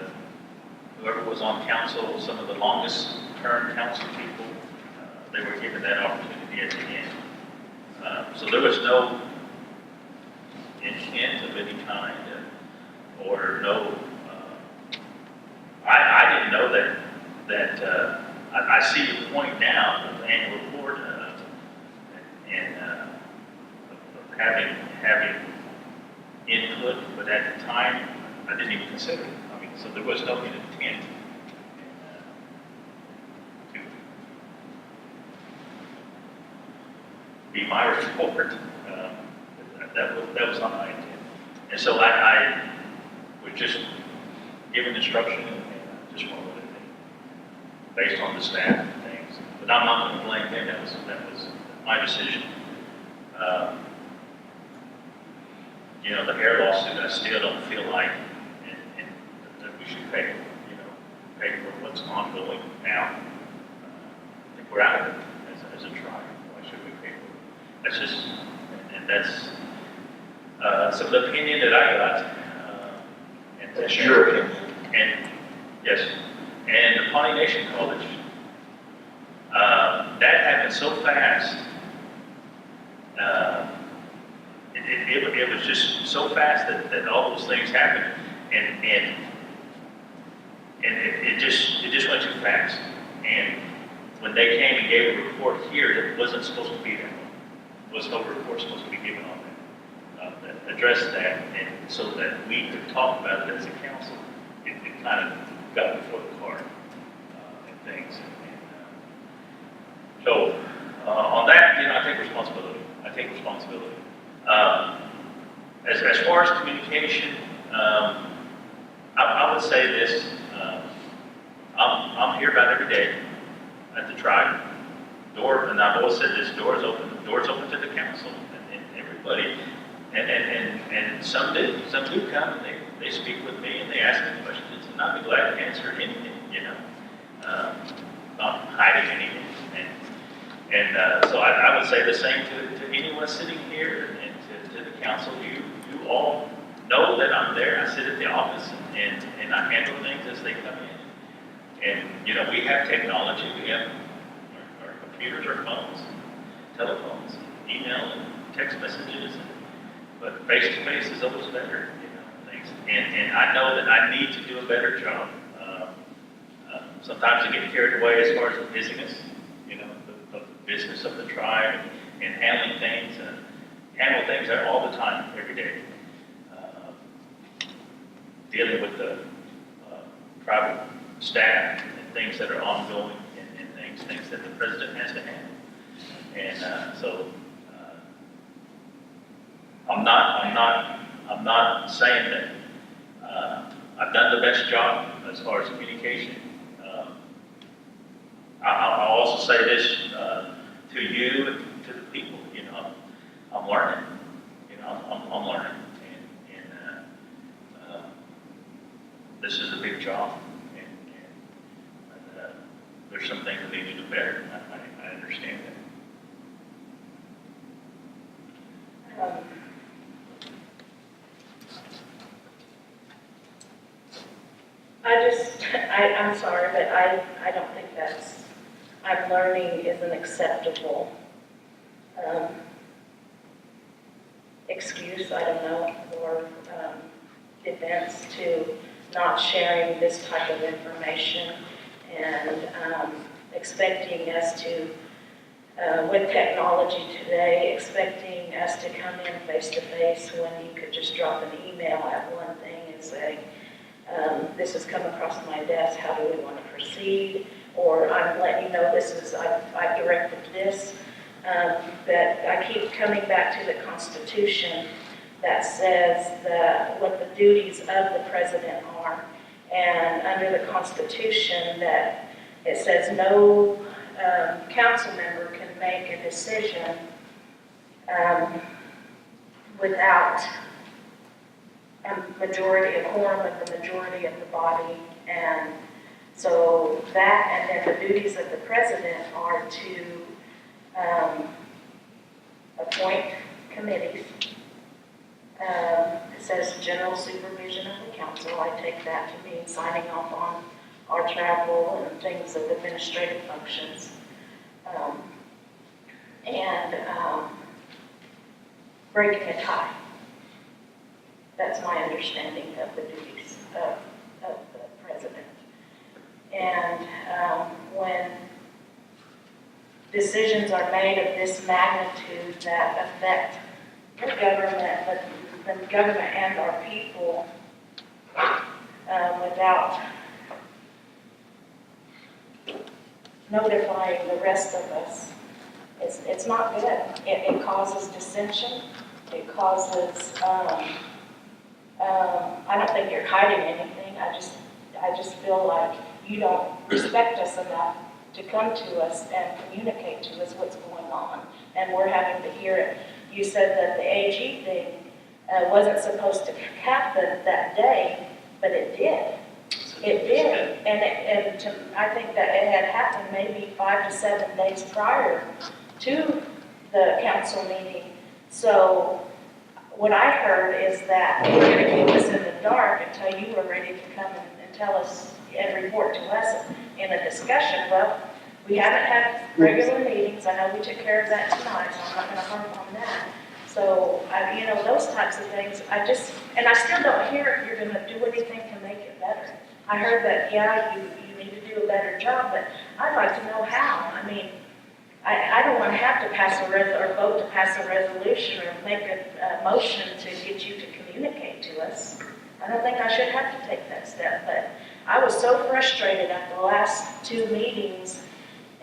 whoever was on council, some of the longest term council people, they were given that opportunity at the end. So there was no intent of any kind, or no. I didn't know that. I see the point now of the annual report and having input, but at the time I didn't even consider it. So there was no intent to be my report. That was not my intent. And so I we're just giving instruction and just want to let it be based on the staff and things. But I'm not going to blame them. That was my decision. You know, the Hare lawsuit, I still don't feel like that we should pay, pay for what's ongoing now. I think we're out of it as a tribe. Why should we pay for it? That's just, and that's some opinion that I got. That's your opinion. And, yes, and the Pawnee Nation College, that happened so fast. It was just so fast that all those things happened, and it just went too fast. And when they came and gave a report here that wasn't supposed to be there, was no report supposed to be given on that addressed that, and so that we could talk about it as a council, it kind of got before the cart and things. So on that, I take responsibility. As far as communication, I would say this, I'm here about every day at the tribe. And I've always said this, door's open to the council and everybody. And some do come and they speak with me and they ask me questions, and I'd be glad to answer anything, not hiding anything. So I would say the same to anyone sitting here and to the council. You all know that I'm there. I sit at the office and I handle things as they come in. And, we have technology. We have our computers, our phones, telephones, email, and text messages. But face-to-face is always better, things. And I know that I need to do a better job. Sometimes I get carried away as far as the busyness, of the business of the tribe and handling things. Handle things all the time, every day. Dealing with the tribal staff and things that are ongoing and things that the president has to handle. And so I'm not saying that I've done the best job as far as communication. I'll also say this to you and to the people. I'm learning. I'm learning, and this is a big job, and there's some things we need to do better. I understand that. I'm sorry, but I don't think I'm learning is an acceptable excuse, I don't know, or defense to not sharing this type of information and expecting us to, with technology today, expecting us to come in face-to-face when you could just drop an email at one thing and say, this has come across my desk, how do we want to proceed? Or I'm letting you know I've directed this. That I keep coming back to the Constitution that says what the duties of the president are. And under the Constitution that it says no council member can make a decision without a quorum of the majority of the body. And so that, and then the duties of the president are to appoint committees. It says general supervision of the council. I take that to mean signing off on our travel and things of administrative functions. And breaking a tie. That's my understanding of the duties of the president. And when decisions are made of this magnitude that affect the government and our people without notifying the rest of us, it's not good. It causes dissension. It causes I don't think you're hiding anything. I just feel like you don't respect us enough to come to us and communicate to us what's going on, and we're having to hear it. You said that the AG thing wasn't supposed to happen that day, but it did. It did, I think that it had happened maybe 5 to 7 days prior to the council meeting. So what I heard is that you were going to keep us in the dark until you were ready to come and tell us and report to us in a discussion. Well, we haven't had regular meetings. I know we took care of that tonight, so I'm not going to harp on that. So, those types of things, I still don't hear if you're going to do anything to make it better. I heard that, yeah, you need to do a better job, but I'd like to know how. I mean, I don't want to have to pass or vote to pass a resolution or make a motion to get you to communicate to us. I don't think I should have to take that step, but I was so frustrated at the last 2 meetings,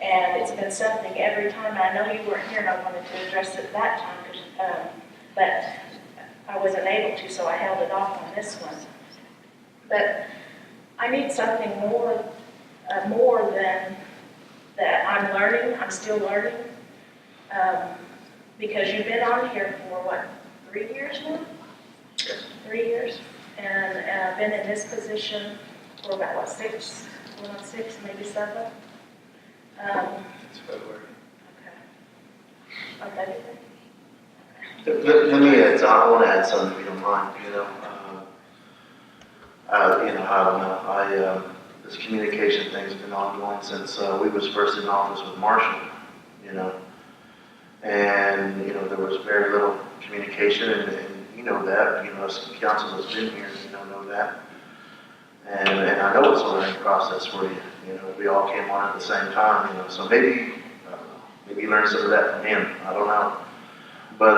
and it's been something every time. I know you weren't here, and I wanted to address it that time, but I wasn't able to, so I held it off on this one. But I need something more than that. I'm learning. I'm still learning, because you've been on here for what, 3 years now? 3 years, and I've been in this position for about what, 6, going on 6, maybe 7. It's February. Okay. Okay. Let me add, I want to add something if you don't mind, I don't know, this communication thing's been ongoing since we was first in office with Marshall, and, there was very little communication, and you know that, as council has been here, know that. And I know it's a learning process for you, we all came on at the same time, so maybe you learned some of that from him, I don't know. But,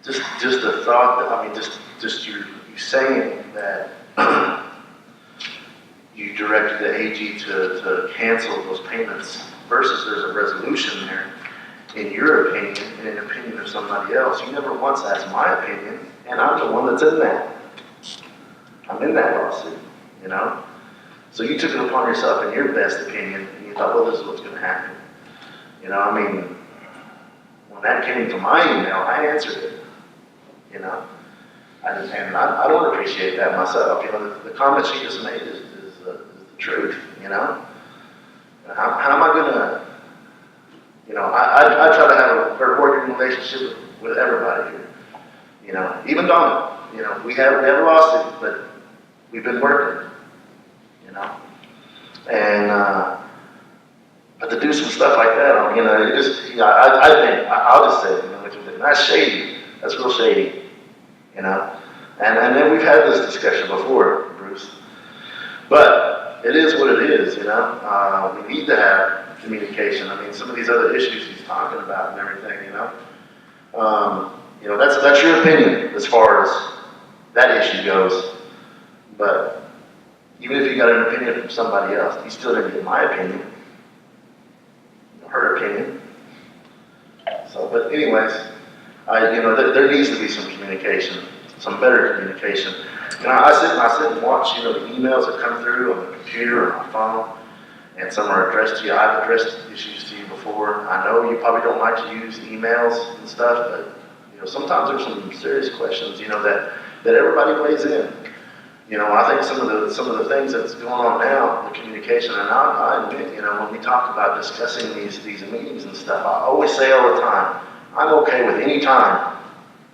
just the thought that, just you saying that you directed the AG to cancel those payments versus there's a resolution there, in your opinion, and in the opinion of somebody else, you never once asked my opinion, and I'm the one that's in that. I'm in that lawsuit, So you took it upon yourself in your best opinion, and you thought, well, this is what's going to happen. When that came to my email, I answered it, and I don't appreciate that myself. The comments you just made is the truth, How am I going to, I try to have a working relationship with everybody here, even Dawna, we have a lawsuit, but we've been working, and, but to do some stuff like that, it just, I think, I'll just say it, that's shady. That's real shady, And then we've had this discussion before, Bruce. But it is what it is, We need to have communication. Some of these other issues he's talking about and everything, that's your opinion as far as that issue goes. But even if you got an opinion from somebody else, you still didn't get my opinion. Her opinion. So, but anyways, there needs to be some communication, some better communication. I sit and watch, the emails that come through on the computer or my phone, and some are addressed to you. I've addressed issues to you before. I know you probably don't like to use emails and stuff, but sometimes there's some serious questions, that everybody weighs in. I think some of the things that's going on now, the communication, and I admit, when we talk about discussing these meetings and stuff, I always say all the time, I'm okay with any time.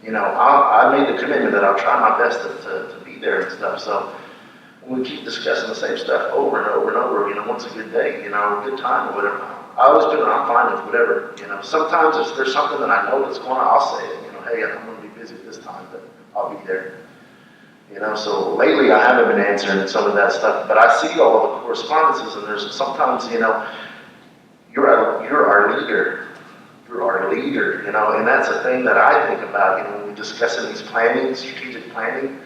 I made the commitment that I'll try my best to be there and stuff. So when we keep discussing the same stuff over and over and over, once a good day, a good time or whatever, I'm fine with whatever. Sometimes if there's something that I know that's going on, I'll say it. Hey, I'm going to be busy this time, but I'll be there. So lately I haven't been answering some of that stuff, but I see all of the correspondences, and there's sometimes, you're our leader. You're our leader, and that's a thing that I think about, when we're discussing these strategic planning.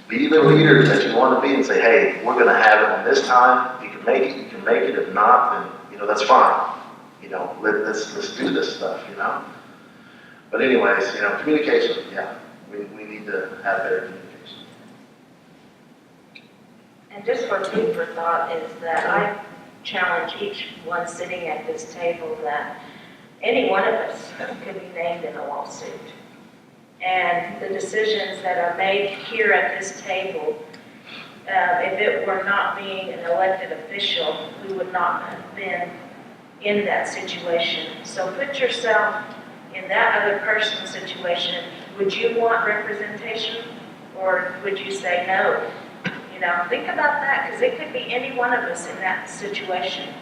Be the leader that you want to be and say, hey, we're going to have it on this time. If you can make it, you can make it. If not, then, that's fine. Let's do this stuff, But anyways, communication, yeah. we need to have better communication. And just for food for thought is that I challenge each one sitting at this table that any one of us could be named in a lawsuit. And the decisions that are made here at this table, if it were not being an elected official, we would not have been in that situation. So put yourself in that other person's situation. Would you want representation, or would you say no? You know, think about that, because it could be any one of us in that situation.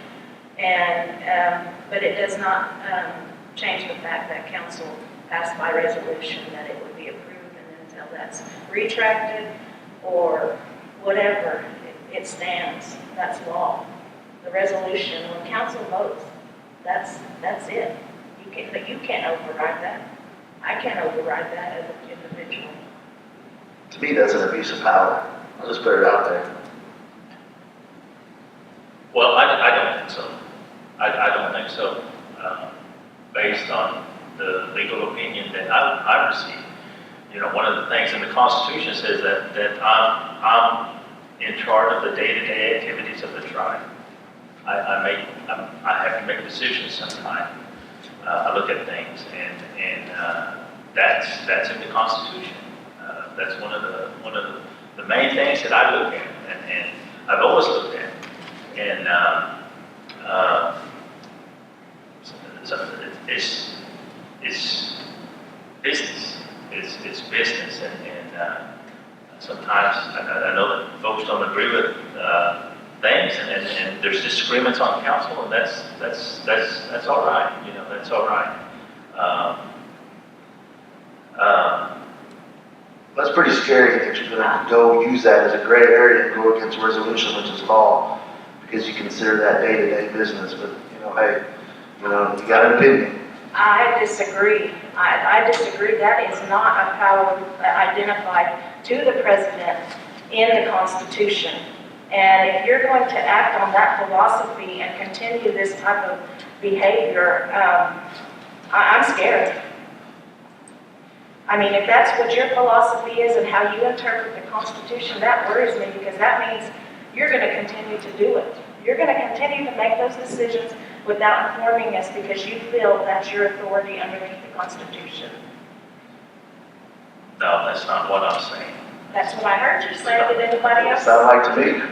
And, but it does not change the fact that council passed by resolution that it would be approved, and until that's retracted or whatever, it stands. That's law. The resolution, when council votes, that's it. You can't override that. I can't override that as an individual. To me, that's an abuse of power. I'll just put it out there. Well, I don't think so. I don't think so, based on the legal opinion that I received. You know, one of the things in the Constitution says that I'm in charge of the day-to-day activities of the tribe. I have to make decisions sometimes. I look at things, and that's in the Constitution. That's one of the main things that I look at, and I've always looked at. And it's business. It's business, and sometimes I know that folks don't agree with things, and there's disagreements on council, and that's all right. You know, that's all right. That's pretty scary that you're going to go use that as a gray area and go against a resolution, which is law, because you consider that day-to-day business. But, you know, hey, you know, you got an opinion. I disagree. I disagree. That is not a power identified to the president in the Constitution. And if you're going to act on that philosophy and continue this type of behavior, I'm scared. I mean, if that's what your philosophy is and how you interpret the Constitution, that worries me, because that means you're going to continue to do it. You're going to continue to make those decisions without informing us because you feel that's your authority underneath the Constitution. No, that's not what I'm saying. That's what I heard you say. Did anybody else? Sound like to me.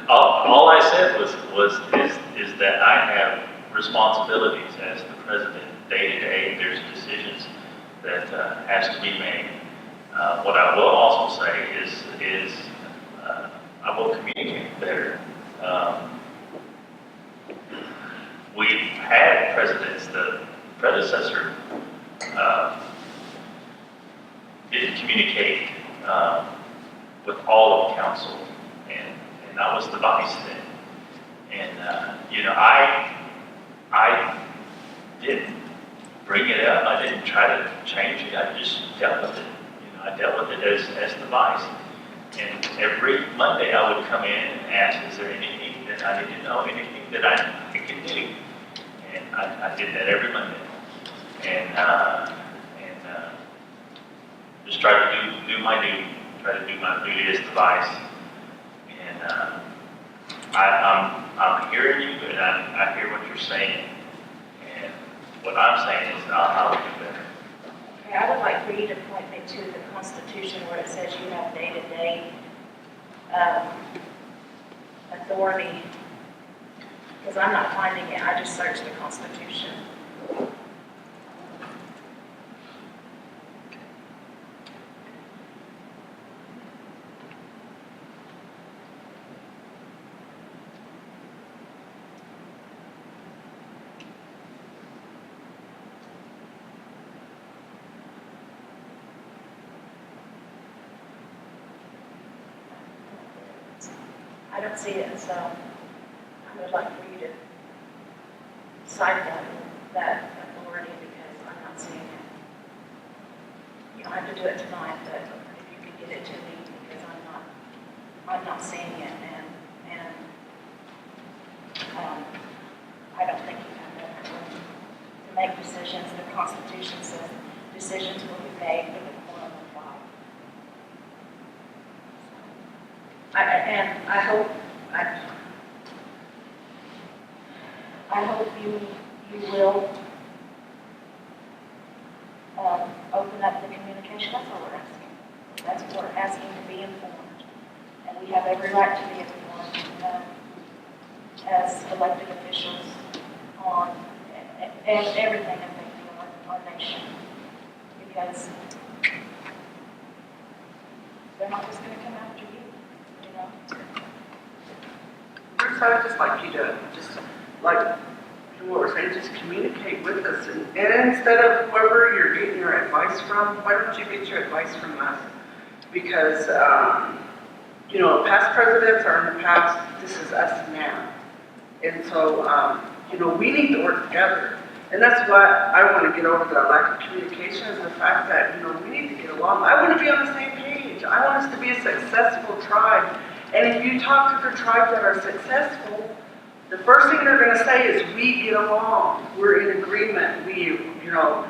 All I said is that I have responsibilities as the president day to day. There's decisions that has to be made. What I will also say is I will communicate better. We've had presidents, the predecessor didn't communicate with all of council, and I was the vice then. And you know, I didn't bring it up. I didn't try to change it. I just dealt with it. You know, I dealt with it as the vice. And every Monday I would come in and ask, is there anything that I need to know, anything that I can do? And I did that every Monday. And just try to do my duty, try to do my duty as the vice. And I'm hearing you, and I hear what you're saying. And what I'm saying is I'll do better. Okay, I would like for you to point me to the Constitution where it says you have day-to-day authority, because I'm not finding it. I just searched the Constitution. I don't see it, so I would like for you to cite that authority, because I'm not seeing it. You don't have to do it tonight, but if you could get it to me, because I'm not seeing it, and I don't think you have that authority to make decisions. The Constitution says decisions will be made with a quorum of 5. And I hope you will open up the communication. That's what we're asking. That's what we're asking, to be informed. And we have every right to be informed as elected officials on everything affecting our nation. Because they're not just going to come after you, you know? Bruce, I would just like you to just, like, what we're saying, just communicate with us. And instead of whoever you're getting your advice from, why don't you get your advice from us? Because, you know, past presidents are in the past, this is us now. And so, you know, we need to work together. And that's why I want to get over the lack of communication, is the fact that, you know, we need to get along. I want to be on the same page. I want us to be a successful tribe. And if you talk to the tribes that are successful, the first thing they're going to say is, we get along, we're in agreement, you know,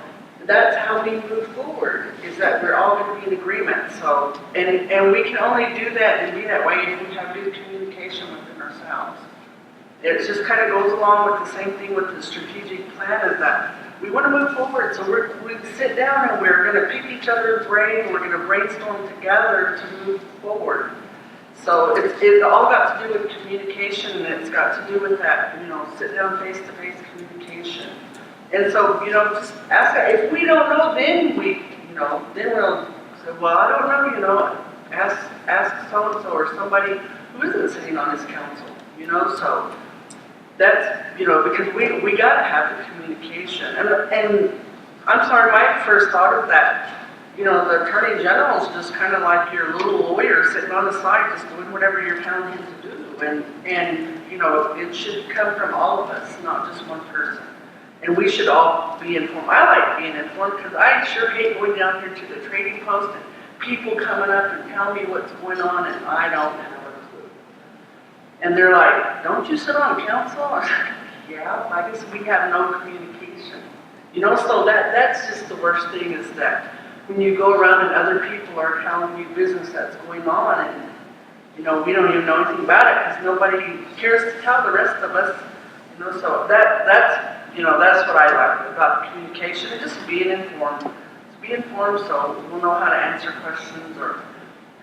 that's how we move forward, is that we're all going to be in agreement. So, and we can only do that and be that way if we have good communication within ourselves. It just kind of goes along with the same thing with the strategic plan, is that we want to move forward. So we sit down and we're going to pick each other's brain, and we're going to brainstorm together to move forward. So it's all got to do with communication, and it's got to do with that, you know, sit down face-to-face communication. And so, you know, just ask, if we don't know, then then we'll say, well, I don't know, you know, ask so-and-so or somebody who isn't sitting on this council, you know, so that's, you know, because we got to have the communication. And I'm sorry, my first thought of that, you know, the Attorney General is just kind of like your little lawyer sitting on the side just doing whatever you're telling him to do. And you know, it should come from all of us, not just one person. And we should all be informed. I like being informed because I sure hate going down here to the trading post and people coming up and telling me what's going on, and I don't have a clue. And they're like, don't you sit on council? I'm like, yeah, I guess we have no communication. You know, so that's just the worst thing, is that when you go around and other people are telling you business that's going on, and, you know, we don't even know anything about it because nobody cares to tell the rest of us, you know, so that's, you know, that's what I like about communication, and just being informed. Just be informed so we'll know how to answer questions or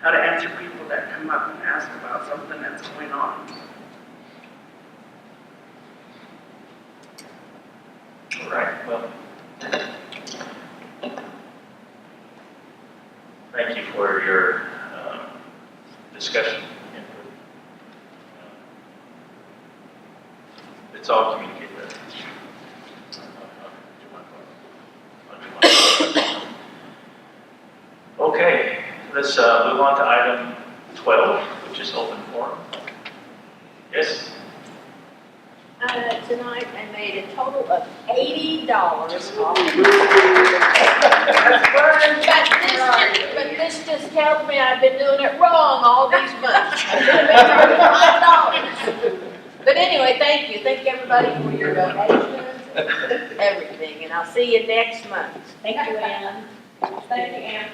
how to answer people that come up and ask about something that's going on. All right, well, thank you for your discussion. It's all communicated. Okay, let's move on to item 12, which is open forum. Yes? Tonight I made a total of $80 off. But this just tells me I've been doing it wrong all these months. I should have been charging $5. But anyway, thank you. Thank everybody for your donations and everything. And I'll see you next month. Thank you, Ann. Thank you, Ann.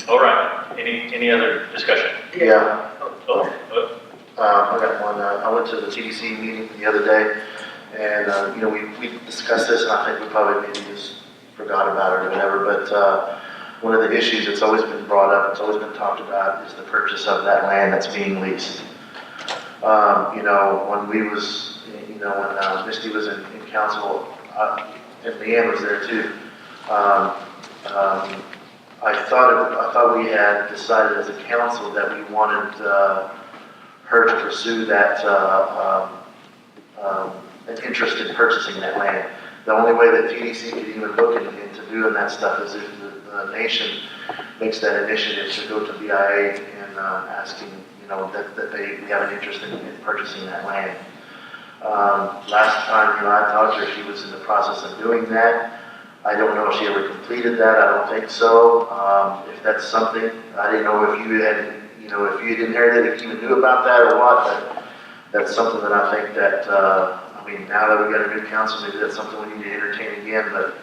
All right, any other discussion? Yeah. Oh, I got one. I went to the TDC meeting the other day, and you know, we discussed this, and I think we probably maybe just forgot about it or whatever. But one of the issues that's always been brought up, it's always been talked about, is the purchase of that land that's being leased. You know, when we was, you know, when Misty was in council, and Leanne was there too. I thought we had decided as a council that we wanted her to pursue that an interest in purchasing that land. The only way that TDC could even look into doing that stuff is if the nation makes that initiative to go to BIA and asking, you know, that we have an interest in purchasing that land. Last time, you know, I talked to her, she was in the process of doing that. I don't know if she ever completed that. I don't think so. If that's something, I didn't know if you had, you know, if you didn't hear that, if you even knew about that or what, but that's something that I think that, I mean, now that we've got a new council, maybe that's something we need to entertain again, but,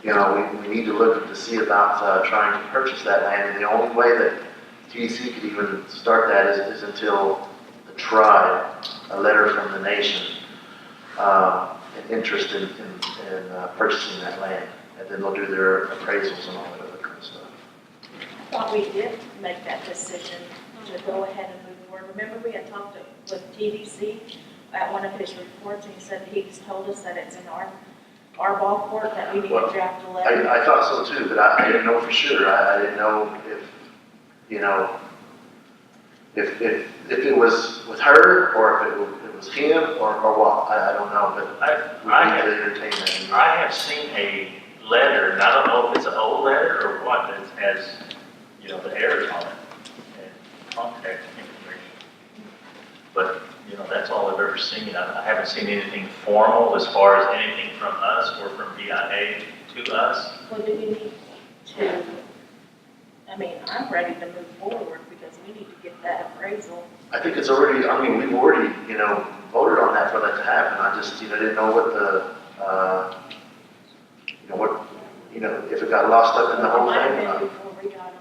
you know, we need to look to see about trying to purchase that land, and the only way that TDC could even start that is until the tribe, a letter from the nation, an interest in purchasing that land. And then they'll do their appraisals and all that other kind of stuff. I thought we did make that decision to go ahead and move forward. Remember, we had talked with TDC at one of his reports, and he said he's told us that it's in our ball court, that we need to draft a letter. I thought so too, but I didn't know for sure. I didn't know if, you know, if it was with her, or if it was him, or what. I don't know, but we need to entertain that. I have seen a letter, and I don't know if it's an old letter or what, that has, you know, the Hare on it, and contact information. But, you know, that's all I've ever seen. I haven't seen anything formal as far as anything from us or from DIA to us. Well, do we need to, I mean, I'm ready to move forward because we need to get that appraisal. I think it's already, I mean, we've already, you know, voted on that for that to happen. I just, you know, didn't know what the, you know, what, you know, if it got lost up in the whole It might thing. have been before we got on.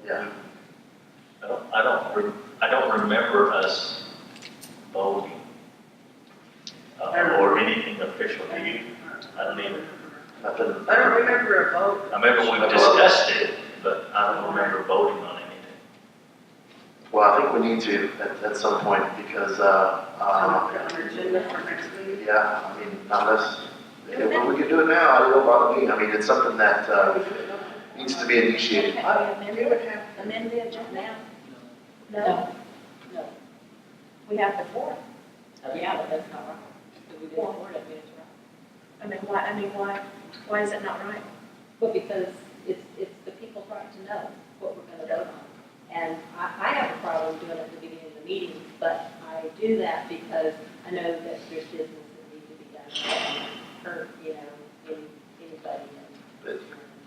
Yeah. I don't remember us voting or anything official. Do you? I don't either. Nothing. I don't remember a vote. I remember we discussed it, but I don't remember voting on anything. Well, I think we need to at some point because, On the agenda for next week. yeah, I mean, unless, well, we can do it now. It don't bother me. I mean, it's something that needs to be initiated. Amend the agenda now? No. No. We have the fourth. Yeah, but that's not right. If we did it for it, I mean, it's right. I mean, why is it not right? But because it's the people's right to know what we're gonna vote on. And I have a problem doing it at the beginning of the meeting, but I do that because I know that there's business that needs to be done. Hurt, you know, anybody. But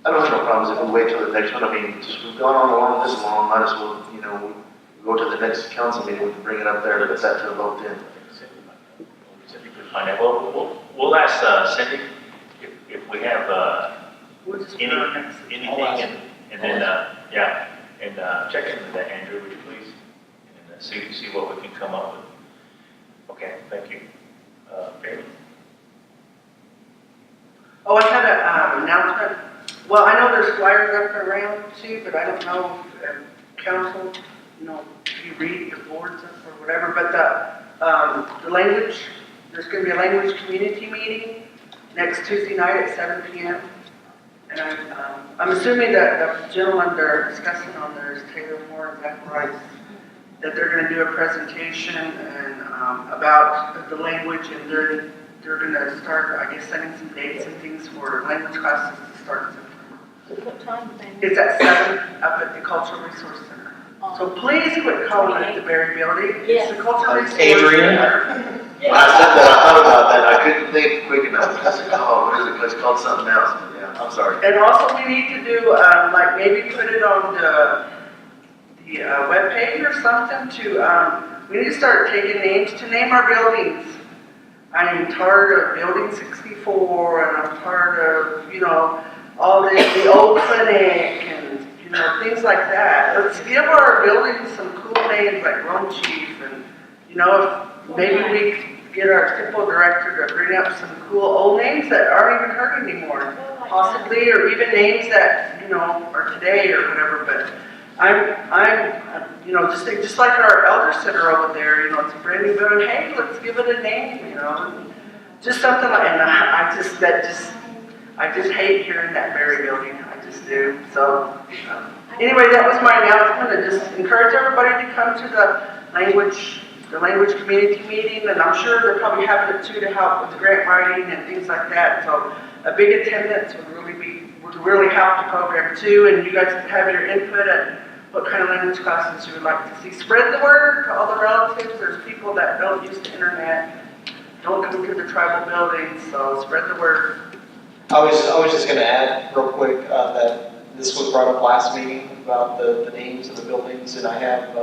I don't have no problems if we wait till the next one. I mean, just we've gone on along this long, might as well, you know, we go to the next council meeting, we can bring it up there, but it's that to a vote then. Cindy could find out. Well, we'll ask Cindy if we have We'll just anything, put it on next week. and then, yeah, and check into that, Andrew, would you please? And see what we can come up with. Okay, thank you. Phammie? Oh, I had an announcement. Well, I know there's flyers up around too, but I don't know if council, you know, if you read your boards or whatever, but the language, there's gonna be a language community meeting next Tuesday night at 7 p.m. And I'm assuming that the gentleman they're discussing on there is Teter and Zacharias, that they're gonna do a presentation and about the language, and they're gonna start, I guess, setting some dates and things for language classes to start in September. What time? It's at 7 up at the Cultural Resource Center. So please quit calling it the Berry Building. It's the Cultural Resource Adrian. Center. When I said that, I thought about that. I couldn't think quick enough. I said, oh, what is it? It's called something else. Yeah, I'm sorry. And also we need to do, like maybe put it on the webpage or something to, we need to start taking names to name our buildings. I'm tired of Building 64 and I'm tired of, you know, all the old clinic and, you know, things like that. Let's give our buildings some cool names like Room Chief and, you know, if maybe we get our simple director to bring up some cool old names that aren't even heard anymore, possibly, or even names that, you know, are today or whatever, but I'm, you know, just like our Elder Center over there, you know, it's a brand new building, hey, let's give it a name, you know, just something like, and I just hate hearing that Berry Building, I just do, so, anyway, that was my announcement, and just encourage everybody to come to the language community meeting, and I'm sure they're probably having it too to help with grant writing and things like that, so a big attendance would really help the program too, and you guys have your input and what kind of language classes you would like to see. Spread the word to all the relatives. There's people that don't use the internet, don't come to the tribal buildings, so spread the word. I was just going to add real quick that this was brought up last meeting about the names of the buildings, and I have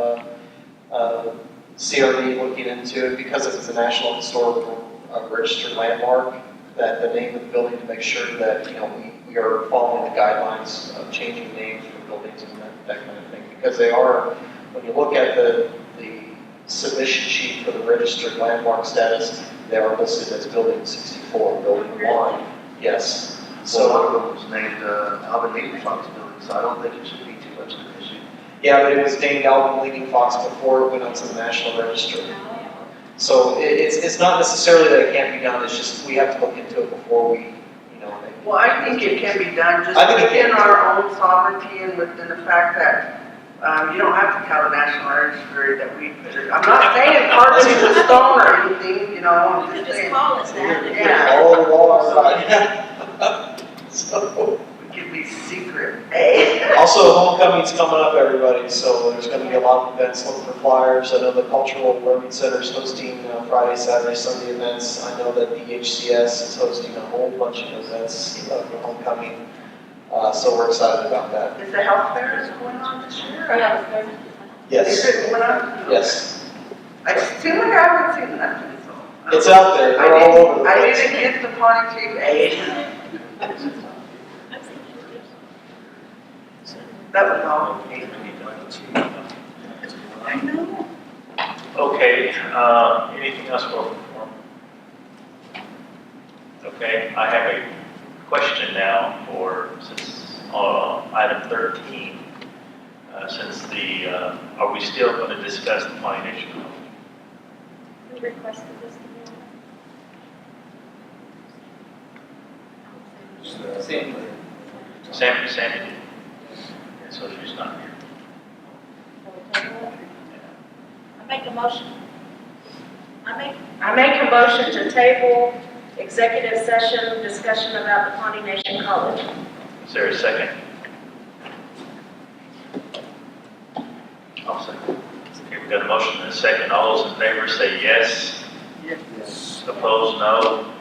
CRD looking into it because it's a National Historical Registered Landmark, that the name of the building, to make sure that, you know, we are following the guidelines of changing names for buildings and that. that kind of thing, because they are, when you look at the submission sheet for the registered landmark status, they are listed as building 64, building 1, yes. So one So, of them was named Alvin Leading Fox building, so I don't think it should be too much of an issue. yeah, but it was named Alvin Leading Fox before it went onto the National Register. So it's not necessarily that it can't be done, it's just we have to look into it before we, you know, make. Well, I think it can be done just I think it within can. our own sovereignty and within the fact that, you don't have to tell the National Registry that we, I'm not saying carve it into stone or anything, you know, I'm just Just saying. call us that. Yeah, All the laws, right? So, we can be secret, eh? also, homecoming's coming up, everybody, so there's gonna be a lot of events, look for flyers. I know the Cultural Learning Center's hosting Friday, Saturday, Sunday events. I know that the HCS is hosting a whole bunch of events for homecoming, so we're excited about that. Is the health fair is going on this year? Is Yes, it going on? yes. I just feel like I haven't seen nothing, so. It's out there, they're all over the I place. didn't get the Pawnee chief aid. That was all. I know. Okay, anything else for? Okay, I have a question now for, since, item 13. Since are we still going to discuss the Pawnee Nation College? Who requested this to be Sammie did. Yeah, so she's not here. I make a motion. I make a motion to table executive session discussion about the Pawnee Nation College. Is there a second? I'll second. Okay, we got a motion and a second. All those in favor say yes. Yes. Opposed, no.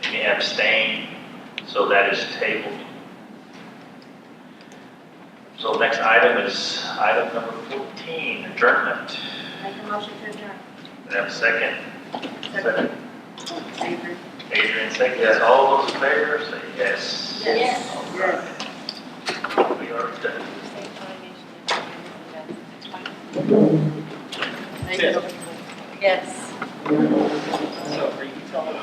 Any abstain? So that is tabled. So next item is item number 14, adjournment. Make a motion to adjourn. Do I have a second? Second. Adrian seconds. Yes. All those in favor say yes. Yes. All right. We are done. Yes. So, are you telling